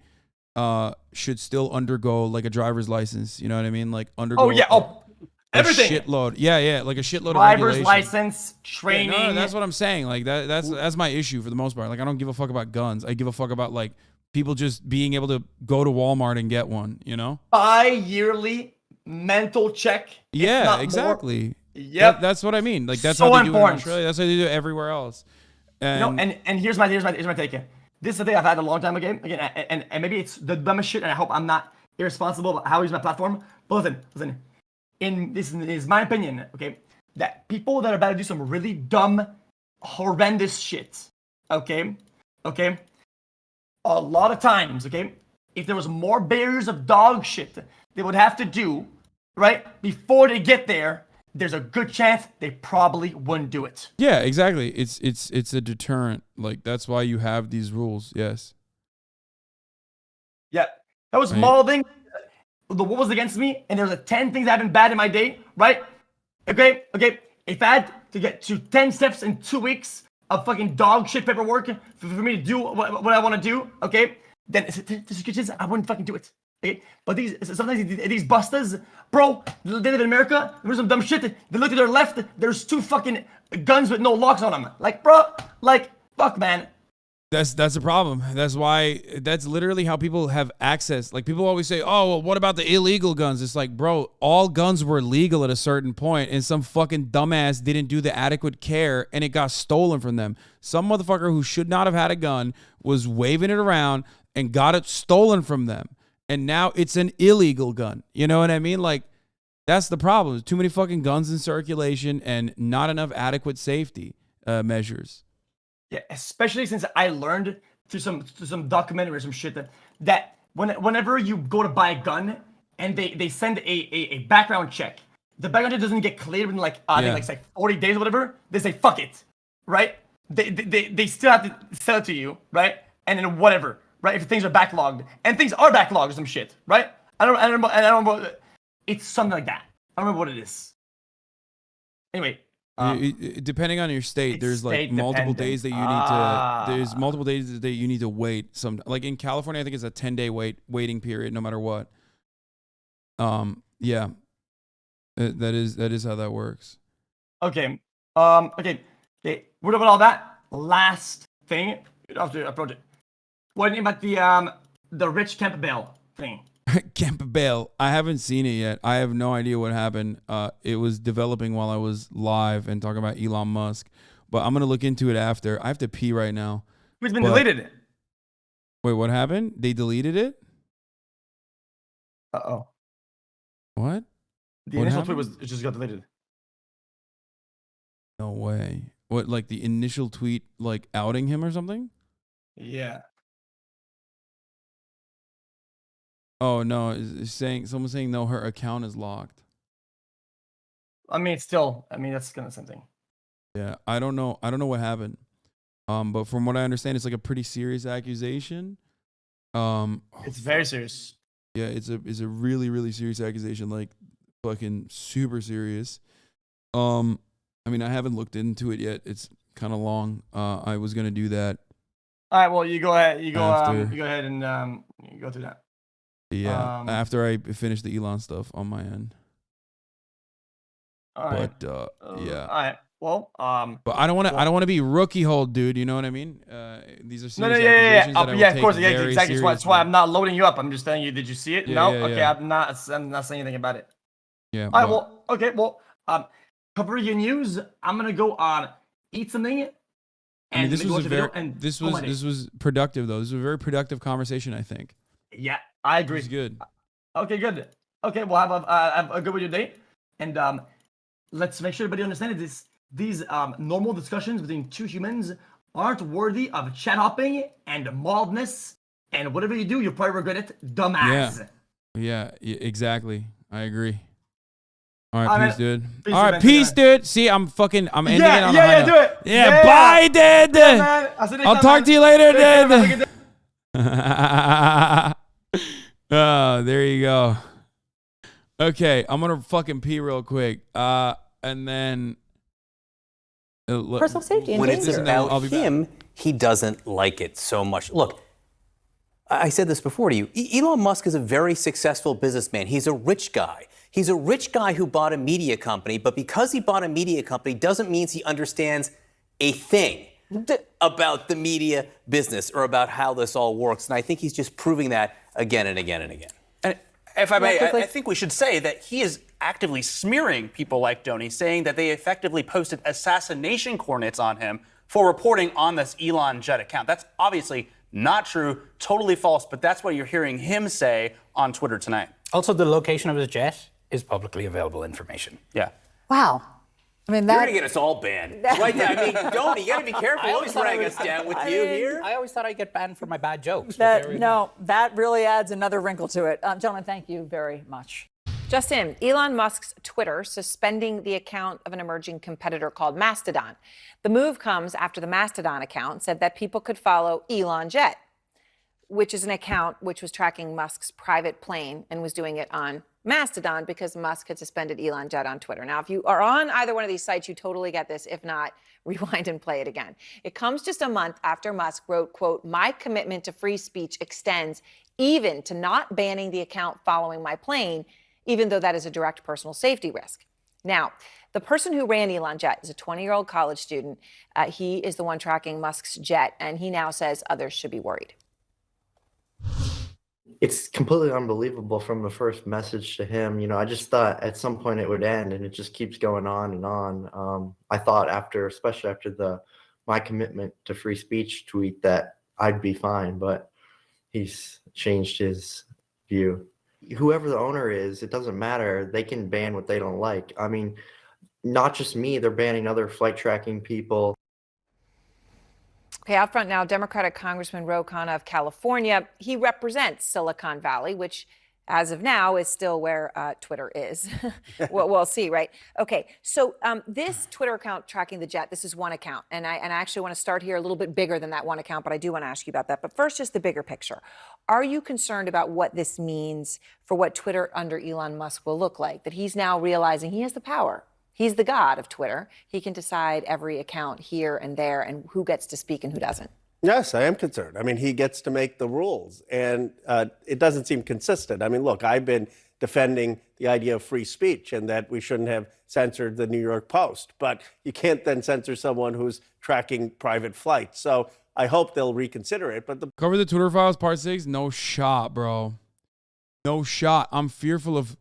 should still undergo like a driver's license. You know what I mean? Like undergo. Everything. A shitload. Yeah, like a shitload driver's of regulation. license, training. Yeah, no, that's what I'm saying. Like that's my issue for the most part. Like I don't give a fuck about guns. I give a fuck about like people just being able to go to Walmart and get one, you know? Bi-yearly mental check. Yeah, exactly. Yep. That's what I mean. Like that's so how they do it in important. Australia. That's how they do it everywhere else. And and here's my take. This is the thing I've had a long time ago. Again, and maybe it's the dumbest shit, and I hope I'm not irresponsible about how I use my platform. But listen. This is my opinion, okay, that people that are about to do some really dumb, horrendous shit, okay, a lot of times, okay, if there was more barriers of dog shit they would have to do, right, before they get there, there's a good chance they probably wouldn't do it. Yeah, exactly. It's a deterrent. Like, that's why you have these rules, yes. Yeah, that was small thing. The what was against me, and there's 10 things that happened bad in my day, right? Okay. If I had to get to 10 steps in 2 weeks of fucking dog shit paperwork for me to do what I want to do, okay, then I wouldn't fucking do it. Okay, but sometimes these busters, bro, they live in America. There's some dumb shit. They look to their left. There's 2 fucking guns with no locks on them. Like, bro, like, fuck, man. That's a problem. That's why, that's literally how people have access. Like, people always say, oh, well, what about the illegal guns? It's like, bro, all guns were legal at a certain point, and some fucking dumbass didn't do the adequate care, and it got stolen from them. Some motherfucker who should not have had a gun was waving it around and got it stolen from them. And now it's an illegal gun. You know what I mean? Like, That's the problem. There's too many fucking guns in circulation and not enough adequate safety measures. Yeah, especially since I learned through some documentary or some shit that whenever you go to buy a gun and they send a background check, the background check doesn't get cleared in like I think like 40 days or whatever. They say fuck it, right? They still have to sell it to you, right? And then whatever, right? If things are backlogged and things are backlogged or some shit, right? I don't remember. It's something like that. I don't remember what it is. Anyway. Depending on your state, there's like multiple days that you need to. There's multiple days that you need to wait. Some like in California, I think it's a 10-day waiting period, no matter what. Yeah, that is how that works. Okay. Okay. What about all that? Last thing. You have to approach it. What about the Rich Campbell thing? Campbell. I haven't seen it yet. I have no idea what happened. It was developing while I was live and talking about Elon Musk, but I'm gonna look into it after. I have to pee right now. It's been deleted. Wait, what happened? They deleted it? Uh-oh. What? The initial tweet it just got deleted. No way. What, like the initial tweet, like outing him or something? Yeah. Oh no, someone's saying no, her account is locked. I mean, that's kind of something. Yeah, I don't know what happened. But from what I understand, it's like a pretty serious accusation. It's very serious. Yeah, it's a really, really serious accusation, like fucking super serious. I mean, I haven't looked into it yet. It's kind of long. I was gonna do that. All right, well, you go ahead. You go ahead and you go through that. Yeah, after I finish the Elon stuff on my end. All right. But yeah. All right. Well, but I don't want to be rookie hole, dude. You know what I mean? These are serious accusations. that I would of course. take Yeah, very exactly. That's why I'm not loading you up. I'm just telling you. Did you see it? Yeah, no. yeah, Okay. yeah. I'm not saying anything about it. Yeah. All right. Well. Okay. Well. Cover your news. I'm gonna go eat something. I mean, this was productive though. This was a very productive conversation, I think. Yeah, I agree. It's good. Okay, good. Okay, well, have a good with your day, and let's make sure everybody understands these normal discussions between two humans aren't worthy of chat hopping and maldness, and whatever you do, you'll probably regret it, dumbass. Yeah, exactly. I agree. All right, peace, dude. All right, peace, dude. See, I'm ending it on a high note. Do it. Yeah, bye, dude. Yeah, I'll talk to you later, dude. Oh, there you go. Okay, I'm gonna fucking pee real quick. And then personal safety and when danger. it's about him, he doesn't like it so much. Look, I said this before to you. Elon Musk is a very successful businessman. He's a rich guy. He's a rich guy who bought a media company, but because he bought a media company doesn't mean he understands a thing about the media business or about how this all works. And I think he's just proving that again and again and again. And if I may, I think we should say that he is actively smearing people like Donny, saying that they effectively posted assassination coordinates on him for reporting on this Elon Jet account. That's obviously not true, totally false, but that's what you're hearing him say on Twitter tonight. Also, the location of his jet is publicly available information. Yeah. Wow. I mean, You're going to get us all banned. Right now, I mean, Donny, you got to be careful. Don't drag us down with you here. I always thought I'd get banned for my bad jokes. That really adds another wrinkle to it. Gentlemen, thank you very much. Just in, Elon Musk's Twitter suspending the account of an emerging competitor called Mastodon. The move comes after the Mastodon account said that people could follow Elon Jet, which is an account which was tracking Musk's private plane and was doing it on Mastodon because Musk had suspended Elon Jet on Twitter. Now, if you are on either one of these sites, you totally get this. If not, rewind and play it again. It comes just a month after Musk wrote, quote, "My commitment to free speech extends even to not banning the account following my plane, even though that is a direct personal safety risk." Now, the person who ran Elon Jet is a 20-year-old college student. He is the one tracking Musk's jet, and he now says others should be worried. It's completely unbelievable from the first message to him. You know, I just thought at some point it would end, and it just keeps going on and on. I thought especially after the "my commitment to free speech" tweet, that I'd be fine, but he's changed his view. whoever the owner is, it doesn't matter. They can ban what they don't like. I mean, not just me, they're banning other flight tracking people. Okay, out front now, Democratic Congressman Ro Khanna of California. He represents Silicon Valley, which as of now is still where Twitter is. We'll see, right? Okay, so this Twitter account tracking the jet, this is one account. And I actually want to start here a little bit bigger than that one account, but I do want to ask you about that. But first, just the bigger picture. Are you concerned about what this means for what Twitter under Elon Musk will look like? That he's now realizing he has the power. He's the god of Twitter. He can decide every account here and there and who gets to speak and who doesn't. Yes, I am concerned. I mean, he gets to make the rules, and it doesn't seem consistent. I mean, look, I've been defending the idea of free speech and that we shouldn't have censored the New York Post, but you can't then censor someone who's tracking private flights. So I hope they'll reconsider it. But Cover the Twitter files, part 6. No shot, bro. No shot. I'm fearful of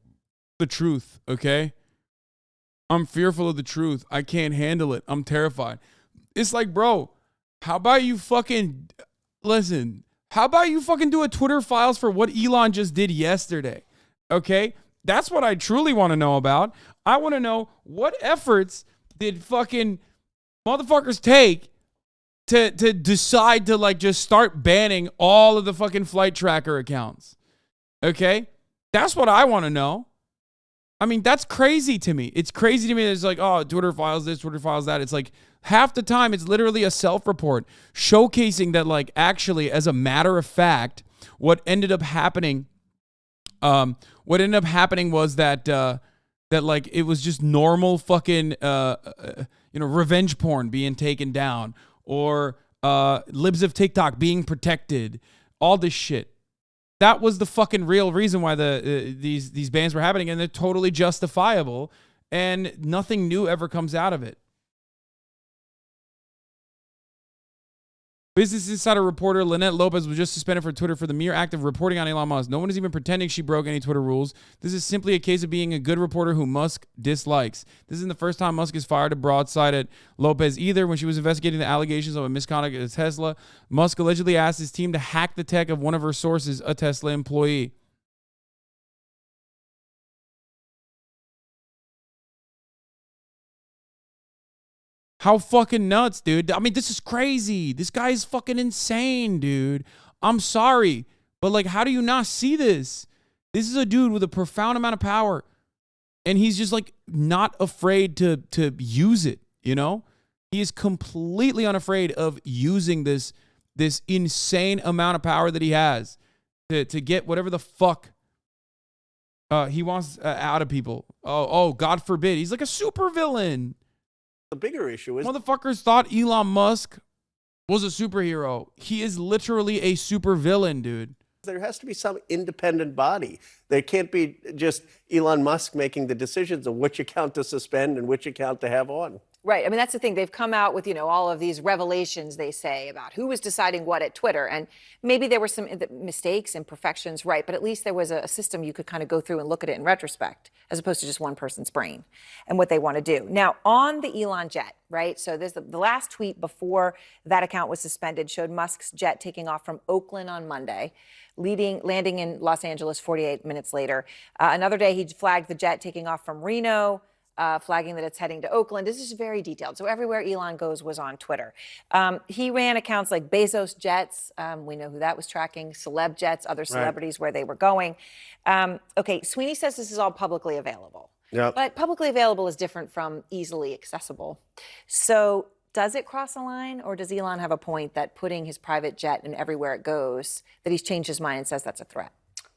the truth, okay? I'm fearful of the truth. I can't handle it. I'm terrified. It's like, bro, how about you fucking listen? How about you fucking do a Twitter files for what Elon just did yesterday? Okay? That's what I truly want to know about. I want to know what efforts did fucking motherfuckers take to decide to like just start banning all of the fucking flight tracker accounts. Okay? That's what I want to know. I mean, that's crazy to me. It's crazy to me that it's like, oh, Twitter files this, Twitter files that. It's like half the time it's literally a self-report showcasing that, like, actually, as a matter of fact, what ended up happening was that like it was just normal fucking revenge porn being taken down, or libs of TikTok being protected, all this shit. That was the fucking real reason why these bans were happening, and they're totally justifiable, and nothing new ever comes out of it. Business Insider reporter Lynette Lopez was just suspended from Twitter for the mere act of reporting on Elon Musk. No one is even pretending she broke any Twitter rules. This is simply a case of being a good reporter who Musk dislikes. This isn't the first time Musk has fired a broadside at Lopez either. When she was investigating the allegations of a misconduct at Tesla, Musk allegedly asked his team to hack the tech of one of her sources, a Tesla employee. How fucking nuts, dude. I mean, this is crazy. This guy is fucking insane, dude. I'm sorry, but like, how do you not see this? This is a dude with a profound amount of power, and he's just like not afraid to use it, you know? He is completely unafraid of using this insane amount of power that he has to get whatever the fuck he wants out of people. Oh, God forbid. He's like a supervillain. the bigger issue is motherfuckers thought Elon Musk was a superhero. He is literally a supervillain, dude. there has to be some independent body. There can't be just Elon Musk making the decisions of which account to suspend and which account to have on. Right. I mean, that's the thing. They've come out with, all of these revelations, they say, about who was deciding what at Twitter. And maybe there were some mistakes, imperfections, right? But at least there was a system you could kind of go through and look at it in retrospect, as opposed to just one person's brain and what they want to do. Now, on the Elon jet, right? So there's the last tweet before that account was suspended showed Musk's jet taking off from Oakland on Monday, landing in Los Angeles 48 minutes later. Another day, he flagged the jet taking off from Reno, flagging that it's heading to Oakland. This is very detailed. So everywhere Elon goes was on Twitter. He ran accounts like Bezos Jets. We know who that was tracking. Celeb Jets, other celebrities, where they were going. Okay, Sweeney says this is all publicly available. Yep. But publicly available is different from easily accessible. So does it cross a line, or does Elon have a point that putting his private jet in everywhere it goes, that he's changed his mind and says that's a threat?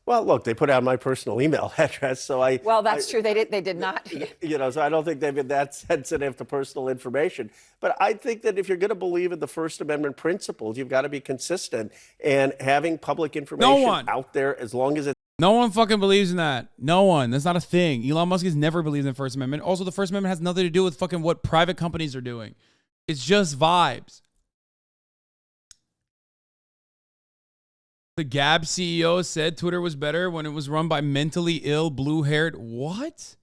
Well, look, they put out my personal email address, so I... Well, that's true. They did not. So I don't think they've been that sensitive to personal information. But I think that if you're going to believe in the First Amendment principles, you've got to be consistent. And having public information out there, as long as it's... No one fucking believes in that. No one. That's not a thing. Elon Musk has never believed in the First Amendment. Also, the First Amendment has nothing to do with fucking what private companies are doing. It's just vibes. The Gab CEO said Twitter was better when it was run by mentally ill, blue-haired... What?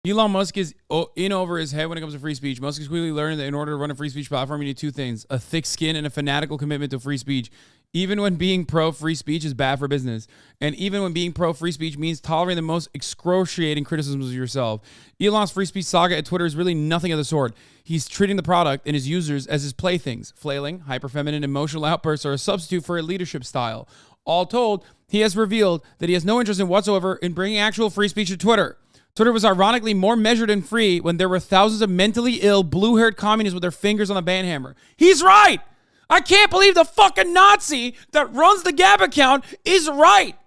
Elon Musk is in over his head when it comes to free speech. Musk has quickly learned that in order to run a free speech platform, you need two things: a thick skin and a fanatical commitment to free speech. Even when being pro-free speech is bad for business. And even when being pro-free speech means tolerating the most excruciating criticisms of yourself. Elon's free speech saga at Twitter is really nothing of the sort. He's treating the product and his users as his playthings. Flailing, hyper-feminine, emotional outbursts are a substitute for a leadership style. All told, he has revealed that he has no interest in whatsoever in bringing actual free speech to Twitter. Twitter was ironically more measured and free when there were thousands of mentally ill, blue-haired communists with their fingers on the band hammer. He's right! I can't believe the fucking Nazi that runs the Gab account is right.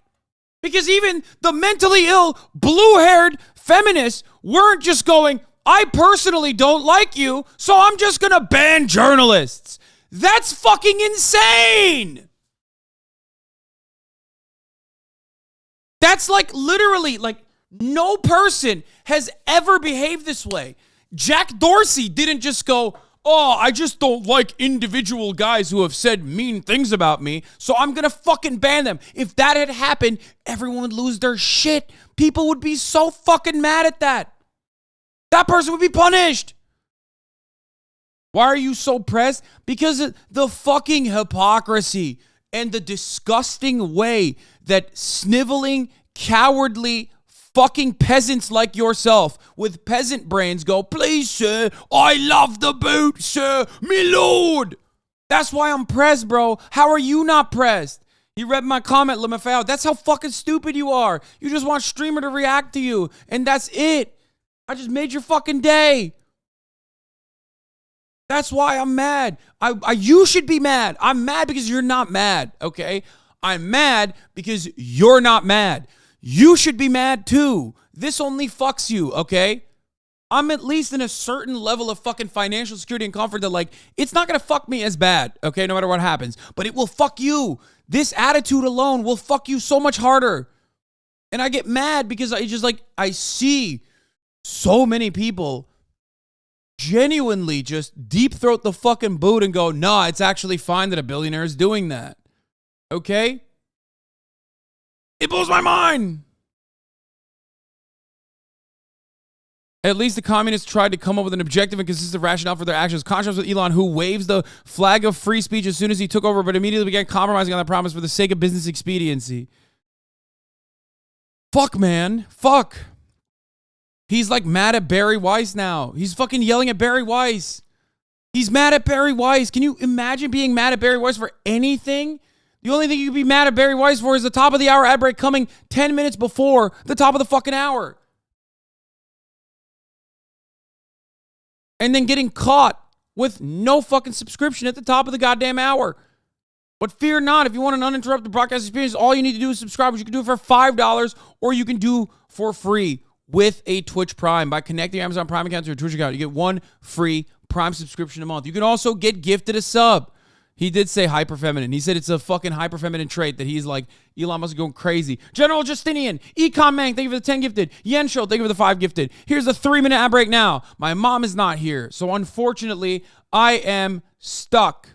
Because even the mentally ill, blue-haired feminists weren't just going, I personally don't like you, so I'm just going to ban journalists. That's fucking insane. That's like literally, like, no person has ever behaved this way. Jack Dorsey didn't just go, oh, I just don't like individual guys who have said mean things about me, so I'm going to fucking ban them. If that had happened, everyone would lose their shit. People would be so fucking mad at that. That person would be punished. Why are you so pressed? Because of the fucking hypocrisy and the disgusting way that sniveling, cowardly, fucking peasants like yourself with peasant brains go, please, sir, I love the boot, sir, me lord. That's why I'm pressed, bro. How are you not pressed? You read my comment, LeMaFao. That's how fucking stupid you are. You just want Streamer to react to you, and that's it. I just made your fucking day. That's why I'm mad. You should be mad. I'm mad because you're not mad, okay? I'm mad because you're not mad. You should be mad too. This only fucks you, okay? I'm at least in a certain level of fucking financial security and comfort that, like, it's not gonna fuck me as bad, okay, no matter what happens. But it will fuck you. This attitude alone will fuck you so much harder. And I get mad because I see so many people genuinely just deep throat the fucking boot and go, nah, it's actually fine that a billionaire is doing that. Okay? It blows my mind. At least the communists tried to come up with an objective and consistent rationale for their actions. Contrast with Elon, who waves the flag of free speech as soon as he took over, but immediately began compromising on that promise for the sake of business expediency. Fuck, man. Fuck. He's like mad at Bari Weiss now. He's fucking yelling at Bari Weiss. He's mad at Bari Weiss. Can you imagine being mad at Bari Weiss for anything? The only thing you could be mad at Bari Weiss for is the top of the hour ad break coming 10 minutes before the top of the fucking hour. And then getting caught with no fucking subscription at the top of the goddamn hour. But fear not, if you want an uninterrupted broadcast experience, all you need to do is subscribe, which you can do for $5, or you can do for free with a Twitch Prime by connecting your Amazon Prime account to your Twitch account. You get one free Prime subscription a month. You can also get gifted a sub. He did say hyper-feminine. He said it's a fucking hyper-feminine trait that he's like, Elon Musk going crazy. General Justinian, Econ Mang, thank you for the 10 gifted. Yen Show, thank you for the 5 gifted. Here's a 3-minute ad break now. My mom is not here, so unfortunately, I am stuck.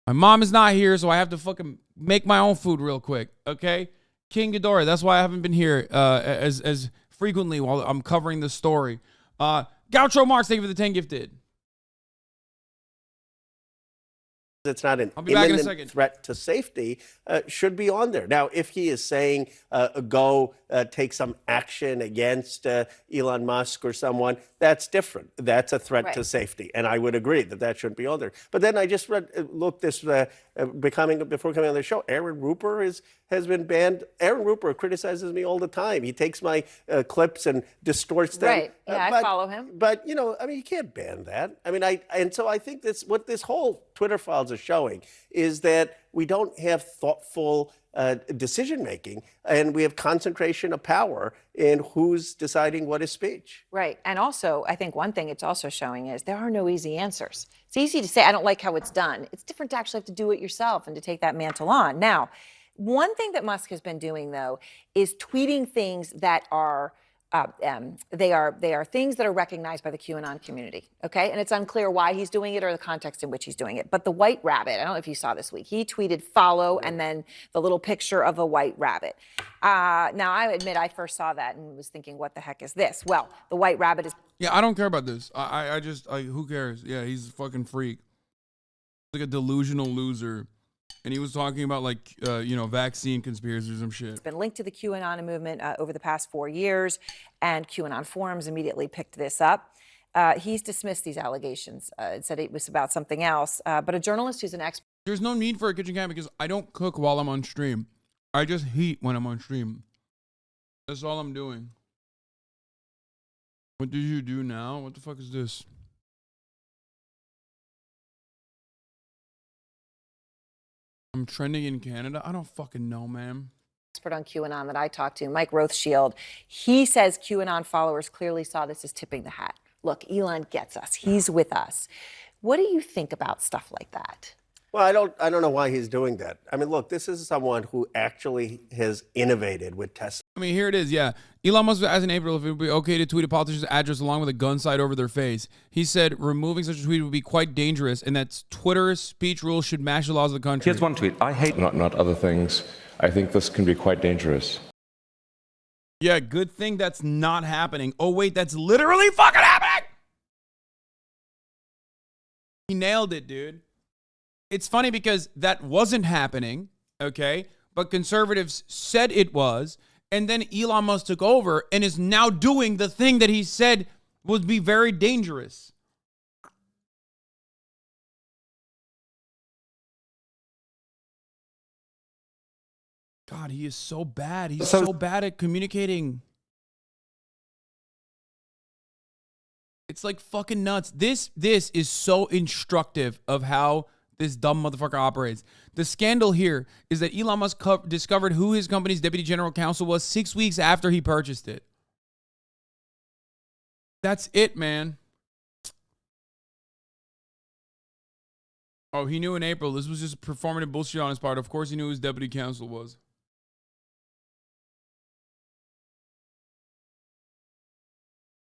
My mom is not here, so I have to fucking make my own food real quick, okay? King Ghidorah, that's why I haven't been here as frequently while I'm covering the story. Gaucho Marks, thank you for the 10 gifted. It's not an back in a imminent second. threat to safety, should be on there. Now, if he is saying go take some action against Elon Musk or someone, that's different. That's a threat to safety, and I would agree that that shouldn't be on there. But then I just looked this before coming on the show. Aaron Rupert has been banned. Aaron Rupert criticizes me all the time. He takes my clips and distorts them. Right. Yeah, I follow him. But you can't ban that. I mean, so I think what this whole Twitter files are showing is that we don't have thoughtful decision making, and we have concentration of power in who's deciding what is speech. Right. And also, I think one thing it's also showing is there are no easy answers. It's easy to say, I don't like how it's done. It's different to actually have to do it yourself and to take that mantle on. Now, one thing that Musk has been doing, though, is tweeting things that are they are things that are recognized by the QAnon community, okay? And it's unclear why he's doing it or the context in which he's doing it. But the white rabbit, I don't know if you saw this week, he tweeted follow and then the little picture of a white rabbit. Now, I admit I first saw that and was thinking, what the heck is this? Well, the white rabbit is... Yeah, I don't care about this. I just, who cares? Yeah, he's a fucking freak. Like a delusional loser And he was talking about like, vaccine conspiracies or some shit. It's been linked to the QAnon movement over the past 4 years, and QAnon forums immediately picked this up. He's dismissed these allegations and said it was about something else. But a journalist who's an expert. There's no need for a kitchen cam because I don't cook while I'm on stream. I just heat when I'm on stream. That's all I'm doing. What did you do now? What the fuck is this? I'm trending in Canada? I don't fucking know, man. Expert on QAnon that I talked to, Mike Rothschild, he says QAnon followers clearly saw this as tipping the hat. Look, Elon gets us. He's with us. What do you think about stuff like that? Well, I don't know why he's doing that. I mean, look, this is someone who actually has innovated with Tesla. I mean, here it is, yeah. Elon Musk asked in April if it would be okay to tweet a politician's address along with a gun sight over their face. He said removing such a tweet would be quite dangerous and that Twitter's speech rules should match the laws of the country. Here's one tweet. I hate not other things. I think this can be quite dangerous. Yeah, good thing that's not happening. Oh, wait, that's literally fucking happening! He nailed it, dude. It's funny because that wasn't happening, okay? But conservatives said it was, and then Elon Musk took over and is now doing the thing that he said would be very dangerous. God, he is so bad. He's so bad at communicating. It's like fucking nuts. This is so instructive of how this dumb motherfucker operates. The scandal here is that Elon Musk discovered who his company's deputy general counsel was 6 weeks after he purchased it. That's it, man. Oh, he knew in April. This was just performative bullshit on his part. Of course he knew who his deputy counsel was.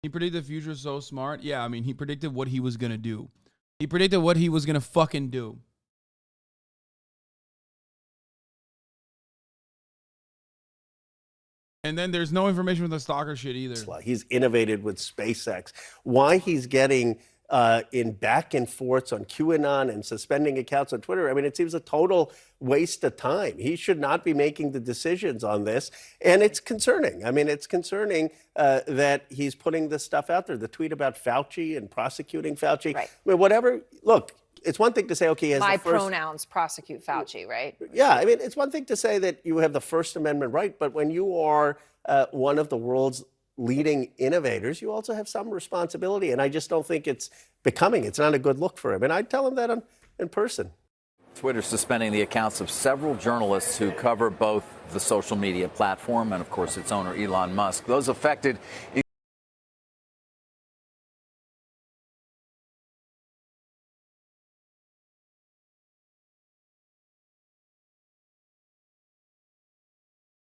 He predicted the future so smart. Yeah, I mean, he predicted what he was going to do. He predicted what he was going to fucking do. And then there's no information with the stalker shit either. He's innovated with SpaceX. Why he's getting in back and forths on QAnon and suspending accounts on Twitter, I mean, it seems a total waste of time. He should not be making the decisions on this. And it's concerning. I mean, it's concerning that he's putting this stuff out there. The tweet about Fauci and prosecuting Fauci. Right. I mean, whatever. Look, it's one thing to say, okay, My pronouns prosecute Fauci, right? Yeah, I mean, it's one thing to say that you have the First Amendment right, but when you are one of the world's leading innovators, you also have some responsibility. And I just don't think it's becoming. It's not a good look for him. And I'd tell him that in person. Twitter suspending the accounts of several journalists who cover both the social media platform and, of course, its owner, Elon Musk. Those affected.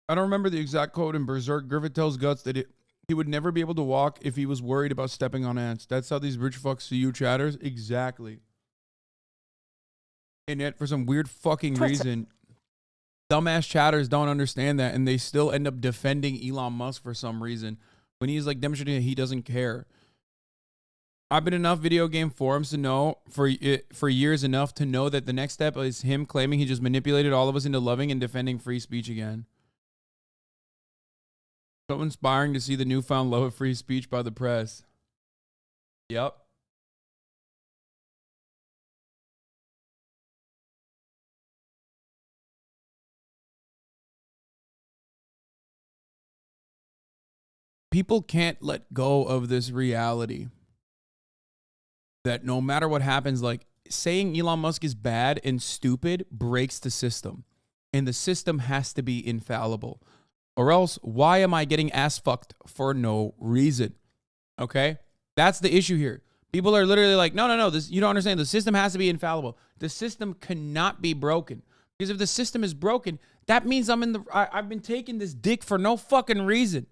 I don't remember the exact quote in Berserk. Griffith tells Guts that he would never be able to walk if he was worried about stepping on ants. That's how these rich fucks see you, chatters. Exactly. And yet, for some weird fucking reason, dumbass chatters don't understand that, and they still end up defending Elon Musk for some reason when he's like demonstrating that he doesn't care. I've been in enough video game forums to know for years enough to know that the next step is him claiming he just manipulated all of us into loving and defending free speech again. So inspiring to see the newfound love of free speech by the press. Yep. People can't let go of this reality that no matter what happens, like saying Elon Musk is bad and stupid breaks the system, and the system has to be infallible. Or else, why am I getting ass fucked for no reason? Okay? That's the issue here. People are literally like, no, this, you don't understand. The system has to be infallible. The system cannot be broken. Because if the system is broken, that means I've been taking this dick for no fucking reason.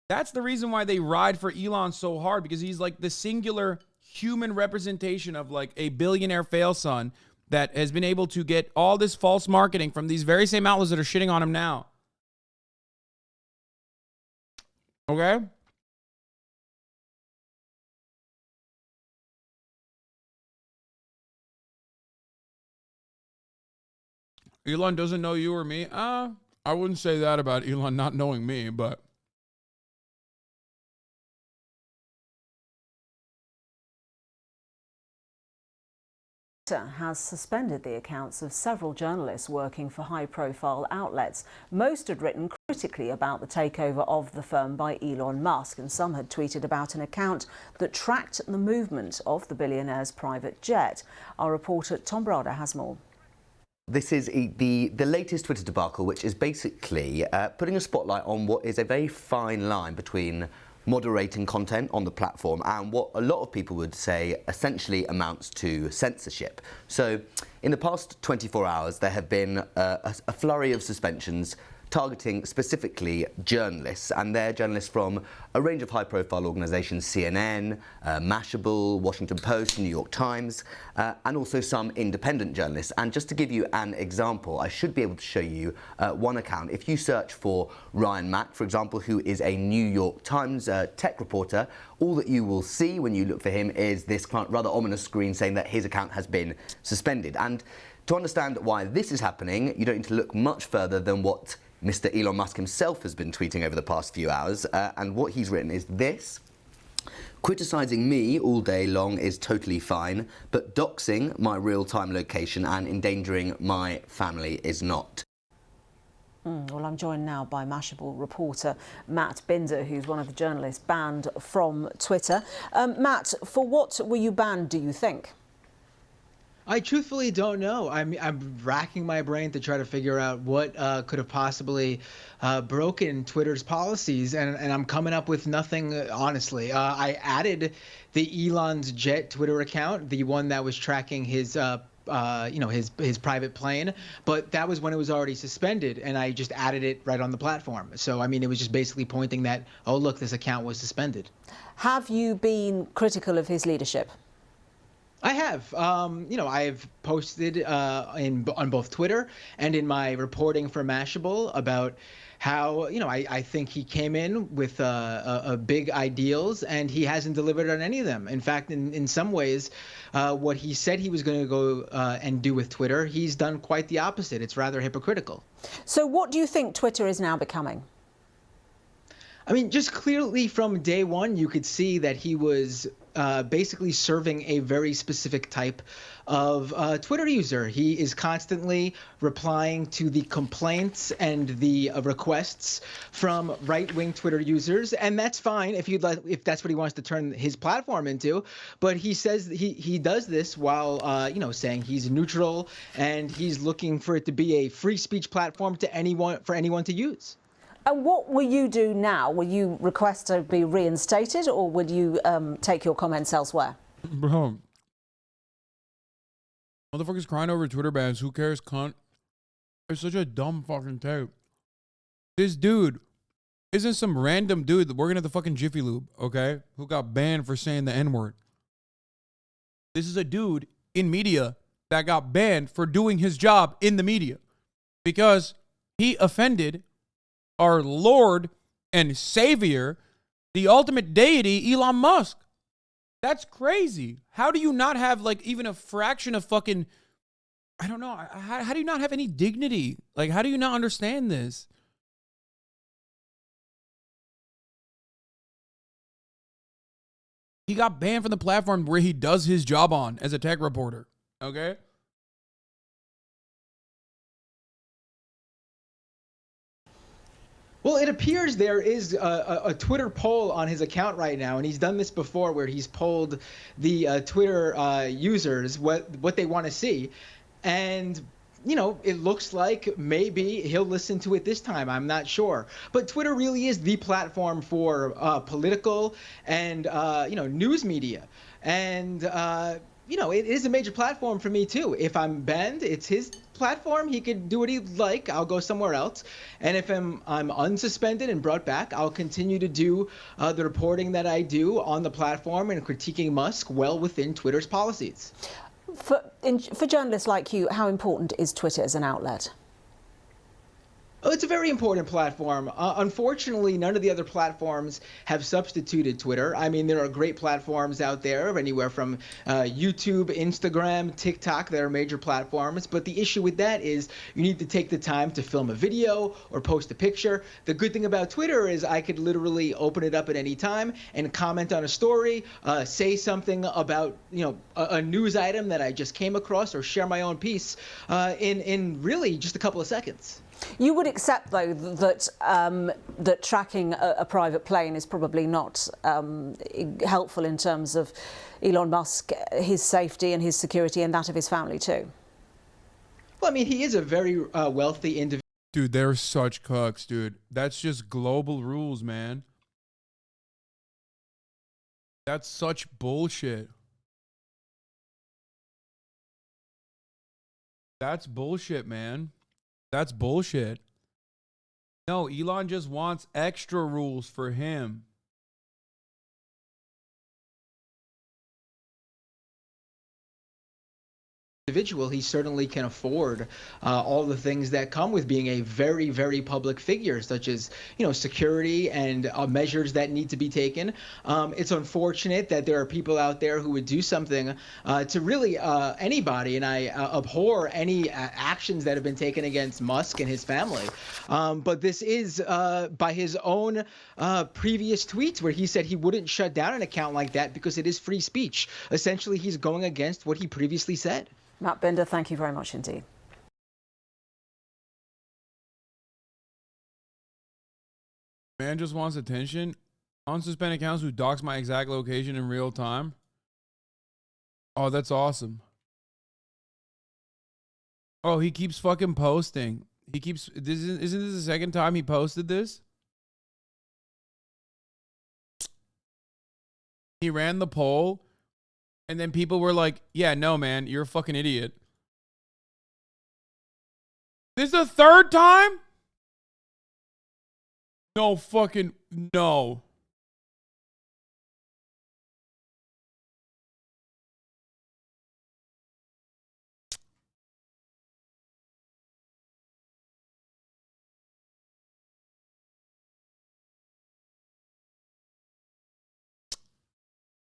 That's the reason why they ride for Elon so hard, because he's like the singular human representation of like a billionaire fail son that has been able to get all this false marketing from these very same outlets that are shitting on him now. Okay? Elon doesn't know you or me? I wouldn't say that about Elon not knowing me, but has suspended the accounts of several journalists working for high-profile outlets. Most had written critically about the takeover of the firm by Elon Musk, and some had tweeted about an account that tracked the movement of the billionaire's private jet. Our reporter Tom Brada has more. This is the latest Twitter debacle, which is basically putting a spotlight on what is a very fine line between moderating content on the platform and what a lot of people would say essentially amounts to censorship. So in the past 24 hours, there have been a flurry of suspensions targeting specifically journalists, and they're journalists from a range of high-profile organizations, CNN, Mashable, Washington Post, New York Times, and also some independent journalists. And just to give you an example, I should be able to show you one account. If you search for Ryan Mack, for example, who is a New York Times tech reporter, all that you will see when you look for him is this rather ominous screen saying that his account has been suspended. And to understand why this is happening, you don't need to look much further than what Mr. Elon Musk himself has been tweeting over the past few hours, and what he's written is this: criticising me all day long is totally fine, but doxing my real-time location and endangering my family is not. Well, I'm joined now by Mashable reporter Matt Binder, who's one of the journalists banned from Twitter. Matt, for what were you banned, do you think? I truthfully don't know. I'm racking my brain to try to figure out what could have possibly broken Twitter's policies, and I'm coming up with nothing, honestly. I added the Elon's Jet Twitter account, the one that was tracking his his private plane, but that was when it was already suspended, and I just added it right on the platform. So, I mean, it was just basically pointing that, oh, look, this account was suspended. Have you been critical of his leadership? I have. I've posted on both Twitter and in my reporting for Mashable about how, I think he came in with big ideals and he hasn't delivered on any of them. In fact, in some ways, what he said he was going to go and do with Twitter, he's done quite the opposite. It's rather hypocritical. So what do you think Twitter is now becoming? I mean, just clearly from day one, you could see that he was basically serving a very specific type of Twitter user. He is constantly replying to the complaints and the requests from right-wing Twitter users, and that's fine if that's what he wants to turn his platform into. But he says he does this while saying he's neutral and he's looking for it to be a free speech platform to anyone to use. And what will you do now? Will you request to be reinstated, or will you take your comments elsewhere? Bro, motherfuckers crying over Twitter bans. Who cares, cunt? It's such a dumb fucking tape. This dude isn't some random dude working at the fucking Jiffy Lube, okay, who got banned for saying the N-word. This is a dude in media that got banned for doing his job in the media because he offended our Lord and Savior, the ultimate deity, Elon Musk. That's crazy. How do you not have like even a fraction of fucking, I don't know, how do you not have any dignity? Like, how do you not understand this? He got banned from the platform where he does his job on as a tech reporter, okay? Well, it appears there is a Twitter poll on his account right now, and he's done this before where he's polled the Twitter users what they want to see. And, it looks like maybe he'll listen to it this time. I'm not sure. But Twitter really is the platform for political and, news media. And, it is a major platform for me, too. If I'm banned, it's his platform. He could do what he'd like. I'll go somewhere else. And if I'm unsuspended and brought back, I'll continue to do the reporting that I do on the platform and critiquing Musk well within Twitter's policies. For journalists like you, how important is Twitter as an outlet? Oh, it's a very important platform. Unfortunately, none of the other platforms have substituted Twitter. I mean, there are great platforms out there, anywhere from YouTube, Instagram, TikTok, that are major platforms. But the issue with that is you need to take the time to film a video or post a picture. The good thing about Twitter is I could literally open it up at any time and comment on a story, say something about, a news item that I just came across, or share my own piece in really just a couple of seconds. You would accept, though, that that tracking a private plane is probably not helpful in terms of Elon Musk, his safety and his security, and that of his family too. Well, I mean, he is a very wealthy individual. Dude, they're such cucks, dude. That's just global rules, man. That's such bullshit. That's bullshit, man. That's bullshit. No, Elon just wants extra rules for him. Individual, he certainly can afford all the things that come with being a very, very public figure, such as, security and measures that need to be taken. It's unfortunate that there are people out there who would do something to really anybody, and I abhor any actions that have been taken against Musk and his family. But this is by his own previous tweets, where he said he wouldn't shut down an account like that because it is free speech. Essentially, he's going against what he previously said. Matt Binder, thank you very much indeed. Man just wants attention. Unsuspend accounts who dox my exact location in real time. Oh, that's awesome. Oh, he keeps fucking posting. He keeps, isn't this the second time he posted this? He ran the poll. And then people were like, yeah, no, man, you're a fucking idiot. This is the third time? No fucking, no.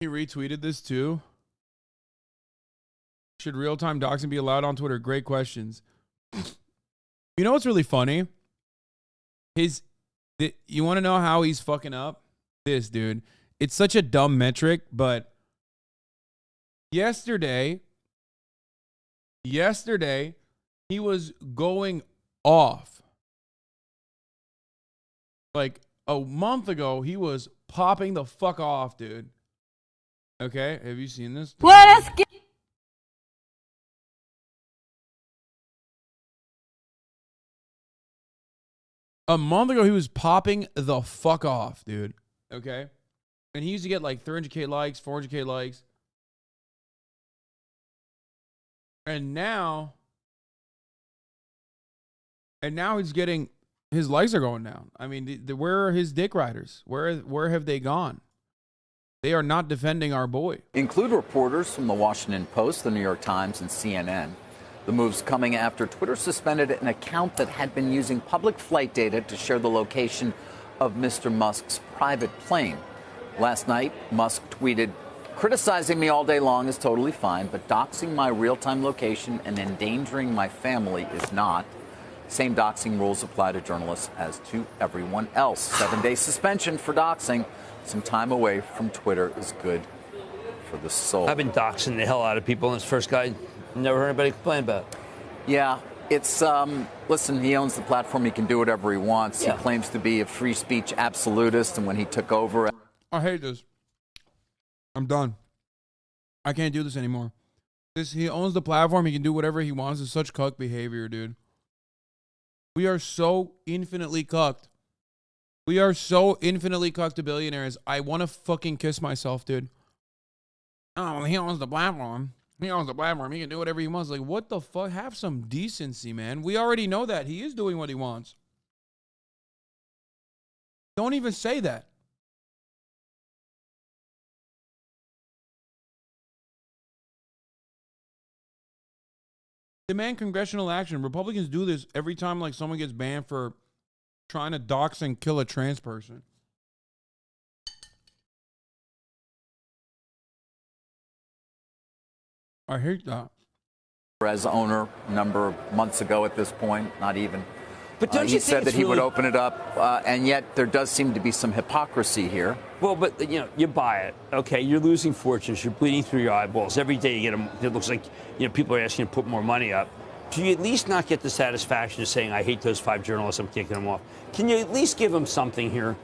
He retweeted this too. Should real-time doxing be allowed on Twitter? Great questions. You know what's really funny? You want to know how he's fucking up? This, dude. It's such a dumb metric, but yesterday, he was going off. Like a month ago, he was popping the fuck off, dude. Okay, have you seen this? Let us get. A month ago, he was popping the fuck off, dude. Okay? And he used to get like 300K likes, 400K likes. And now he's getting, his likes are going down. I mean, where are his dick riders? Where have they gone? They are not defending our boy. Include reporters from the Washington Post, the New York Times, and CNN. The move's coming after Twitter suspended an account that had been using public flight data to share the location of Mr. Musk's private plane. Last night, Musk tweeted, "Criticizing me all day long is totally fine, but doxing my real-time location and endangering my family is not. Same doxing rules apply to journalists as to everyone else. 7-day suspension for doxing. Some time away from Twitter is good for the soul." I've been doxing the hell out of people, and this first guy, never heard anybody complain about it. Yeah, it's, listen, he owns the platform. He can do whatever he wants. Yeah. He claims to be a free speech absolutist, and when he took over... I hate this. I'm done. I can't do this anymore. He owns the platform. He can do whatever he wants. It's such cuck behavior, dude. We are so infinitely cucked. We are so infinitely cucked to billionaires. I want to fucking kiss myself, dude. Oh, he owns the platform. He owns the platform. He can do whatever he wants. Like, what the fuck? Have some decency, man. We already know that. He is doing what he wants. Don't even say that. Demand congressional action. Republicans do this every time, like, someone gets banned for trying to dox and kill a trans person. I hate that. As owner a number of months ago at this point, not even. But don't he you think said that it's he would really- open it up, and yet there does seem to be some hypocrisy here. Well, but you buy it. Okay, you're losing fortunes. You're bleeding through your eyeballs every day. You get them. It looks like people are asking you to put more money up. Do you at least not get the satisfaction of saying, "I hate those 5 journalists. I'm kicking them off"? Can you at least give them something here?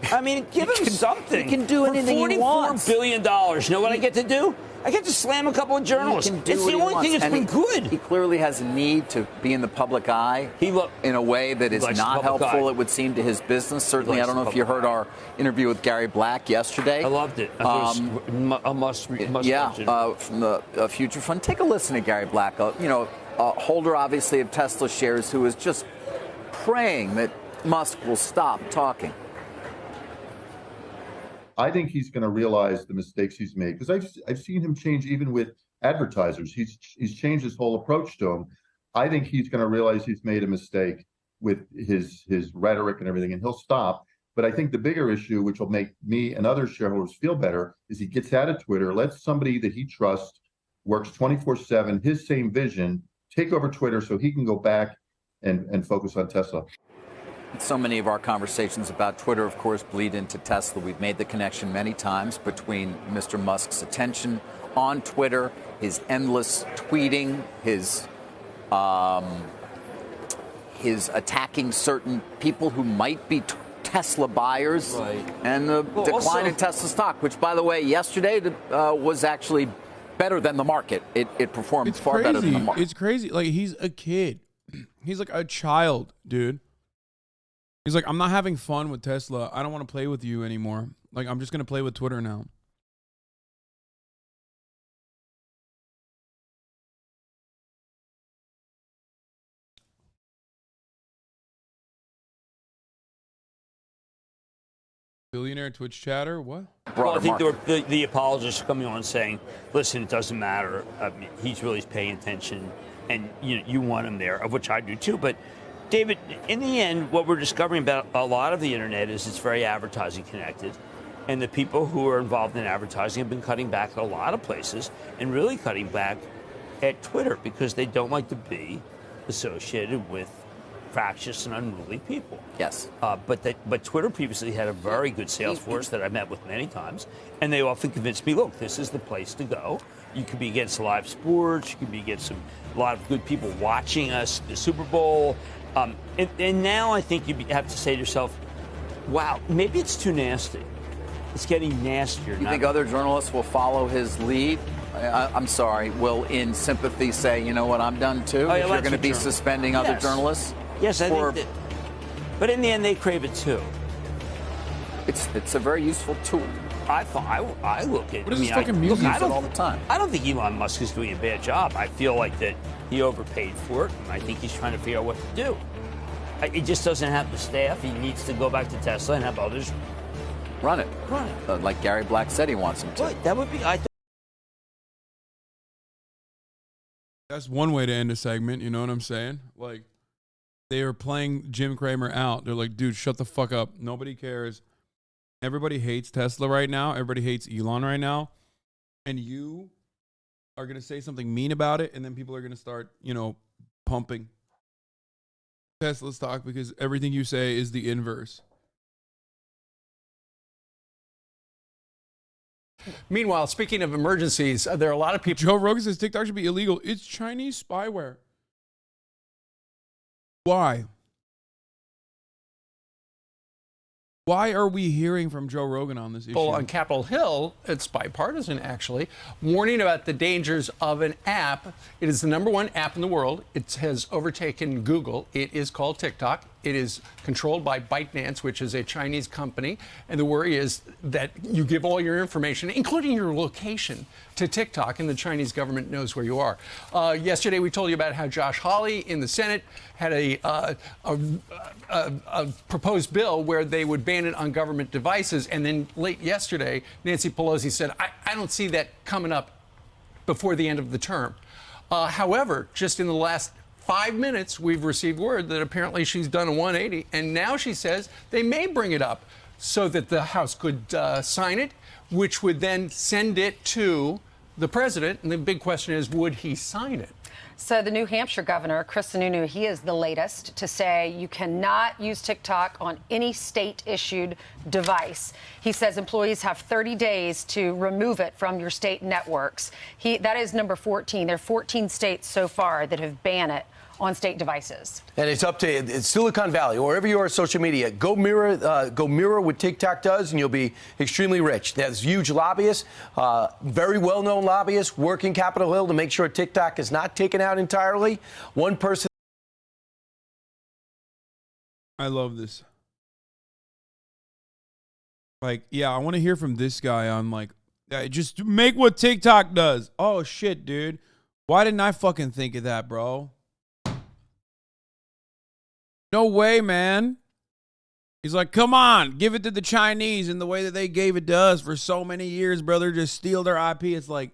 I mean, give him something. You can do anything you want. $44 billion. You know what I get to do? I get to slam a couple of journalists. He can do It's what the he only wants. thing that's And been good. He clearly has a need to be in the public eye in a way that is likes the not public helpful, eye. it would seem, to his business. Certainly, I likes don't know the if you public heard our interview with Gary Black yesterday. I loved it. I thought it was a must watch. From the Future Fund. Take a listen to Gary Black, holder, obviously, of Tesla shares, who is just praying that Musk will stop talking. I think he's going to realize the mistakes he's made, because I've seen him change even with advertisers. He's changed his whole approach to them. I think he's going to realize he's made a mistake with his rhetoric and everything, and he'll stop. But I think the bigger issue, which will make me and other shareholders feel better, is he gets out of Twitter, lets somebody that he trusts, works 24/7, his same vision, take over Twitter so he can go back and focus on Tesla. So many of our conversations about Twitter, of course, bleed into Tesla. We've made the connection many times between Mr. Musk's attention on Twitter, his endless tweeting, his attacking certain people who might be Tesla buyers, and the decline in Tesla stock, which, by the way, yesterday was actually better than the market. It performed far better than the market. It's crazy. Like, he's a kid. He's like a child, dude. He's like, I'm not having fun with Tesla. I don't want to play with you anymore. Like, I'm just going to play with Twitter now. Billionaire Twitch chatter? What? Well, I think the apologists are coming on saying, listen, it doesn't matter. I mean, he's really paying attention, and you want him there, of which I do too. But David, in the end, what we're discovering about a lot of the internet is it's very advertising connected. And the people who are involved in advertising have been cutting back at a lot of places, and really cutting back at Twitter, because they don't like to be associated with fractious and unruly people. Yes. But Twitter previously had a very good sales force that I met with many times, and they often convinced me, look, this is the place to go. You could be against live sports. You could be against a lot of good people watching us, the Super Bowl. And now I think you have to say to yourself, wow, maybe it's too nasty. It's getting nastier. You think other journalists will follow his lead? I'm sorry, will in sympathy say, you know what, I'm done too? If you're going to be suspending other journalists? Yes, I think that. But in the end, they crave it too. It's a very useful tool. I look at. What is this fucking music? all the time. I don't think Elon Musk is doing a bad job. I feel like that he overpaid for it, and I think he's trying to figure out what to do. He just doesn't have the staff. He needs to go back to Tesla and have others run it. Like Gary Black said he wants him to. Right, that would be. That's one way to end a segment. You know what I'm saying? Like, they are playing Jim Cramer out. They're like, dude, shut the fuck up. Nobody cares. Everybody hates Tesla right now. Everybody hates Elon right now. And you are going to say something mean about it, and then people are going to start, pumping Tesla stock because everything you say is the inverse. Meanwhile, speaking of emergencies, there are a lot of people. Joe Rogan says TikTok should be illegal. It's Chinese spyware. Why? Why are we hearing from Joe Rogan on this issue? Well, on Capitol Hill, it's bipartisan actually, warning about the dangers of an app. It is the #1 app in the world. It has overtaken Google. It is called TikTok. It is controlled by ByteDance, which is a Chinese company. And the worry is that you give all your information, including your location, to TikTok, and the Chinese government knows where you are. Yesterday, we told you about how Josh Hawley in the Senate had a proposed bill where they would ban it on government devices. And then late yesterday, Nancy Pelosi said, I don't see that coming up before the end of the term. However, just in the last 5 minutes, we've received word that apparently she's done a 180, and now she says they may bring it up so that the House could sign it, which would then send it to the president. And the big question is, would he sign it? So the New Hampshire governor, Chris Sununu, he is the latest to say you cannot use TikTok on any state-issued device. He says employees have 30 days to remove it from your state networks. That is number 14. There are 14 states so far that have banned it on state devices. And it's up to Silicon Valley, or wherever you are on social media. Go mirror what TikTok does, and you'll be extremely rich. There's huge lobbyists, very well-known lobbyists, working Capitol Hill to make sure TikTok is not taken out entirely. One person. I love this. Like, yeah, I want to hear from this guy on, like, just make what TikTok does. Oh, shit, dude. Why didn't I fucking think of that, bro? No way, man. He's like, come on, give it to the Chinese in the way that they gave it to us for so many years, brother. Just steal their IP. It's like,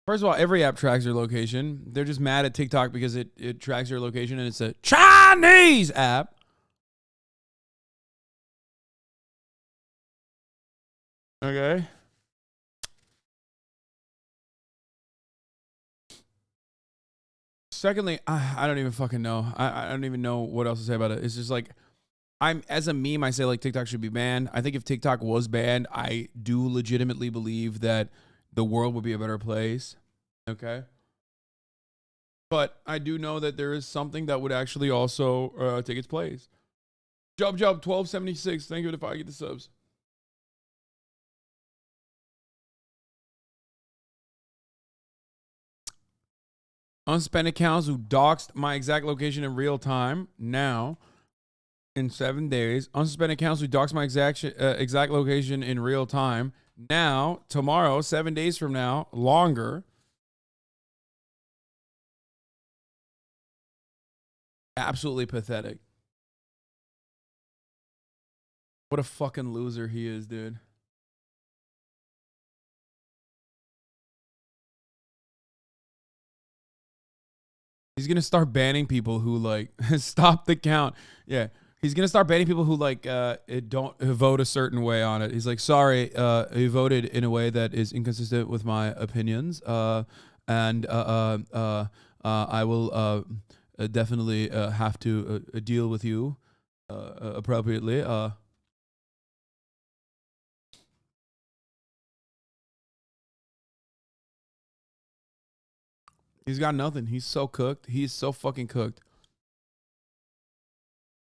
first of all, every app tracks your location. They're just mad at TikTok because it tracks your location and it's a Chinese app. Okay. Secondly, I don't even fucking know. I don't even know what else to say about it. It's just like, as a meme, I say like TikTok should be banned. I think if TikTok was banned, I do legitimately believe that the world would be a better place. Okay. But I do know that there is something that would actually also take its place. Job 1276. Thank you if I get the subs. Unspent accounts who doxed my exact location in real time now in 7 days. Unspent accounts who doxed my exact location in real time now, tomorrow, 7 days from now, longer. Absolutely pathetic. What a fucking loser he is, dude. He's going to start banning people who, like, stop the count. Yeah. He's going to start banning people who, like, don't vote a certain way on it. He's like, sorry, you voted in a way that is inconsistent with my opinions. And I will definitely have to deal with you appropriately. He's got nothing. He's so cooked. He's so fucking cooked.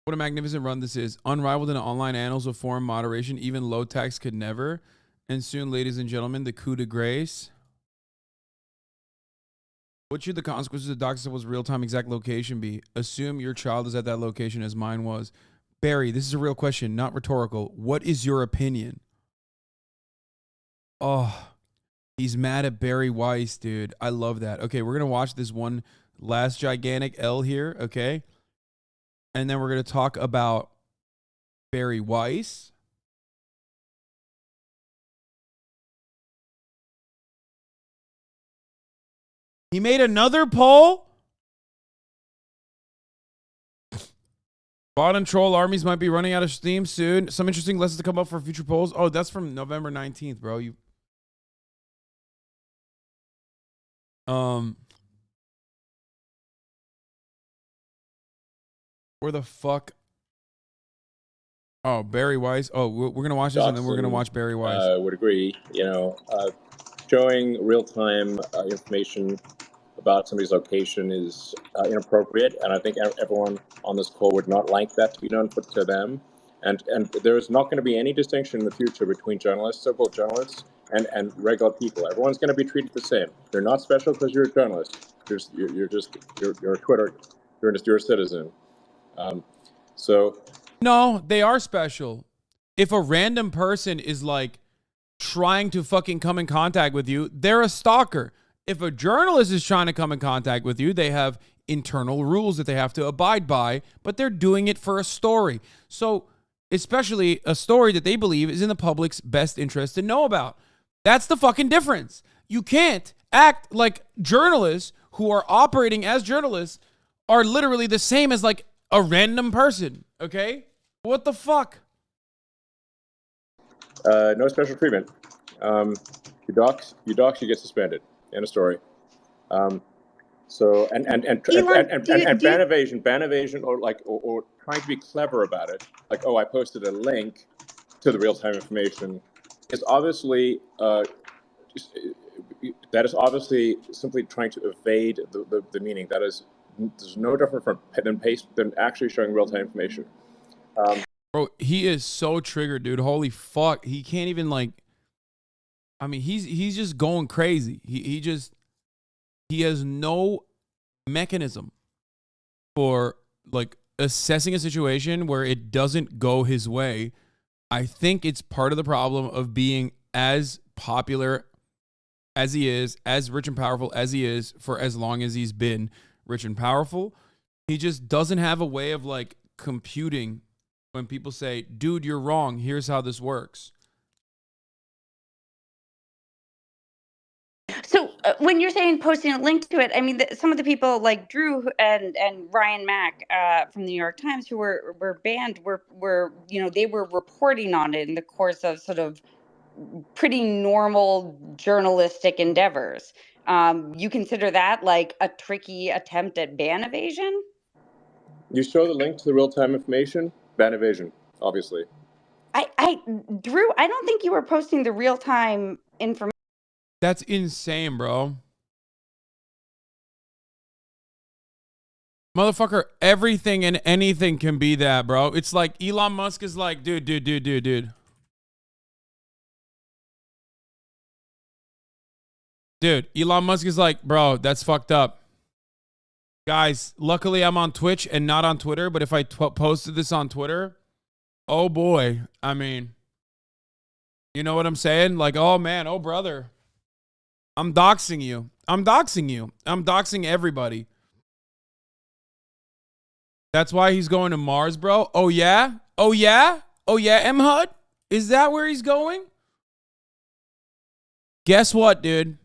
What a magnificent run this is. Unrivaled in the online annals of foreign moderation. Even low tax could never. And soon, ladies and gentlemen, the coup de grace. What should the consequences of doxing was real-time exact location be? Assume your child is at that location as mine was. Barry, this is a real question, not rhetorical. What is your opinion? Oh, he's mad at Bari Weiss, dude. I love that. Okay, we're going to watch this one last gigantic L here, okay? And then we're going to talk about Bari Weiss. He made another poll? Bot and troll armies might be running out of steam soon. Some interesting lessons to come up for future polls. Oh, that's from November 19th, bro. Where the fuck? Oh, Bari Weiss. Oh, we're going to watch this and then we're going to watch Bari Weiss. I would agree. You know, showing real-time information about somebody's location is inappropriate, and I think everyone on this call would not like that to be done to them. And there is not going to be any distinction in the future between journalists, so-called journalists, and regular people. Everyone's going to be treated the same. You're not special because you're a journalist. You're a Twitter. You're a citizen. No, they are special. If a random person is like trying to fucking come in contact with you, they're a stalker. If a journalist is trying to come in contact with you, they have internal rules that they have to abide by, but they're doing it for a story. So, especially a story that they believe is in the public's best interest to know about. That's the fucking difference. You can't act like journalists who are operating as journalists are literally the same as like a random person. Okay, what the fuck? No special treatment. You dox, you get suspended. End of story. So and ban evasion, or trying to be clever about it, like, oh, I posted a link to the real-time information, is obviously that is obviously simply trying to evade the meaning. That is, there's no different than actually showing real-time information. Bro, he is so triggered, dude. Holy fuck, he can't even like. I mean, he's just going crazy. He has no mechanism for like assessing a situation where it doesn't go his way. I think it's part of the problem of being as popular as he is, as rich and powerful as he is, for as long as he's been rich and powerful. He just doesn't have a way of like computing when people say, dude, you're wrong, here's how this works. So when you're saying posting a link to it, I mean, some of the people like Drew and Ryan Mack from the New York Times who were banned were they were reporting on it in the course of sort of pretty normal journalistic endeavors. You consider that like a tricky attempt at ban evasion? You show the link to the real-time information, ban evasion, obviously. Drew, I don't think you were posting the real-time information. That's insane, bro. Motherfucker, everything and anything can be that, bro. It's like Elon Musk is like, dude. Dude, Elon Musk is like, bro, that's fucked up. Guys, luckily I'm on Twitch and not on Twitter, but if I posted this on Twitter, oh boy. I mean, you know what I'm saying? Like, oh man, oh brother. I'm doxing you. I'm doxing everybody. That's why he's going to Mars, bro. Oh yeah? M-HUD? Is that where he's going? Guess what, dude?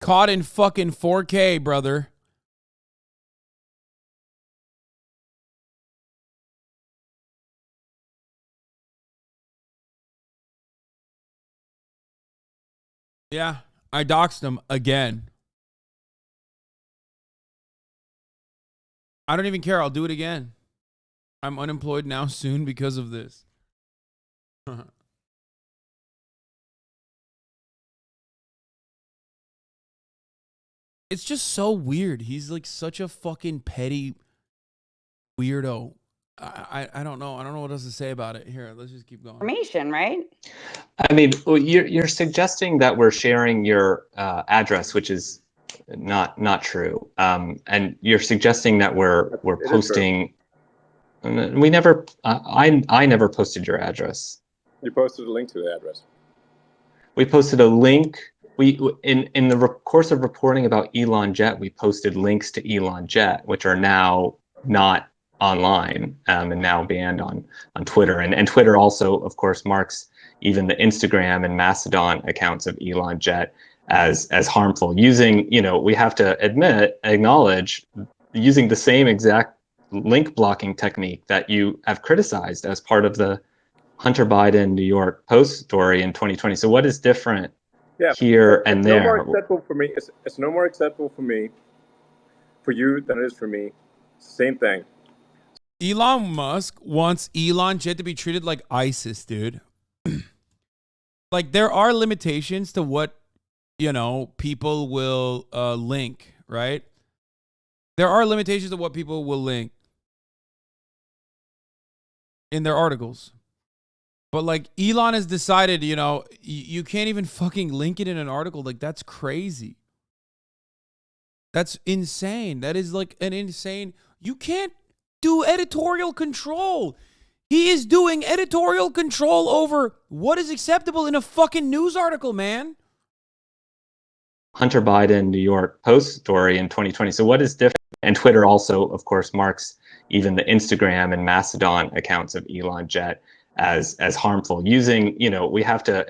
Caught in fucking 4K, brother. Yeah, I doxed him again. I don't even care. I'll do it again. I'm unemployed now soon because of this. It's just so weird. He's like such a fucking petty weirdo. I don't know. I don't know what else to say about it. Here, let's just keep going. Information, right? I mean, you're suggesting that we're sharing your address, which is not true. And you're suggesting that we're posting. We never. I never posted your address. You posted a link to the address. We posted a link. In the course of reporting about Elon Jet, we posted links to Elon Jet, which are now not online and now banned on Twitter. And Twitter also, of course, marks even the Instagram and Mastodon accounts of Elon Jet as harmful, using, we have to acknowledge, using the same exact link blocking technique that you have criticized as part of the Hunter Biden New York Post story in 2020. So what is different here and there? No more acceptable for me. It's no more acceptable for me, for you, than it is for me. It's the same thing. Elon Musk wants Elon Jet to be treated like ISIS, dude. Like, there are limitations to what, people will link, right? There are limitations to what people will link in their articles. But, like, Elon has decided, you can't even fucking link it in an article. Like, that's crazy. That's insane. That is, like, an insane... You can't do editorial control. He is doing editorial control over what is acceptable in a fucking news article, man. Hunter Biden New York Post story in 2020. So what is different? And Twitter also, of course, marks even the Instagram and Mastodon accounts of Elon Jet as harmful, using, we have to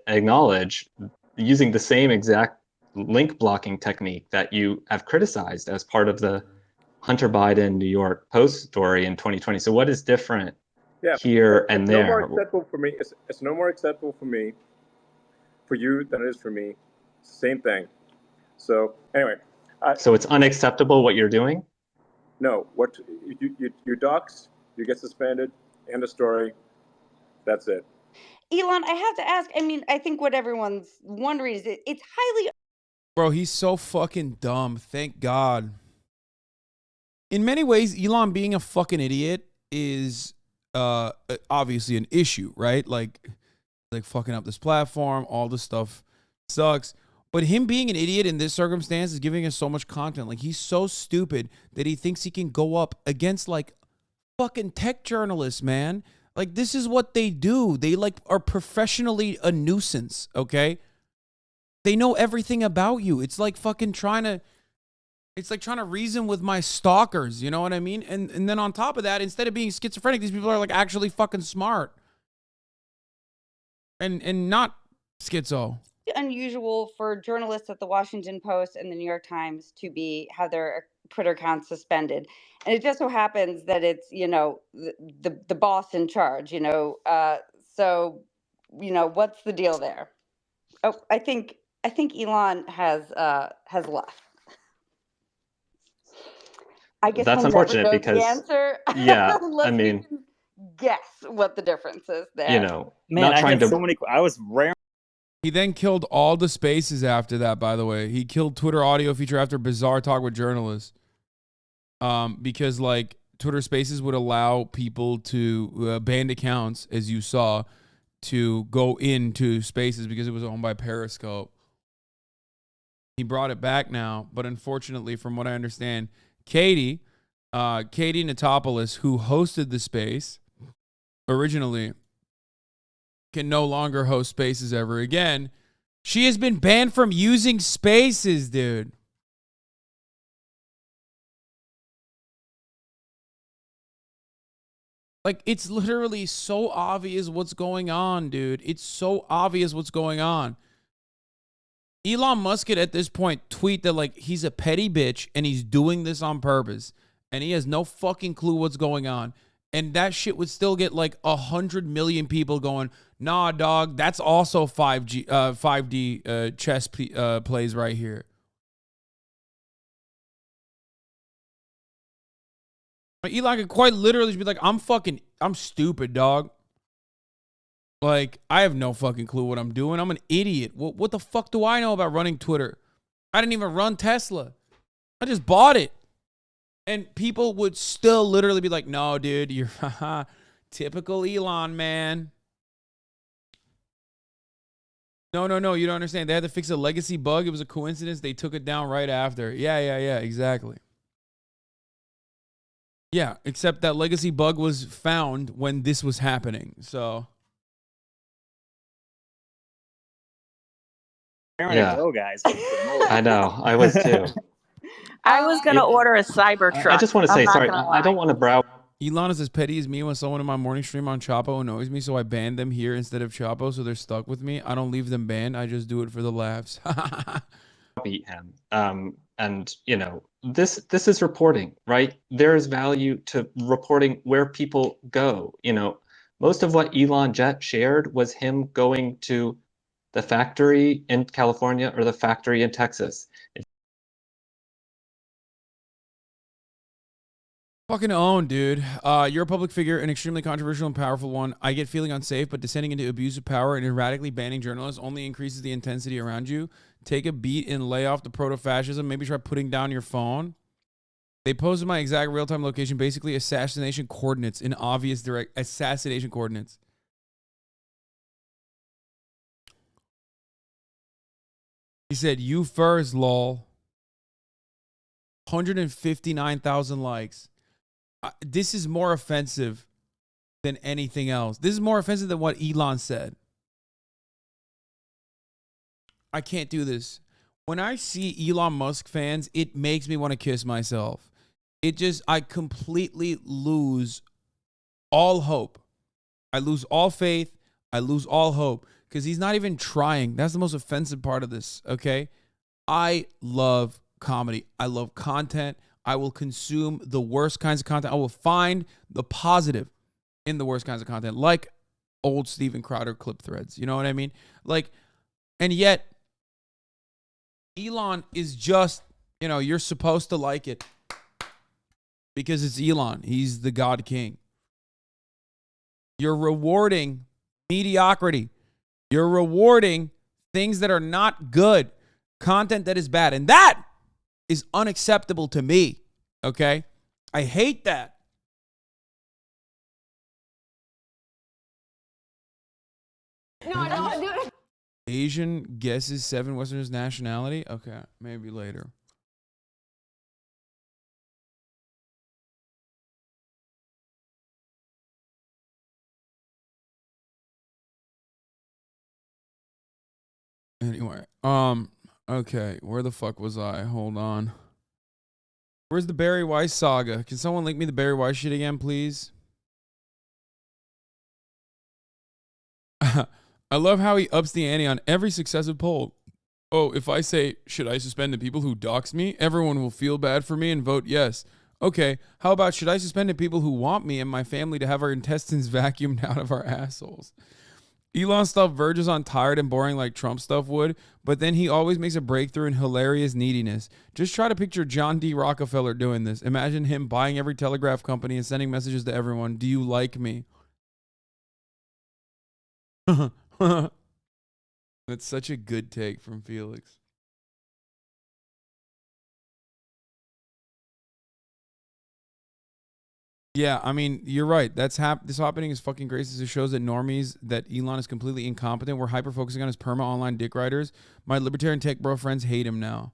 acknowledge, using the same exact link blocking technique that you have criticized as part of the Hunter Biden New York Post story in 2020. So what is different here and it's there? No more acceptable for me. It's no more acceptable for me, for you, than it is for me. It's the same thing. So anyway. So it's unacceptable what you're doing? No, what you dox, you get suspended. End of story. That's it. Elon, I have to ask. I mean, I think what everyone's wondering is it's highly. Bro, he's so fucking dumb. Thank God. In many ways, Elon being a fucking idiot is obviously an issue, right? Like fucking up this platform, all this stuff sucks. But him being an idiot in this circumstance is giving us so much content. Like, he's so stupid that he thinks he can go up against like fucking tech journalists, man. Like, this is what they do. They like are professionally a nuisance, okay? They know everything about you. It's like fucking trying to reason with my stalkers, you know what I mean? And then on top of that, instead of being schizophrenic, these people are like actually fucking smart. And not schizo. Unusual for journalists at the Washington Post and the New York Times to have their Twitter accounts suspended, and it just so happens that it's the boss in charge, so what's the deal there? Oh, I think Elon has left. I guess that's we'll unfortunate never know because the answer. yeah, Unless I mean, we can guess what the difference is there. Man, not trying to. So many. I was rare. He then killed all the spaces after that, by the way. He killed Twitter audio feature after bizarre talk with journalists. Because like Twitter spaces would allow people to banned accounts, as you saw, to go into spaces because it was owned by Periscope. He brought it back now, but unfortunately, from what I understand, Katie Natopoulos, who hosted the space originally, can no longer host spaces ever again. She has been banned from using spaces, dude. Like, it's literally so obvious what's going on, dude. It's so obvious what's going on. Elon Musk could at this point tweet that like he's a petty bitch and he's doing this on purpose and he has no fucking clue what's going on. And that shit would still get like 100 million people going, nah, dog, that's also 5D chess plays right here. Like, Elon could quite literally be like, I'm stupid, dog. Like, I have no fucking clue what I'm doing. I'm an idiot. What the fuck do I know about running Twitter? I didn't even run Tesla. I just bought it. And people would still literally be like, no, dude, you're typical Elon, man. No, you don't understand. They had to fix a legacy bug. It was a coincidence. They took it down right after. Yeah, exactly. Yeah, except that legacy bug was found when this was happening. So. Yeah. Go, guys. I know. I was too. I was going to order a Cybertruck. I just want to say, sorry, I don't want to brow. Elon is as petty as me when someone in my morning stream on Chapo annoys me, so I ban them here instead of Chapo, so they're stuck with me. I don't leave them banned. I just do it for the laughs. Beat him. And this is reporting, right? There is value to reporting where people go. Most of what Elon Jet shared was him going to the factory in California or the factory in Texas. Fucking own, dude. You're a public figure, an extremely controversial and powerful one. I get feeling unsafe, but descending into abuse of power and erratically banning journalists only increases the intensity around you. Take a beat and lay off the proto-fascism. Maybe try putting down your phone. They posted my exact real-time location, basically assassination coordinates in obvious direct assassination coordinates. He said, you first, lol. 159,000 likes. This is more offensive than anything else. This is more offensive than what Elon said. I can't do this. When I see Elon Musk fans, it makes me want to kiss myself. I completely lose all hope. I lose all faith. I lose all hope because he's not even trying. That's the most offensive part of this, okay? I love comedy. I love content. I will consume the worst kinds of content. I will find the positive in the worst kinds of content, like old Steven Crowder clip threads. You know what I mean? Like, and yet Elon is just, you know, you're supposed to like it because it's Elon. He's the God King. You're rewarding mediocrity. You're rewarding things that are not good, content that is bad. And that is unacceptable to me, okay? I hate that. No. Asian guesses 7 Westerners' nationality? Okay, maybe later. Anyway, okay, where the fuck was I? Hold on. Where's the Bari Weiss saga? Can someone link me the Bari Weiss shit again, please? I love how he ups the ante on every successive poll. Oh, if I say, should I suspend the people who dox me? Everyone will feel bad for me and vote yes. Okay, how about should I suspend the people who want me and my family to have our intestines vacuumed out of our assholes? Elon stuff verges on tired and boring like Trump stuff would, but then he always makes a breakthrough in hilarious neediness. Just try to picture John D. Rockefeller doing this. Imagine him buying every telegraph company and sending messages to everyone. Do you like me? That's such a good take from Felix. Yeah, I mean, you're right. This happening is fucking crazy. It shows that normies, that Elon is completely incompetent. We're hyper-focusing on his perma-online dick riders. My libertarian tech bro friends hate him now.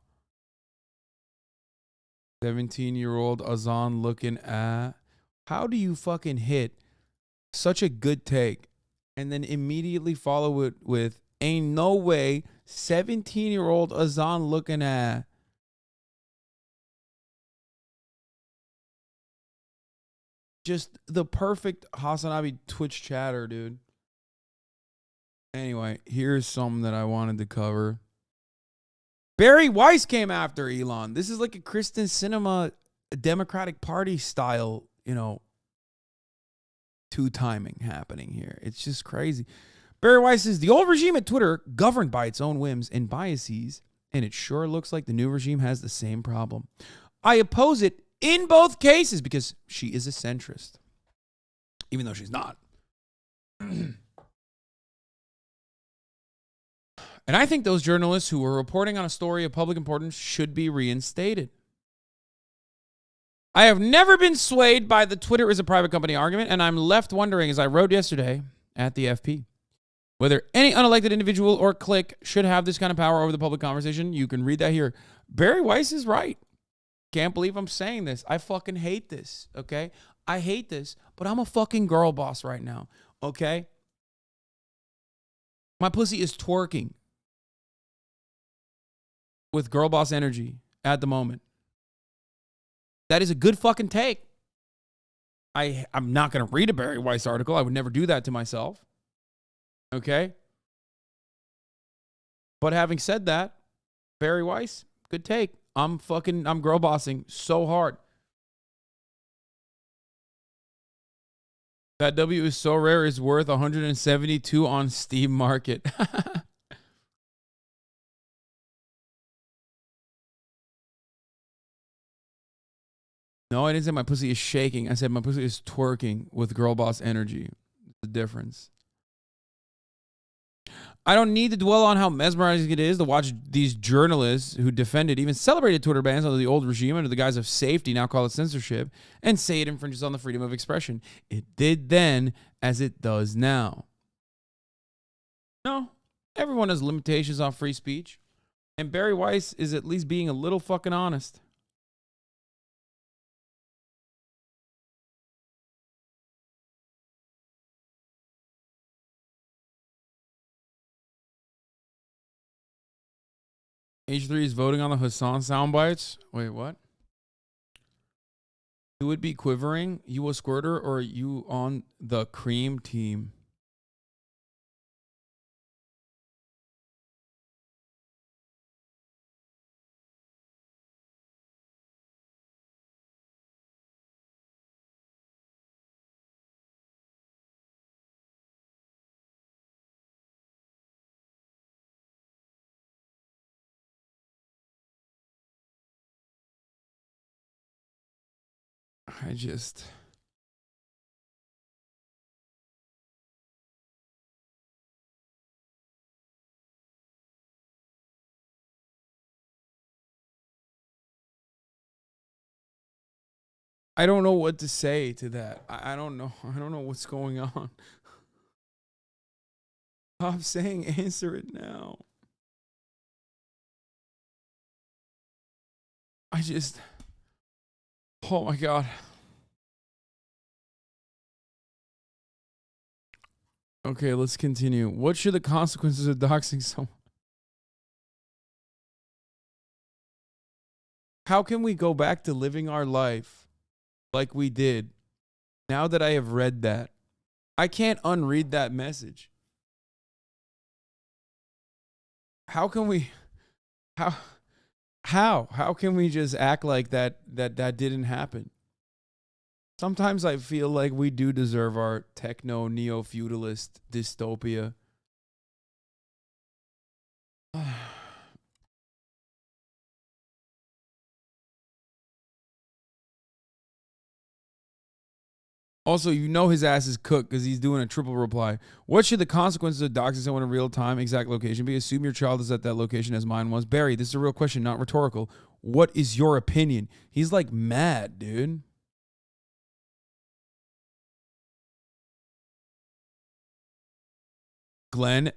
17-year-old Hasan looking at... How do you fucking hit such a good take and then immediately follow it with, ain't no way, 17-year-old Hasan looking at... Just the perfect HasanAbi Twitch chatter, dude. Anyway, here's something that I wanted to cover. Bari Weiss came after Elon. This is like a Kristen Sinema Democratic Party style, you know, two-timing happening here. It's just crazy. Bari Weiss says, the old regime at Twitter governed by its own whims and biases, and it sure looks like the new regime has the same problem. I oppose it in both cases because she is a centrist, even though she's not. And I think those journalists who were reporting on a story of public importance should be reinstated. I have never been swayed by the Twitter is a private company argument, and I'm left wondering, as I wrote yesterday at the FP, whether any unelected individual or clique should have this kind of power over the public conversation. You can read that here. Bari Weiss is right. Can't believe I'm saying this. I fucking hate this, okay? I hate this, but I'm a fucking girl boss right now, okay? My pussy is twerking with girl boss energy at the moment. That is a good fucking take. I'm not going to read a Bari Weiss article. I would never do that to myself, okay? But having said that, Bari Weiss, good take. I'm girl bossing so hard. That W is so rare, it's worth 172 on Steam Market. No, I didn't say my pussy is shaking. I said my pussy is twerking with girl boss energy. The difference. I don't need to dwell on how mesmerizing it is to watch these journalists who defended, even celebrated Twitter bans under the old regime under the guise of safety, now call it censorship, and say it infringes on the freedom of expression. It did then as it does now. No, everyone has limitations on free speech. And Bari Weiss is at least being a little fucking honest. H3 is voting on the Hasan soundbites. Wait, what? You would be quivering? You a squirter or are you on the cream team? I don't know what to say to that. I don't know. I don't know what's going on. Stop saying answer it now. Oh my God. Okay, let's continue. What should the consequences of doxing someone? How can we go back to living our life like we did now that I have read that? I can't unread that message. How can we how can we just act like that didn't happen? Sometimes I feel like we do deserve our techno neo-feudalist dystopia. Also, you know his ass is cooked because he's doing a triple reply. What should the consequences of doxing someone in real time, exact location be? Assume your child is at that location as mine was. Barry, this is a real question, not rhetorical. What is your opinion? He's like mad, dude. Glenn,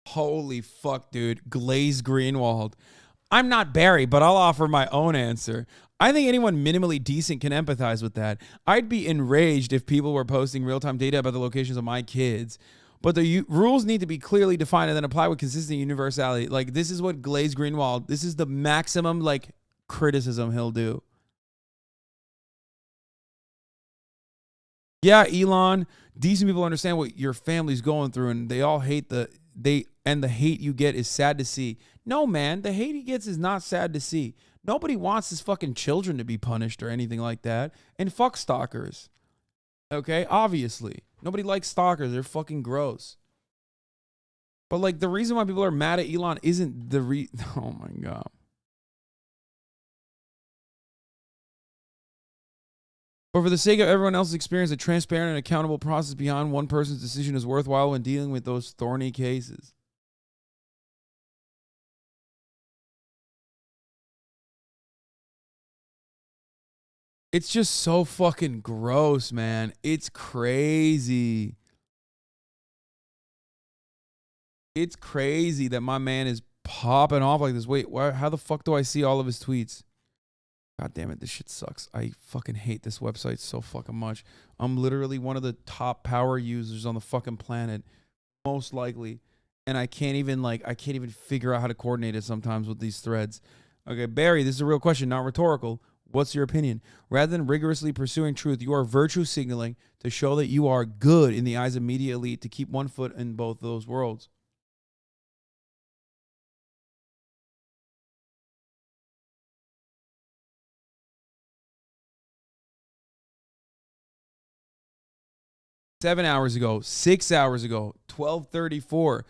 holy fuck, dude. Glaze Greenwald. I'm not Barry, but I'll offer my own answer. I think anyone minimally decent can empathize with that. I'd be enraged if people were posting real-time data about the locations of my kids. But the rules need to be clearly defined and then apply with consistent universality. Like, this is what Glaze Greenwald, this is the maximum, like, criticism he'll do. Yeah, Elon, decent people understand what your family's going through, and they all hate the hate you get is sad to see. No, man, the hate he gets is not sad to see. Nobody wants his fucking children to be punished or anything like that. And fuck stalkers. Okay, obviously. Nobody likes stalkers. They're fucking gross. But like the reason why people are mad at Elon isn't the oh my God. But for the sake of everyone else's experience, a transparent and accountable process beyond one person's decision is worthwhile when dealing with those thorny cases. It's just so fucking gross, man. It's crazy. It's crazy that my man is popping off like this. Wait, how the fuck do I see all of his tweets? God damn it, this shit sucks. I fucking hate this website so fucking much. I'm literally one of the top power users on the fucking planet, most likely. And I can't even figure out how to coordinate it sometimes with these threads. Okay, Barry, this is a real question, not rhetorical. What's your opinion? Rather than rigorously pursuing truth, you are virtue signaling to show that you are good in the eyes of media elite to keep one foot in both those worlds. $7 ago, 6 hours ago, 12:34.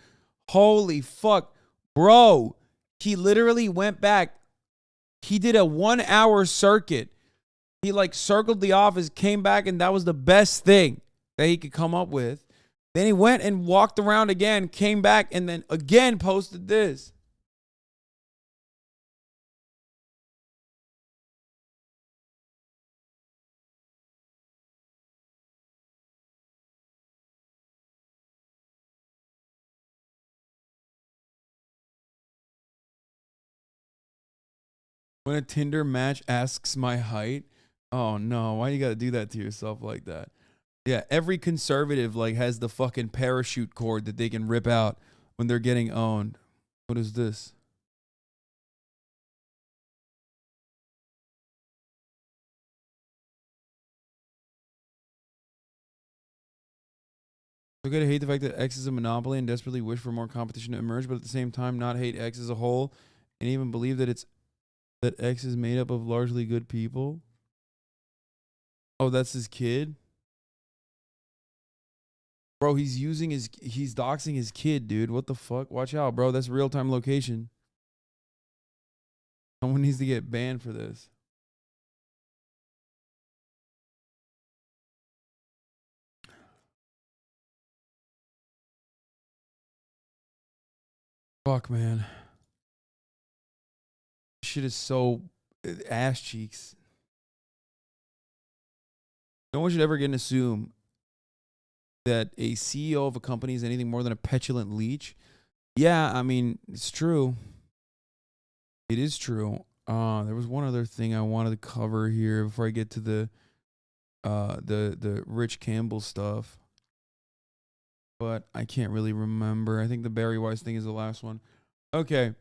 Holy fuck. Bro, he literally went back. He did a 1 hour circuit. He like circled the office, came back, and that was the best thing that he could come up with. Then he went and walked around again, came back, and then again posted this. When a Tinder match asks my height, oh no, why you gotta do that to yourself like that? Yeah, every conservative like has the fucking parachute cord that they can rip out when they're getting owned. What is this? Okay to hate the fact that X is a monopoly and desperately wish for more competition to emerge, but at the same time not hate X as a whole and even believe that that X is made up of largely good people. Oh, that's his kid? Bro, he's doxing his kid, dude. What the fuck? Watch out, bro. That's real-time location. Someone needs to get banned for this. Fuck, man. Shit is so ass cheeks. No one should ever again assume that a CEO of a company is anything more than a petulant leech. Yeah, I mean, it's true. It is true. There was one other thing I wanted to cover here before I get to the Rich Campbell stuff, but I can't really remember. I think the Bari Weiss thing is the last one. Okay.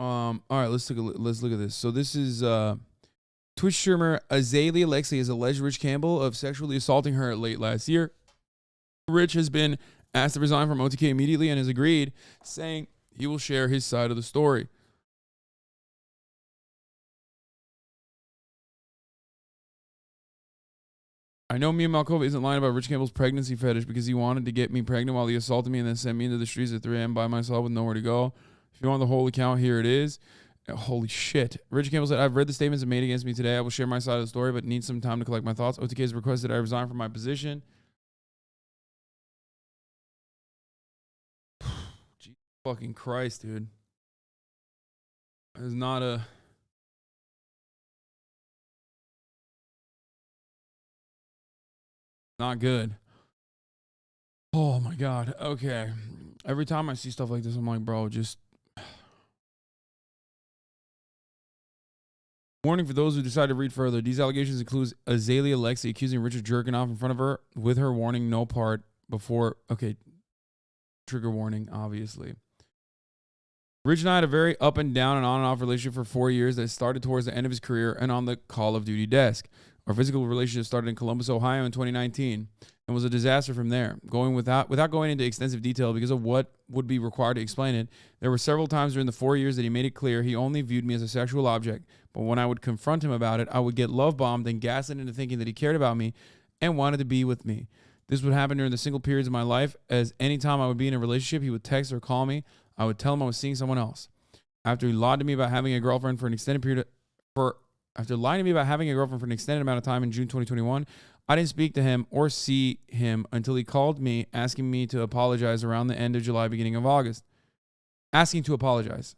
All right, let's look at this. So this is Twitch streamer Azalea Alexi has alleged Rich Campbell of sexually assaulting her late last year. Rich has been asked to resign from OTK immediately and has agreed, saying he will share his side of the story. I know Mia Malkova isn't lying about Rich Campbell's pregnancy fetish because he wanted to get me pregnant while he assaulted me and then sent me into the streets at 3 a.m. by myself with nowhere to go. If you want the whole account, here it is. Holy shit. Rich Campbell said, I've read the statements made against me today. I will share my side of the story, but need some time to collect my thoughts. OTK has requested I resign from my position. Jesus fucking Christ, dude. It's not a... Not good. Oh my God. Okay. Every time I see stuff like this, I'm like, bro, just... Warning for those who decide to read further. These allegations include Azalea Alexi accusing Richard jerking off in front of her with her warning no part before... Okay. Trigger warning, obviously. Rich and I had a very up and down and on and off relationship for 4 years that started towards the end of his career and on the Call of Duty desk. Our physical relationship started in Columbus, Ohio in 2019 and was a disaster from there. Without going into extensive detail because of what would be required to explain it, there were several times during the 4 years that he made it clear he only viewed me as a sexual object. But when I would confront him about it, I would get love bombed and gaslit into thinking that he cared about me and wanted to be with me. This would happen during the single periods of my life, as any time I would be in a relationship, he would text or call me. I would tell him I was seeing someone else. After he lied to me about having a girlfriend for an extended period After lying to me about having a girlfriend for an extended amount of time in June 2021, I didn't speak to him or see him until he called me asking me to apologize around the end of July, beginning of August. Asking to apologize.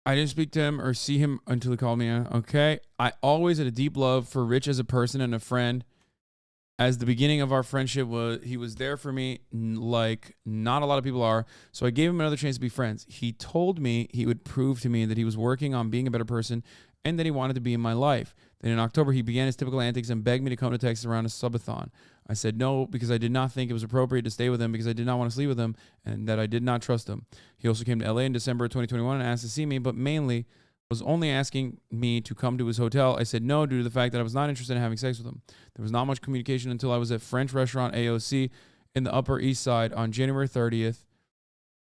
I didn't speak to him or see him until he called me. Okay. I always had a deep love for Rich as a person and a friend. As the beginning of our friendship he was there for me like not a lot of people are. So I gave him another chance to be friends. He told me he would prove to me that he was working on being a better person and that he wanted to be in my life. Then in October, he began his typical antics and begged me to come to Texas around a subathon. I said no because I did not think it was appropriate to stay with him because I did not want to sleep with him and that I did not trust him. He also came to LA in December of 2021 and asked to see me, but mainly was only asking me to come to his hotel. I said no due to the fact that I was not interested in having sex with him. There was not much communication until I was at French restaurant AOC in the Upper East Side on January 30th.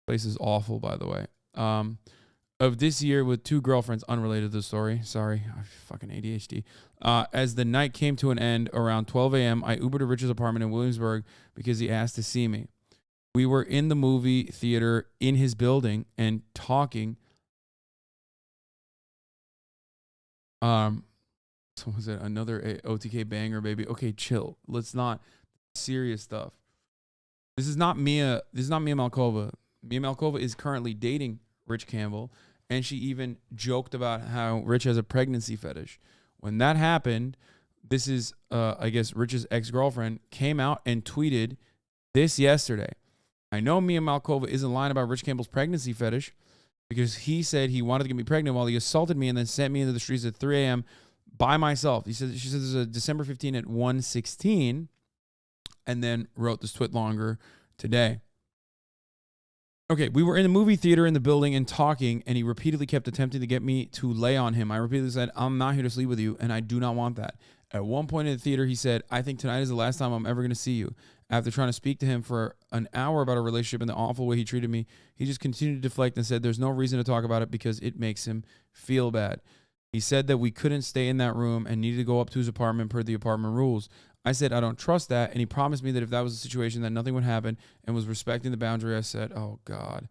Place is awful, by the way. Of this year with 2 girlfriends unrelated to the story. Sorry, I fucking ADHD. As the night came to an end around 12 a.m., I Ubered to Rich's apartment in Williamsburg because he asked to see me. We were in the movie theater in his building and talking. So was it another OTK banger, baby? Okay, chill. Let's not serious stuff. This is not Mia Malkova. Mia Malkova is currently dating Rich Campbell, and she even joked about how Rich has a pregnancy fetish. When that happened, this is I guess Rich's ex-girlfriend came out and tweeted this yesterday. I know Mia Malkova isn't lying about Rich Campbell's pregnancy fetish because he said he wanted to get me pregnant while he assaulted me and then sent me into the streets at 3 a.m. by myself. She said this is a December 15 at 1:16 and then wrote this tweet longer today. Okay, we were in the movie theater in the building and talking, and he repeatedly kept attempting to get me to lay on him. I repeatedly said, I'm not here to sleep with you, and I do not want that. At one point in the theater, he said, I think tonight is the last time I'm ever going to see you. After trying to speak to him for an hour about our relationship and the awful way he treated me, he just continued to deflect and said there's no reason to talk about it because it makes him feel bad. He said that we couldn't stay in that room and needed to go up to his apartment per the apartment rules. I said, I don't trust that. And he promised me that if that was the situation, that nothing would happen and was respecting the boundary. I said, oh, God.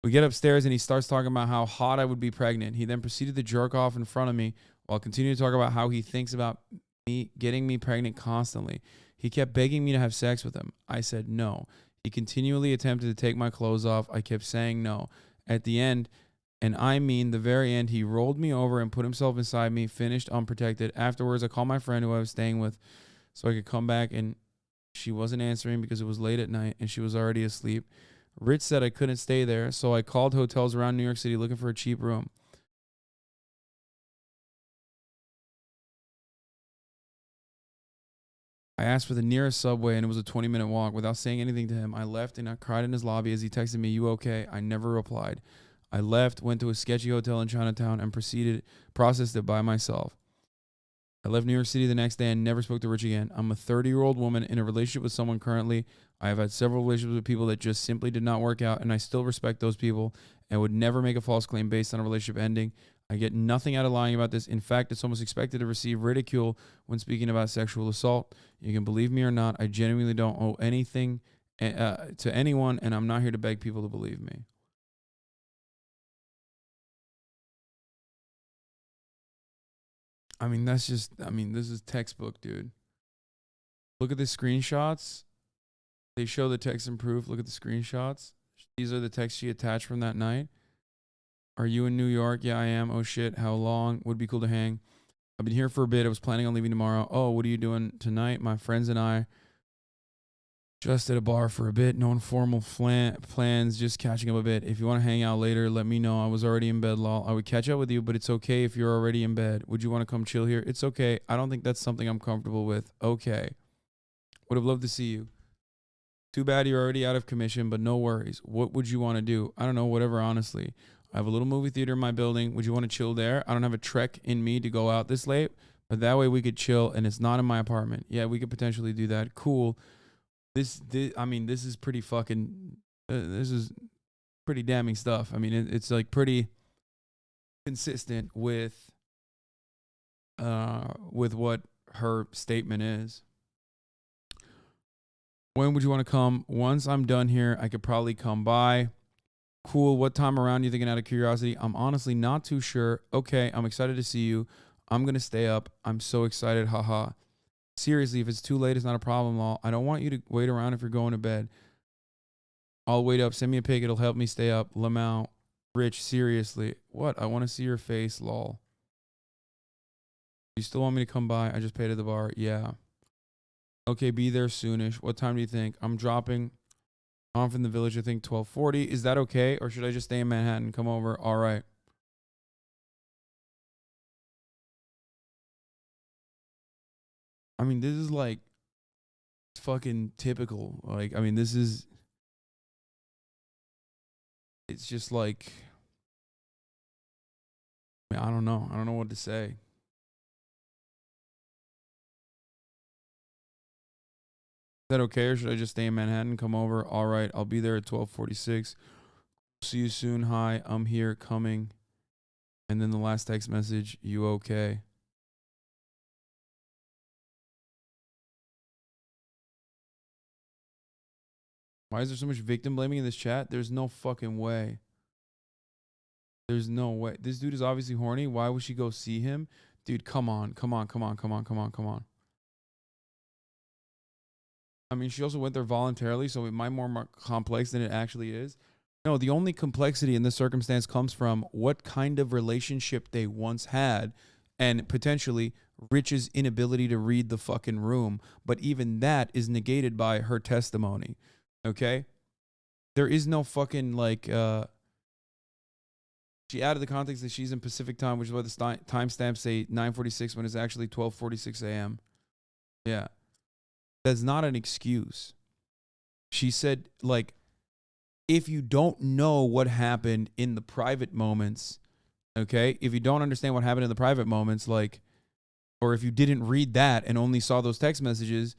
We get upstairs and he starts talking about how hot I would be pregnant. He then proceeded to jerk off in front of me while continuing to talk about how he thinks about me getting me pregnant constantly. He kept begging me to have sex with him. I said no. He continually attempted to take my clothes off. I kept saying no. At the end, and I mean the very end, he rolled me over and put himself inside me, finished unprotected. Afterwards, I called my friend who I was staying with so I could come back, and she wasn't answering because it was late at night and she was already asleep. Rich said I couldn't stay there, so I called hotels around New York City looking for a cheap room. I asked for the nearest subway, and it was a 20-minute walk. Without saying anything to him, I left, and I cried in his lobby as he texted me, "You okay?" I never replied. I left, went to a sketchy hotel in Chinatown, and processed it by myself. I left New York City the next day and never spoke to Rich again. I'm a 30-year-old woman in a relationship with someone currently. I have had several relationships with people that just simply did not work out, and I still respect those people and would never make a false claim based on a relationship ending. I get nothing out of lying about this. In fact, it's almost expected to receive ridicule when speaking about sexual assault. You can believe me or not, I genuinely don't owe anything to anyone, and I'm not here to beg people to believe me. I mean, this is textbook, dude. Look at the screenshots. They show the text and proof. Look at the screenshots. These are the texts she attached from that night. Are you in New York? Yeah, I am. Oh, shit. How long? Would be cool to hang. I've been here for a bit. I was planning on leaving tomorrow. Oh, what are you doing tonight? My friends and I just at a bar for a bit. No informal plans, just catching up a bit. If you want to hang out later, let me know. I was already in bed, lol. I would catch up with you, but it's okay if you're already in bed. Would you want to come chill here? It's okay. I don't think that's something I'm comfortable with. Okay. Would have loved to see you. Too bad you're already out of commission, but no worries. What would you want to do? I don't know, whatever, honestly. I have a little movie theater in my building. Would you want to chill there? I don't have a trek in me to go out this late, but that way we could chill, and it's not in my apartment. Yeah, we could potentially do that. Cool. This is pretty fucking, this is pretty damning stuff. I mean, it's like pretty consistent with what her statement is. When would you want to come? Once I'm done here, I could probably come by. Cool. What time around you thinking, out of curiosity? I'm honestly not too sure. Okay, I'm excited to see you. I'm going to stay up. I'm so excited. Haha. Seriously, if it's too late, it's not a problem, lol. I don't want you to wait around if you're going to bed. I'll wait up. Send me a pic. It'll help me stay up. Lamau. Rich, seriously. What? I want to see your face, lol. You still want me to come by? I just paid at the bar. Yeah. Okay, be there soonish. What time do you think? I'm dropping off in the village, I think 12:40. Is that okay? Or should I just stay in Manhattan? Come over. All right. I mean, this is like fucking typical. Like, I mean, this is, it's just like, I mean, I don't know. I don't know what to say. Is that okay, or should I just stay in Manhattan? Come over. All right, I'll be there at 12:46. See you soon. Hi, I'm here, coming. And then the last text message, you okay? Why is there so much victim blaming in this chat? There's no fucking way. There's no way. This dude is obviously horny. Why would she go see him? Dude, come on. I mean, she also went there voluntarily, so it might be more complex than it actually is. No, the only complexity in this circumstance comes from what kind of relationship they once had and potentially Rich's inability to read the fucking room. But even that is negated by her testimony. Okay? There is no fucking, like, she added the context that she's in Pacific time, which is why the timestamps say 9:46 when it's actually 12:46 a.m. Yeah. That's not an excuse. She said, like, if you don't know what happened in the private moments, okay, if you don't understand what happened in the private moments, like, or if you didn't read that and only saw those text messages,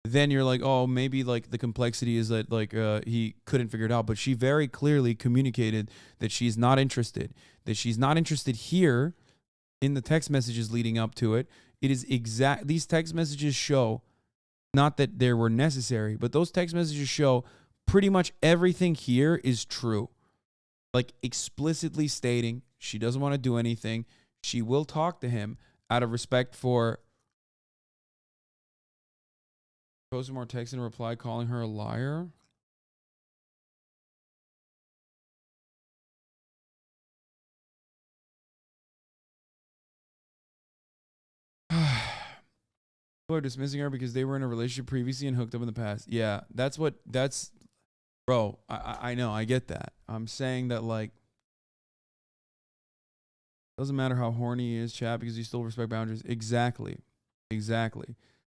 then you're like, oh, maybe like the complexity is that like he couldn't figure it out. But she very clearly communicated that she's not interested, here in the text messages leading up to it. It is exact. These text messages show, not that they were necessary, but those text messages show pretty much everything here is true. like explicitly stating she doesn't want to do anything. She will talk to him out of respect for. Posted more text in reply calling her a liar. People are dismissing her because they were in a relationship previously and hooked up in the past. Yeah, bro, I know, I get that. I'm saying that, like, doesn't matter how horny he is, chat, because you still respect boundaries. Exactly.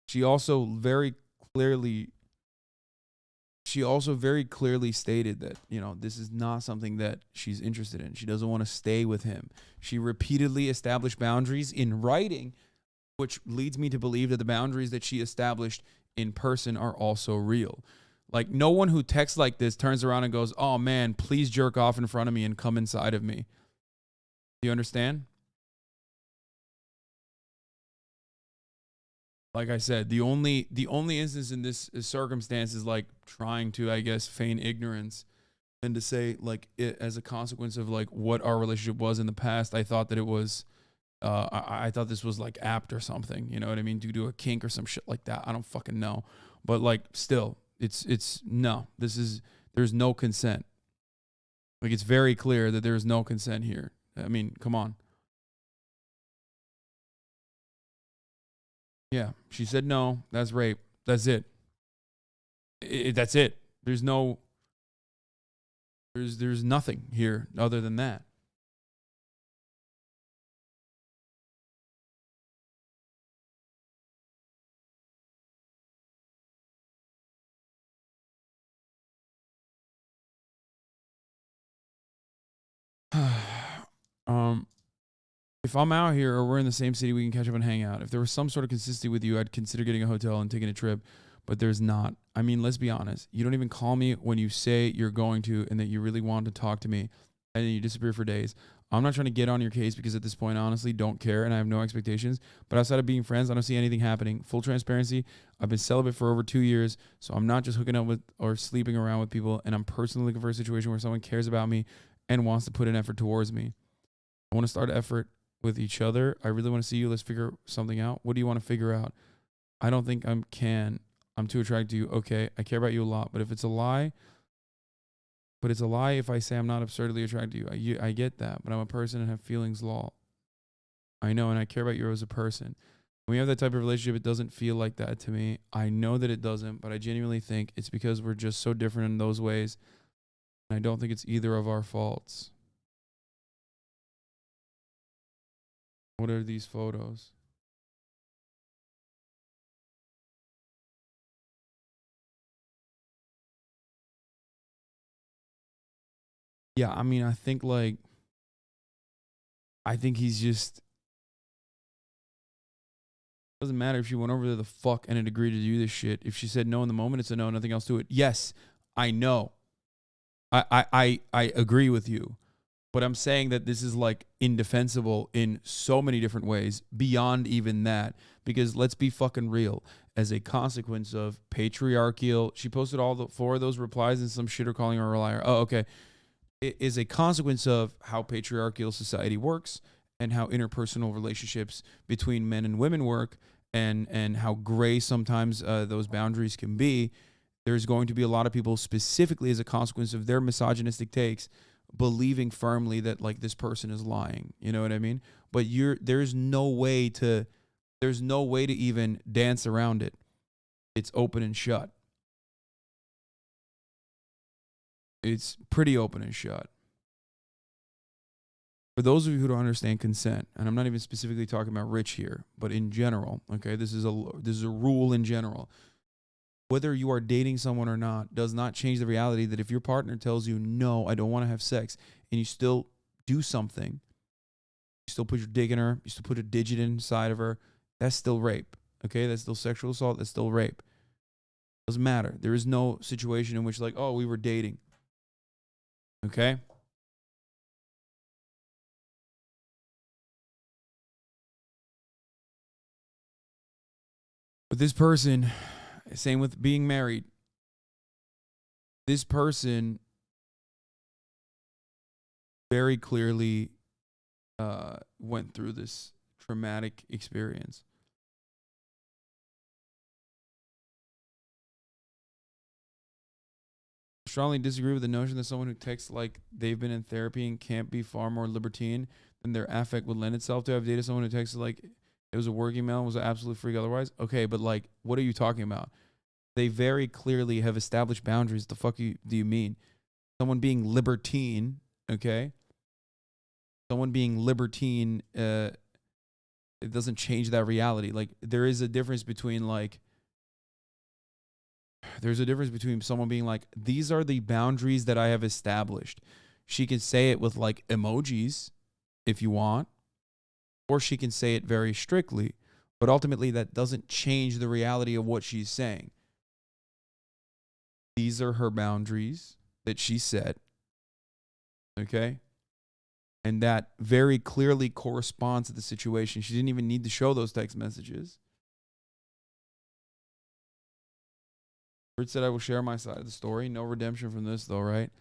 She also very clearly stated that, you know, this is not something that she's interested in. She doesn't want to stay with him. She repeatedly established boundaries in writing, which leads me to believe that the boundaries that she established in person are also real. Like, no one who texts like this turns around and goes, oh man, please jerk off in front of me and come inside of me. Do you understand? Like I said, the only instance in this circumstance is like trying to, I guess, feign ignorance and to say, like, it as a consequence of like what our relationship was in the past, I thought that it was I thought this was like apt or something, you know what I mean? Due to a kink or some shit like that. I don't fucking know. But like, still, it's no, there's no consent. Like, it's very clear that there's no consent here. I mean, come on. Yeah, she said no, that's rape. That's it. That's it. There's nothing here other than that. If I'm out here or we're in the same city, we can catch up and hang out. If there was some sort of consistency with you, I'd consider getting a hotel and taking a trip, but there's not. I mean, let's be honest. You don't even call me when you say you're going to and that you really want to talk to me, and then you disappear for days. I'm not trying to get on your case because at this point, I honestly don't care and I have no expectations. But outside of being friends, I don't see anything happening. Full transparency, I've been celibate for over 2 years, so I'm not just hooking up with or sleeping around with people, and I'm personally looking for a situation where someone cares about me and wants to put an effort towards me. I want to start effort with each other. I really want to see you. Let's figure something out. What do you want to figure out? I don't think I'm too attracted to you. Okay, I care about you a lot, but if it's a lie, if I say I'm not absurdly attracted to you. I get that, but I'm a person and have feelings, law. I know, and I care about you as a person. When we have that type of relationship, it doesn't feel like that to me. I know that it doesn't, but I genuinely think it's because we're just so different in those ways. And I don't think it's either of our faults. What are these photos? Yeah, I mean, I think he's just, doesn't matter if she went over there the fuck and had agreed to do this shit. If she said no in the moment, it's a no, nothing else to it. Yes, I know. I agree with you. But I'm saying that this is like indefensible in so many different ways beyond even that. Because let's be fucking real. As a consequence of patriarchal, she posted all the 4 of those replies and some shitter calling her a liar. Oh, okay. It is a consequence of how patriarchal society works and how interpersonal relationships between men and women work, and how gray sometimes those boundaries can be. There's going to be a lot of people, specifically as a consequence of their misogynistic takes, believing firmly that like this person is lying. You know what I mean? But there's no way to even dance around it. It's open and shut. It's pretty open and shut. For those of you who don't understand consent, and I'm not even specifically talking about Rich here, but in general, okay, this is a rule in general. Whether you are dating someone or not does not change the reality that if your partner tells you, no, I don't want to have sex, and you still do something, you still put your dick in her, you still put a digit inside of her, that's still rape, okay? That's still sexual assault, that's still rape. Doesn't matter. There is no situation in which like, oh, we were dating, okay? But this person, same with being married, this person very clearly went through this traumatic experience. Strongly disagree with the notion that someone who texts like they've been in therapy and can't be far more libertine than their affect would lend itself to. I've dated someone who texted like it was a work email and was an absolute freak otherwise. Okay, but like, what are you talking about? They very clearly have established boundaries. The fuck do you mean? Someone being libertine, okay? Someone being libertine, it doesn't change that reality. Like, there is a difference between like, there's a difference between someone being like, these are the boundaries that I have established. She can say it with like emojis if you want, or she can say it very strictly, but ultimately that doesn't change the reality of what she's saying. These are her boundaries that she set, okay? And that very clearly corresponds to the situation. She didn't even need to show those text messages. Rich said, I will share my side of the story. No redemption from this, though, right?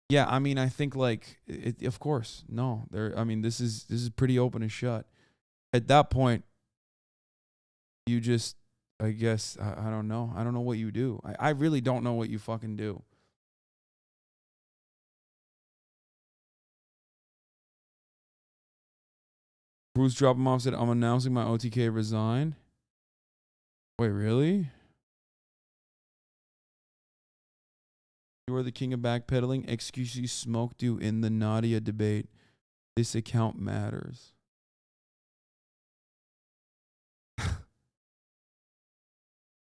Yeah, I mean, I think, like, of course. No. I mean, this is pretty open and shut. At that point, you just, I guess, I don't know. I don't know what you do. I really don't know what you fucking do. Bruce dropped him off, said, I'm announcing my OTK resign. Wait, really? You are the king of backpedaling. XQC smoked you in the Nadia debate. This account matters.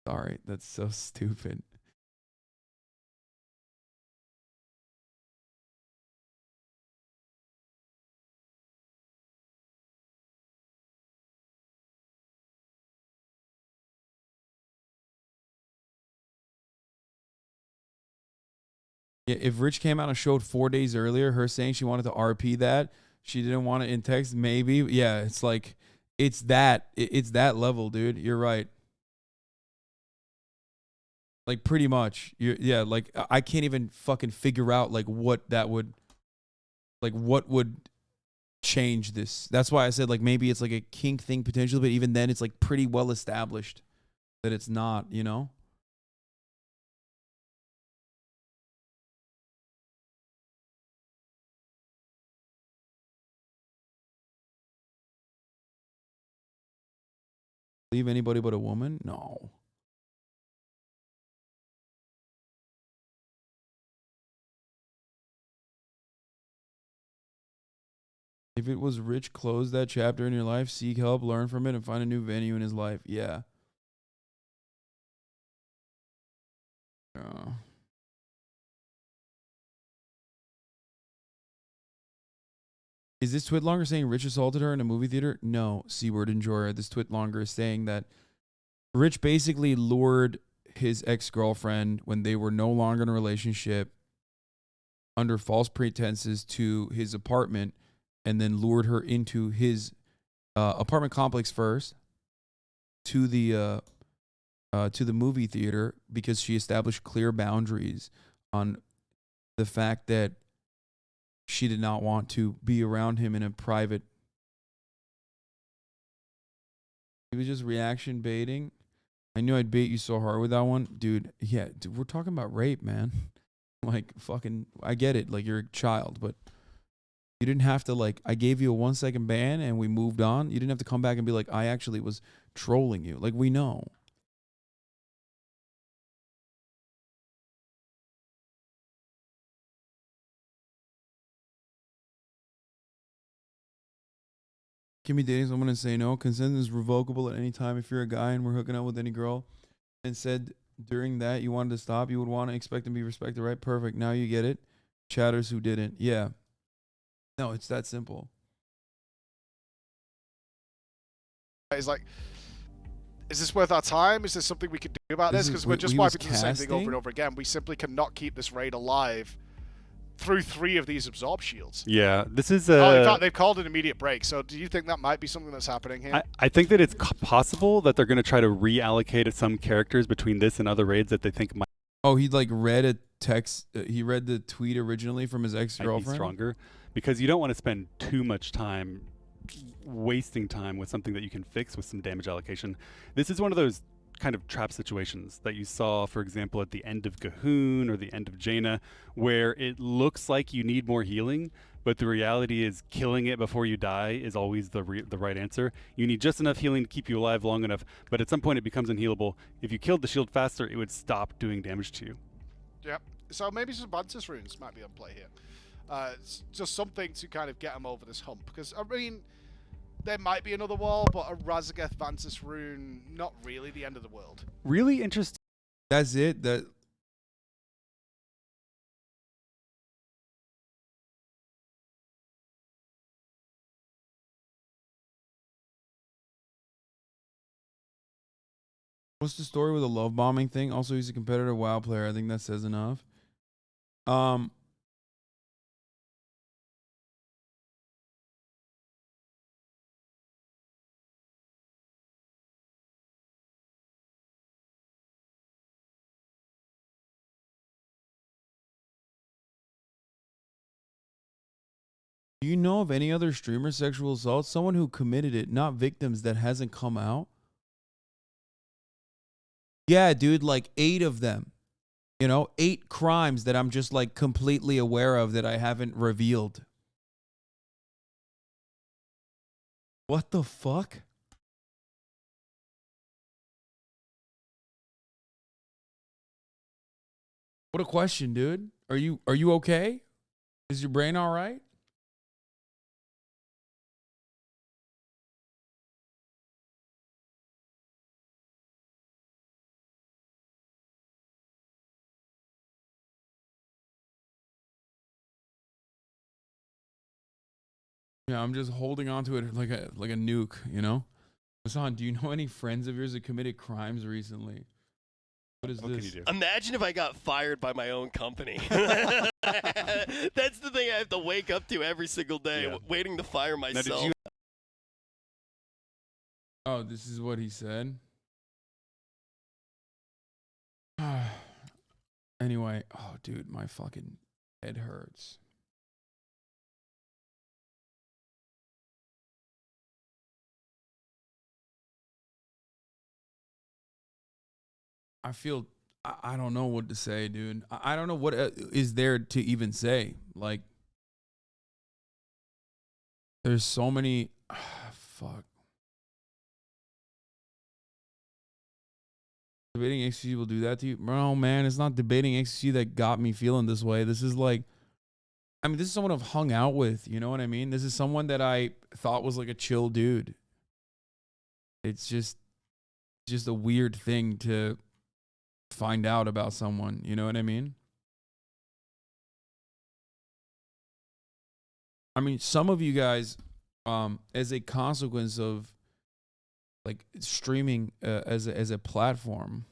Sorry, that's so stupid. Yeah, if Rich came out and showed 4 days earlier, her saying she wanted to RP that, she didn't want it in text, maybe. Yeah, it's like, it's that level, dude. You're right. Like, pretty much. Yeah, like, I can't even fucking figure out, like, what that would, like, what would change this. That's why I said, like, maybe it's like a kink thing potentially, but even then, it's, like, pretty well established that it's not, you know? Leave anybody but a woman? No. If it was Rich, close that chapter in your life, seek help, learn from it, and find a new venue in his life. Yeah. Is this twit longer saying Rich assaulted her in a movie theater? No, C-word enjoyer. This twit longer is saying that Rich basically lured his ex-girlfriend when they were no longer in a relationship under false pretenses to his apartment, and then lured her into his apartment complex first to the movie theater because she established clear boundaries on the fact that she did not want to be around him in a private. It was just reaction baiting. I knew I'd bait you so hard with that one. Dude, yeah, dude, we're talking about rape, man. Like, fucking, I get it. Like, you're a child, but you didn't have to, like, I gave you a 1 second ban and we moved on. You didn't have to come back and be like, I actually was trolling you. Like, we know. Can be dating someone and say no. Consent is revocable at any time. If you're a guy and we're hooking up with any girl and said during that you wanted to stop, you would want to expect and be respected, right? Perfect. Now you get it. Chatters who didn't. Yeah. No, it's that simple. It's like, is this worth our time? Is there something we could do about this? Because we're just wiping the same thing over and over again. We simply cannot keep this raid alive through 3 of these absorb shields. Yeah, this is in fact, they've called an immediate break. So do you think that might be something that's happening here? I think that it's possible that they're going to try to reallocate some characters between this and other raids that they think might. Oh, he like read a text. He read the tweet originally from his ex-girlfriend. Stronger, because you don't want to spend too much time wasting time with something that you can fix with some damage allocation. This is one of those kind of trap situations that you saw, for example, at the end of Cahoon or the end of Jaina, where it looks like you need more healing, but the reality is killing it before you die is always the right answer. You need just enough healing to keep you alive long enough, but at some point it becomes unhealable. If you killed the shield faster, it would stop doing damage to you. Yep. So maybe some Vantis runes might be on play here. It's just something to kind of get them over this hump. Because, I mean, there might be another wall, but a Razageth Vantis rune, not really the end of the world. Really interesting. That's it. That. What's the story with the love bombing thing? Also, he's a competitive WoW player. I think that says enough. Do you know of any other streamer sexual assault? Someone who committed it, not victims, that hasn't come out? Yeah, dude, like 8 of them. You know, 8 crimes that I'm just like completely aware of that I haven't revealed. What the fuck? What a question, dude. Are you okay? Is your brain all right? Yeah, I'm just holding on to it like a nuke, you know? Hasan, do you know any friends of yours that committed crimes recently? What is What this? can you do? Imagine if I got fired by my own company. That's the thing I have to wake up to every single day, waiting to fire myself. Oh, this is what he said. Anyway, oh, dude, my fucking head hurts. I don't know what to say, dude. I don't know what is there to even say. Like, there's so many. Fuck. Debating XQC will do that to you? Bro, man, it's not debating XQC that got me feeling this way. This is like, I mean, this is someone I've hung out with. You know what I mean? This is someone that I thought was like a chill dude. It's just a weird thing to find out about someone. You know what I mean? I mean, some of you guys, as a consequence of like streaming as a platform,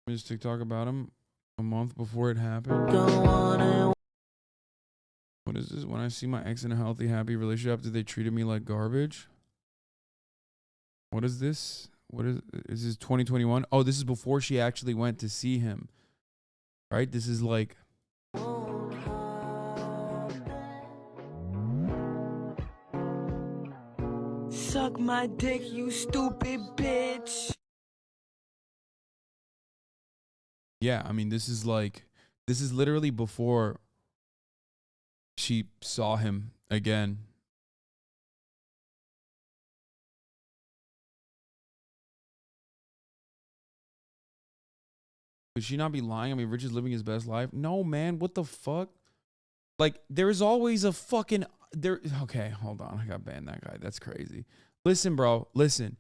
just TikTok about him a month before it happened. What is this? When I see my ex in a healthy, happy relationship, after they treated me like garbage. What is this? What is this 2021? Oh, this is before she actually went to see him. Right? This is like, suck my dick, you stupid bitch. yeah, I mean, this is literally before she saw him again. Would she not be lying? I mean, Rich is living his best life. No, man, what the fuck? Like, there's always a fucking there. Okay, hold on. I got banned that guy. That's crazy. Listen, bro. Listen.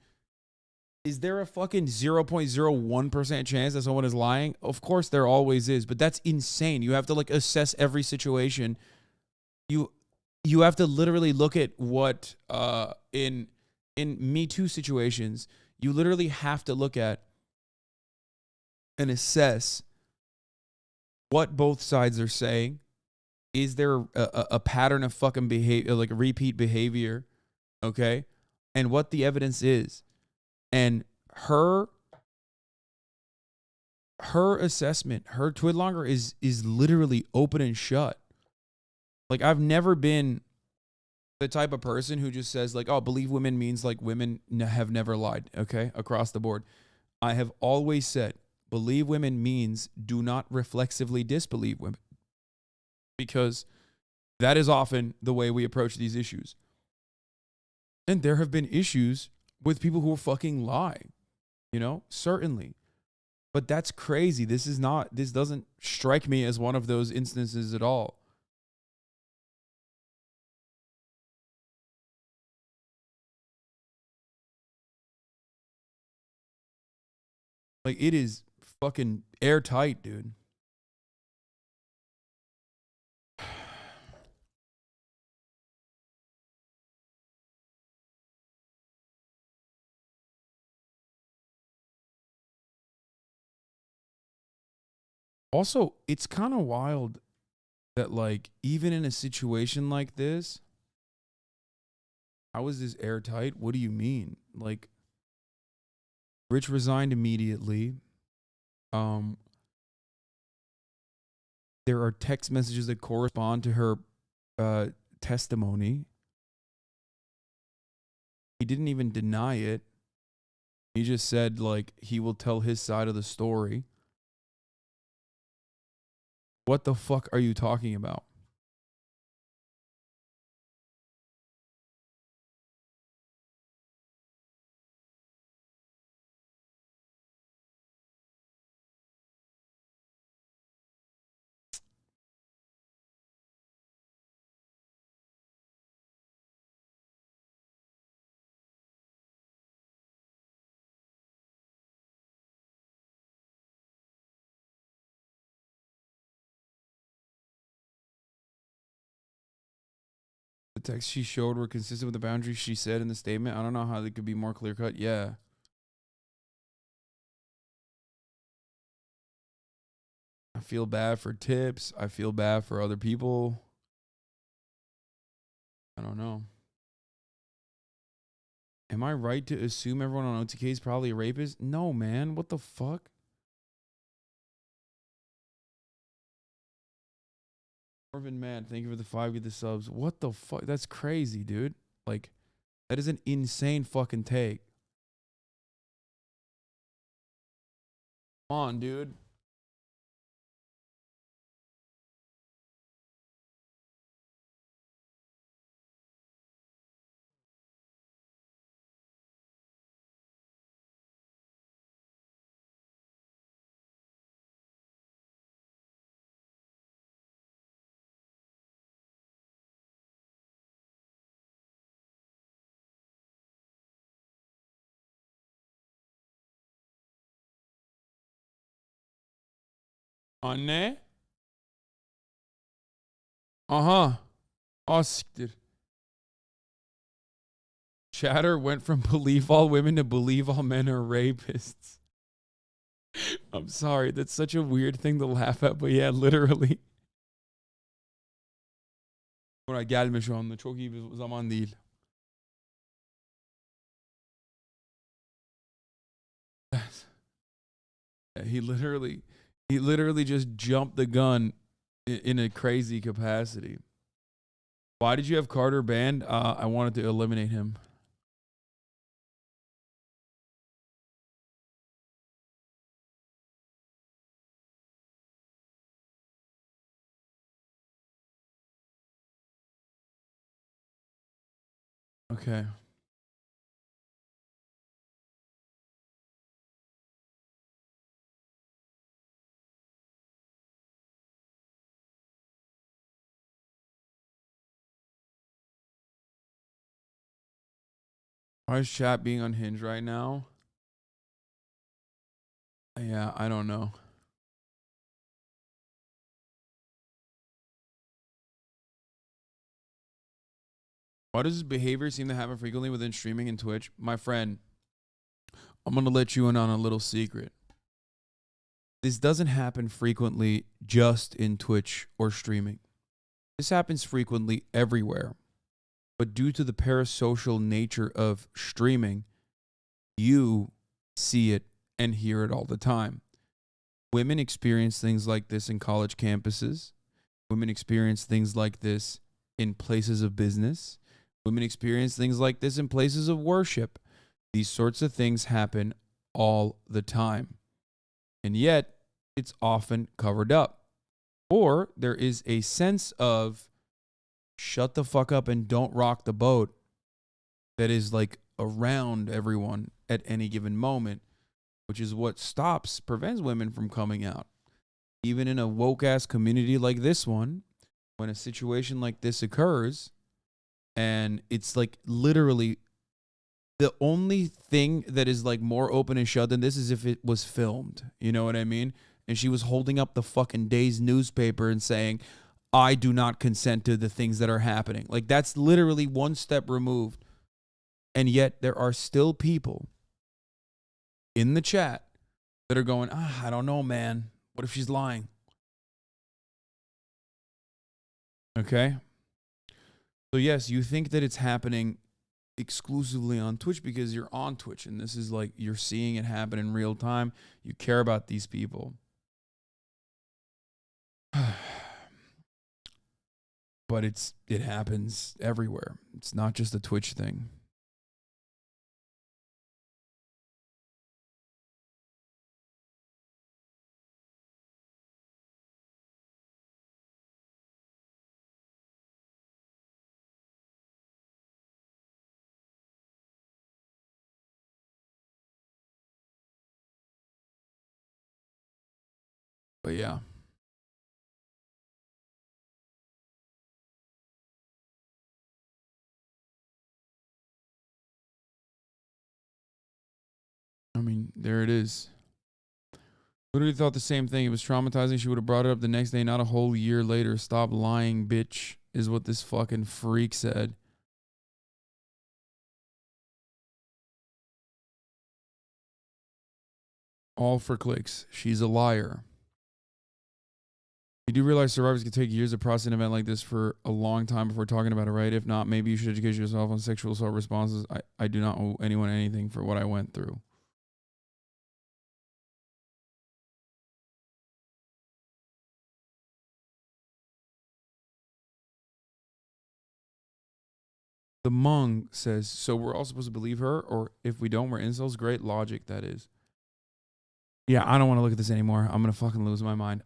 Is there a fucking 0.01% chance that someone is lying? Of course there always is, but that's insane. You have to like assess every situation. You have to literally look at what in Me Too situations, you literally have to look at and assess what both sides are saying. Is there a pattern of fucking behavior, like repeat behavior, okay? And what the evidence is. And her her assessment, her Twidlonger is literally open and shut. Like, I've never been the type of person who just says, like, oh, believe women means, like, women have never lied, okay, across the board. I have always said, believe women means do not reflexively disbelieve women, because that is often the way we approach these issues. And there have been issues with people who fucking lie, you know, certainly. But that's crazy. This doesn't strike me as one of those instances at all. Like, it is fucking airtight, dude. Also, it's kind of wild that, like, even in a situation like this, how is this airtight? What do you mean? Like, Rich resigned immediately. There are text messages that correspond to her testimony. He didn't even deny it. He just said, like, he will tell his side of the story. What the fuck are you talking about? The text she showed were consistent with the boundaries she said in the statement. I don't know how they could be more clear cut. Yeah. I feel bad for tips. I feel bad for other people. I don't know. Am I right to assume everyone on OTK is probably a rapist? No, man. What the fuck? Marvin Mad, thank you for the 5 of the subs. What the fuck? That's crazy, dude. Like, that is an insane fucking take. Come on, dude. Anne? Aha. Asktir. Chatter went from believe all women to believe all men are rapists. I'm sorry, that's such a weird thing to laugh at, but yeah, literally. Buna gelme şu anda. Çok iyi bir zaman değil. He literally just jumped the gun in a crazy capacity. Why did you have Carter banned? I wanted to eliminate him. Okay. Why is chat being unhinged right now? Yeah, I don't know. Why does this behavior seem to happen frequently within streaming and Twitch? My friend, I'm going to let you in on a little secret. This doesn't happen frequently just in Twitch or streaming. This happens frequently everywhere. But due to the parasocial nature of streaming, you see it and hear it all the time. Women experience things like this in college campuses. Women experience things like this in places of business. Women experience things like this in places of worship. These sorts of things happen all the time. And yet, it's often covered up. Or there is a sense of shut the fuck up and don't rock the boat that is like around everyone at any given moment, which is what prevents women from coming out. Even in a woke-ass community like this one, when a situation like this occurs, and it's like literally the only thing that is like more open and shut than this is if it was filmed. You know what I mean? And she was holding up the fucking day's newspaper and saying, I do not consent to the things that are happening. Like, that's literally one step removed. And yet there are still people in the chat that are going, I don't know, man. What if she's lying? Okay. So yes, you think that it's happening exclusively on Twitch because you're on Twitch and this is like you're seeing it happen in real time. You care about these people. But it happens everywhere. It's not just a Twitch thing. But yeah. I mean, there it is. Literally thought the same thing. It was traumatizing. She would have brought it up the next day, not a whole year later. Stop lying, bitch, is what this fucking freak said. All for clicks. She's a liar. You do realize survivors can take years to process an event like this for a long time before talking about it, right? If not, maybe you should educate yourself on sexual assault responses. I do not owe anyone anything for what I went through. The Mung says, so we're all supposed to believe her, or if we don't, we're incels? Great logic, that is. Yeah, I don't want to look at this anymore. I'm going to fucking lose my mind.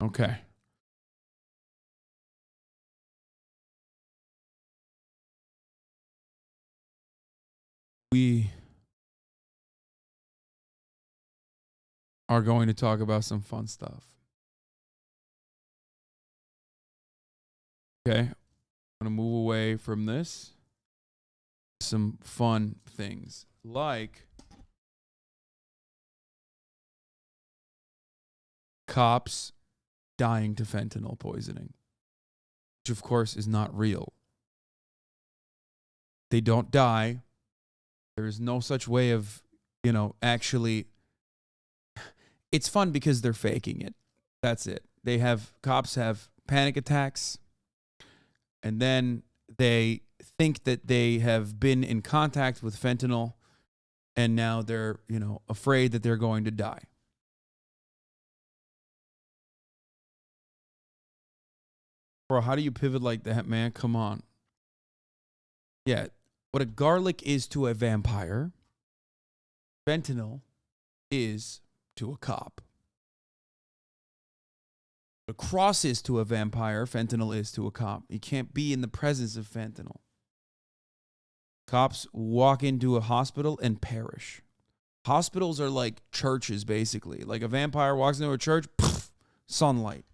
Okay. We are going to talk about some fun stuff. Okay. I'm going to move away from this. Some fun things like cops dying to fentanyl poisoning, which of course is not real. They don't die. There is no such way of, actually. It's fun because they're faking it. That's it. Cops have panic attacks, and then they think that they have been in contact with fentanyl, and now they're, afraid that they're going to die. Bro, how do you pivot like that, man? Come on. Yeah, what a garlic is to a vampire, fentanyl is to a cop. A cross is to a vampire, fentanyl is to a cop. You can't be in the presence of fentanyl. Cops walk into a hospital and perish. Hospitals are like churches, basically. Like a vampire walks into a church, poof, sunlight.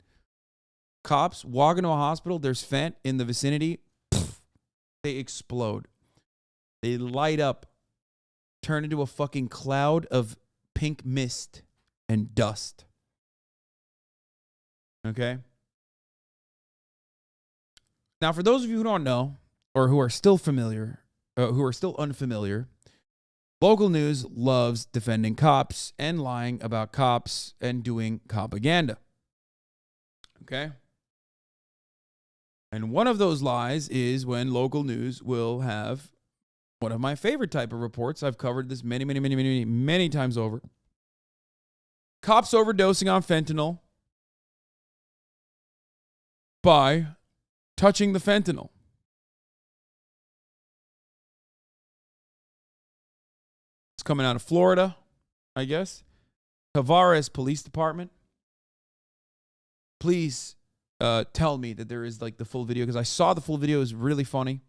Cops walk into a hospital, there's fent in the vicinity, poof, they explode. They light up, turn into a fucking cloud of pink mist and dust. Okay? Now, for those of you who don't know, or who are still unfamiliar, local news loves defending cops and lying about cops and doing propaganda. Okay? And one of those lies is when local news will have one of my favorite type of reports. I've covered this many times over. Cops overdosing on fentanyl by touching the fentanyl. It's coming out of Florida, I guess. Tavares Police Department. Please tell me that there is like the full video, because I saw the full video. It was really funny.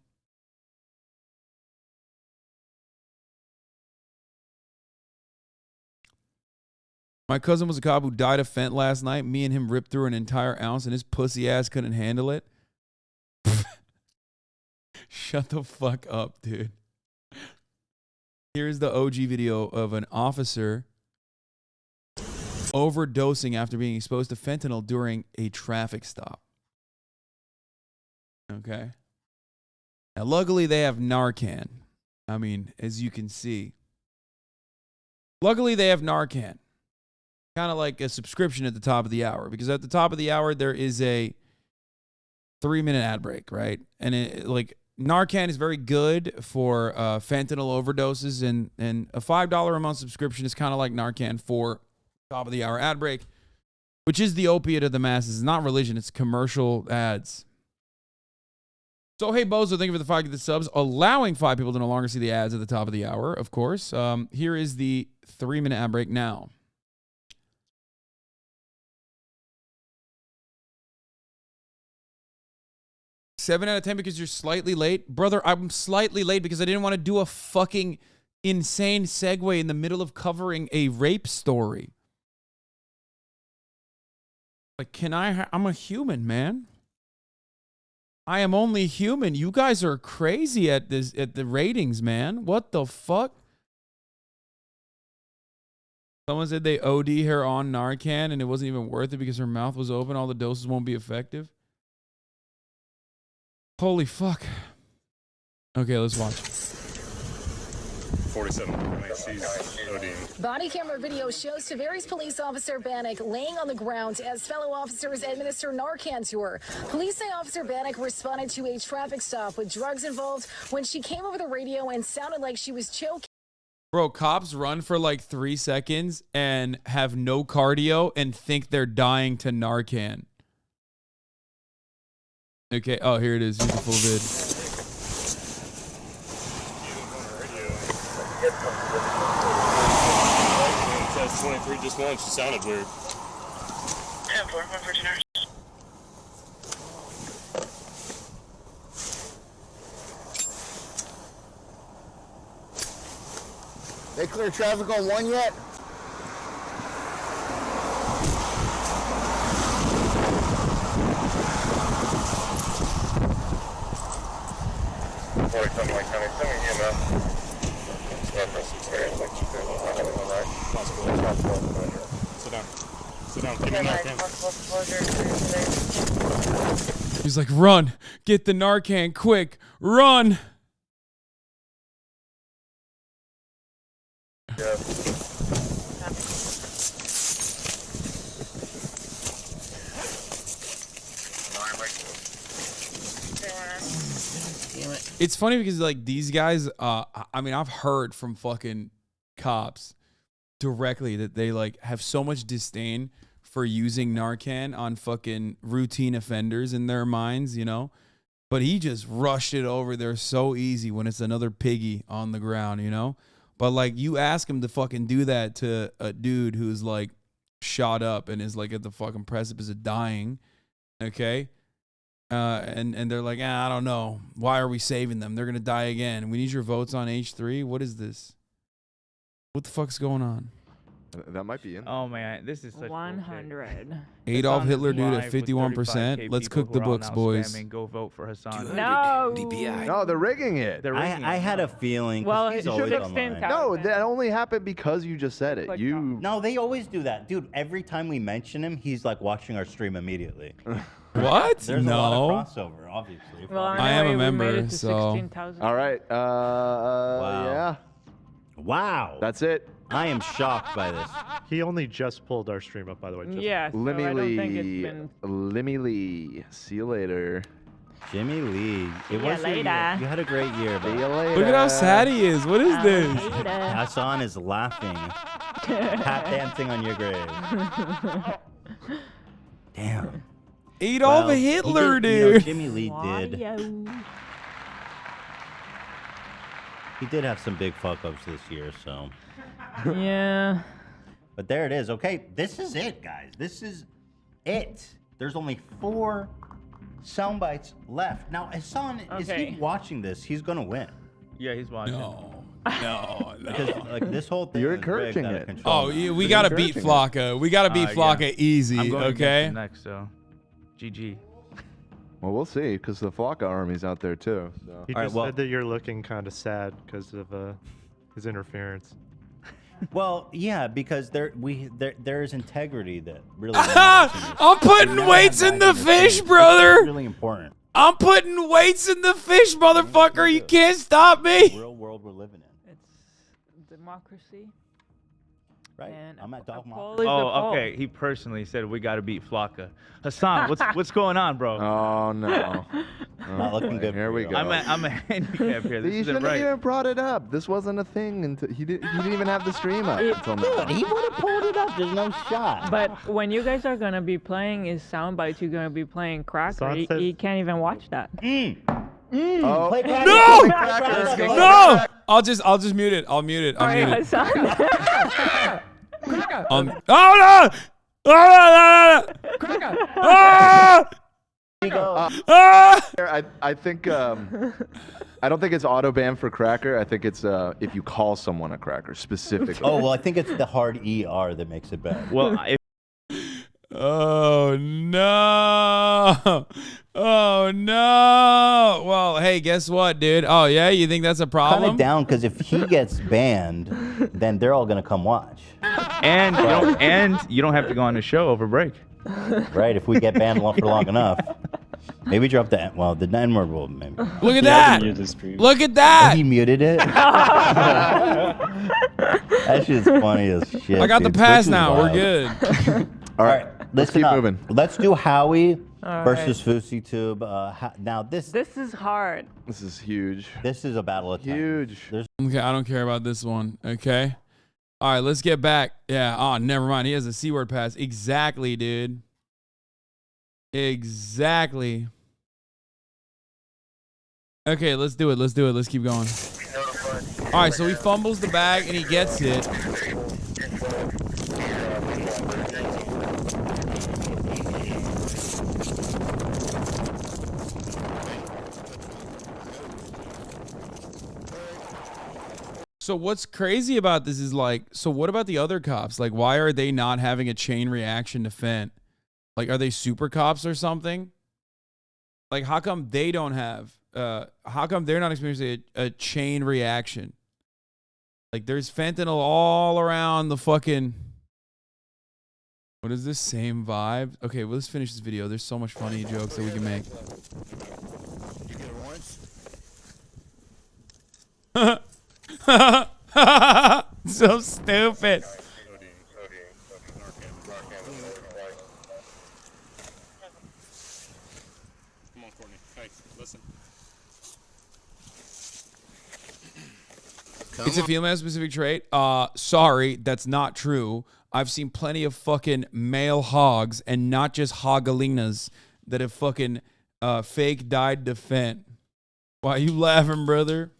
My cousin was a cop who died of fent last night. Me and him ripped through an entire ounce and his pussy ass couldn't handle it. Shut the fuck up, dude. Here's the OG video of an officer overdosing after being exposed to fentanyl during a traffic stop. Okay. Now, luckily, they have Narcan. I mean, as you can see. Luckily, they have Narcan. Kind of like a subscription at the top of the hour. Because at the top of the hour, there is a 3-minute ad break, right? And Narcan is very good for fentanyl overdoses. And a $5 a month subscription is kind of like Narcan for top of the hour ad break, which is the opiate of the masses. It's not religion, it's commercial ads. So, hey, Bozo, thank you for the 5 subs, allowing 5 people to no longer see the ads at the top of the hour, of course. Here is the 3-minute ad break now. 7 out of 10 because you're slightly late. Brother, I'm slightly late because I didn't want to do a fucking insane segue in the middle of covering a rape story. Like, I'm a human, man. I am only human. You guys are crazy at the ratings, man. What the fuck? Someone said they OD her on Narcan and it wasn't even worth it because her mouth was open. All the doses won't be effective. Holy fuck. Okay, let's watch. 47. Body camera video shows Tavares police officer Bannock laying on the ground as fellow officers administer Narcan to her. Police say Officer Bannock responded to a traffic stop with drugs involved when she came over the radio and sounded like she was choking. Bro, cops run for like 3 seconds and have no cardio and think they're dying to Narcan. Okay, oh, here it is. Here's the full vid. Test 23 just launched. It sounded weird. 10-4, 114 hours. They clear traffic on 1 yet? Sit down. Sit down. Give me Narcan. He's like, run. Get the Narcan quick. Run. Yeah. It's funny because like these guys, I mean, I've heard from fucking cops directly that they like have so much disdain for using Narcan on fucking routine offenders in their minds, you know? But he just rushed it over there so easy when it's another piggy on the ground, you know? But like you ask him to fucking do that to a dude who's like shot up and is like at the fucking precipice of dying, okay? And they're like, I don't know. Why are we saving them? They're going to die again. We need your votes on H3. What is this? What the fuck's going on? That might be in. Oh, man. This is such 100. Adolf Hitler dude at 51%. Let's cook the books, boys. Go vote for Hasan. No. DPI. No, they're rigging it. I had a feeling. Well, he's it always should online. extend. No, that only happened because you just said it. Like, No, they always do that. Dude, every time we mention him, he's like watching our stream immediately. What? There's no. a lot of crossover, obviously. Well, I am a member, so. All right. Wow. Yeah. Wow. That's it. I am shocked by this. He only just pulled our stream up, by the way. Yeah, so I don't think it's been... Limmy Lee. See you later. Jimmy Lee. See ya later. You had a great year. See you later. Look at how sad he is. What is this? Hasan is laughing. Tap dancing on your grave. Damn. Adolf Hitler, he did, you know, dude. Jimmy Lee did. He did have some big fuck ups this year, so. Yeah. But there it is. Okay, this is it, guys. This is it. There's only 4 sound bites left. Now, Hasan, is he watching this? He's gonna win. Yeah, he's watching. No. Because like this whole thing. You're is encouraging rigged out of it. control Oh, now. yeah, we gotta beat Flocka. We gotta beat Flocka easy, I'm going okay? against him next, so GG. Well, we'll see, because the Flocka army's out there too. So. He just said that you're looking kind of sad because of his interference. Well, yeah, because there's integrity that really. I'm putting weights in the fish, brother. It's really important. I'm putting weights in the fish, motherfucker. You can't stop me. The real world we're living in. It's democracy. Right. And I'm at Dogma. Oh, okay. He personally said we got to beat Flocka. Hasan, what's going on, bro? Oh no. Not looking good. Here we go. I'm a handicap here. This You isn't shouldn't have right. even brought it up. This wasn't a thing until he didn't even have the stream up until now. He would have pulled it up. There's no shot. But when you guys are going to be playing his soundbites, you're going to be playing Cracker. He can't even watch that. Oh. Play Cracker. No! Play Cracker. No! I'll just mute it. I'll mute it. I'll mute it. Oh no! Oh no! Ah! I think I don't think it's auto ban for Cracker. I think it's if you call someone a cracker specifically. Oh well, I think it's the hard ER that makes it bad. Well, Oh no! Oh no! Well, hey, guess what, dude? Oh yeah, you think that's a problem? Cut it down, because if he gets banned, then they're all gonna come watch. and you don't have to go on the show over break. Right? If we get banned for long enough, maybe drop the N-word rule. Maybe. Look at that! Look at that! He muted it. That shit's funny as shit. I got the dude. pass Twitch is now. wild. We're good. All right, let's keep moving. Let's do Howie All versus FouseyTube. Now this is hard. This is huge. This is a battle of huge. Okay, I don't care about this one. Okay. All right, let's get back. Yeah. Oh, never mind. He has a C-word pass. Exactly, dude. Exactly. Okay, let's do it. Let's do it. Let's keep going. All right, so he fumbles the bag and he gets it. So what's crazy about this is like, so what about the other cops? Like, why are they not having a chain reaction to Fent? Like, are they super cops or something? Like, how come they don't have, how come they're not experiencing a chain reaction? Like, there's fentanyl all around the fucking, what is this, same vibe? Okay, well, let's finish this video. There's so much funny jokes that we can make. So stupid. Come on, Courtney. Hey, listen. It's a female-specific trait. Sorry, that's not true. I've seen plenty of fucking male hogs and not just hogalinas that have fucking fake died to Fent. Why you laughing, brother?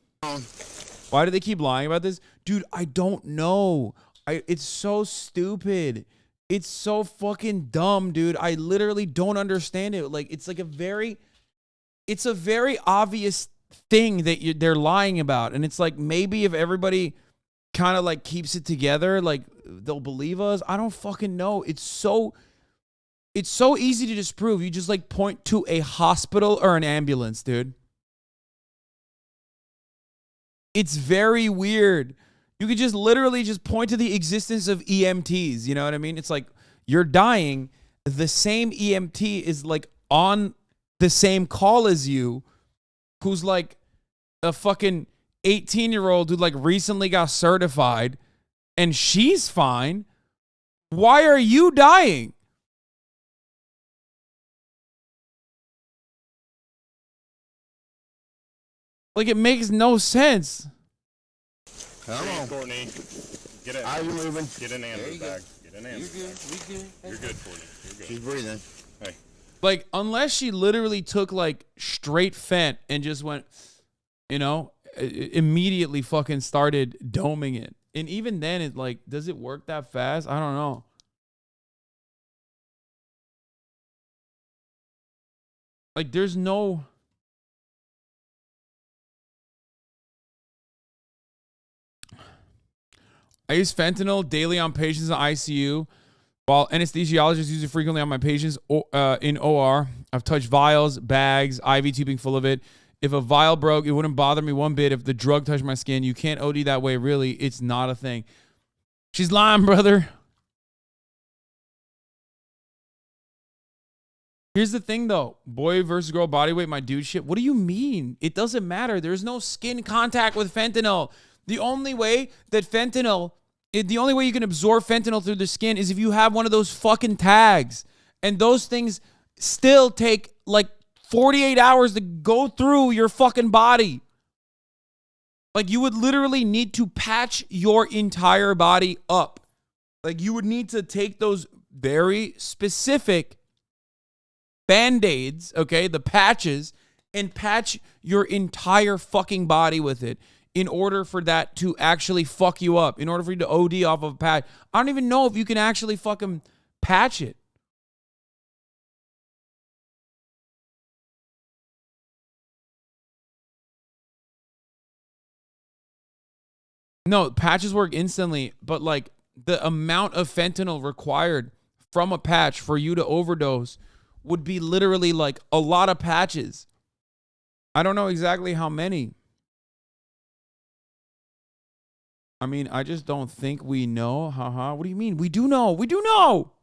Why do they keep lying about this? Dude, I don't know. It's so stupid. It's so fucking dumb, dude. I literally don't understand it. Like, it's a very obvious thing that they're lying about. And it's like, maybe if everybody kind of like keeps it together, like they'll believe us. I don't fucking know. It's so easy to disprove. You just like point to a hospital or an ambulance, dude. It's very weird. You could just literally just point to the existence of EMTs. You know what I mean? It's like you're dying. The same EMT is like on the same call as you, who's like a fucking 18-year-old who like recently got certified and she's fine, why are you dying? Like, it makes no sense. Come on, Courtney. Get in. How you moving? Get in Amber's bag. Get in Amber's bag. We good. You're good, Courtney. You're good. She's breathing. Hey. Like, unless she literally took, like, straight fent and just went, you know, immediately fucking started doming it. And even then, it, like, does it work that fast? I don't know. Like, there's no... I use fentanyl daily on patients in ICU, while anesthesiologists use it frequently on my patients in OR. I've touched vials, bags, IV tubing full of it. If a vial broke, it wouldn't bother me one bit if the drug touched my skin. You can't OD that way, really. It's not a thing. She's lying, brother. Here's the thing, though. Boy versus girl body weight, my dude shit. What do you mean? It doesn't matter. There's no skin contact with fentanyl. The only way that fentanyl... The only way you can absorb fentanyl through the skin is if you have one of those fucking tags. And those things still take like 48 hours to go through your fucking body. Like, you would literally need to patch your entire body up. Like, you would need to take those very specific Band-Aids, okay, the patches, and patch your entire fucking body with it. In order for that to actually fuck you up, in order for you to OD off of a patch. I don't even know if you can actually fucking patch it. No, patches work instantly, but like the amount of fentanyl required from a patch for you to overdose would be literally like a lot of patches. I don't know exactly how many. I mean, I just don't think we know. Haha. What do you mean? We do know. We do know.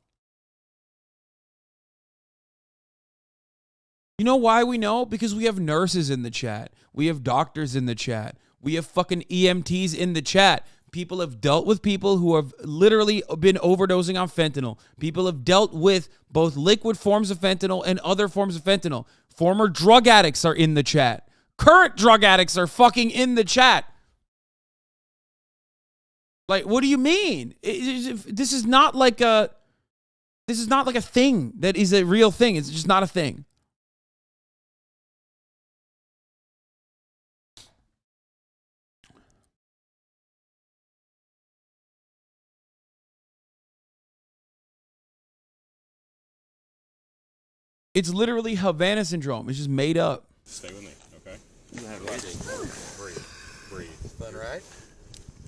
You know why we know? Because we have nurses in the chat. We have doctors in the chat. We have fucking EMTs in the chat. People have dealt with people who have literally been overdosing on fentanyl. People have dealt with both liquid forms of fentanyl and other forms of fentanyl. Former drug addicts are in the chat. Current drug addicts are fucking in the chat. Like, what do you mean? This is not like a thing that is a real thing. It's just not a thing. It's literally Havana syndrome. It's just made up. Stay with me, okay? You have everything. Breathe. Breathe. Is that right?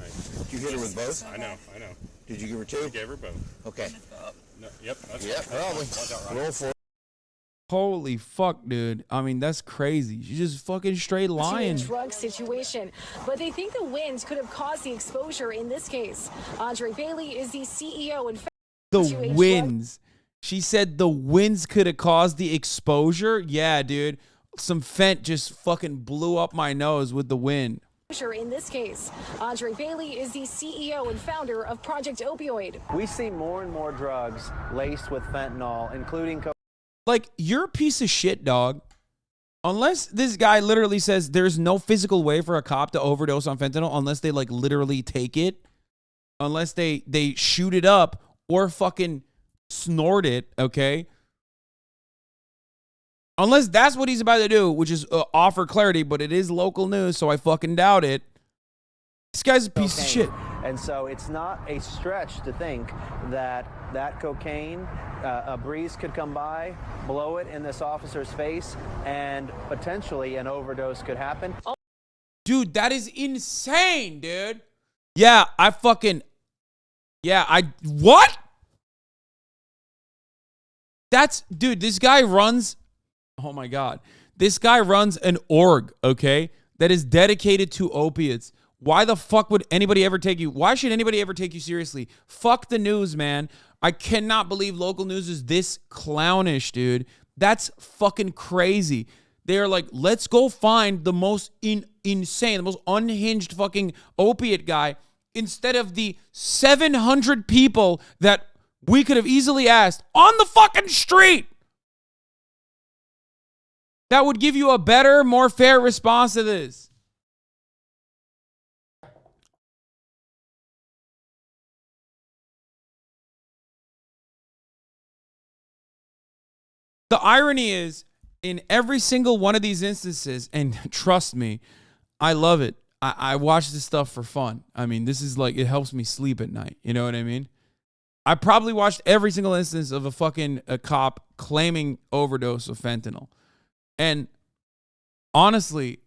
Right. Did you hit her with both? I know. Did you give her two? I gave her both. Okay. No, yep. That's Yep, probably. Watch out, Ryan. Roll for it. Holy fuck, dude. I mean, that's crazy. She's just fucking straight lying. Drug situation, but they think the winds could have caused the exposure in this case. Andre Bailey is the CEO and The winds. She said the winds could have caused the exposure. Yeah, dude. Some fent just fucking blew up my nose with the wind. In this case, Andre Bailey is the CEO and founder of Project Opioid. We see more and more drugs laced with fentanyl, including like, you're a piece of shit, dog. Unless this guy literally says there's no physical way for a cop to overdose on fentanyl unless they like literally take it, unless they shoot it up or fucking snort it, okay? Unless that's what he's about to do, which is offer clarity, but it is local news, so I fucking doubt it. This guy's a piece of shit. And so it's not a stretch to think that that cocaine, a breeze could come by, blow it in this officer's face, and potentially an overdose could happen. Dude, that is insane, dude. What? Dude, this guy runs, oh my God. This guy runs an org, okay, that is dedicated to opiates. Why the fuck would anybody ever take you? Why should anybody ever take you seriously? Fuck the news, man. I cannot believe local news is this clownish, dude. That's fucking crazy. They're like, let's go find the most insane, the most unhinged fucking opiate guy instead of the 700 people that we could have easily asked on the fucking street. That would give you a better, more fair response to this. The irony is, in every single one of these instances, and trust me, I love it. I watch this stuff for fun. I mean, this is like, it helps me sleep at night. You know what I mean? I probably watched every single instance of a cop claiming overdose of fentanyl. And honestly,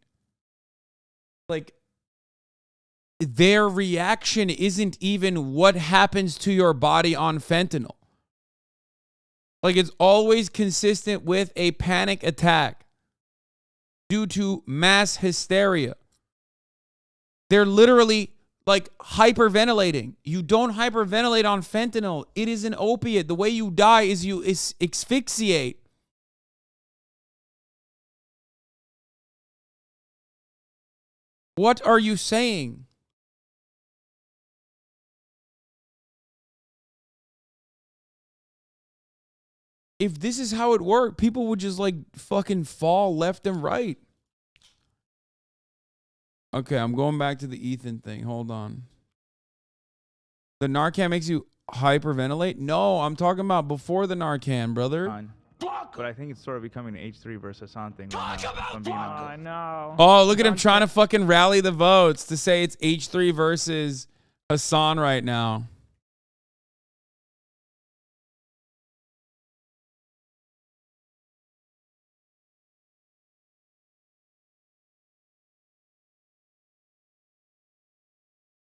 like, their reaction isn't even what happens to your body on fentanyl. Like, it's always consistent with a panic attack due to mass hysteria. They're literally like hyperventilating. You don't hyperventilate on fentanyl. It is an opiate. The way you die is you asphyxiate. What are you saying? If this is how it worked, people would just like fucking fall left and right. Okay, I'm going back to the Ethan thing. Hold on. The Narcan makes you hyperventilate? No, I'm talking about before the Narcan, brother. But I think it's sort of becoming an H3 versus Hasan thing. I know. Oh, look at him trying to fucking rally the votes to say it's H3 versus Hasan right now.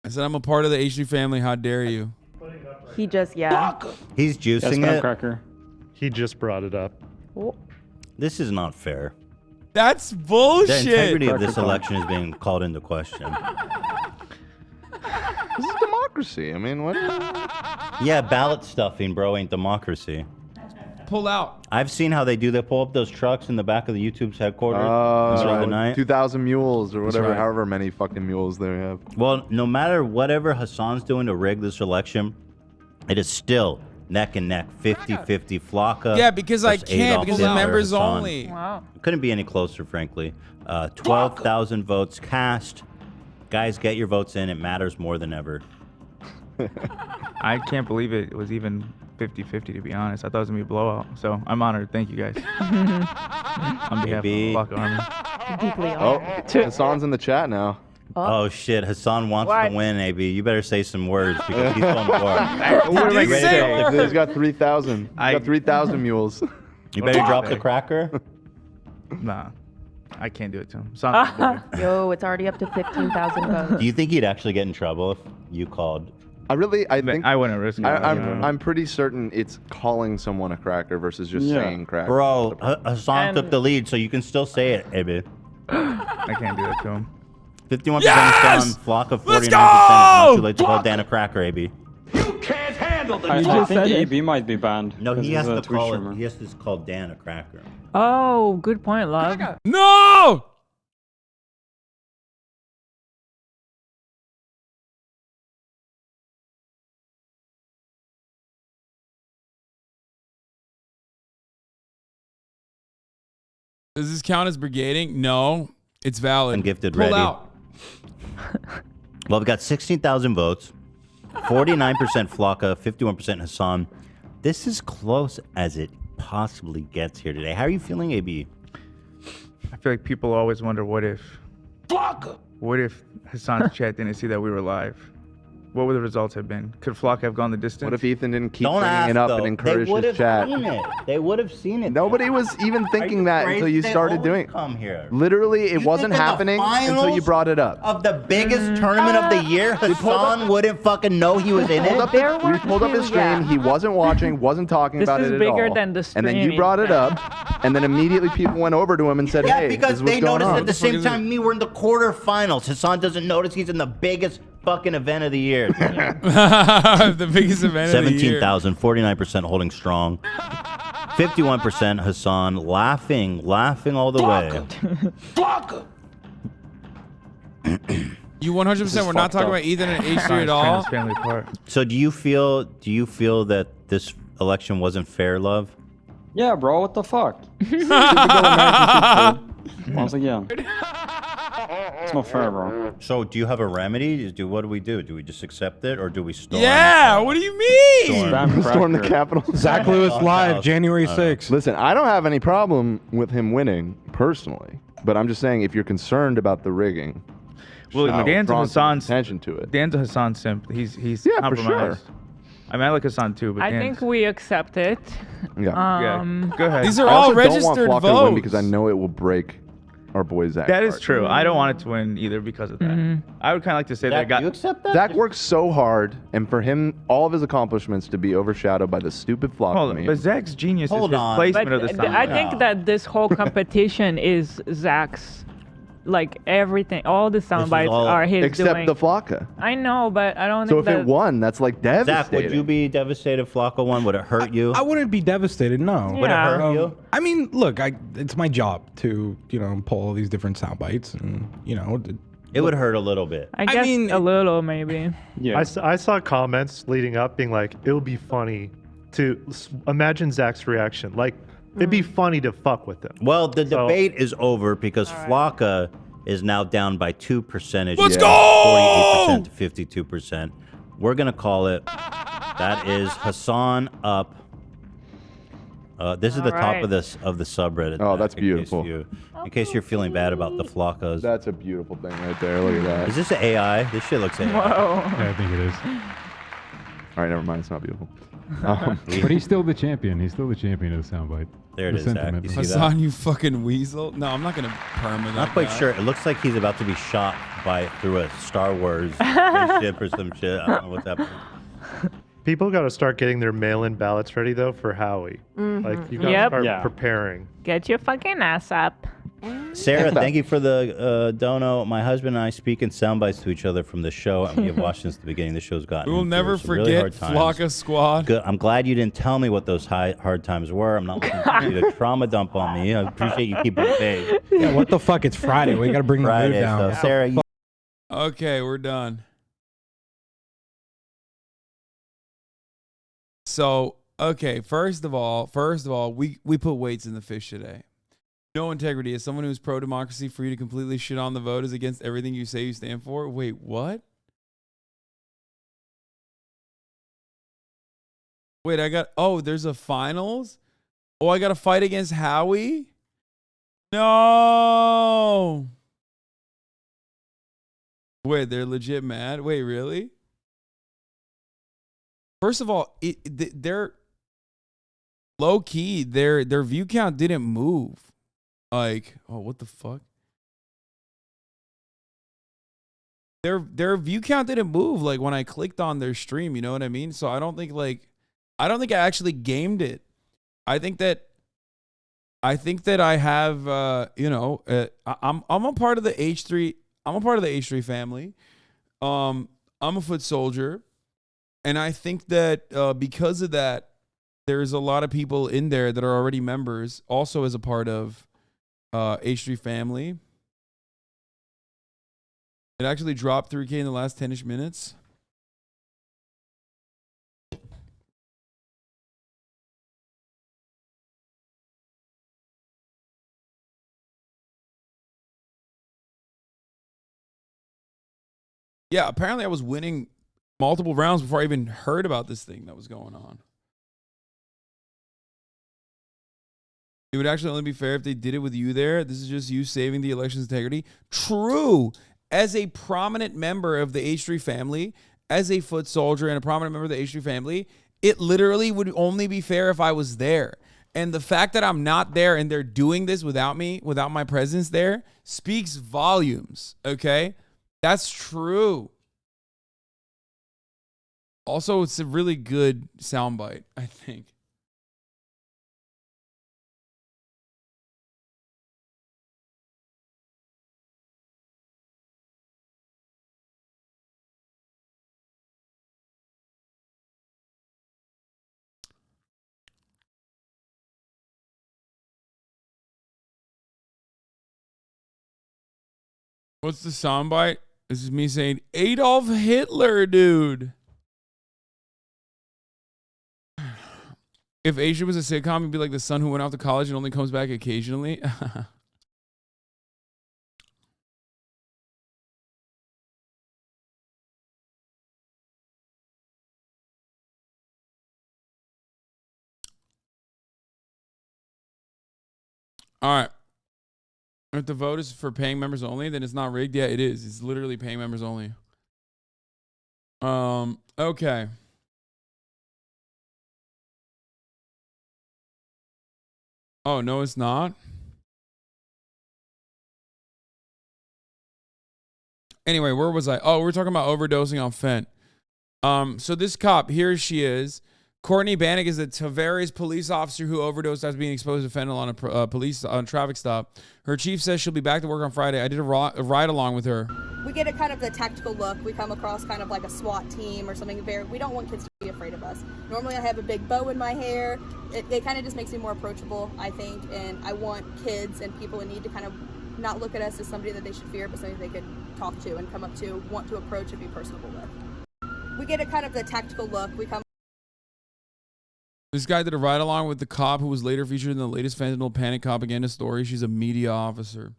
I said I'm a part of the H3 family. How dare you? He just, yeah. He's juicing it. Cracker. He just brought it up. This is not fair. That's bullshit. The integrity of this election is being called into question. This is democracy. I mean, what? Yeah, ballot stuffing, bro, ain't democracy. Pull out. I've seen how they do. They pull up those trucks in the back of the YouTube's headquarters. That's the right. night. 2,000 mules or whatever, right. however many fucking mules they have. Well, no matter whatever Hasan's doing to rig this election, it is still neck and neck, 50-50 Flocka. Yeah, because I versus can't, Adolf because Hitler, it's members Hasan. only. Wow. It couldn't be any closer, frankly. 12,000 votes cast. Guys, get your votes in. It matters more than ever. I can't believe it was even 50-50, to be honest. I thought it was going to be a blowout. So I'm honored. Thank you, guys. On behalf of Flock Army. Deeply Oh, honored. Hasan's in the chat now. Oh, shit. Hasan wants What? to win, AB. You better say some words because he's on board. What did You he ready to say? go? He's got 3,000. He's got 3,000 mules. You better drop the cracker. Nah. I can't do it to him. Sounds Yo, it's already up to 15,000 votes. Do you think he'd actually get in trouble if you called? I think I wouldn't risk it. I'm pretty certain it's calling someone a cracker versus just saying cracker. Bro, Hasan took the lead, so you can still say it, AB. I can't do it to him. 51% Yes! Hasan, Flock of 49%. Let's go! Not too late to call Dan a cracker, AB. Can't handle the I think AB might be banned. No, he has he's a to call streamer. it. He has to call Dan a cracker. Oh, good point, love. No! Does this count as brigading? No, it's valid. Ungifted, Pull ready. out. Well, we've got 16,000 votes, 49% Flocka, 51% Hasan. This is close as it possibly gets here today. How are you feeling, AB? I feel like people always wonder, what if Hasan's chat didn't see that we were live? What would the results have been? Could Flock have gone the distance? What if Ethan didn't keep Don't bringing ask, it up though. and encourage They would his have chat? seen it. They would have seen it. Nobody was even thinking that until you started doing it. Come here. Literally, it You wasn't think in the happening until you finals brought it up. Of the biggest tournament of the year, Hasan wouldn't fucking know he was in it. We pulled up his stream. He wasn't watching, wasn't talking This about is it at bigger all. than the And then you stream. brought it up, and then immediately people went over to him and said, Yeah, "Hey, this because is what's they going noticed on." at the same time me we're in the quarterfinals. Hasan doesn't notice he's in the biggest fucking event of the year. The biggest event of the year. 17,000, 49% holding strong. 51% Hasan laughing all the way. You 100%. We're not talking about Ethan and H3 at all. Family apart. So do you feel that this election wasn't fair, Love? Yeah, bro. What the fuck? Once again. It's not fair, bro. So do you have a remedy? What do we do? Do we just accept it, or do we storm? Yeah, what do you mean? Storm the Capitol. Zach Lewis live, January 6th. Listen, I don't have any problem with him winning personally, but I'm just saying if you're concerned about the rigging, Well, Dan's a Hasan's attention to it. Dan's a Hasan simp. He's Yeah, for compromised. sure. I mean, I like Hasan too, but I Dan's- think we accept it. Yeah. Go ahead. These are I all also registered don't want Flocka to win votes. because I know it will break our boy Zach. That is heart. true. I don't want it to win either because of that. I would kind of like to say that I got. You accept that? Zach works so hard, and for him, all of his accomplishments to be overshadowed by the stupid Flocka Hold on, meme. but Zach's genius Hold is his on. placement But of the sound. I think that this whole competition is Zach's. Like everything, all the sound bites all- are his Except doing. the Flocka. I know, but I don't So think if that. it won, that's like devastating. Zach, would you be devastated if Flocka won? Would it hurt you? I wouldn't be devastated, no. Would it hurt you? I mean, look, it's my job to, pull all these different sound bites and, It would hurt a little bit. I guess a little maybe. Yeah. I saw comments leading up being like, it would be funny to imagine Zach's reaction. Like, it'd be funny to fuck with him. Well, the debate is over because Flocka is now down by 2 percentage. Let's go! 48% to 52%. We're gonna call it. That is Hasan up. This is the top of the subreddit. Oh, that's Zach, in case beautiful. in case you're feeling bad about the Flockas. That's a beautiful thing right there. Look at that. Is this an AI? This shit looks AI. Yeah, I think it is. All right, never mind. It's not beautiful. But he's still the champion. He's still the champion of the soundbite. There it The is, Zach. sentiment. You see Hasan, that? you fucking weasel. No, I'm not gonna perma that. Not quite guy. sure. It looks like he's about to be shot through a Star Wars spaceship or some shit. I don't know what's happening. People got to start getting their mail-in ballots ready, though, for Howie. Like, you got to Yep. start preparing. Get your fucking ass up. Sarah, thank you for the dono. My husband and I speak in sound bites to each other from the show, and we have watched since the beginning. The show's gotten. We will never through some really forget hard times. Flocka Squad. Good. I'm glad you didn't tell me what those hard times were. I'm not looking for you to trauma dump on me. I appreciate you keeping it vague. Yeah, what the fuck? It's Friday. We got to bring the mood Friday, down. so Sarah, you Okay, we're done. So, okay, first of all, we put weights in the fish today. No integrity. As someone who's pro-democracy, for you to completely shit on the vote is against everything you say you stand for. Wait, what? Wait, there's a finals? Oh, I got to fight against Howie? No. Wait, they're legit mad? Wait, really? First of all, they're low key. Their view count didn't move. Like, oh, what the fuck? Their view count didn't move. Like when I clicked on their stream, you know what I mean? So I don't think I actually gamed it. I think that I have I'm a part of the H3. I'm a part of the H3 family. I'm a foot soldier. And I think that because of that, there's a lot of people in there that are already members, also as a part of H3 family. It actually dropped 3K in the last 10-ish minutes. Yeah, apparently I was winning multiple rounds before I even heard about this thing that was going on. It would actually only be fair if they did it with you there. This is just you saving the election's integrity. True. As a prominent member of the H3 family, as a foot soldier and a prominent member of the H3 family, it literally would only be fair if I was there. And the fact that I'm not there and they're doing this without me, without my presence there, speaks volumes, okay? That's true. Also, it's a really good soundbite, I think. What's the soundbite? This is me saying Adolf Hitler, dude. If Asia was a sitcom, it'd be like the son who went off to college and only comes back occasionally. All right. If the vote is for paying members only, then it's not rigged. Yeah, it is. It's literally paying members only. Okay. Oh, no, it's not. Anyway, where was I? Oh, we're talking about overdosing on fent. So this cop, here she is. Courtney Bannock is a Tavares police officer who overdosed after being exposed to fentanyl on a traffic stop. Her chief says she'll be back to work on Friday. I did a ride along with her. We get a kind of the tactical look. We come across kind of like a SWAT team or something. We don't want kids to be afraid of us. Normally I have a big bow in my hair. It kind of just makes me more approachable, I think, and I want kids and people in need to kind of not look at us as somebody that they should fear, but somebody they could talk to and come up to, want to approach and be personable with. We get a kind of the tactical look. We come. This guy did a ride along with the cop who was later featured in the latest fentanyl panic propaganda story. She's a media officer.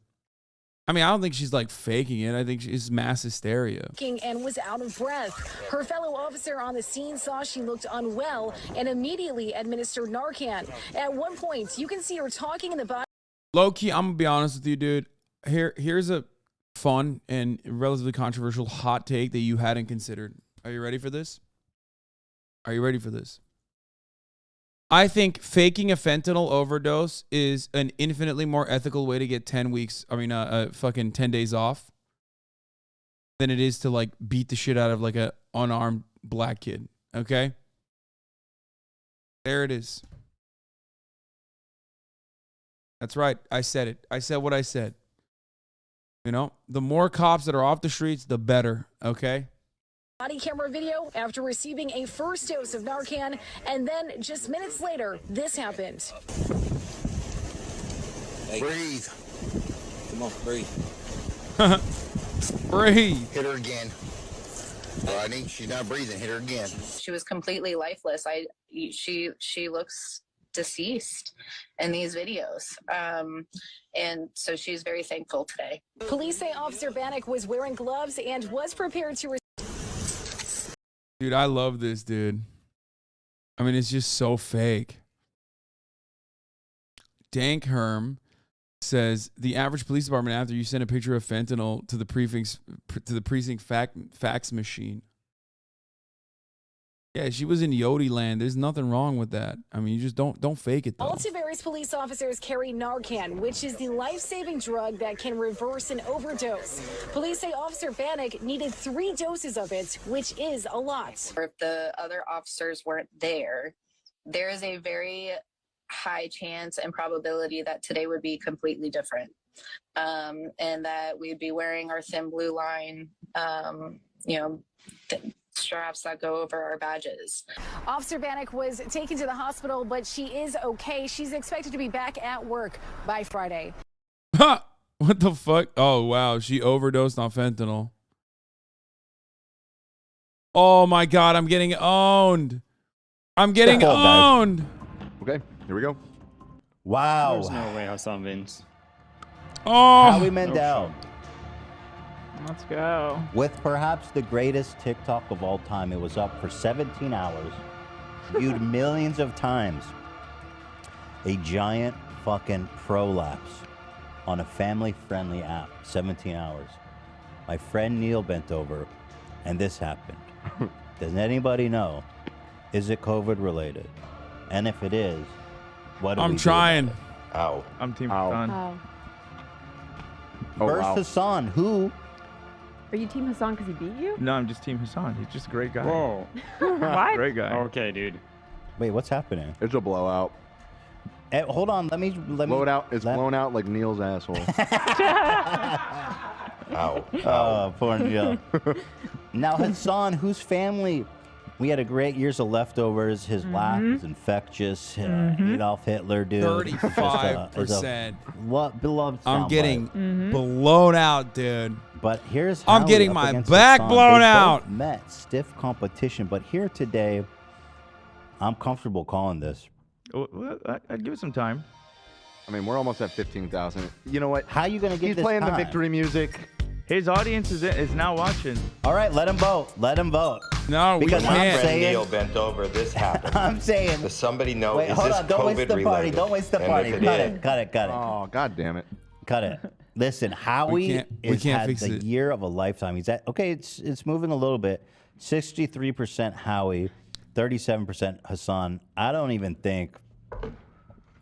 I mean, I don't think she's like faking it. I think she's mass hysteria. And was out of breath. Her fellow officer on the scene saw she looked unwell and immediately administered Narcan. At one point, you can see her talking in the body. Low key, I'm gonna be honest with you, dude. Here's a fun and relatively controversial hot take that you hadn't considered. Are you ready for this? Are you ready for this? I think faking a fentanyl overdose is an infinitely more ethical way to get 10 days off than it is to like beat the shit out of like a unarmed black kid. Okay? There it is. That's right. I said it. I said what I said. You know, the more cops that are off the streets, the better. Okay? Body camera video after receiving a first dose of Narcan, and then just minutes later, this happened. Hey. Breathe. Come on, breathe. Breathe. Hit her again. Rodney, she's not breathing. Hit her again. She was completely lifeless. She looks deceased in these videos. And so she's very thankful today. Police say Officer Bannock was wearing gloves and was prepared to. Dude, I love this, dude. I mean, it's just so fake. Dank Herm says the average police department, after you send a picture of fentanyl to the precinct fax machine. Yeah, she was in Yodi land. There's nothing wrong with that. I mean, you just don't fake it though. All Tavares police officers carry Narcan, which is the life-saving drug that can reverse an overdose. Police say Officer Bannock needed 3 doses of it, which is a lot. If the other officers weren't there, there is a very high chance and probability that today would be completely different. And that we'd be wearing our thin blue line, straps that go over our badges. Officer Bannock was taken to the hospital, but she is okay. She's expected to be back at work by Friday. Ha! What the fuck? Oh, wow. She overdosed on fentanyl. Oh, my God. I'm getting owned. I'm getting owned. Okay, here we go. Wow. There's no way Hasan wins. Oh. Howie Mandel. Let's go. With perhaps the greatest TikTok of all time, it was up for 17 hours, viewed millions of times. A giant fucking prolapse on a family-friendly app, 17 hours. My friend Neil bent over, and this happened. Does anybody know? Is it COVID-related? And if it is, what do we do? I'm trying. Ow. I'm Team Hasan. Oh. First Hasan, who... Are you Team Hasan because he beat you? No, I'm just Team Hasan. He's just a great guy. Whoa. What? Great guy. Okay, dude. Wait, what's happening? It's a blowout. Hold on, let me blow it out. It's blown out like Neil's asshole. Ow. Oh, poor Neil. Now, Hasan, whose family? We had a great years of leftovers. His laugh was infectious. Adolf Hitler, dude. 35%. Beloved I'm soundbite. getting blown out, dude. But here's I'm Howie getting up my against back Hasan. blown They out. both met stiff competition, but here today, I'm comfortable calling this. I'd give it some time. I mean, we're almost at 15,000. You know what? How you gonna get He's this playing time? the victory music. His audience is now watching. All right, let him vote. Let him vote. No, we Because I'm can't. saying, Neil bent over. This happened. I'm saying. Does somebody know? Wait, is hold this on. Don't COVID waste the party. related? Don't waste the And party. if Cut is- it. Cut it. Cut it. Oh, God damn it. Cut it. Listen, Howie we has can't had fix the it. year of a lifetime. He's at it's moving a little bit. 63% Howie, 37% Hasan. I don't even think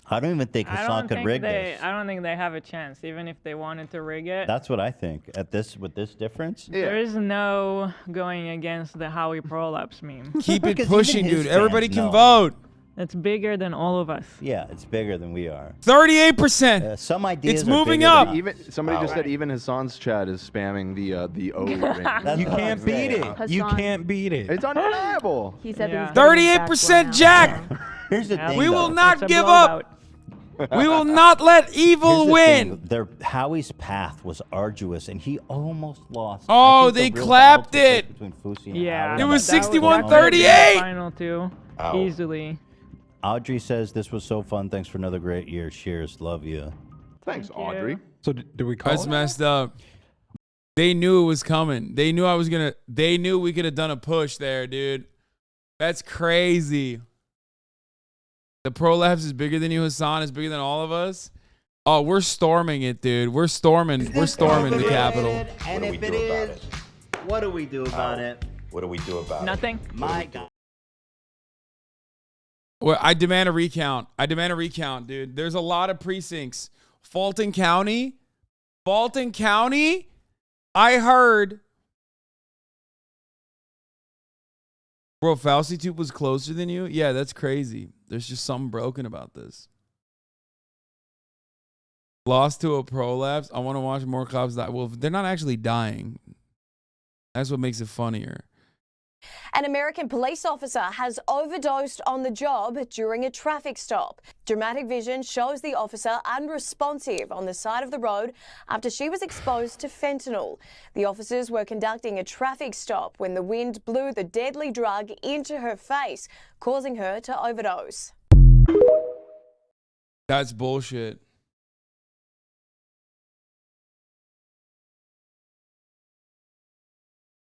Hasan could rig this. I don't think they have a chance, even if they wanted to rig it. That's what I think. With this difference, There is no going against the Howie prolapse meme. Keep it Because pushing, even his dude. Everybody fans can know. vote. It's bigger than all of us. Yeah, it's bigger than we are. 38%. Some ideas It's are moving bigger up. than us. Even somebody just said even Hasan's chat is spamming the O ring. That's You what I'm can't beat saying. it. You Hasan. can't beat it. It's undeniable. He said Yeah. that he was getting his back 38% blown out. Jack. Here's the thing. We will though. not It's a give blowout. up. We will not let evil Here's the win. thing, Howie's path was arduous, and he almost lost. Oh, I think the they real clapped battle took it. Between Fusi and Yeah. Howie. It was that was 61-38. the final two, Ow. easily. Audrey says this was so fun. Thanks for another great year. Cheers. Love you. Thanks, Thank you. Audrey. So do we call That's it? messed up. They knew it was coming. They knew I was gonna. They knew we could have done a push there, dude. That's crazy. The prolapse is bigger than you, Hasan. Is bigger than all of us. Oh, we're storming it, dude. We're storming. We're storming the Capitol. And What do if we it do about is, it? what do we do about it? What do we do about Nothing. it? My God. Well, I demand a recount. I demand a recount, dude. There's a lot of precincts. Fulton County. Fulton County. I heard. Bro, Fauci Tube was closer than you? Yeah, that's crazy. There's just something broken about this. Lost to a prolapse. I want to watch more cops die. Well, they're not actually dying. That's what makes it funnier. An American police officer has overdosed on the job during a traffic stop. Dramatic vision shows the officer unresponsive on the side of the road after she was exposed to fentanyl. The officers were conducting a traffic stop when the wind blew the deadly drug into her face, causing her to overdose. That's bullshit.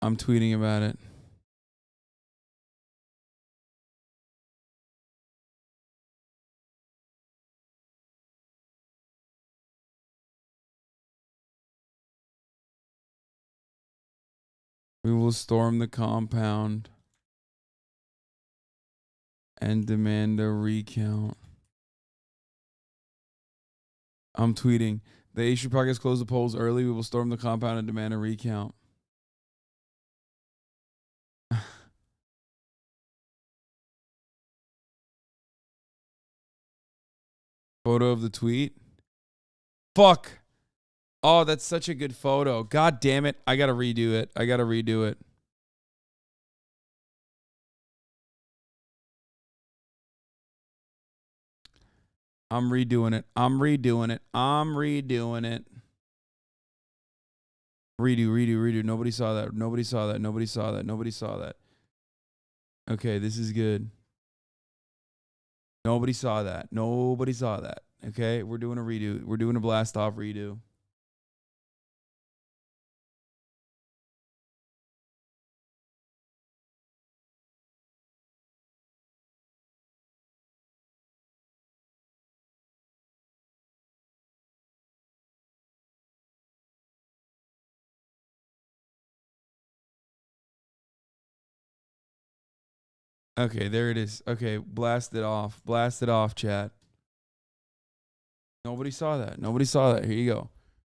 I'm tweeting about it. We will storm the compound and demand a recount. I'm tweeting. The H3 podcast closed the polls early. We will storm the compound and demand a recount. Photo of the tweet. Fuck. Oh, that's such a good photo. God damn it. I gotta redo it. I gotta redo it. I'm redoing it. I'm redoing it. I'm redoing it. Redo. Nobody saw that. Nobody saw that. Nobody saw that. Nobody saw that. Okay, this is good. Nobody saw that. Nobody saw that. Okay, we're doing a redo. We're doing a blast off redo. Okay, there it is. Okay, blast it off. Blast it off, chat. Nobody saw that. Nobody saw that. Here you go.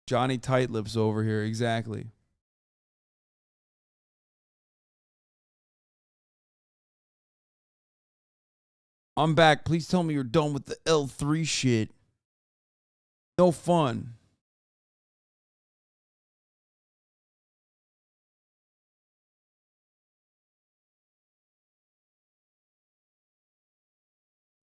Johnny Tight Lips over here. Exactly. I'm back. Please tell me you're done with the L3 shit. No fun.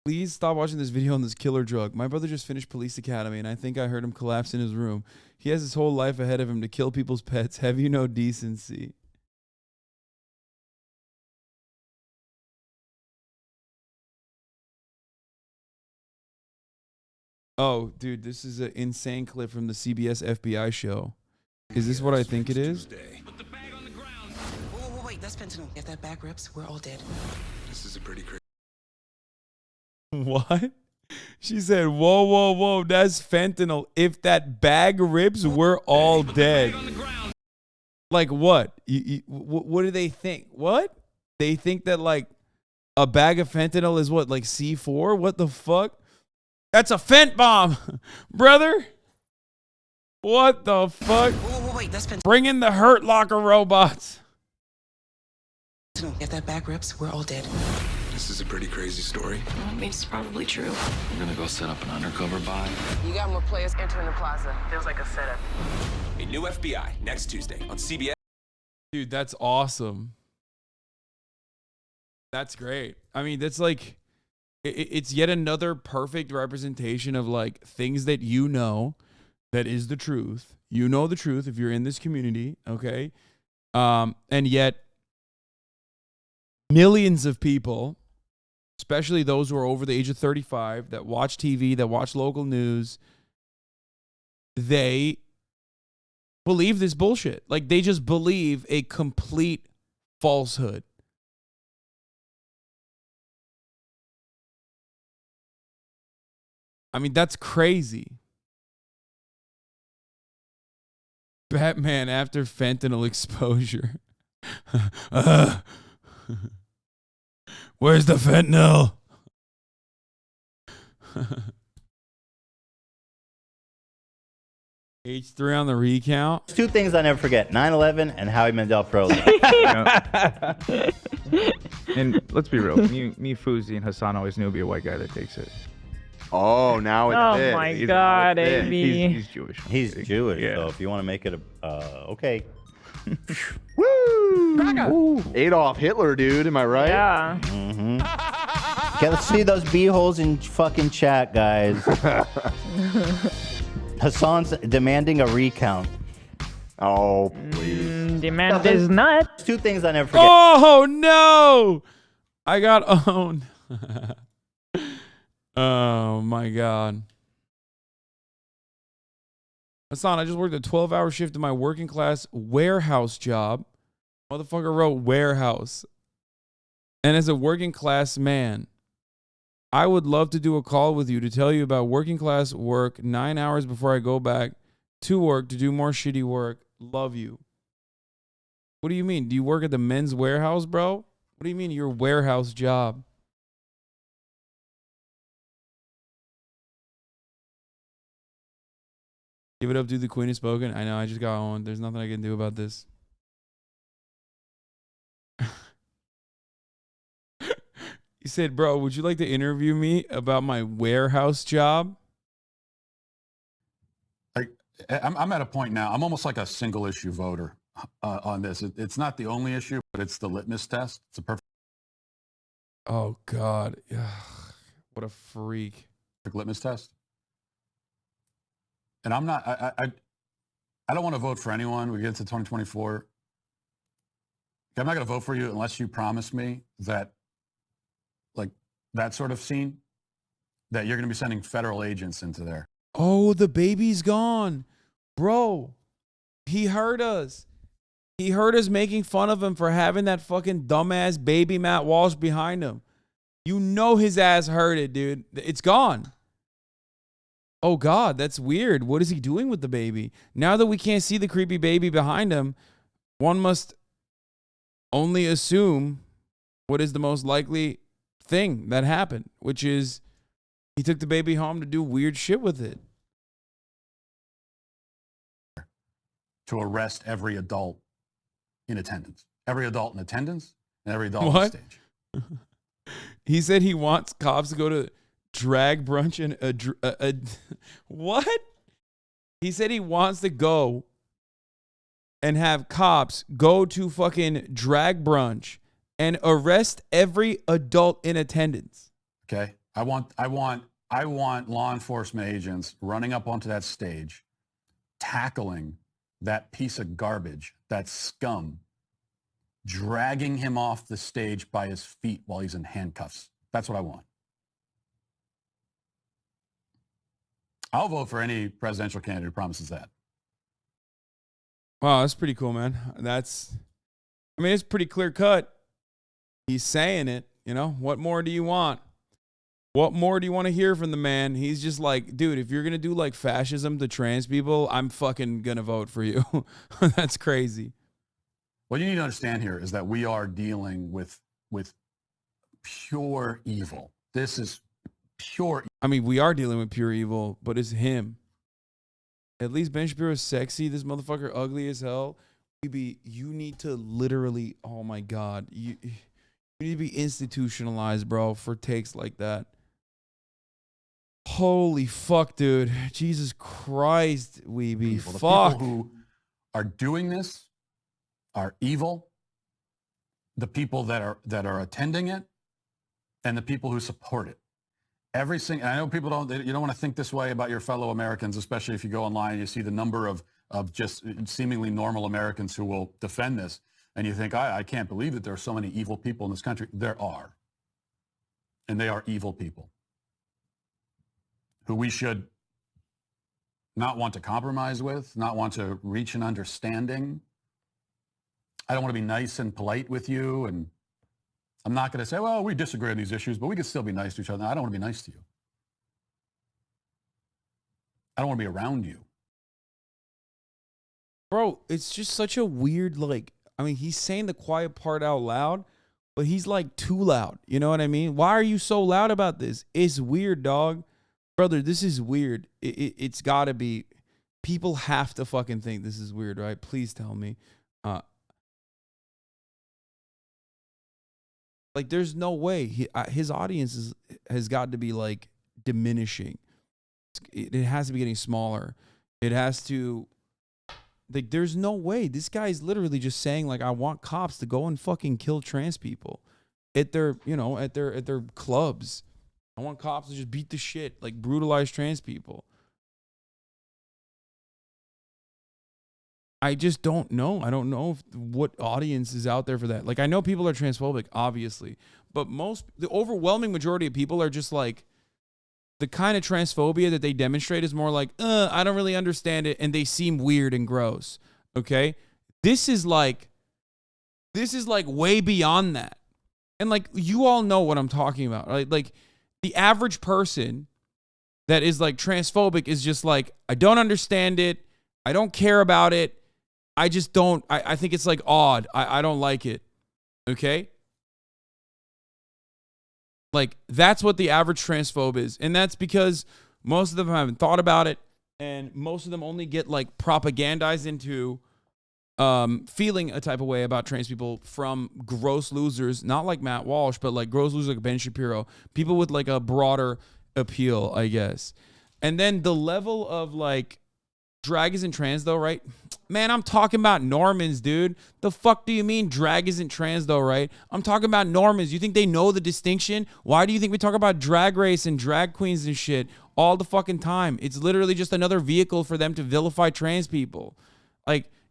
Please stop watching this video on this killer drug. My brother just finished police academy and I think I heard him collapse in his room. He has his whole life ahead of him to kill people's pets. Have you no decency? Oh, dude, this is an insane clip from the CBS FBI show. Is this what I think it is? Oh, wait, that's fentanyl. If that bag rips, we're all dead. This is a pretty crazy. What? She said, whoa, whoa, whoa, that's fentanyl. If that bag rips, we're all dead. Like what? What do they think? What? They think that like a bag of fentanyl is what, like C4? What the fuck? That's a fent bomb, brother. What the fuck? Oh, wait, that's fentanyl. Bring in the Hurt Locker robots. If that bag rips, we're all dead. This is a pretty crazy story. Well, I mean, it's probably true. We're gonna go set up an undercover buy. You got more players entering the plaza. Feels like a setup. A new FBI next Tuesday on CBS. Dude, that's awesome. That's great. I mean, that's like, it's yet another perfect representation of like things that you know that is the truth. You know the truth if you're in this community, okay? And yet millions of people, especially those who are over the age of 35, that watch TV, that watch local news, they believe this bullshit. Like, they just believe a complete falsehood. I mean, that's crazy. Batman after fentanyl exposure. Where's the fentanyl? H3 on the recount. Two things I never forget: 9/11 and Howie Mandel Pro. And let's be real, me, Fuzi, and Hasan always knew it'd be a white guy that takes it. Oh, now it's Oh my God, AB. He's Jewish. He's Jewish, Yeah. so if you want to make it a, okay. Woo! Adolf Hitler, dude. Am I right? Yeah. Okay, let's see those b-holes in fucking chat, guys. Hasan's demanding a recount. Oh, please. Demand is nuts. Two things I never forget. Oh, no. I got owned. Oh, my God. Hasan, I just worked a 12-hour shift in my working class warehouse job. Motherfucker wrote warehouse. And as a working class man, I would love to do a call with you to tell you about working class work 9 hours before I go back to work to do more shitty work. Love you. What do you mean? Do you work at the men's warehouse, bro? What do you mean your warehouse job? Give it up, dude. The queen has spoken. I know, I just got on. There's nothing I can do about this. He said, bro, would you like to interview me about my warehouse job? I'm at a point now. I'm almost like a single issue voter on this. It's not the only issue, but it's the litmus test. It's a perfect. Oh, God. Ugh, what a freak. Litmus test. And I'm not, I don't want to vote for anyone. We get into 2024. I'm not going to vote for you unless you promise me that, like, that sort of scene, that you're going to be sending federal agents into there. Oh, the baby's gone. Bro, he heard us. He heard us making fun of him for having that fucking dumbass baby Matt Walsh behind him. You know his ass heard it, dude. It's gone. Oh, God, that's weird. What is he doing with the baby? Now that we can't see the creepy baby behind him, one must only assume what is the most likely thing that happened, which is he took the baby home to do weird shit with it. To arrest every adult in attendance. Every adult in attendance and every adult on What? stage. He said he wants cops to go to drag brunch and what? He said he wants to go and have cops go to fucking drag brunch and arrest every adult in attendance. Okay. I want law enforcement agents running up onto that stage tackling that piece of garbage, that scum, dragging him off the stage by his feet while he's in handcuffs. That's what I want. I'll vote for any presidential candidate who promises that. Wow, that's pretty cool, man. It's pretty clear cut. He's saying it, you know. What more do you want? What more do you want to hear from the man? He's just like, dude, if you're going to do like fascism to trans people, I'm fucking going to vote for you. That's crazy. What you need to understand here is that we are dealing with pure evil. This is pure. I mean, we are dealing with pure evil, but it's him. At least Ben Shapiro is sexy. This motherfucker ugly as hell. You need to literally, oh my God. You need to be institutionalized, bro, for takes like that. Holy fuck, dude. Jesus Christ, Weeby. The Fuck. people who are doing this are evil. The people that are attending it and the people who support it. Every single, I know people you don't want to think this way about your fellow Americans, especially if you go online and you see the number of just seemingly normal Americans who will defend this. And you think, I can't believe that there are so many evil people in this country. There are. And they are evil people who we should not want to compromise with, not want to reach an understanding. I don't want to be nice and polite with you. And I'm not going to say, well, we disagree on these issues, but we can still be nice to each other. I don't want to be nice to you. I don't want to be around you. Bro, it's just such a weird, he's saying the quiet part out loud, but he's like too loud. You know what I mean? Why are you so loud about this? It's weird, dog. Brother, this is weird. It's got to be. People have to fucking think this is weird, right? Please tell me. There's no way. His audience has got to be, diminishing. It has to be getting smaller. It has to... there's no way. This guy's literally just saying, I want cops to go and fucking kill trans people at their, at their clubs. I want cops to just beat the shit, brutalize trans people. I just don't know. I don't know what audience is out there for that. I know people are transphobic, obviously, but the overwhelming majority of people are just the kind of transphobia that they demonstrate is more I don't really understand it, and they seem weird and gross. Okay? This is way beyond that. And you all know what I'm talking about. Right? The average person that is transphobic is just I don't understand it. I don't care about it. I just don't. I think it's odd. I don't like it. Okay? That's what the average transphobe is. And that's because most of them haven't thought about it. And most of them only get propagandized into feeling a type of way about trans people from gross losers, not like Matt Walsh, but gross losers like Ben Shapiro. People with a broader appeal, I guess. And then the level of drag isn't trans though, right? Man, I'm talking about Normans, dude. The fuck do you mean drag isn't trans though, right? I'm talking about Normans. You think they know the distinction? Why do you think we talk about drag race and drag queens and shit all the fucking time? It's literally just another vehicle for them to vilify trans people.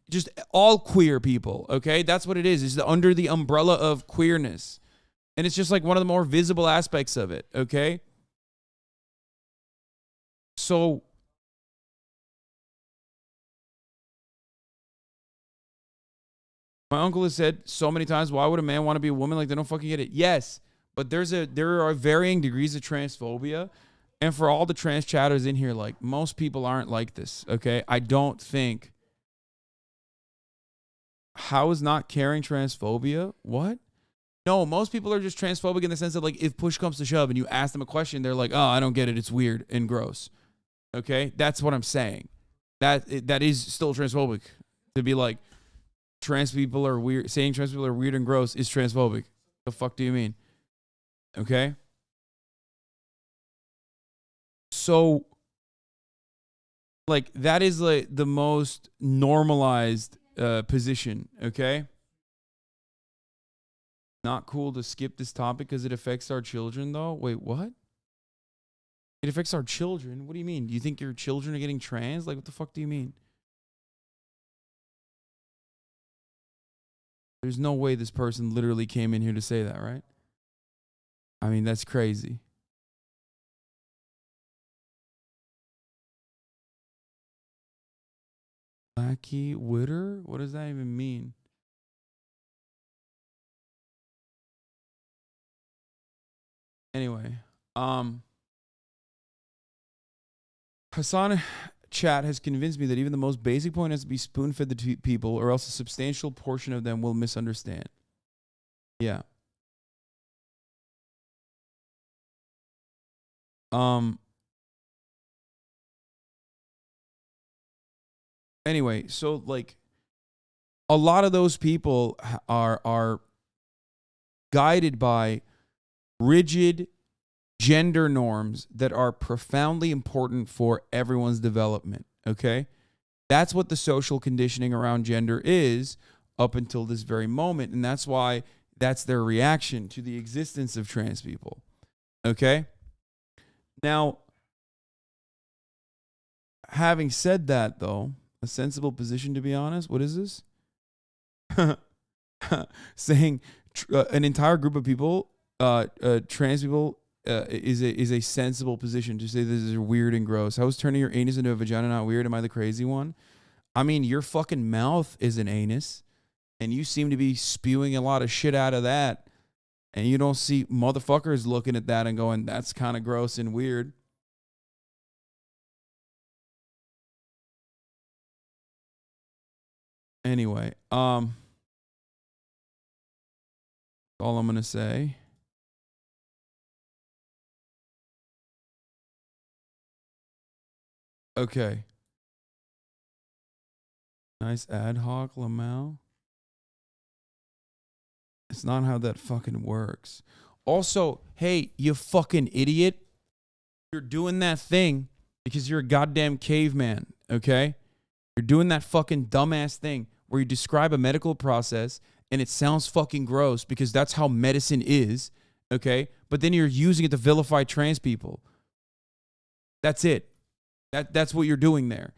Just all queer people, okay? That's what it is. It's under the umbrella of queerness. And it's just one of the more visible aspects of it, okay? So... my uncle has said so many times, why would a man want to be a woman? They don't fucking get it. Yes, but there are varying degrees of transphobia. And for all the trans chatters in here, most people aren't like this, okay? I don't think. How is not caring transphobia? What? No, most people are just transphobic in the sense that, if push comes to shove and you ask them a question, they're oh, I don't get it. It's weird and gross. Okay? That's what I'm saying. That is still transphobic. To be trans people are weird. Saying trans people are weird and gross is transphobic. The fuck do you mean? Okay? So, that is the most normalized position, okay? Not cool to skip this topic because it affects our children, though. Wait, what? It affects our children? What do you mean? Do you think your children are getting trans? What the fuck do you mean? There's no way this person literally came in here to say that, right? I mean, that's crazy. Blackie Witter? What does that even mean? Anyway, Hasan chat has convinced me that even the most basic point has to be spoon-fed to people, or else a substantial portion of them will misunderstand. Yeah. Anyway, so like a lot of those people are guided by rigid gender norms that are profoundly important for everyone's development, okay? That's what the social conditioning around gender is up until this very moment, and that's why that's their reaction to the existence of trans people, okay? Now, having said that, though, a sensible position, to be honest, what is this? Saying an entire group of people, trans people, is a sensible position to say this is weird and gross. How is turning your anus into a vagina not weird? Am I the crazy one? I mean, your fucking mouth is an anus, and you seem to be spewing a lot of shit out of that, and you don't see motherfuckers looking at that and going, that's kind of gross and weird. Anyway, all I'm going to say. Okay. Nice ad hoc, Lamau. It's not how that fucking works. Also, hey, you fucking idiot. You're doing that thing because you're a goddamn caveman, okay? You're doing that fucking dumbass thing where you describe a medical process and it sounds fucking gross because that's how medicine is, okay? But then you're using it to vilify trans people. That's it. That's what you're doing there.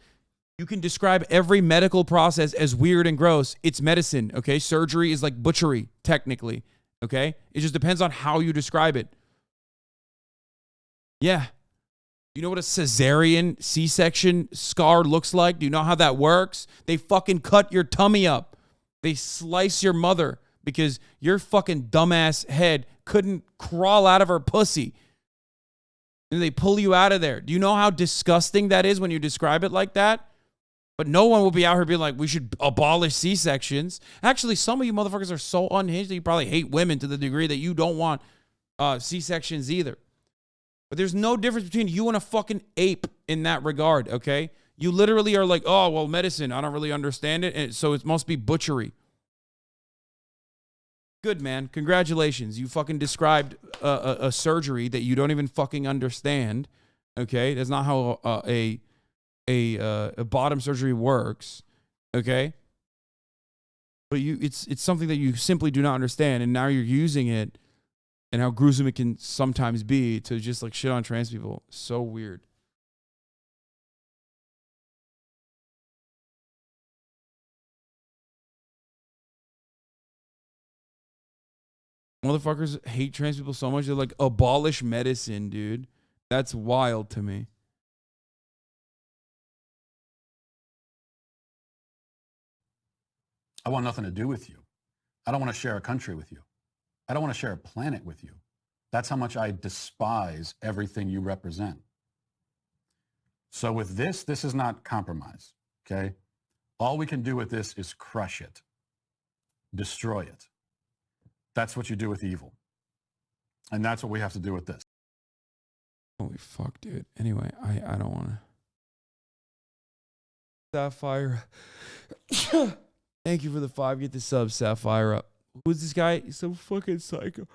You can describe every medical process as weird and gross. It's medicine, okay? Surgery is like butchery, technically, okay? It just depends on how you describe it. Yeah. You know what a cesarean C-section scar looks like? Do you know how that works? They fucking cut your tummy up. They slice your mother because your fucking dumbass head couldn't crawl out of her pussy. And they pull you out of there. Do you know how disgusting that is when you describe it like that? But no one will be out here being like, we should abolish C-sections. Actually, some of you motherfuckers are so unhinged that you probably hate women to the degree that you don't want C-sections either. But there's no difference between you and a fucking ape in that regard, okay? You literally are like, oh, well, medicine, I don't really understand it, and so it must be butchery. Good, man. Congratulations. You fucking described a surgery that you don't even fucking understand, okay? That's not how a bottom surgery works, okay? But it's something that you simply do not understand, and now you're using it, and how gruesome it can sometimes be to just like shit on trans people. So weird. Motherfuckers hate trans people so much they're like, abolish medicine, dude. That's wild to me. I want nothing to do with you. I don't want to share a country with you. I don't want to share a planet with you. That's how much I despise everything you represent. So with this is not compromise, okay? All we can do with this is crush it, destroy it. That's what you do with evil. And that's what we have to do with this. Holy fuck, dude. Anyway, I don't want to. Sapphire. Thank you for the 5. Get the sub, Sapphire. Who's this guy? He's some fucking psycho.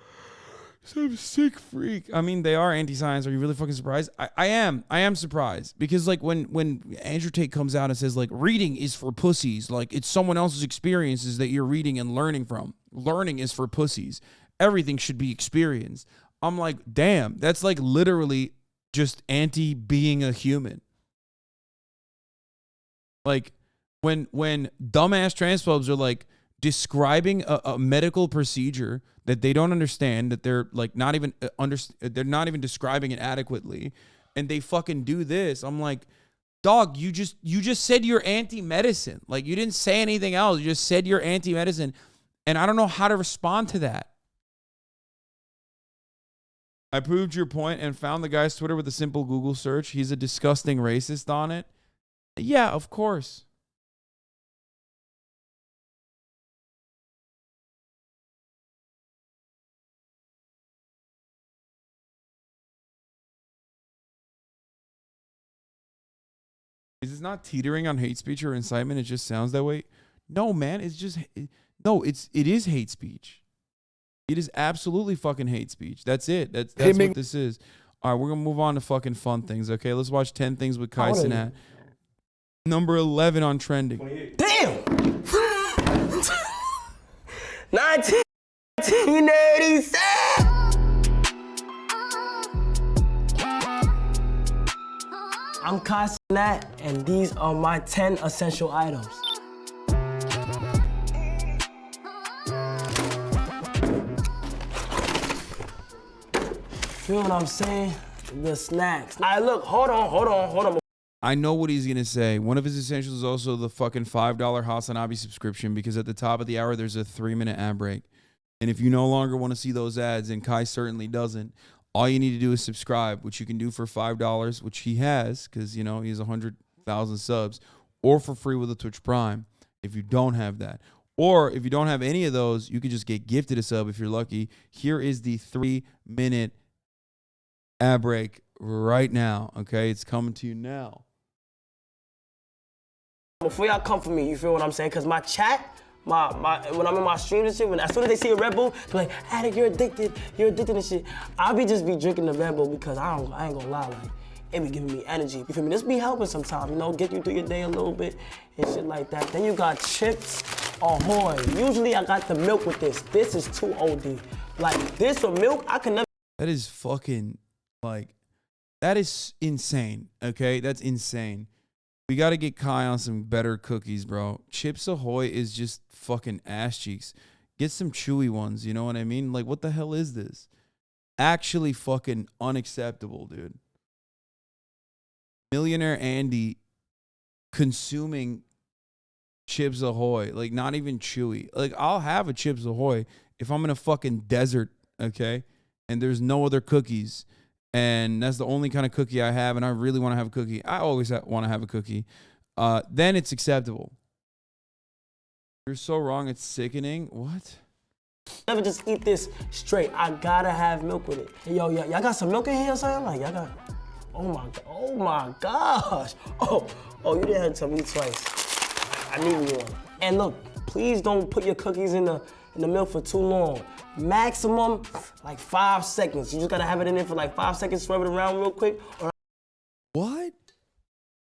Some sick freak. I mean, they are anti-science. Are you really fucking surprised? I am surprised. Because, like, when Andrew Tate comes out and says, like, reading is for pussies. Like, it's someone else's experiences that you're reading and learning from. Learning is for pussies. Everything should be experienced. I'm like, damn. That's, like, literally just anti-being a human. Like, when dumbass transphobes are like, describing a medical procedure that they don't understand, that they're like not even they're not even describing it adequately, and they fucking do this. I'm like, dog, you just said you're anti-medicine. Like, you didn't say anything else. You just said you're anti-medicine, and I don't know how to respond to that. I proved your point and found the guy's Twitter with a simple Google search. He's a disgusting racist on it. Yeah, of course. Is it not teetering on hate speech or incitement? It just sounds that way. No, man, it's just no. It is hate speech. It is absolutely fucking hate speech. That's it. That's what this is. All right, we're gonna move on to fucking fun things. Okay, let's watch 10 things with Kai Cenat. Number 11 on trending. Damn. 1987. I'm Kai Cenat, and these are my 10 essential items. Feel what I'm saying? The snacks. All right, look, hold on. I know what he's gonna say. One of his essentials is also the fucking $5 HasanAbi subscription, because at the top of the hour there's a 3-minute ad break. And if you no longer want to see those ads, and Kai certainly doesn't, all you need to do is subscribe, which you can do for $5, which he has, because, you know, he has 100,000 subs, or for free with a Twitch Prime if you don't have that. Or if you don't have any of those, you can just get gifted a sub if you're lucky. Here is the 3-minute ad break right now. Okay, it's coming to you now. Before y'all come for me, you feel what I'm saying? Because my chat, when I'm in my streams and shit, as soon as they see a Red Bull, they're like, Addict, you're addicted to shit. I'll be drinking the Red Bull because I ain't gonna lie, like, it be giving me energy. You feel me? This be helping sometimes, you know, get you through your day a little bit and shit like that. Then you got Chips Ahoy. Usually I got the milk with this. This is too OD. Like, this or milk, I can never. That is fucking, like, that is insane, okay? That's insane. We got to get Kai on some better cookies, bro. Chips Ahoy is just fucking ass cheeks. Get some chewy ones, you know what I mean? Like, what the hell is this? Actually fucking unacceptable, dude. Millionaire Andy consuming Chips Ahoy. Like, not even chewy. Like, I'll have a Chips Ahoy if I'm in a fucking desert, okay? And there's no other cookies. And that's the only kind of cookie I have, and I really want to have a cookie. I always want to have a cookie. Then it's acceptable. You're so wrong, it's sickening. What? Never just eat this straight. I gotta have milk with it. Hey, yo, y'all got some milk in here or something? Like, y'all got, oh my gosh. Oh, you didn't have to tell me twice. I need one. And look, please don't put your cookies in the milk for too long. Maximum, like 5 seconds. You just gotta have it in there for like 5 seconds, swirl it around real quick. What?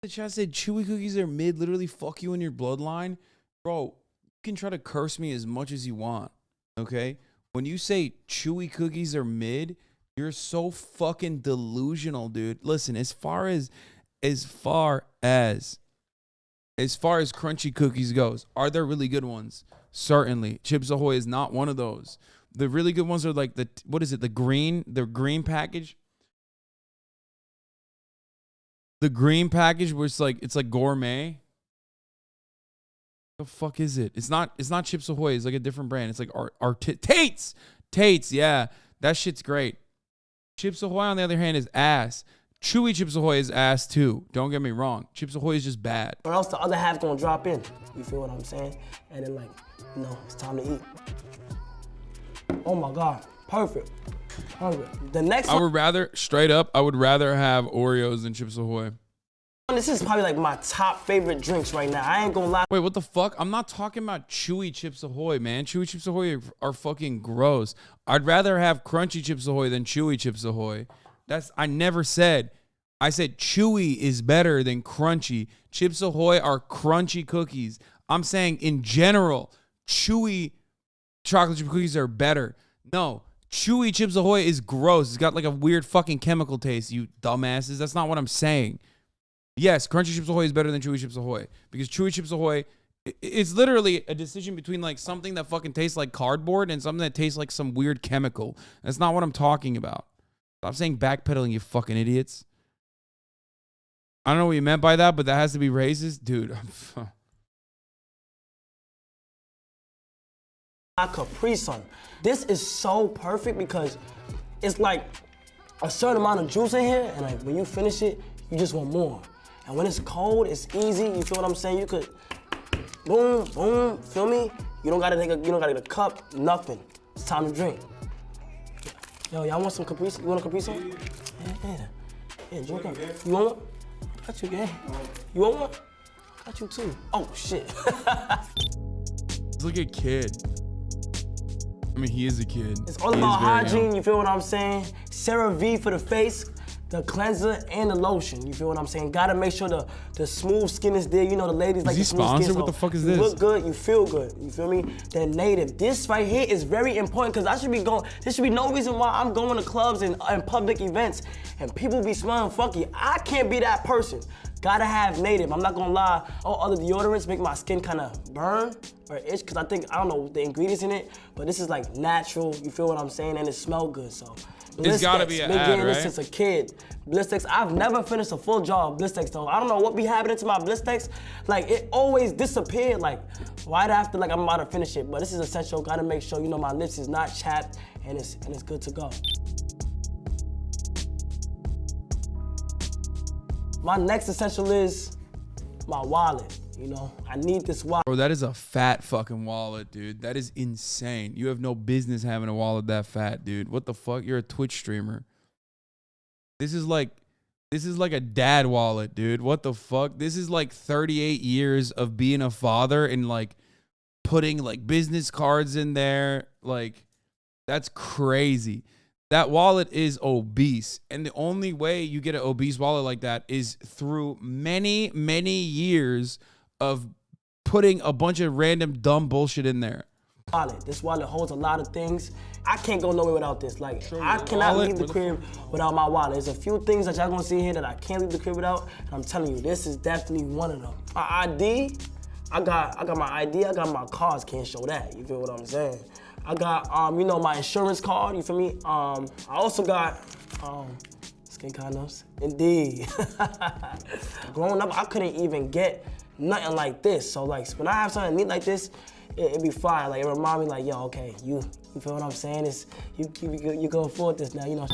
The chat said chewy cookies are mid, literally fuck you in your bloodline. Bro, you can try to curse me as much as you want, okay? When you say chewy cookies are mid, you're so fucking delusional, dude. Listen, as far as crunchy cookies goes, are there really good ones? Certainly. Chips Ahoy is not one of those. The really good ones are like the green package. The green package where it's like gourmet. The fuck is it? It's not Chips Ahoy. It's like a different brand. It's like Tate's. Yeah, that shit's great. Chips Ahoy on the other hand is ass. Chewy Chips Ahoy is ass too. Don't get me wrong. Chips Ahoy is just bad. Or else the other half gonna drop in. You feel what I'm saying? And then, like, you know, it's time to eat. Oh my God, perfect. The next one. I would rather have Oreos than Chips Ahoy. This is probably like my top favorite drinks right now. I ain't gonna lie. Wait, what the fuck? I'm not talking about chewy Chips Ahoy, man. Chewy Chips Ahoy are fucking gross. I'd rather have crunchy Chips Ahoy than chewy Chips Ahoy. I never said. I said chewy is better than crunchy. Chips Ahoy are crunchy cookies. I'm saying in general, chewy chocolate chip cookies are better. No, chewy Chips Ahoy is gross. It's got like a weird fucking chemical taste, you dumbasses. That's not what I'm saying. Yes, crunchy Chips Ahoy is better than chewy Chips Ahoy because chewy Chips Ahoy It's literally a decision between like something that fucking tastes like cardboard and something that tastes like some weird chemical. That's not what I'm talking about. Stop saying backpedaling, you fucking idiots. I don't know what you meant by that, but that has to be racist, dude. Capri Sun. This is so perfect because it's like a certain amount of juice in here, and like when you finish it, you just want more. And when it's cold, it's easy. You feel what I'm saying? You could boom, boom. Feel me? You don't gotta get a cup, nothing. It's time to drink. Yo, y'all want some Capri Sun? You want a Capri Sun? Yeah, drink up. You want one? Got you, gang. You want one? Got you too. Oh shit. Look at kid. I mean, he is a kid. It's all about hygiene, you feel what I'm saying? CeraVe for the face, the cleanser, and the lotion. You feel what I'm saying? Gotta make sure the smooth skin is there. You know, the ladies like the smooth skin. Sponsored? What the fuck is this? You look good, you feel good. You feel me? Then Native. This right here is very important because there should be no reason why I'm going to clubs and public events and people be smelling funky. I can't be that person. Gotta have Native. I'm not gonna lie. Other deodorants make my skin kind of burn or itch because I don't know the ingredients in it, but this is like natural, you feel what I'm saying, and it smells good, so. It's gotta be an been ad, getting right? this since a kid. Blistex, I've never finished a full jar of Blistex though. I don't know what be happening to my Blistex. Like it always disappeared like right after like I'm about to finish it, but this is essential. Gotta make sure, you know, my lips is not chapped and it's good to go. My next essential is my wallet. You know, I need this wallet. Bro, that is a fat fucking wallet, dude. That is insane. You have no business having a wallet that fat, dude. What the fuck? You're a Twitch streamer. This is like a dad wallet, dude. What the fuck? This is like 38 years of being a father and like putting like business cards in there. Like, that's crazy. That wallet is obese. And the only way you get an obese wallet like that is through many, many years of putting a bunch of random dumb bullshit in there. This wallet holds a lot of things. I can't go nowhere without this. Like, I cannot leave the crib without my wallet. There's a few things that y'all gonna see here that I can't leave the crib without, and I'm telling you, this is definitely one of them. My ID, I got my ID, I got my cards, can't show that, you feel what I'm saying? I got, you know, my insurance card, you feel me? I also got, skin condoms, indeed. Growing up, I couldn't even get nothing like this. So like, when I have something neat like this, it'd be fine. Like, it remind me like, yo, okay, you feel what I'm saying? It's, you can afford this now, you know.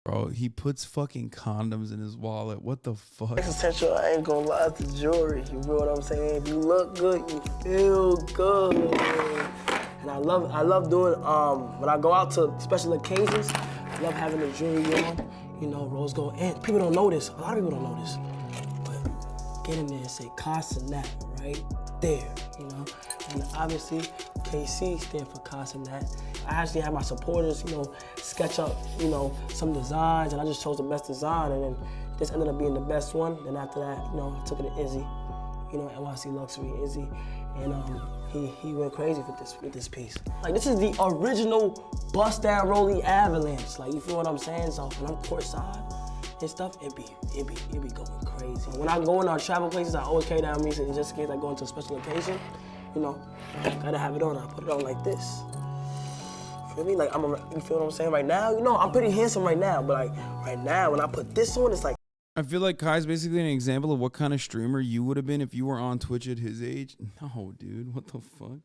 Bro, he puts fucking condoms in his wallet. What the fuck? It's essential, I ain't gonna lie, it's the jewelry. You feel what I'm saying? If you look good, you feel good. And I love doing, when I go out to special occasions, I love having the jewelry on, you know, rose gold. And people don't know this, a lot of people don't know this. But get in there and say Cenat right there, you know? And obviously, KC stand for Cenat. I actually had my supporters, you know, sketch up, you know, some designs, and I just chose the best design, and then this ended up being the best one. Then after that, you know, I took it to Izzy, you know, NYC Luxury Izzy, and he went crazy with this piece. Like, this is the original bust down rolling avalanche. Like, you feel what I'm saying? So when I'm courtside and stuff, it be going crazy. When I go in our travel places, I always carry that with me, just in case I go into a special occasion, you know, gotta have it on. I put it on like this. Feel me? Like, you feel what I'm saying? Right now, you know, I'm pretty handsome right now, but like, right now, when I put this on, it's like. I feel like Kai's basically an example of what kind of streamer you would have been if you were on Twitch at his age. No, dude, what the fuck?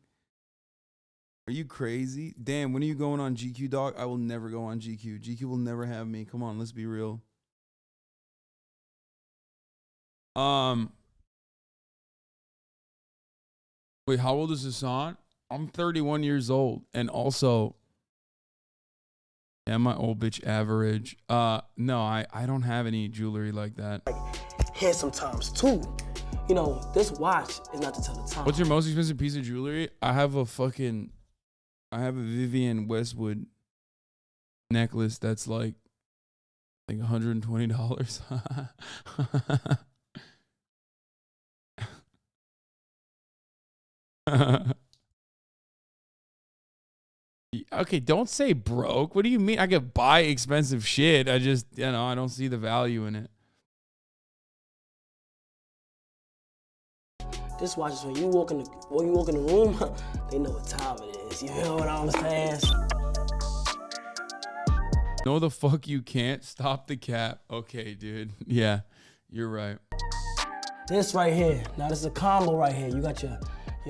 Are you crazy? Damn, when are you going on GQ, dog? I will never go on GQ. GQ will never have me. Come on, let's be real. Wait, how old is Hasan? I'm 31 years old, and also, am I old bitch average? No, I don't have any jewelry like that. Like, handsome times too. You know, this watch is not to tell the time. What's your most expensive piece of jewelry? I have a Vivienne Westwood necklace that's like $120. Okay, don't say broke. What do you mean? I could buy expensive shit. I just, you know, I don't see the value in it. This watch is when you walk in the room, they know what time it is. You feel what I'm saying? No, the fuck you can't. Stop the cap. Okay, dude. Yeah, you're right. This right here. Now this is a combo right here. You got your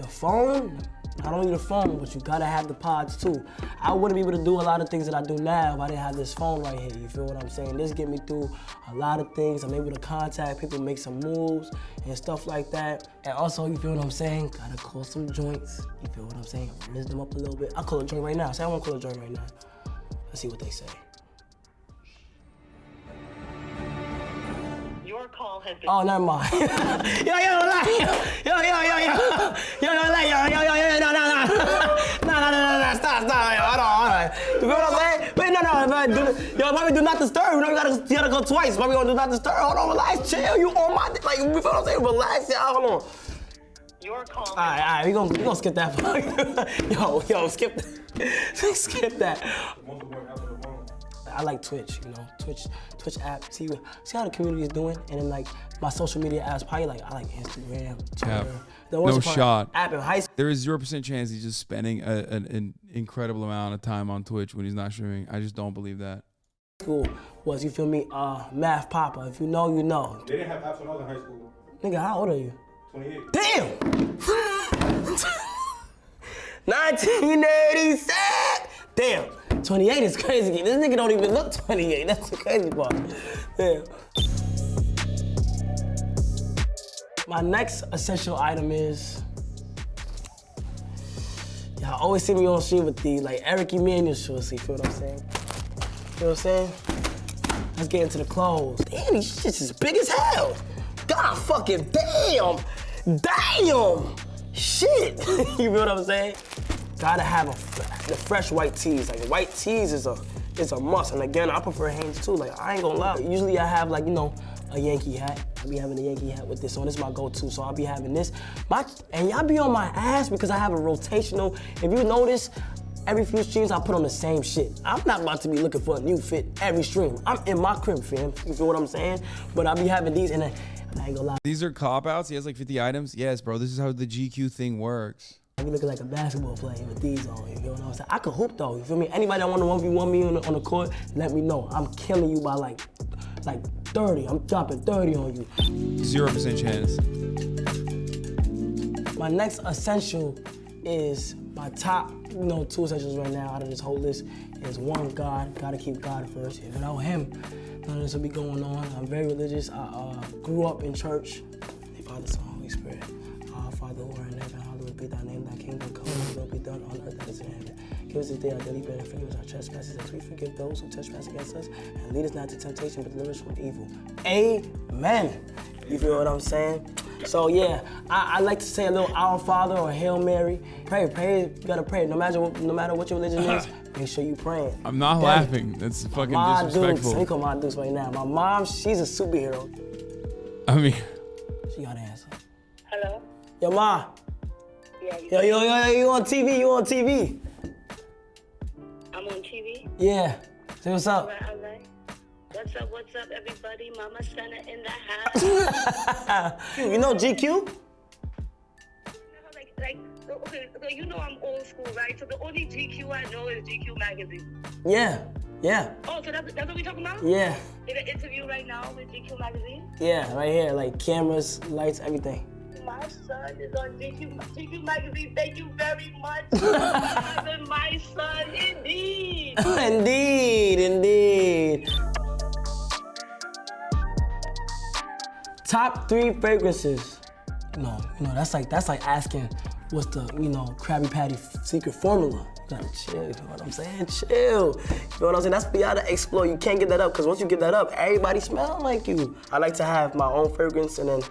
phone. Not only the phone, but you gotta have the pods too. I wouldn't be able to do a lot of things that I do now if I didn't have this phone right here. You feel what I'm saying? This get me through a lot of things. I'm able to contact people, make some moves and stuff like that. And also, you feel what I'm saying? Gotta call some joints. You feel what I'm saying? Raise them up a little bit. I'll call a joint right now. Say I want to call a joint right now. Let's see what they say. Your call has been. Oh, never mind. Yo, stop, hold on. You feel what I'm saying? Wait, yo, probably do not disturb. You gotta go twice. Probably gonna do not disturb. Hold on, relax, chill. You on my, like, you feel what I'm saying? Relax, hold on. Your call. All right, we gonna skip that part. yo, skip that. I like Twitch, you know, Twitch app. See how the community is doing, and then like my social media apps. Probably like I like Instagram, Twitter. No shot. App in high school. There is 0% chance he's just spending an incredible amount of time on Twitch when he's not streaming. I just don't believe that. School was, you feel me, Math Papa. If you know, you know. They didn't have apps when I was in high school. Nigga, how old are you? 28. Damn! 1987! Damn, 28 is crazy. This nigga don't even look 28. That's the crazy part. Damn. My next essential item is, y'all always see me on stream with the like Eric Emanuel shorts. You feel what I'm saying? You know what I'm saying? Let's get into the clothes. Damn, these shits is big as hell. God fucking damn. Damn. Shit. You feel what I'm saying? Gotta have the fresh white tees. Like white tees is a must. And again, I prefer Hanes too. Like I ain't gonna lie. Usually I have like, you know, a Yankee hat. I be having a Yankee hat with this on. This is my go-to. So I'll be having this. And y'all be on my ass because I have a rotational. If you notice, every few streams I put on the same shit. I'm not about to be looking for a new fit every stream. I'm in my crib, fam. You feel what I'm saying? But I'll be having these and I ain't gonna lie. These are cop-outs? He has like 50 items? Yes, bro. This is how the GQ thing works. I be looking like a basketball player with these on, you feel what I'm saying? I could hoop though, you feel me? Anybody that want to 1v1 me on the court, let me know. I'm killing you by like 30. I'm dropping 30 on you. 0% chance. My next essential is my top, you know, 2 essentials right now out of this whole list is one, God. Gotta keep God first. Without him, none of this will be going on. I'm very religious. I grew up in church. The Father, Son, Holy Spirit. Our Father who art in heaven, hallowed be thy name. Thy kingdom come, thy will be done on earth as it is in heaven. Give us this day our daily bread and forgive us our trespasses as we forgive those who trespass against us. And lead us not to temptation, but deliver us from evil. Amen. You feel what I'm saying? So yeah, I like to say a little Our Father or Hail Mary. Pray, you gotta pray. No matter what your religion is, make sure you praying. I'm not laughing. That's fucking disrespectful. Let me call my dukes right now. My mom, she's a superhero. I mean, she gotta answer. Hello? Yo, Ma. Yeah. Yo, you on TV? You on TV? I'm on TV? Yeah. Say what's up. All right. What's up, everybody? Mama Cenat in the house. You know GQ? Okay, you know I'm old school, right? So the only GQ I know is GQ magazine. Yeah. Oh, so that's what we talking about? Yeah. In an interview right now with GQ magazine? Yeah, right here, like cameras, lights, everything. My son is on GQ magazine. Thank you very much. My son, indeed. Indeed. Top 3 fragrances. No, that's like asking what's the, Krabby Patty secret formula. You gotta chill, you know what I'm saying? Chill. You know what I'm saying? That's beyond to explore. You can't get that up, because once you get that up, everybody smells like you. I like to have my own fragrance, and then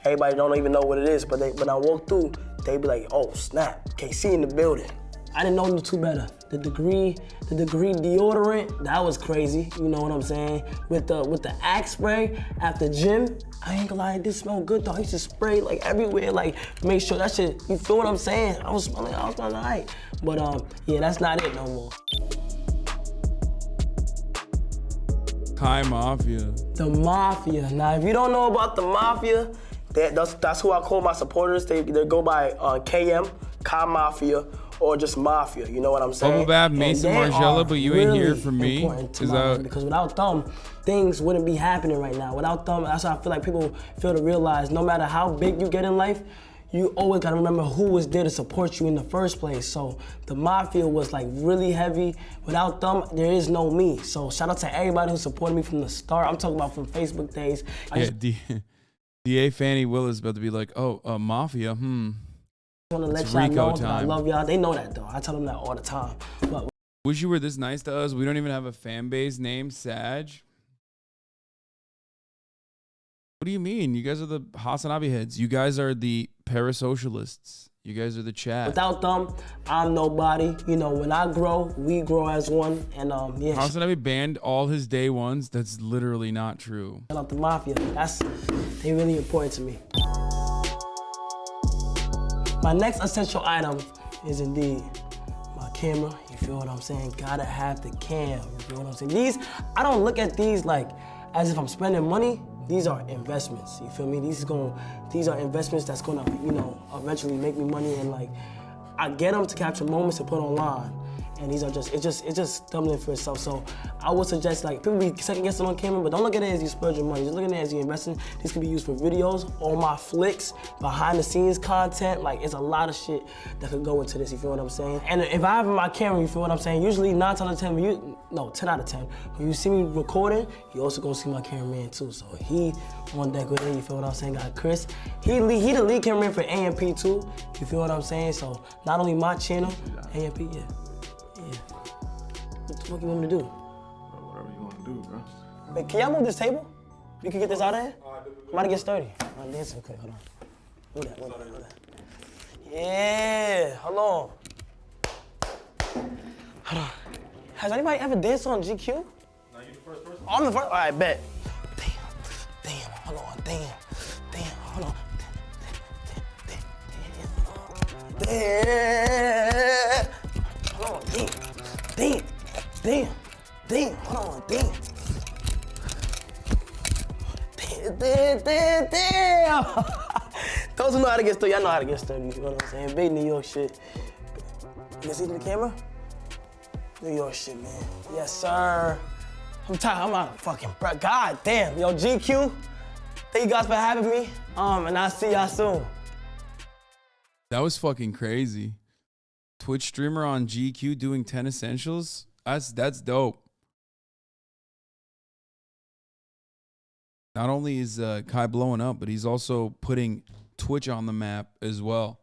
everybody don't even know what it is, but when I walk through, they be like, oh, snap, KC in the building. I didn't know the 2 better. The degree deodorant, that was crazy. You know what I'm saying? With the Axe spray after gym, I ain't gonna lie, it did smell good though. I used to spray like everywhere, like make sure that shit, you feel what I'm saying? I was smelling all right. But yeah, that's not it no more. Kai Mafia. The Mafia. Now, if you don't know about the Mafia, That's who I call my supporters. They go by KM, Ka Mafia, or just Mafia. You know what I'm saying? Bubble Bath, Mason Margiela, but you ain't here for me. Because without them, things wouldn't be happening right now. Without them, that's why I feel like people fail to realize no matter how big you get in life, you always gotta remember who was there to support you in the first place. So the Mafia was like really heavy. Without them, there is no me. So shout out to everybody who supported me from the start. I'm talking about from Facebook days. Yeah, DA Fannie Willis about to be like, oh, Mafia, I want to let y'all know that I love y'all. They know that though. I tell them that all the time. But wish you were this nice to us. We don't even have a fan base named Sag. What do you mean? You guys are the HasanAbi heads. You guys are the parasocialists. You guys are the chat. Without them, I'm nobody. You know, when I grow, we grow as one. And yeah. HasanAbi banned all his day ones. That's literally not true. Shout out the Mafia. They really important to me. My next essential item is indeed my camera. You feel what I'm saying? Gotta have the cam. You feel what I'm saying? These, I don't look at these like as if I'm spending money. These are investments. You feel me? These are investments that's gonna, you know, eventually make me money, and like I get them to capture moments to put online. And these are it's just stumbling for itself. So I would suggest, like, people be second guessing on camera, but don't look at it as you splurge your money. Just look at it as you investing. These can be used for videos, all my flicks, behind the scenes content. Like, it's a lot of shit that could go into this, you feel what I'm saying? And if I have my camera, you feel what I'm saying? Usually 10 out of 10, when you see me recording, you also gonna see my cameraman too. So he on deck with it, you feel what I'm saying? Got Chris. He the lead cameraman for AMP too, you feel what I'm saying? So not only my channel, AMP, yeah. What the fuck you want me to do? Whatever you want to do, bro. Wait, can y'all move this table? You can get this out of here? I'm about to get sturdy. I'm dancing quick, hold on. Move that. Yeah, hold on. Hold on. Has anybody ever danced on GQ? No, you the first person. Oh, I'm the first? All right, bet. Damn, hold on, damn, hold on. Damn. Hold on, damn, hold on, damn. Those who know how to get sturdy, y'all know how to get sturdy, you know what I'm saying? Big New York shit. You can see the camera? New York shit, man. Yes, sir. I'm tired, I'm out of fucking breath. God damn, yo, GQ, thank you guys for having me. And I'll see y'all soon. That was fucking crazy. Twitch streamer on GQ doing 10 essentials? That's dope. Not only is Kai blowing up, but he's also putting Twitch on the map as well.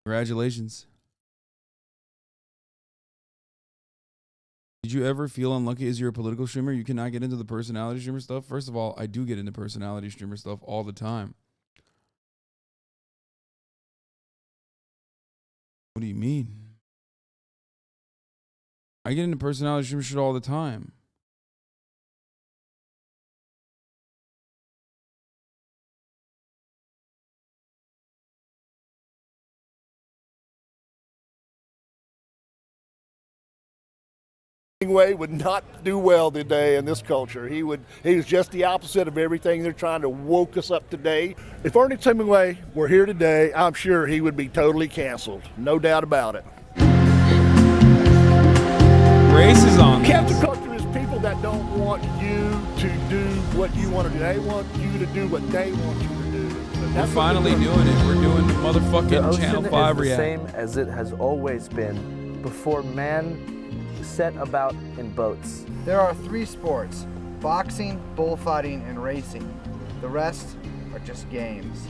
Congratulations. Did you ever feel unlucky as you're a political streamer? You cannot get into the personality streamer stuff. First of all, I do get into personality streamer stuff all the time. What do you mean? I get into personality streamer shit all the time. Hemingway would not do well today in this culture. He was just the opposite of everything they're trying to woke us up today. If Ernest Hemingway were here today, I'm sure he would be totally canceled. No doubt about it. Race is on. Cancel culture is people that don't want you to do what you want to do. They want you to do what they want you to do. We're finally doing it. We're doing the motherfucking Channel 5 react. The same as it has always been before man set about in boats. There are 3 sports: boxing, bullfighting, and racing. The rest are just games.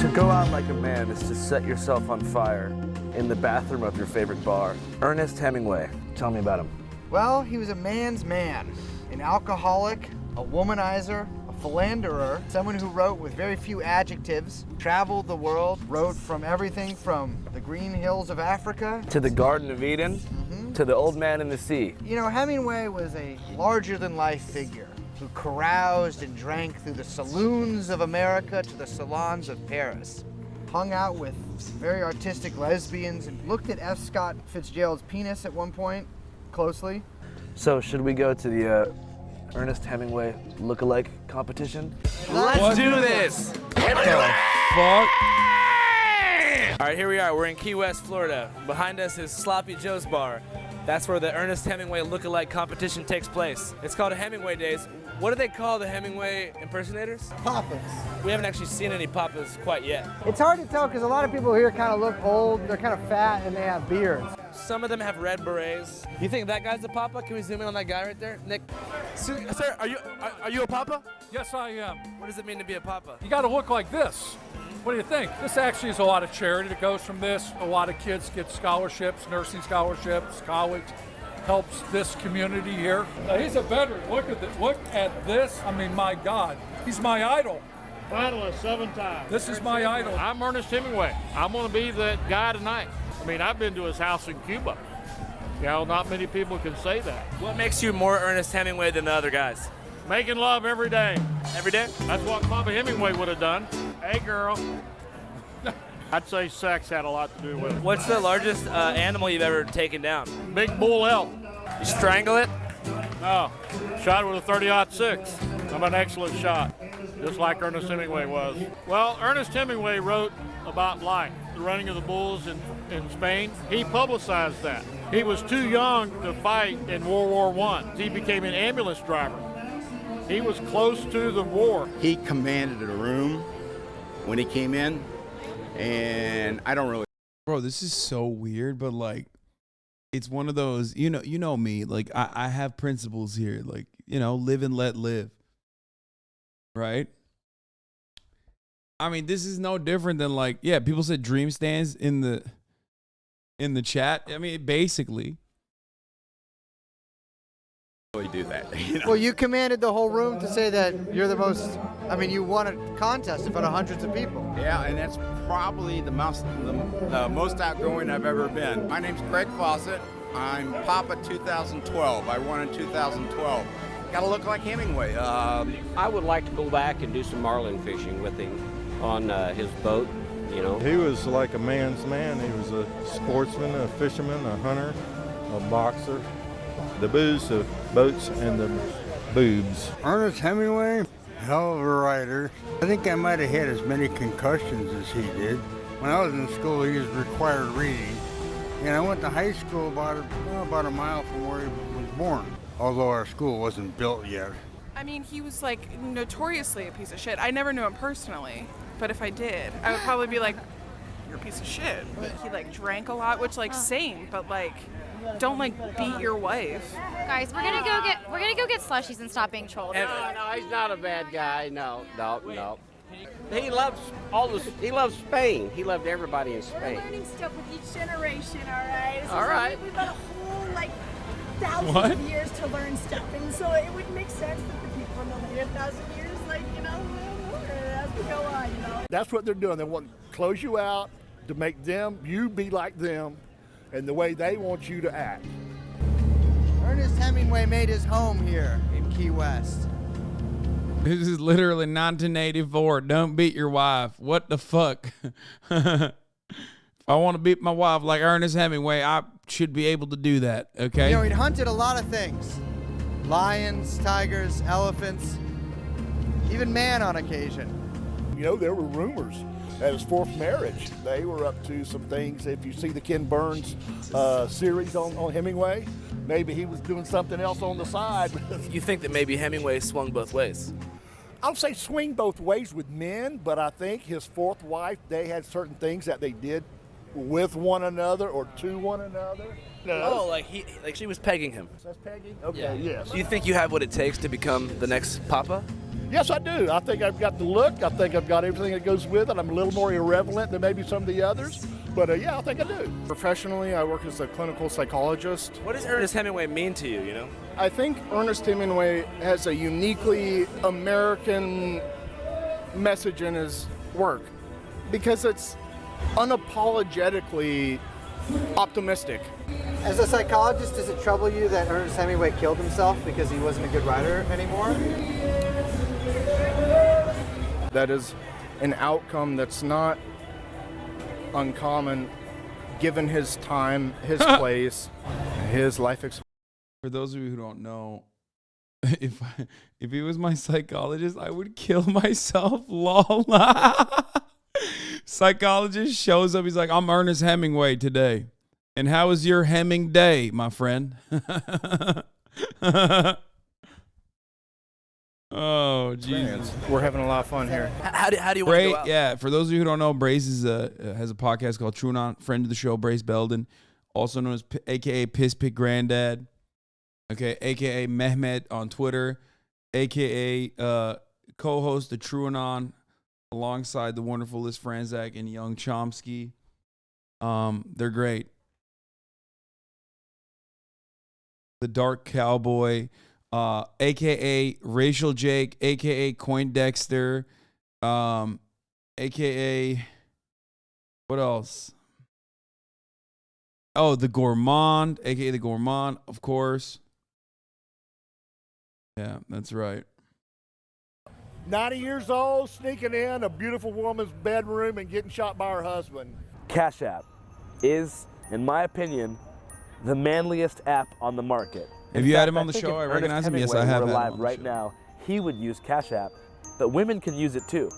To go out like a man is to set yourself on fire in the bathroom of your favorite bar. Ernest Hemingway, tell me about him. Well, he was a man's man, an alcoholic, a womanizer, a philanderer, someone who wrote with very few adjectives, traveled the world, wrote from everything from the green hills of Africa to the Garden of Eden, to the Old Man in the Sea. You know, Hemingway was a larger-than-life figure who caroused and drank through the saloons of America to the salons of Paris, hung out with very artistic lesbians, and looked at F. Scott Fitzgerald's penis at one point closely. So should we go to the Ernest Hemingway look-alike competition? Let's do this. Fuck. All right, here we are. We're in Key West, Florida. Behind us is Sloppy Joe's Bar. That's where the Ernest Hemingway lookalike competition takes place. It's called Hemingway Days. What do they call the Hemingway impersonators? Papas. We haven't actually seen any papas quite yet. It's hard to tell because a lot of people here kind of look old. They're kind of fat and they have beards. Some of them have red berets. You think that guy's a papa? Can we zoom in on that guy right there? Nick. Sir, are you a papa? Yes, I am. What does it mean to be a papa? You got to look like this. What do you think? This actually is a lot of charity that goes from this. A lot of kids get scholarships, nursing scholarships, college. Helps this community here. He's a veteran. Look at this. Look at this. I mean, my God. He's my idol. Finalist 7 times. This is my idol. I'm Ernest Hemingway. I'm going to be that guy tonight. I mean, I've been to his house in Cuba. You know, not many people can say that. What makes you more Ernest Hemingway than the other guys? Making love every day. Every day? That's what Papa Hemingway would have done. Hey, girl. I'd say sex had a lot to do with it. What's the largest animal you've ever taken down? Big bull elk. You strangle it? No. Shot it with a 30-06. I'm an excellent shot, just like Ernest Hemingway was. Well, Ernest Hemingway wrote about life, the running of the bulls in Spain. He publicized that. He was too young to fight in World War I. He became an ambulance driver. He was close to the war. He commanded a room when he came in, and I don't really. Bro, this is so weird, but like, it's one of those, you know me, like I have principles here, like, live and let live. Right? I mean, this is no different than like, yeah, people said dream stands in the chat. I mean, basically. Really do that. Well, you commanded the whole room to say that you're the most, you won a contest in front of hundreds of people. Yeah, and that's probably the most outgoing I've ever been. My name's Craig Fawcett. I'm Papa 2012. I won in 2012. Got to look like Hemingway. I would like to go back and do some marlin fishing with him on his boat, He was like a man's man. He was a sportsman, a fisherman, a hunter, a boxer. The booze, the boats, and the boobs. Ernest Hemingway, hell of a writer. I think I might have had as many concussions as he did. When I was in school, he was required reading. And I went to high school about a mile from where he was born, although our school wasn't built yet. I mean, he was like notoriously a piece of shit. I never knew him personally, but if I did, I would probably be like, you're a piece of shit. But he like drank a lot, which like same, but like, don't like beat your wife. Guys, we're gonna go get slushies and stop being trolled. No, he's not a bad guy. No. He loves Spain. He loved everybody in Spain. We're learning stuff with each generation, all right? All right. We've got a whole, thousands of years to learn stuff, and so it would make sense that the people in the later 1,000 years, as we go on, That's what they're doing. They want to close you out to make you be like them, and the way they want you to act. Ernest Hemingway made his home here in Key West. This is literally 1984. Don't beat your wife. What the fuck? If I want to beat my wife like Ernest Hemingway, I should be able to do that, okay? He'd hunted a lot of things. Lions, tigers, elephants, even man on occasion. There were rumors at his fourth marriage. They were up to some things. If you see the Ken Burns series on Hemingway, maybe he was doing something else on the side. You think that maybe Hemingway swung both ways? I don't say swing both ways with men, but I think his fourth wife, they had certain things that they did with one another or to one another. Oh, like she was pegging him. That's pegging? Okay, yes. Do you think you have what it takes to become the next Papa? Yes, I do. I think I've got the look. I think I've got everything that goes with it. I'm a little more irreverent than maybe some of the others. But yeah, I think I do. Professionally, I work as a clinical psychologist. What does Ernest Hemingway mean to you, I think Ernest Hemingway has a uniquely American message in his work because it's unapologetically optimistic. As a psychologist, does it trouble you that Ernest Hemingway killed himself because he wasn't a good writer anymore? That is an outcome that's not uncommon given his time, his place, his life experience. For those of you who don't know, if he was my psychologist, I would kill myself. Lol. Psychologist shows up. He's like, I'm Ernest Hemingway today. And how was your Hemming day, my friend? Oh, Jesus. We're having a lot of fun here. How do you want to go out? Yeah, for those of you who don't know, Brace has a podcast called TYRANT, friend of the show, Brace Belden, also known as a.k.a. Piss Pick Granddad, okay, a.k.a. Mehmet on Twitter, a.k.a. Co-host of TYRANT alongside the wonderful Liz Franzak and Young Chomsky. They're great. The Dark Cowboy, a.k.a. Racial Jake, a.k.a. Coindexter, a.k.a. what else? Oh, the Gourmand, a.k.a. the Gourmand, of course. Yeah, that's right. 90 years old, sneaking in a beautiful woman's bedroom and getting shot by her husband. Cash App is, in my opinion, the manliest app on the market. Have you had him on the show? I recognize him. Yes, I have had him on the right show. now, he would use Cash App, but women can use it too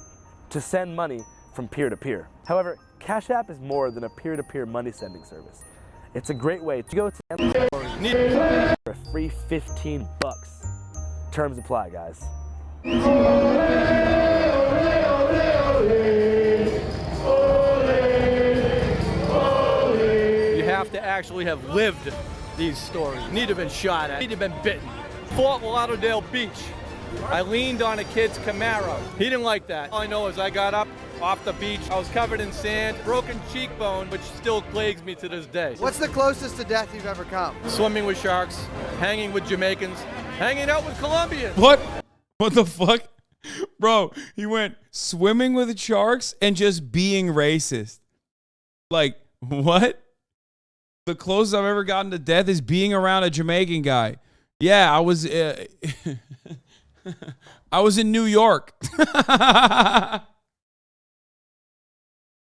to send money from peer to peer. However, Cash App is more than a peer-to-peer money sending service. It's a great way to go to for a free 15 bucks. Terms apply, guys. You have to actually have lived these stories. You need to have been shot at. You need to have been bitten. Fort Lauderdale Beach. I leaned on a kid's Camaro. He didn't like that. All I know is I got up off the beach. I was covered in sand, broken cheekbone, which still plagues me to this day. What's the closest to death you've ever come? Swimming with sharks, hanging with Jamaicans, hanging out with Colombians. What? What the fuck? Bro, he went swimming with sharks and just being racist. Like, what? The closest I've ever gotten to death is being around a Jamaican guy. Yeah, I was I was in New York.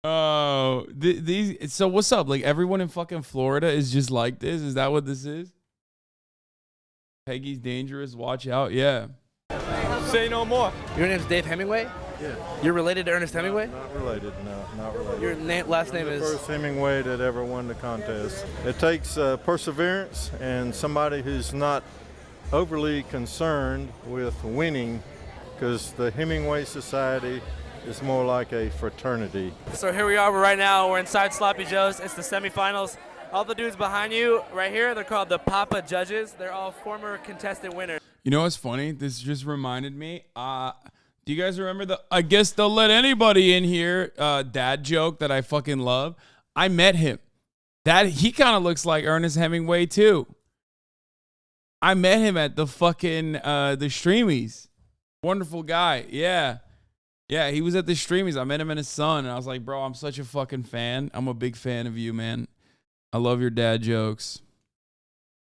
Oh, these. So what's up? Like everyone in fucking Florida is just like this? Is that what this is? Peggy's dangerous. Watch out. Yeah. Say no more. Your name's Dave Hemingway? Yeah. You're related to Ernest Hemingway? Not related, no, not related. Your last name is? The first Hemingway that ever won the contest. It takes perseverance and somebody who's not overly concerned with winning, because the Hemingway Society is more like a fraternity. So here we are right now. We're inside Sloppy Joe's. It's the semifinals. All the dudes behind you right here, they're called the Papa Judges. They're all former contestant winners. You know what's funny? This just reminded me. Do you guys remember the I guess they'll let anybody in here dad joke that I fucking love? I met him. He kind of looks like Ernest Hemingway too. I met him at the fucking the Streamies. Wonderful guy. Yeah. Yeah, he was at the Streamies. I met him and his son, and I was like, bro, I'm such a fucking fan. I'm a big fan of you, man. I love your dad jokes.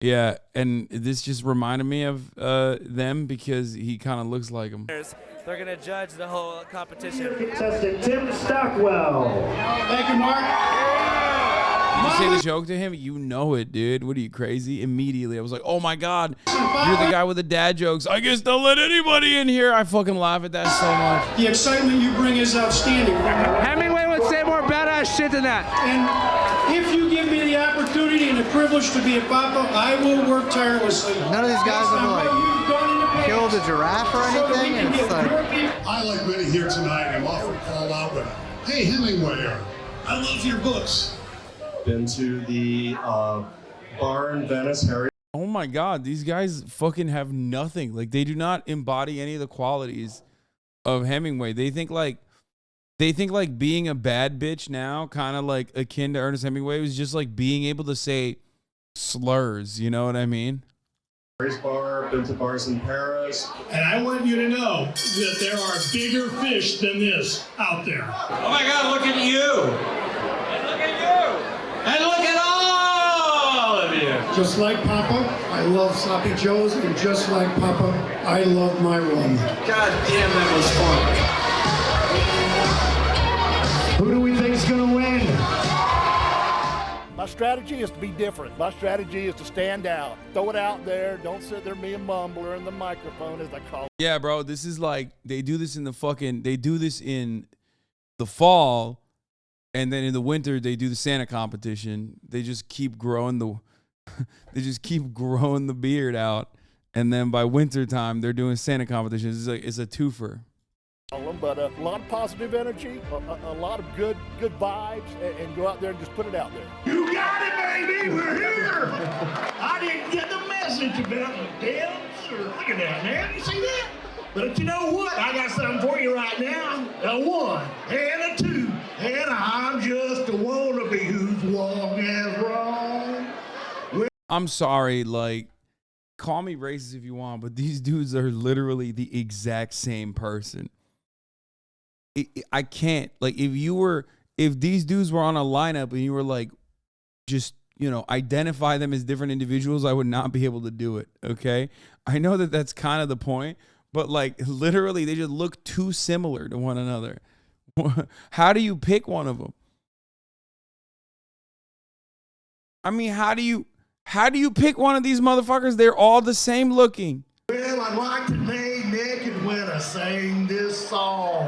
Yeah, and this just reminded me of them because he kind of looks like them. They're going to judge the whole competition. Contestant Tim Stockwell. Thank you, Mark. Did you say the joke to him? You know it, dude. What are you, crazy? Immediately, I was like, oh my God, you're the guy with the dad jokes. I guess they'll let anybody in here. I fucking laugh at that so much. The excitement you bring is outstanding. Hemingway would say more badass shit than that. And if you give me the opportunity and the privilege to be a papa, I will work tirelessly. None of these guys have like killed a giraffe or anything. And it's like, I, like many here tonight, am often called out with, hey, Hemingway, I love your books. Been to the bar in Venice, Harry. Oh my God, these guys fucking have nothing. Like, they do not embody any of the qualities of Hemingway. They think like being a bad bitch now, kind of like akin to Ernest Hemingway, was just like being able to say slurs. You know what I mean? Paris bar, been to bars in Paris. And I want you to know that there are bigger fish than this out there. Oh my God, look at you. And look at you. And look at all of you. Just like Papa, I love Sloppy Joe's, and just like Papa, I love my rum. God damn, that was fun. Who do we think's gonna win? My strategy is to be different. My strategy is to stand out. Throw it out there. Don't sit there being a mumbler in the microphone, as I call it. Yeah, bro, this is like, they do this in the fall, and then in the winter they do the Santa competition. They just keep growing the beard out, and then by winter time they're doing Santa competitions. It's a twofer. But a lot of positive energy, a lot of good vibes, and go out there and just put it out there. You got it, baby. We're here. I didn't get the message about the dance. Look at that, man. You see that? But you know what? I got something for you right now. A 1 and a 2, and I'm just a wannabe who's walking as wrong. I'm sorry, like, call me racist if you want, but these dudes are literally the exact same person. I can't, like, if these dudes were on a lineup and you were like, just, you know, identify them as different individuals, I would not be able to do it. Okay. I know that that's kind of the point, but like, literally they just look too similar to one another. How do you pick one of them? I mean, how do you pick one of these motherfuckers? They're all the same looking. Well, I'd like to lay naked when I sang this song.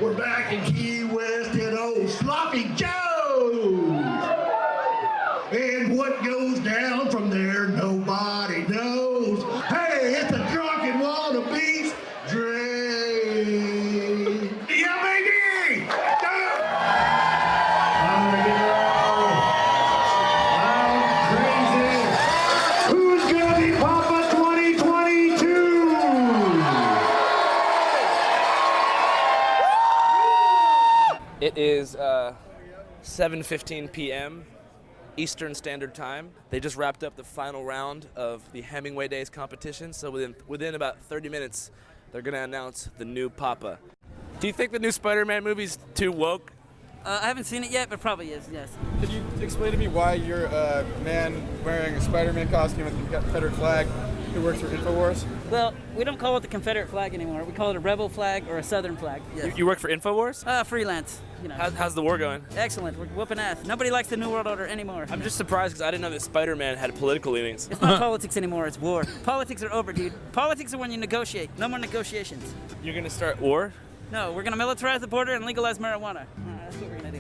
We're back in Key West at old Sloppy Joe's. And what goes down from there, nobody knows. Hey, it's a drunken wannabe's dream. Yeah, baby! Who's gonna be Papa 2022? It is 7:15 p.m. Eastern Standard Time. They just wrapped up the final round of the Hemingway Days competition, so within about 30 minutes, they're gonna announce the new Papa. Do you think the new Spider-Man movie's too woke? I haven't seen it yet, but probably is, yes. Could you explain to me why you're a man wearing a Spider-Man costume with the Confederate flag who works for InfoWars? Well, we don't call it the Confederate flag anymore. We call it a rebel flag or a Southern flag. Yes. You work for InfoWars? Freelance. You know. How's the war going? Excellent. We're whooping ass. Nobody likes the New World Order anymore. I'm just surprised because I didn't know that Spider-Man had political leanings. It's not politics anymore, it's war. Politics are over, dude. Politics are when you negotiate. No more negotiations. You're gonna start war? No, we're gonna militarize the border and legalize marijuana. That's what we're gonna do.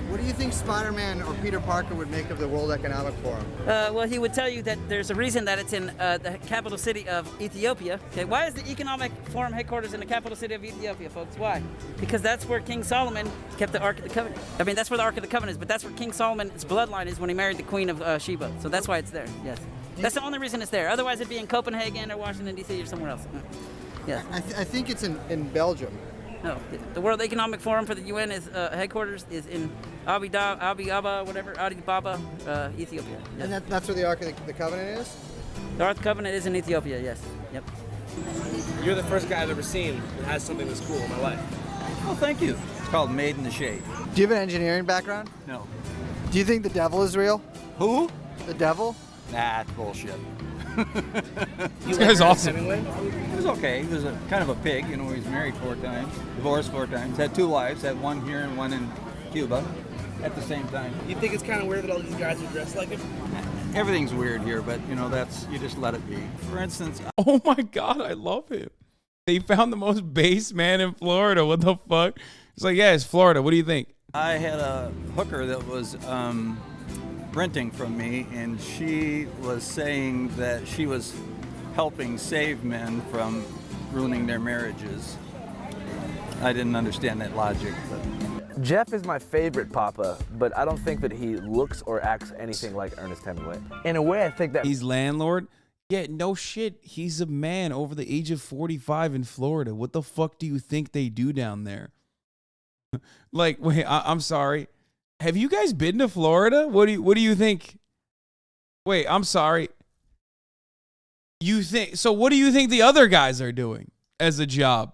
What do you think Spider-Man or Peter Parker would make of the World Economic Forum? Well, he would tell you that there's a reason that it's in the capital city of Ethiopia. Okay, why is the Economic Forum headquarters in the capital city of Ethiopia, folks? Why? Because that's where King Solomon kept the Ark of the Covenant. I mean, that's where the Ark of the Covenant is, but that's where King Solomon's bloodline is when he married the Queen of Sheba. So that's why it's there, yes. That's the only reason it's there. Otherwise, it'd be in Copenhagen or Washington, D.C. or somewhere else. Yeah. I think it's in Belgium. No, the World Economic Forum for the UN is headquarters is in Addis Ababa, Ethiopia. Yes. And that's where the Ark of the Covenant is? The Ark of the Covenant is in Ethiopia, yes. Yep. You're the first guy I've ever seen that has something this cool in my life. Oh, thank you. It's called Made in the Shade. Do you have an engineering background? No. Do you think the devil is real? Who? The devil? Nah, it's bullshit. This guy's awesome. He was okay. He was kind of a pig. You know, he was married 4 times, divorced 4 times, had 2 wives, had one here and one in Cuba at the same time. You think it's kind of weird that all these guys are dressed like him? Everything's weird here, but you know, you just let it be. For instance, oh my God, I love him. They found the most base man in Florida. What the fuck? It's like, yeah, it's Florida. What do you think? I had a hooker that was renting from me, and she was saying that she was helping save men from ruining their marriages. I didn't understand that logic. But. Jeff is my favorite Papa, but I don't think that he looks or acts anything like Ernest Hemingway. In a way, I think that he's landlord. Yeah, no shit. He's a man over the age of 45 in Florida. What the fuck do you think they do down there? Like, wait, I'm sorry. Have you guys been to Florida? What do you think? Wait, I'm sorry. So what do you think the other guys are doing as a job?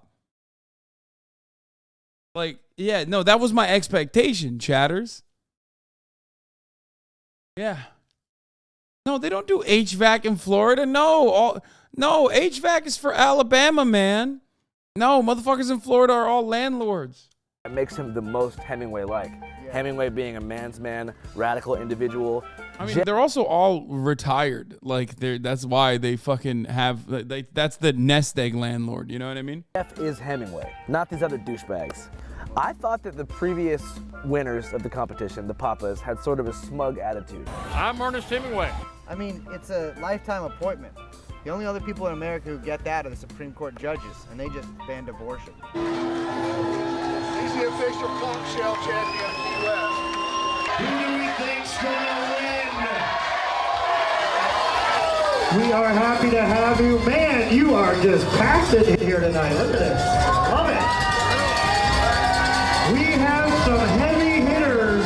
Like, yeah, no, that was my expectation, chatters. Yeah. No, they don't do HVAC in Florida. No, HVAC is for Alabama, man. No, motherfuckers in Florida are all landlords. It makes him the most Hemingway-like. Hemingway being a man's man, radical individual. I mean, they're also all retired. Like, that's why they fucking have. That's the nest egg landlord. You know what I mean? Jeff is Hemingway, not these other douchebags. I thought that the previous winners of the competition, the Papas, had sort of a smug attitude. I'm Ernest Hemingway. I mean, it's a lifetime appointment. The only other people in America who get that are the Supreme Court judges, and they just banned abortion. He's the official conch shell champion of the U.S. Who do we think's gonna win? We are happy to have you. Man, you are just packed in here tonight. Look at this. Love it. We have some heavy hitters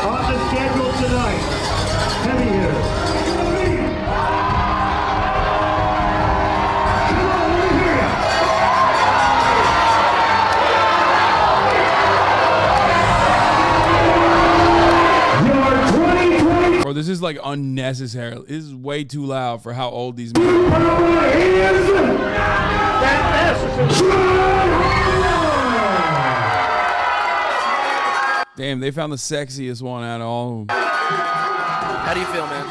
on the schedule tonight. Heavy hitters. Bro, this is like unnecessary. This is way too loud for how old these men are. Damn, they found the sexiest one out of all of them. How do you feel, man?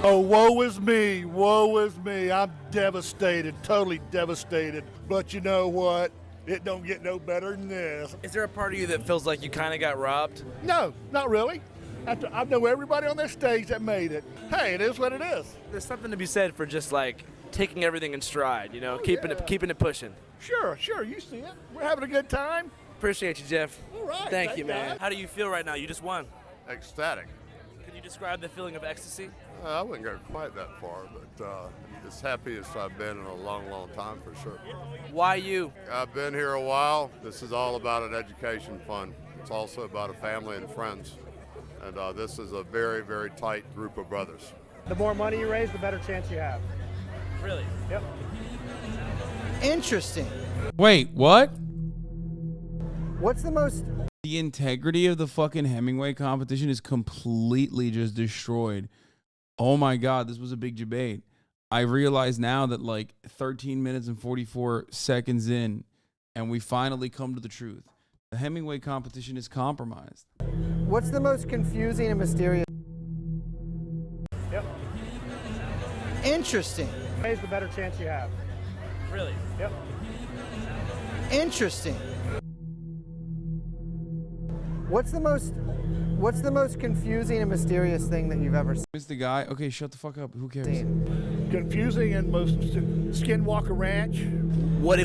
Oh, woe is me, woe is me. I'm devastated, totally devastated. But you know what? It don't get no better than this. Is there a part of you that feels like you kind of got robbed? No, not really. I know everybody on this stage that made it. Hey, it is what it is. There's something to be said for just like taking everything in stride, you know, keeping it pushing. Sure, you see it. We're having a good time. Appreciate you, Jeff. All right. Thank you, man. How do you feel right now? You just won. Ecstatic. Can you describe the feeling of ecstasy? I wouldn't go quite that far, but as happy as I've been in a long, long time for sure. Why you? I've been here a while. This is all about an education fund. It's also about a family and friends. And this is a very, very tight group of brothers. The more money you raise, the better chance you have. Really? Yep. Interesting. Wait, what? What's the most... The integrity of the fucking Hemingway competition is completely just destroyed. Oh my God, this was a big debate. I realize now that like 13 minutes and 44 seconds in, and we finally come to the truth. The Hemingway competition is compromised. What's the most confusing and mysterious... Yep. Interesting. Raise the better chance you have. Really? Yep. Interesting. What's the most confusing and mysterious thing that you've ever seen? It's the guy. Okay, shut the fuck up. Who cares? Confusing and most Skinwalker Ranch. What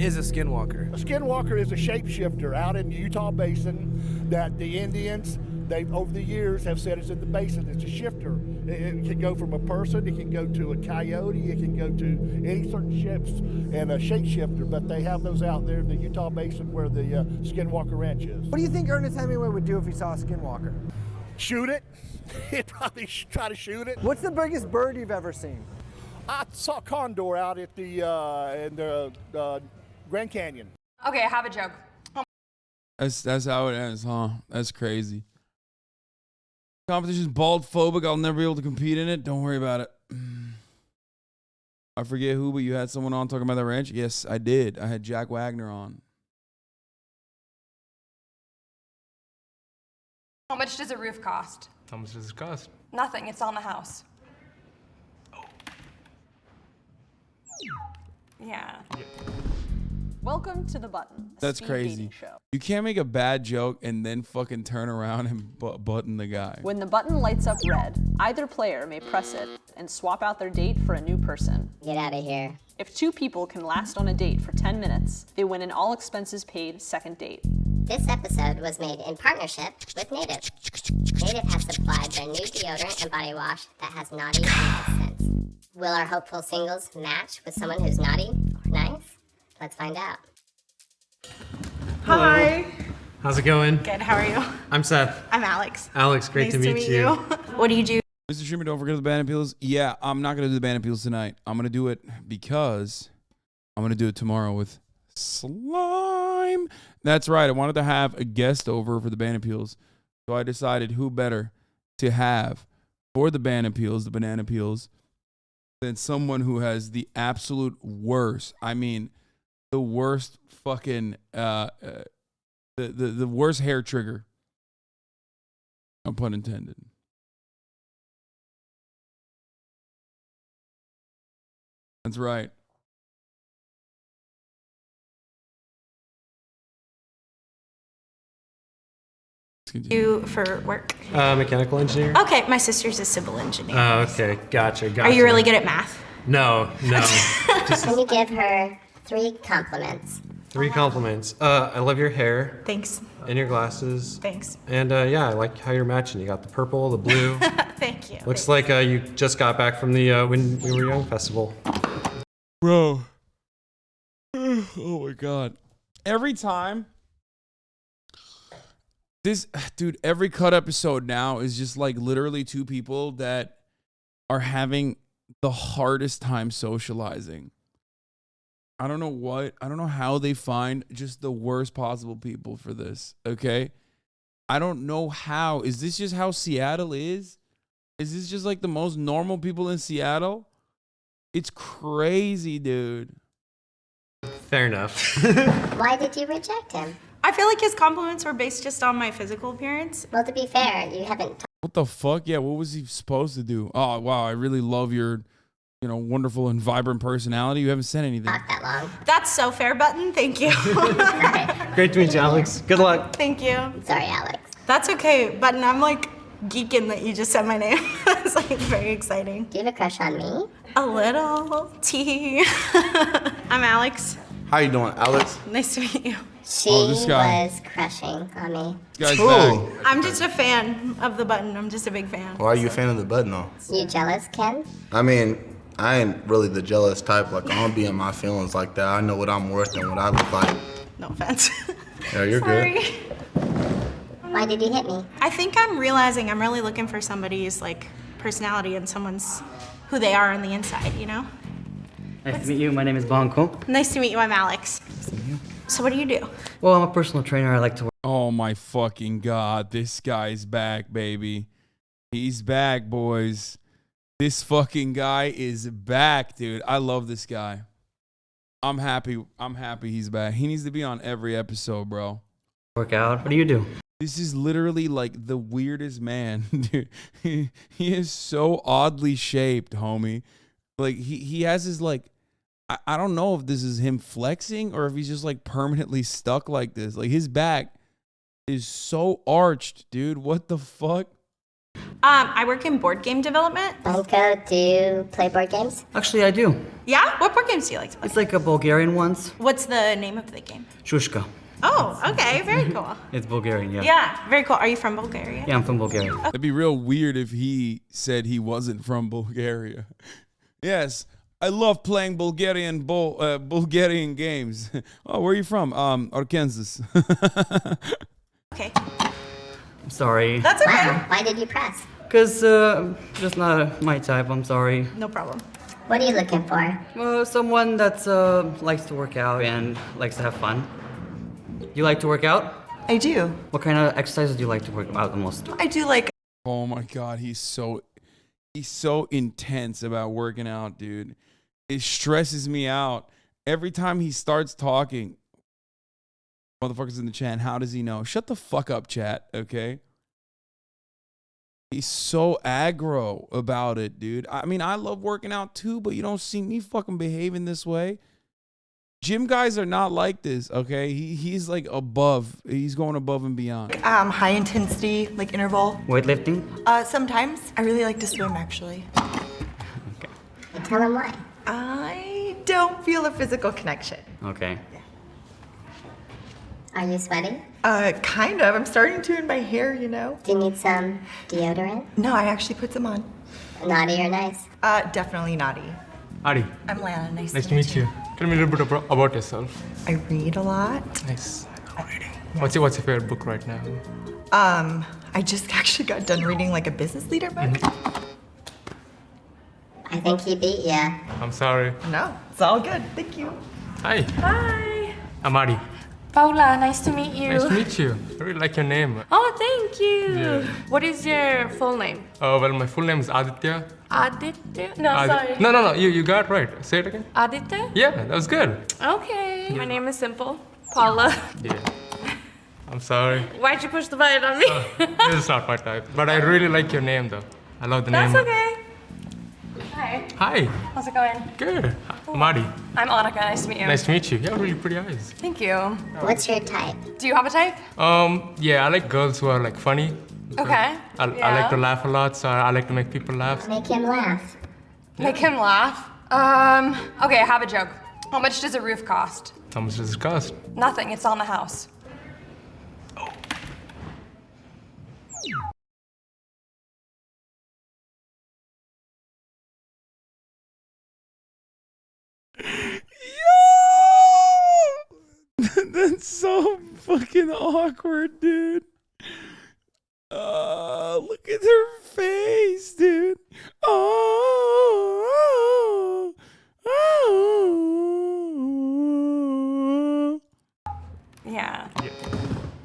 is a skinwalker? A skinwalker is a shapeshifter out in the Utah Basin that the Indians, they over the years have said it's in the basin. It's a shifter. It can go from a person, it can go to a coyote, it can go to any certain ships and a shapeshifter. But they have those out there in the Utah Basin where the Skinwalker Ranch is. What do you think Ernest Hemingway would do if he saw a skinwalker? Shoot it. He'd probably try to shoot it. What's the biggest bird you've ever seen? I saw condor out at the in the Grand Canyon. Okay, I have a joke. That's how it ends, huh? That's crazy. Competition's bald phobic. I'll never be able to compete in it. Don't worry about it. I forget who, but you had someone on talking about the ranch? Yes, I did. I had Jack Wagner on. How much does a roof cost? How much does it cost? Nothing, it's on the house. Yeah. Welcome to The Button. That's crazy. You can't make a bad joke and then fucking turn around and button the guy. When the button lights up red, either player may press it and swap out their date for a new person. Get out of here. If 2 people can last on a date for 10 minutes, they win an all expenses paid second date. This episode was made in partnership with Native. Native has supplied their new deodorant and body wash that has naughty and nice scents. Will our hopeful singles match with someone who's naughty or nice? Let's find out. Hi. How's it going? Good, how are you? I'm Seth. I'm Alex. Alex, great nice to meet you. What do you do? Mr. Streamer, don't forget the band appeals. Yeah, I'm not going to do the band appeals tonight. I'm going to do it because I'm going to do it tomorrow with Slime. That's right. I wanted to have a guest over for the band appeals. So I decided who better to have for the band appeals, the banana peels, than someone who has the absolute worst. I mean, the worst fucking The worst hair trigger. No pun intended. That's right. You for work? Mechanical engineer. Okay, my sister's a civil engineer. Oh, okay. Gotcha. Are you really good at math? No. Can you give her 3 compliments? 3 compliments. I love your hair. Thanks. And your glasses. Thanks. And yeah, I like how you're matching. You got the purple, the blue. Thank you. Looks like you just got back from the When We Were Young festival. Bro. Oh my God. Every time. Dude, every cut episode now is just like literally 2 people that are having the hardest time socializing. I don't know how they find just the worst possible people for this, okay? I don't know how. Is this just how Seattle is? Is this just like the most normal people in Seattle? It's crazy, dude. Fair enough. Why did you reject him? I feel like his compliments were based just on my physical appearance. Well, to be fair, you haven't What the fuck? Yeah, what was he supposed to do? Oh, wow, I really love your, wonderful and vibrant personality. You haven't said anything. talked that long. That's so fair, Button. Thank you. Great to meet you, Alex. Good luck. Thank you. Sorry, Alex. That's okay, Button. I'm like geeking that you just said my name. It's like very exciting. Do you have a crush on me? A little. T. I'm Alex. How you doing, Alex? Nice to meet you. She this guy. was crushing on me. This guy's Cool. back. I'm just a fan of the Button. I'm just a big fan. Why are you a fan of the button though? You jealous, Ken? I mean, I ain't really the jealous type. Like, I don't be in my feelings like that. I know what I'm worth and what I look like. No offense. Yeah, you're Sorry. good. Why did you hit me? I think I'm realizing I'm really looking for somebody's like personality and someone's who they are on the inside, you know? Nice to meet you. My name is Bonko. Nice to meet you. I'm Alex. So what do you do? Well, I'm a personal trainer. I like to work. Oh my fucking God. This guy's back, baby. He's back, boys. This fucking guy is back, dude. I love this guy. I'm happy he's back. He needs to be on every episode, bro. Work out. What do you do? This is literally like the weirdest man, dude. He is so oddly shaped, homie. Like he has his like, I don't know if this is him flexing or if he's just like permanently stuck like this. Like his back is so arched, dude. What the fuck? I work in board game development. Bonko, do you play board games? Actually, I do. Yeah? What board games do you like to play? It's like a Bulgarian ones. What's the name of the game? Shushka. Oh, okay. Very cool. It's Bulgarian, yeah. Yeah, very cool. Are you from Bulgaria? Yeah, I'm from Bulgaria. It'd be real weird if he said he wasn't from Bulgaria. Yes, I love playing Bulgarian games. Oh, where are you from? Arkansas. Okay. I'm sorry. That's okay. Wow, why did you press? Because just not my type. I'm sorry. No problem. What are you looking for? Someone that likes to work out and likes to have fun. You like to work out? I do. What kind of exercises do you like to work out the most? I do like. Oh my God, he's so intense about working out, dude. It stresses me out every time he starts talking. Motherfuckers in the chat, how does he know? Shut the fuck up, chat, okay? He's so aggro about it, dude. I mean, I love working out too, but you don't see me fucking behaving this way. Gym guys are not like this, okay? He's like above. He's going above and beyond. High intensity, like interval. Weightlifting? Sometimes. I really like to swim, actually. Tell him why. I don't feel a physical connection. Okay. Are you sweating? Kind of. I'm starting to in my hair, you know. Do you need some deodorant? No, I actually put some on. Naughty or nice? Definitely naughty. Adi. I'm Lana. Nice to meet you. Tell me a little bit about yourself. I read a lot. Nice. What's your favorite book right now? I just actually got done reading like a business leader book. I think he beat ya. I'm sorry. No, it's all good. Thank you. Hi. Hi. I'm Adi. Paula, nice to meet you. Nice to meet you. I really like your name. Oh, thank you. Yeah. What is your full name? Well, my full name is Aditya. Aditya? No, sorry. No. You got it right. Say it again. Aditya? Yeah, that was good. Okay. My name is Simple. Paula. Yeah. I'm sorry. Why'd you push the button on me? This is not my type. But I really like your name, though. I love the name. That's okay. Hi. Hi. How's it going? Good. I'm Adi. I'm Annika. Nice to meet you. Nice to meet you. You have really pretty eyes. Thank you. What's your type? Do you have a type? Yeah, I like girls who are like funny. Okay. I like to laugh a lot, so I like to make people laugh. Make him laugh. Make him laugh. Okay, I have a joke. How much does a roof cost? How much does it cost? Nothing. It's on the house. That's so fucking awkward, dude. Look at her face, dude. Oh. Yeah.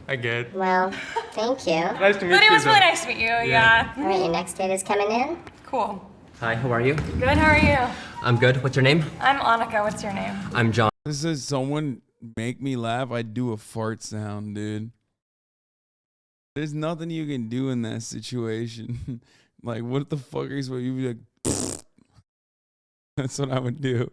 I get it. Well, thank you. Nice to meet you. But it was really though. nice to meet you. Yeah. All right, your next date is coming in. Cool. Hi, how are you? Good. How are you? I'm good. What's your name? I'm Annika. What's your name? I'm John. This is someone make me laugh. I do a fart sound, dude. There's nothing you can do in that situation. Like, what the fuck are you supposed to be like? That's what I would do.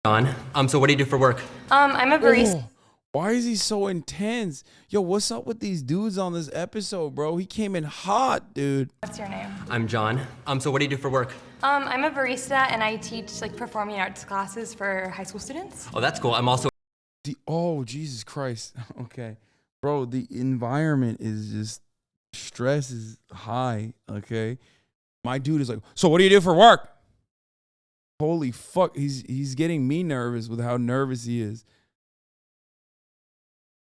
John. So what do you do for work? I'm a barista. Oh, why is he so intense? Yo, what's up with these dudes on this episode, bro? He came in hot, dude. What's your name? I'm John. So what do you do for work? I'm a barista and I teach like performing arts classes for high school students. Oh, that's cool. I'm also. Oh, Jesus Christ. Okay. Bro, the environment is just, stress is high, okay? My dude is like, so what do you do for work? Holy fuck, he's getting me nervous with how nervous he is.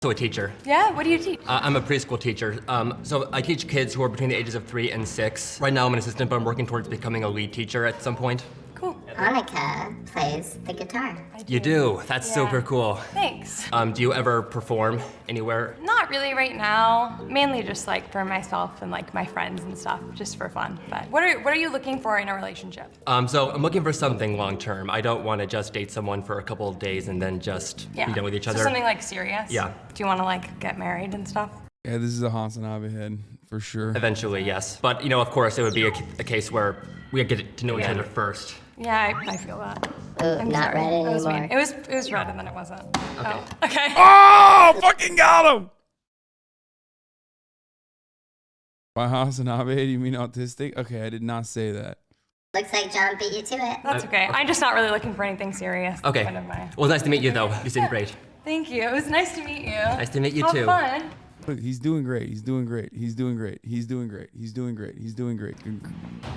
Also a teacher. Yeah, what do you teach? I'm a preschool teacher. So I teach kids who are between the ages of 3 and 6. Right now I'm an assistant, but I'm working towards becoming a lead teacher at some point. Cool. Annika plays the guitar. You do? That's super cool. Thanks. Do you ever perform anywhere? Not really right now. Mainly just like for myself and like my friends and stuff, just for fun. But what are you looking for in a relationship? So I'm looking for something long term. I don't want to just date someone for a couple of days and then just be done with each other. So something like serious? Yeah. Do you want to like get married and stuff? Yeah, this is a hasanabihead for sure. Eventually, yes. But, of course, it would be a case where we get to know each other first. Yeah, I feel that. I'm not sorry. red That was anymore. mean. It was red and then it wasn't. Okay. Oh, okay. Oh, fucking got him! By hasanabihead, you mean autistic? Okay, I did not say that. Looks like John beat you to it. That's okay. I'm just not really looking for anything serious. Okay. Kind of my... Well, nice to meet you, though. You seem great. Thank you. It was nice to meet you. Nice to meet you, Have too. fun. Look, he's doing great. He's doing great. He's doing great. He's doing great. He's doing great. He's doing great. Doing a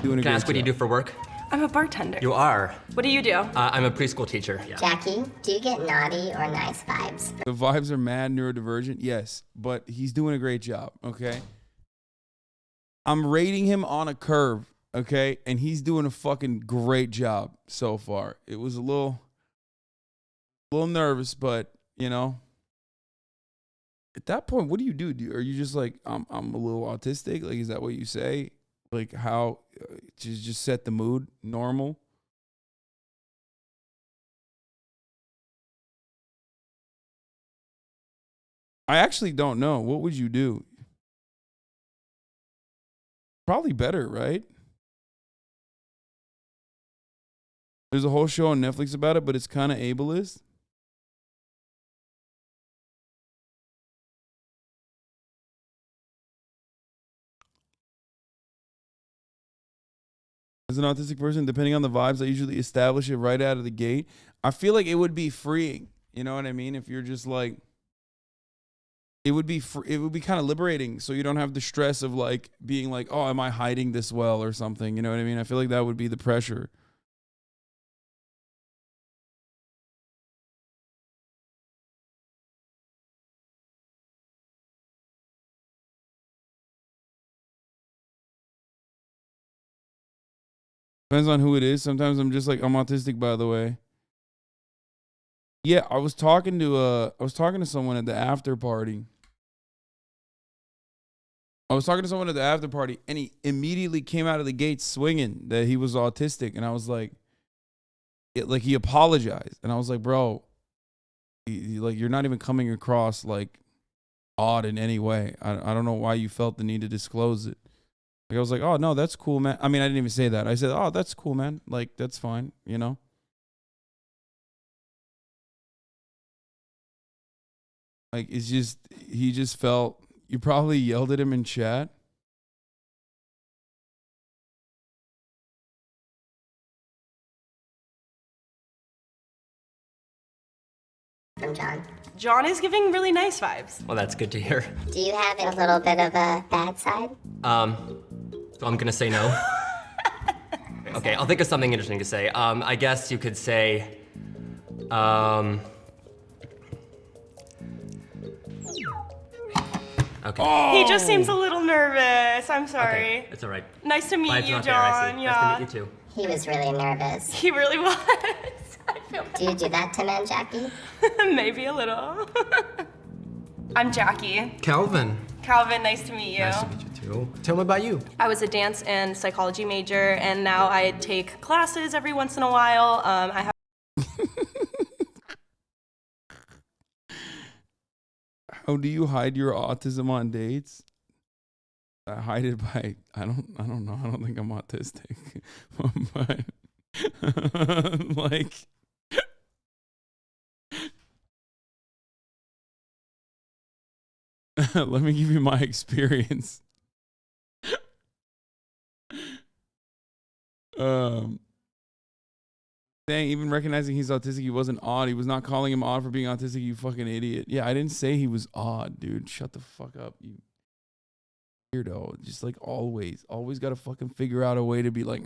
Can great I ask what you job. do for work? I'm a bartender. You are. What do you do? I'm a preschool teacher. Jackie, do you get naughty or nice vibes? The vibes are mad neurodivergent, yes, but he's doing a great job, okay? I'm rating him on a curve, okay? And he's doing a fucking great job so far. It was a little nervous, but, at that point, what do you do? Are you just like, I'm a little autistic? Like, is that what you say? Like, how, just set the mood, normal? I actually don't know. What would you do? Probably better, right? There's a whole show on Netflix about it, but it's kind of ableist. As an autistic person, depending on the vibes, I usually establish it right out of the gate. I feel like it would be freeing. You know what I mean? If you're just like, it would be kind of liberating, so you don't have the stress of like being like, oh, am I hiding this well or something? You know what I mean? I feel like that would be the pressure. Depends on who it is. Sometimes I'm just like, I'm autistic, by the way. Yeah, I was talking to someone at the after party. And he immediately came out of the gate swinging that he was autistic, and I was like, like he apologized, and I was like, bro, like you're not even coming across like odd in any way. I don't know why you felt the need to disclose it. Like I was like, oh no, that's cool, man. I mean, I didn't even say that. I said, oh, that's cool, man. Like that's fine, you know. Like it's just he just felt you probably yelled at him in chat. From John. John is giving really nice vibes. Well, that's good to hear. Do you have a little bit of a bad side? So I'm gonna say no. Okay, I'll think of something interesting to say. I guess you could say, okay. Oh. He just seems a little nervous. I'm sorry. Okay, it's all right. Nice to meet Vibes you, not there, I see. John. Yeah. Nice to meet you too. He was really nervous. He really was. Do you do that to men, Jackie? Maybe a little. I'm Jackie. Calvin. Calvin, nice to meet you. Nice to meet you too. Tell me about you. I was a dance and psychology major, and now I take classes every once in a while. I have. How do you hide your autism on dates? I hide it by I don't know. I don't think I'm autistic, but like. Let me give you my experience. Dang, even recognizing he's autistic, he wasn't odd. He was not calling him odd for being autistic, you fucking idiot. Yeah, I didn't say he was odd, dude. Shut the fuck up, you weirdo. Just like always gotta fucking figure out a way to be like,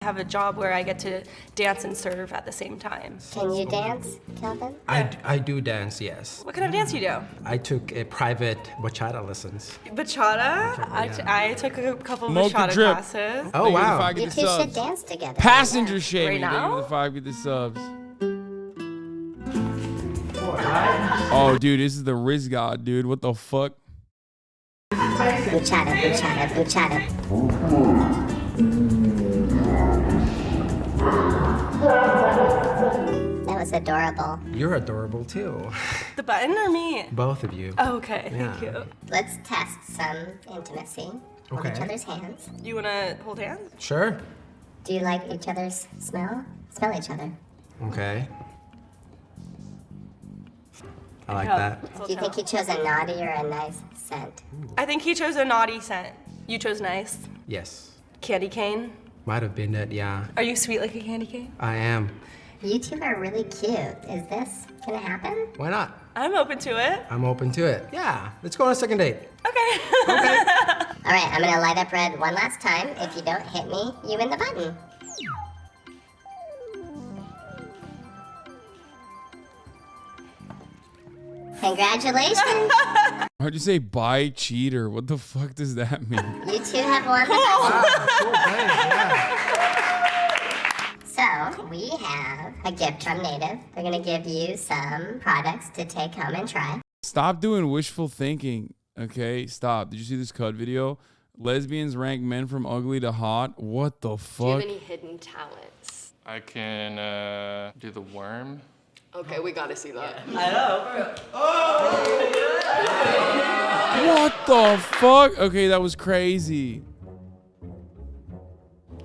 have a job where I get to dance and serve at the same time. Can you dance, Calvin? I do dance, yes. What kind of dance you do? I took a private bachata lessons. Bachata? I took a couple of Mocha bachata drip. classes. Oh, wow. You two should dance together. Passenger shaming. Right now? The 5 get the subs. Oh, dude, this is the Riz God, dude. What the fuck? Bachata, bachata, bachata. That was adorable. You're adorable too. The button or me? Both of you. Oh, okay, Yeah. thank you. Let's test some intimacy. Hold Okay. each other's hands. You wanna hold hands? Sure. Do you like each other's smell? Smell each other. Okay. I like Yeah. that. Do you think he chose a naughty or a nice scent? I think he chose a naughty scent. You chose nice. Yes. Candy cane. Might have been that, yeah. Are you sweet like a candy cane? I am. You two are really cute. Is this gonna happen? Why not? I'm open to it. I'm open to it. Yeah. Let's go on a second date. Okay. All right, I'm gonna light up red one last time. If you don't hit me, you win the button. Congratulations. How'd you say bye cheater? What the fuck does that mean? You two have won the button. So, we have a gift from Native. They're gonna give you some products to take home and try. Stop doing wishful thinking, okay? Stop. Did you see this cut video? Lesbians rank men from ugly to hot. What the Do you fuck? have any hidden talents? I can do the worm. Okay, we gotta see that. I know. What the fuck? Okay, that was crazy.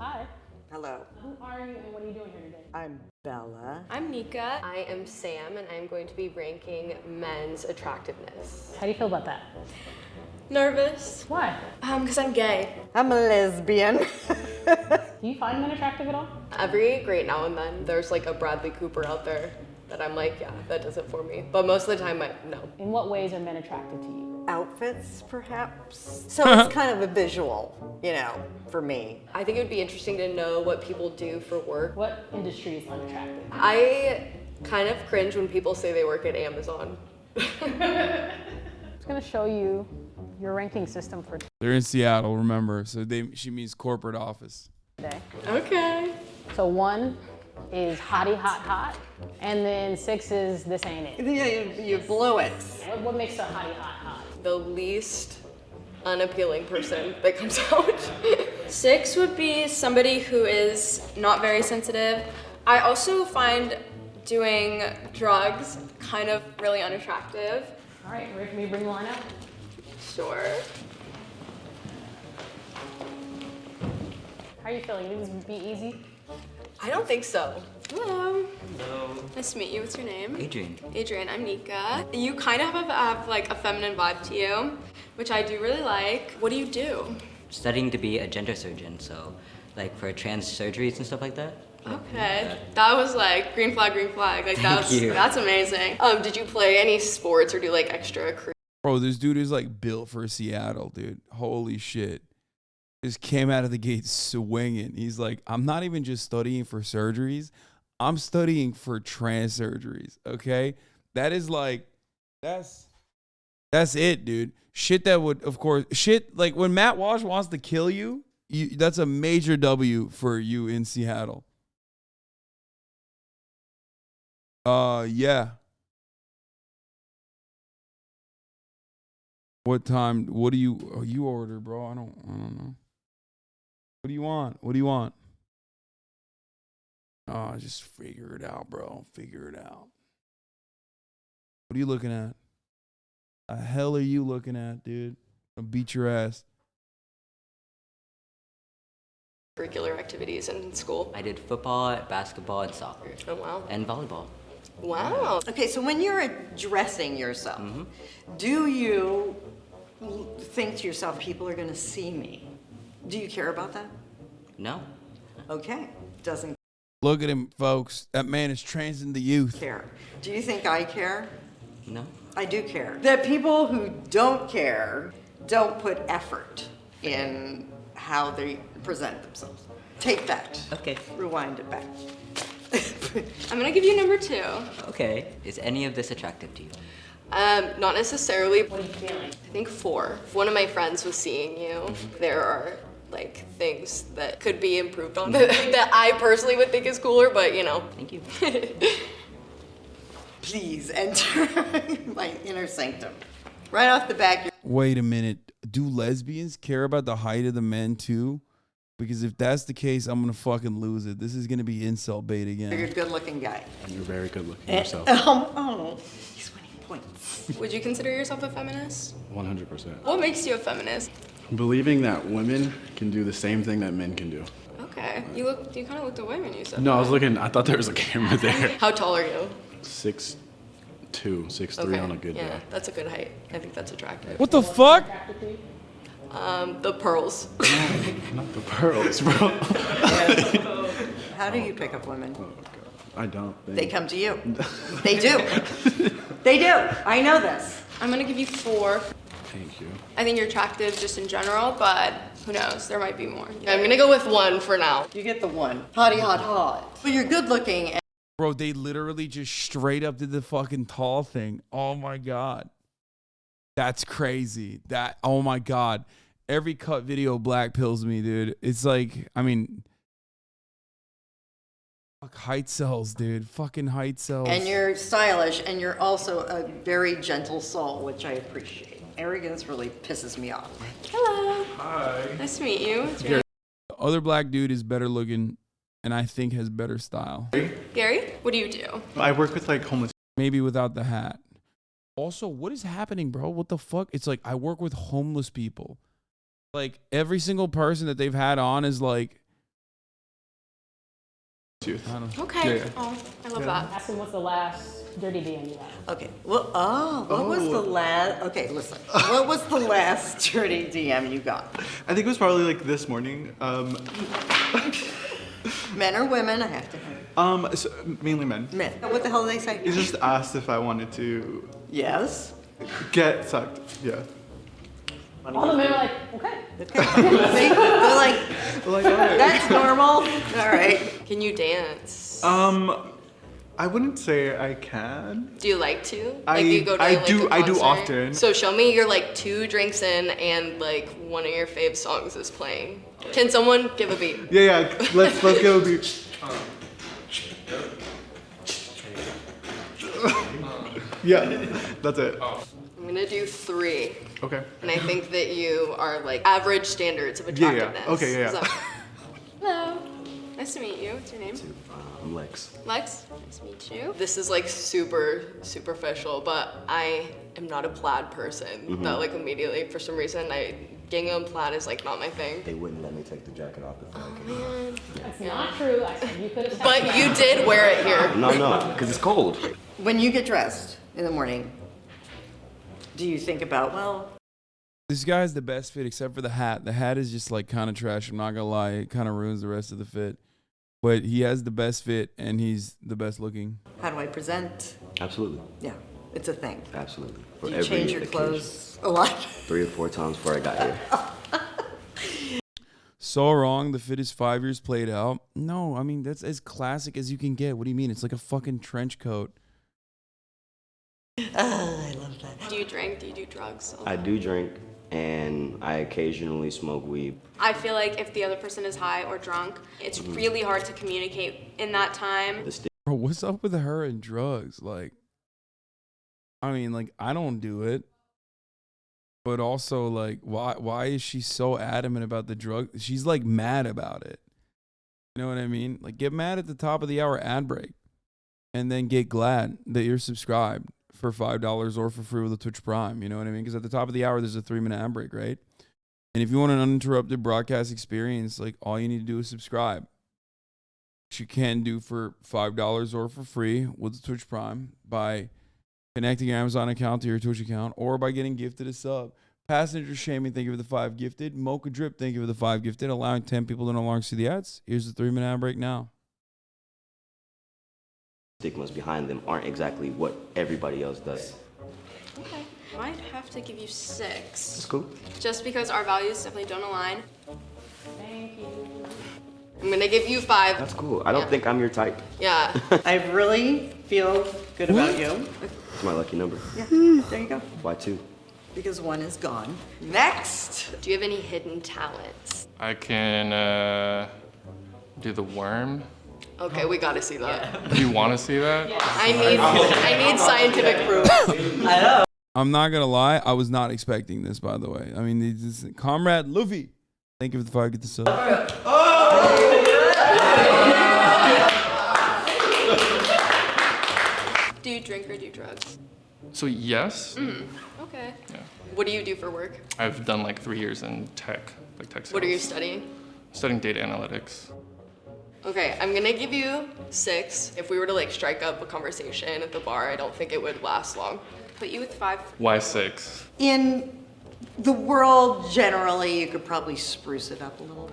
Hi. Hello. Who are you and what are you doing here today? I'm Bella. I'm Nika. I am Sam, and I'm going to be ranking men's attractiveness. How do you feel about that? Nervous. Why? Because I'm gay. I'm a lesbian. Do you find men attractive at all? Every great now and then, there's like a Bradley Cooper out there that I'm like, yeah, that does it for me. But most of the time, no. In what ways are men attracted to you? Outfits, perhaps. So it's kind of a visual, you know, for me. I think it would be interesting to know what people do for work. What industry is unattractive? I kind of cringe when people say they work at Amazon. It's gonna show you your ranking system for They're in Seattle, remember. So she means corporate office. today. Okay. So 1 is hottie hot hot, and then 6 is this ain't it. Yeah, you blow it. What makes a hottie hot hot? The least unappealing person that comes out. 6 would be somebody who is not very sensitive. I also find doing drugs kind of really unattractive. All right, ready for me to bring the line out? Sure. How are you feeling? You think this would be easy? I don't think so. Hello. Hello. Nice to meet you. What's your name? Adrian. Adrian, I'm Nika. You kind of have like a feminine vibe to you, which I do really like. What do you do? Studying to be a gender surgeon, so like for trans surgeries and stuff like that. Okay, that was like green flag, green flag. Like that's amazing. Did you play any sports or do like extra? Bro, this dude is like built for Seattle, dude. Holy shit. Just came out of the gate swinging. He's like, I'm not even just studying for surgeries. I'm studying for trans surgeries, okay? That is like, that's it, dude. Shit that would, of course, shit, like when Matt Walsh wants to kill you, that's a major W for you in Seattle. Yeah. What time, what do you order, bro? I don't know. What do you want? What do you want? Oh, just figure it out, bro. Figure it out. What are you looking at? The hell are you looking at, dude? I'll beat your ass. Curricular activities in school. I did football, basketball, and soccer. Oh, wow. And volleyball. Wow. Okay, so when you're addressing yourself, do you think to yourself, people are going to see me? Do you care about that? No. Okay. Doesn't Look at him, folks. That man is transing the youth. care. Do you think I care? No. I do care. That people who don't care don't put effort in how they present themselves. Take that. Okay. Rewind it back. I'm gonna give you number 2. Okay. Is any of this attractive to you? Not necessarily. What are you feeling? I think 4. If one of my friends was seeing you, there are like things that could be improved on that I personally would think is cooler, but you know. Thank you. Please enter my inner sanctum. Right off the bat. Wait a minute. Do lesbians care about the height of the men too? Because if that's the case, I'm going to fucking lose it. This is going to be insult bait again. You're a good-looking guy. And you're very good looking yourself. Oh, he's winning points. Would you consider yourself a feminist? 100%. What makes you a feminist? Believing that women can do the same thing that men can do. Okay, you kind of looked away when you said No, that. I thought there was a camera there. How tall are you? 6'2", 6'3" on a good Yeah, day. that's a good height. I think that's attractive. What the fuck? The pearls. Not the pearls, bro. How do you pick up women? Oh, God. I don't think. They come to you. They do. They do. I know this. I'm gonna give you 4. Thank you. I think you're attractive just in general, but who knows? There might be more. I'm gonna go with 1 for now. You get the 1. Hottie hot hot. But you're good looking. Bro, they literally just straight up did the fucking tall thing. Oh my God. That's crazy. Oh my God. Every cut video black pills me, dude. It's like, I mean, fuck height cells, dude. Fucking height cells. And you're stylish, and you're also a very gentle soul, which I appreciate. Arrogance really pisses me off. Hello. Hi. Nice to meet you. The other black dude is better looking and I think has better style. Gary, what do you do? I work with like homeless. Maybe without the hat. Also, what is happening, bro? What the fuck? It's like I work with homeless people. Like every single person that they've had on is like. Okay. Yeah. Oh, I love that. Ask him what's the last dirty DM you had. Okay. Well, what was the last? Okay, listen. What was the last dirty DM you got? I think it was probably like this morning. Men or women? I have to know. So, mainly men. Men. What the hell did they say? He just asked if I wanted to. Yes. Get sucked. Yeah. All the men are like, okay. See? They're like, that's normal. All right. Can you dance? I wouldn't say I can. Do you like to? I do you go to I like, do a I do concert? often. So show me you're like 2 drinks in and like one of your fave songs is playing. Can someone give a beat? Yeah, let's give a beat. Yeah, that's it. I'm gonna do 3. Okay. And I think that you are like average standards of Yeah, attractiveness. yeah. Okay, yeah. Is that- Hello. Nice to meet you. What's your name? I'm Lex. Lex. Nice to meet you. This is like super superficial, but I am not a plaid person. That like immediately, for some reason, gingham plaid is like not my thing. They wouldn't let me take the jacket off if I Man. That's not true. I said you could have. But you did wear it here. No, because it's cold. When you get dressed in the morning, do you think about, well, This guy has the best fit except for the hat. The hat is just like kind of trash. I'm not gonna lie. It kind of ruins the rest of the fit. But he has the best fit and he's the best looking. how do I present? Absolutely. Yeah, it's a thing. Absolutely. Do you change your clothes a lot? 3 or 4 times before I got here. So wrong. The fit is 5 years played out. No, I mean, that's as classic as you can get. What do you mean? It's like a fucking trench coat. I love that. Do you drink? Do you do drugs? I do drink, and I occasionally smoke weed. I feel like if the other person is high or drunk, it's really hard to communicate in that time. Bro, what's up with her and drugs? Like, I mean, like, I don't do it. But also, like, why is she so adamant about the drug? She's, like, mad about it. You know what I mean? Like, get mad at the top of the hour ad break. And then get glad that you're subscribed for $5 or for free with a Twitch Prime. You know what I mean? Because at the top of the hour, there's a 3-minute ad break, right? And if you want an uninterrupted broadcast experience, like, all you need to do is subscribe. Which you can do for $5 or for free with the Twitch Prime by connecting your Amazon account to your Twitch account or by getting gifted a sub. Passenger Shaming, thank you for the 5 gifted. Mocha Drip, thank you for the 5 gifted. Allowing 10 people to no longer see the ads. Here's the 3-minute ad break now. Stigmas behind them aren't exactly what everybody else does. Okay. Might have to give you 6. That's cool. Just because our values definitely don't align. Thank you. I'm gonna give you 5. That's cool. I don't think I'm your type. Yeah. I really feel good about you. It's my lucky number. Yeah, there you go. Why 2? Because 1 is gone. Next! Do you have any hidden talents? I can do the worm. Okay, we gotta see that. Do you want to see that? I need scientific proof. I know. I'm not going to lie. I was not expecting this, by the way. I mean, this Comrade Luffy. Thank you for the 5 get the sub. Do you drink or do drugs? So yes, Okay. Yeah. What do you do for work? I've done like 3 years in tech, like tech sales. What are you studying? Studying data analytics. Okay, I'm gonna give you 6. If we were to like strike up a conversation at the bar, I don't think it would last long. Put you with 5. Why 6? In the world generally, you could probably spruce it up a little.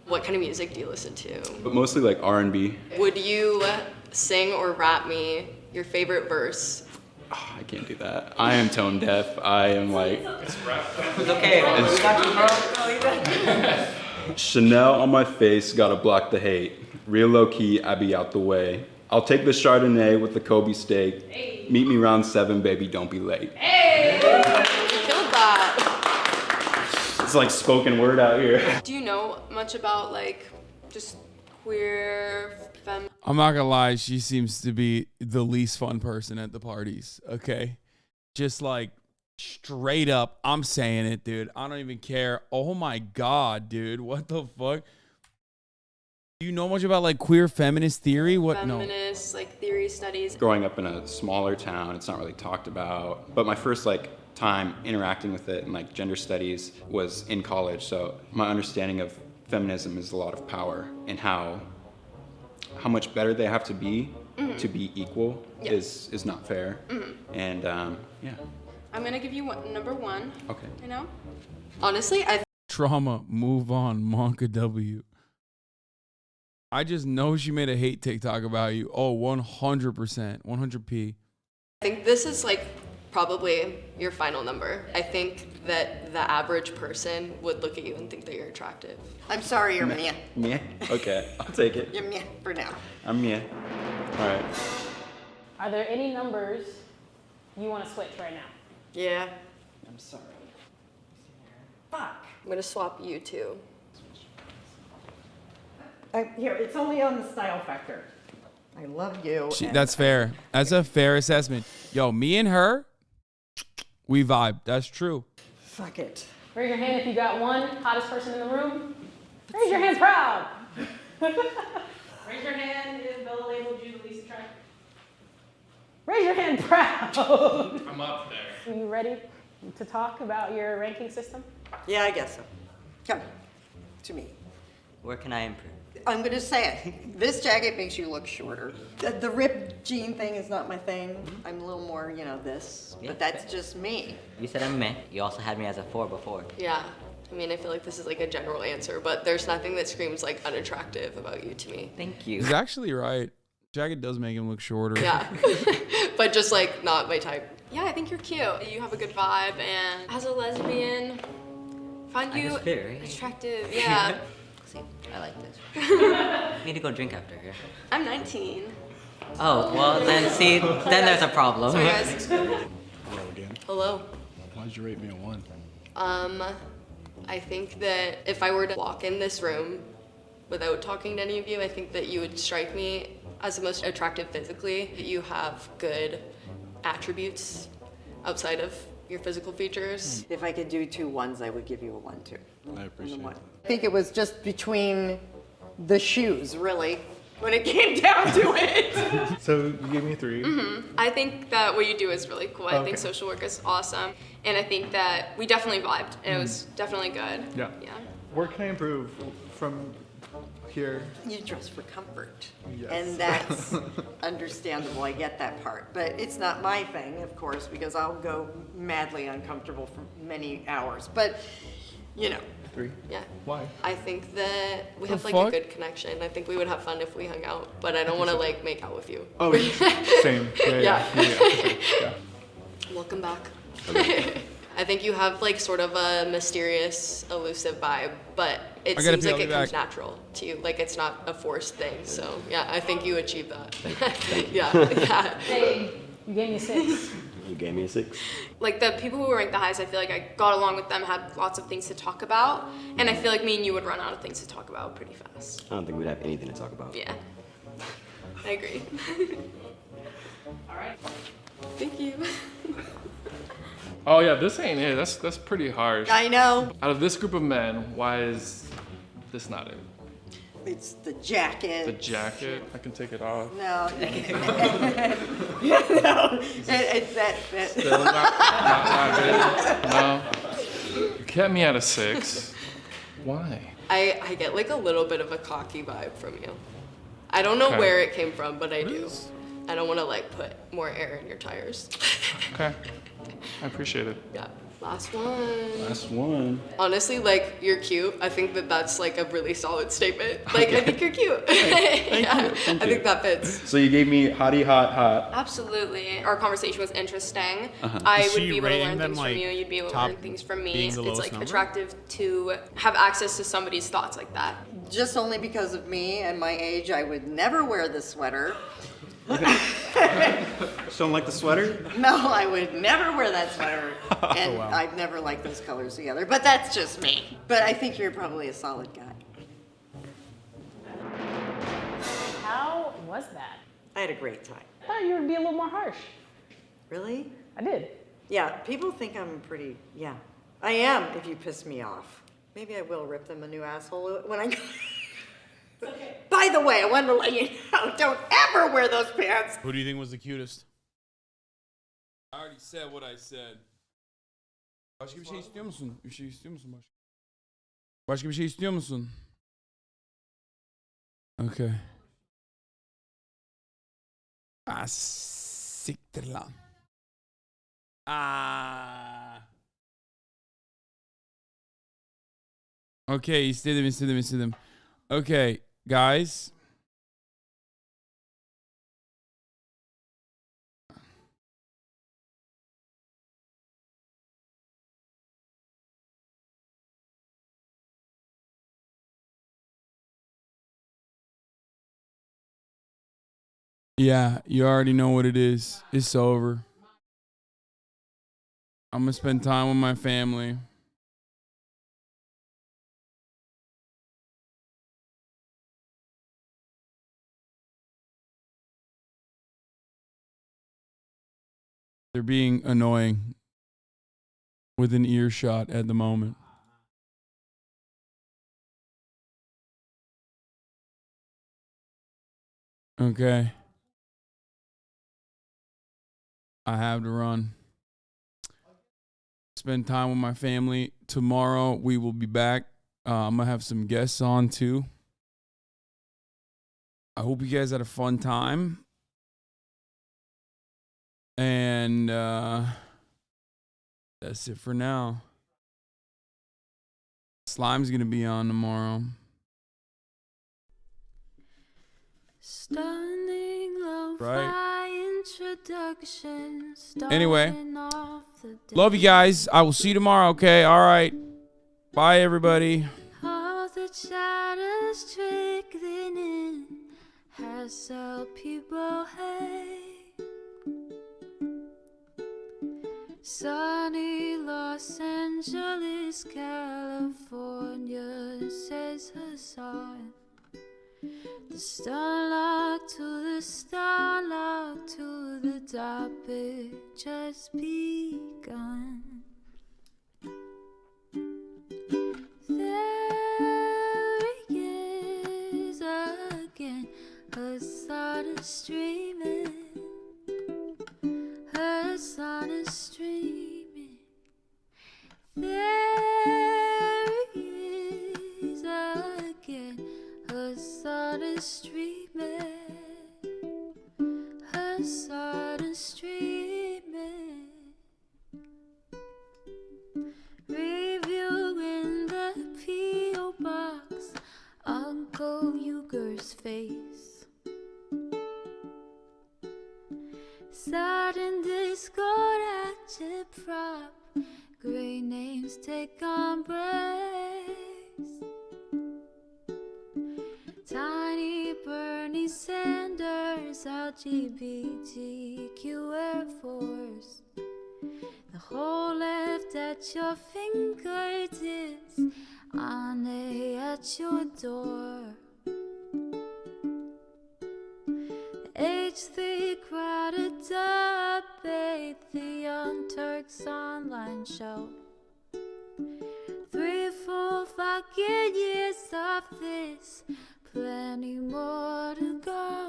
What kind of music do you listen to? But mostly like R&B. Would you sing or rap me your favorite verse? Oh, I can't do that. I am tone deaf. I am like... It's okay. We got you, bro. Chanel on my face, gotta block the hate. Real low key, I be out the way. I'll take the Chardonnay with the Kobe steak. Hey. Meet me round 7, baby, don't be late. Hey! Killed that. It's like spoken word out here. Do you know much about like just queer femme? I'm not going to lie. She seems to be the least fun person at the parties. Okay. Just like straight up. I'm saying it, dude. I don't even care. Oh my God, dude. What the fuck? Do you know much about like queer feminist theory? What? Feminist, like theory studies. Growing up in a smaller town, it's not really talked about. But my first like time interacting with it and like gender studies was in college. So my understanding of feminism is a lot of power and how much better they have to be equal is not fair. And yeah. I'm gonna give you number 1. Okay. You know? Honestly, Trauma. Move on. Monka W. I just know she made a hate TikTok about you. Oh, 100%. 100p. I think this is like probably your final number. I think that the average person would look at you and think that you're attractive. I'm sorry, you're meh. Meh? Okay, I'll take it. You're meh for now. I'm meh. All right. Are there any numbers you want to switch right now? Yeah. I'm sorry. Fuck. I'm gonna swap you two. Here, it's only on the style factor. I love you. That's fair. That's a fair assessment. Yo, me and her, we vibe. That's true. Fuck it. Raise your hand if you got one hottest person in the room. Raise your hands proud. Raise your hand if Bella labeled you the least attractive. Raise your hand proud. I'm up there. Are you ready to talk about your ranking system? Yeah, I guess so. Come to me. Where can I improve? I'm going to say it. This jacket makes you look shorter. The ripped jean thing is not my thing. I'm a little more, this. Yeah, but that's just me. You said I'm meh. You also had me as a 4 before. Yeah. I mean, I feel like this is like a general answer, but there's nothing that screams like unattractive about you to me. Thank you. He's actually right. Jacket does make him look shorter. Yeah. But just like not my type. Yeah, I think you're cute. You have a good vibe, and as a lesbian, find you attractive. Yeah. See, I like this. Need to go drink after here. I'm 19. Oh, well then see, then there's a problem. Sorry, guys. Hello again. Hello. Why'd you rate me a 1? I think that if I were to walk in this room without talking to any of you, I think that you would strike me as the most attractive physically. You have good attributes outside of your physical features. If I could do 2 1s, I would give you a 1 too. I appreciate it. I think it was just between the shoes, really, when it came down to it. So you gave me a 3. I think that what you do is really cool. I Okay. think social work is awesome. And I think that we definitely vibed, and it was definitely good. Yeah. Yeah. Where can I improve from here? You dress for comfort. Yes. And that's understandable. I get that part. But it's not my thing, of course, because I'll go madly uncomfortable for many hours. But, 3. Yeah. Why? I think that we The have like fuck? a good connection. I think we would have fun if we hung out, but I don't want to like make out with you. Oh, same. Yeah. Welcome back. I think you have like sort of a mysterious, elusive vibe, but it I gotta seems peel like it it comes back. natural to you. Like it's not a forced thing. So yeah, I think you achieve that. yeah. Hey, you gave me a 6. You gave me a 6. Like the people who ranked the highest, I feel like I got along with them, had lots of things to talk about, and I feel like me and you would run out of things to talk about pretty fast. I don't think we'd have anything to talk about. Yeah, I agree. All right. Thank you. Oh yeah, this ain't it. That's pretty harsh. I know. Out of this group of men, why is this not it? It's the jacket. The jacket, I can take it off. No. No. It's that. Still not it. No. You kept me at a 6. Why? I get like a little bit of a cocky vibe from you. I don't know Okay. where it came from, but I do. I don't want to like put more air in your tires. Okay. I appreciate it. Yeah. Last one. Last one. Honestly, like, you're cute. I think that that's like a really solid statement. Like, I think you're cute. Yeah, I think that fits. So you gave me hottie hot. Absolutely. Our conversation was interesting. Uh-huh. I Is would she be able to rating learn them, things like, from you. You'd be able to top learn things from me. being It's the lowest like number? attractive to have access to somebody's thoughts like that. Just only because of me and my age, I would never wear this sweater. Don't like the sweater? No, I would never wear that sweater. And Wow. I've never liked those colors together. But that's just me. But I think you're probably a solid guy. How was that? I had a great time. I thought you would be a little more harsh. Really? I did. Yeah, people think I'm pretty, yeah. I am if you piss me off. Maybe I will rip them a new asshole when I go. By the way, I wanted to let you know, don't ever wear those pants. Who do you think was the cutest? I already said what I said. Başka bir şey istiyor musun? Bir şey istiyor musun başka? Başka bir şey istiyor musun? Okay. Ah, siktir lan. Ah. Okay, istedim. Okay, guys. Yeah, you already know what it is. It's over. I'm gonna spend time with my family. They're being annoying within earshot at the moment. Okay. I have to run. Spend time with my family. Tomorrow we will be back. I'm going to have some guests on too. I hope you guys had a fun time. And that's it for now. Slime's going to be on tomorrow. Right. Anyway, love you guys. I will see you tomorrow, okay? All right. Bye, everybody. All the shadows trickling in has helped people hate. Sunny Los Angeles, California, says Hasan. The starlock to the starlock to the topic just begun. There he is again, Hasan is streaming. Hasan is streaming. There he is again, Hasan is streaming. Hasan is streaming. Reviewing the P.O. box, Uncle Uger's face. Sudden discord at your prop, great names take embrace. Tiny Bernie Sanders, LGBTQ Air Force. The whole left at your fingertips, Ane at your door. H3 crowded debate, the Young Turks online show. 3 full fucking years of this, plenty more to go.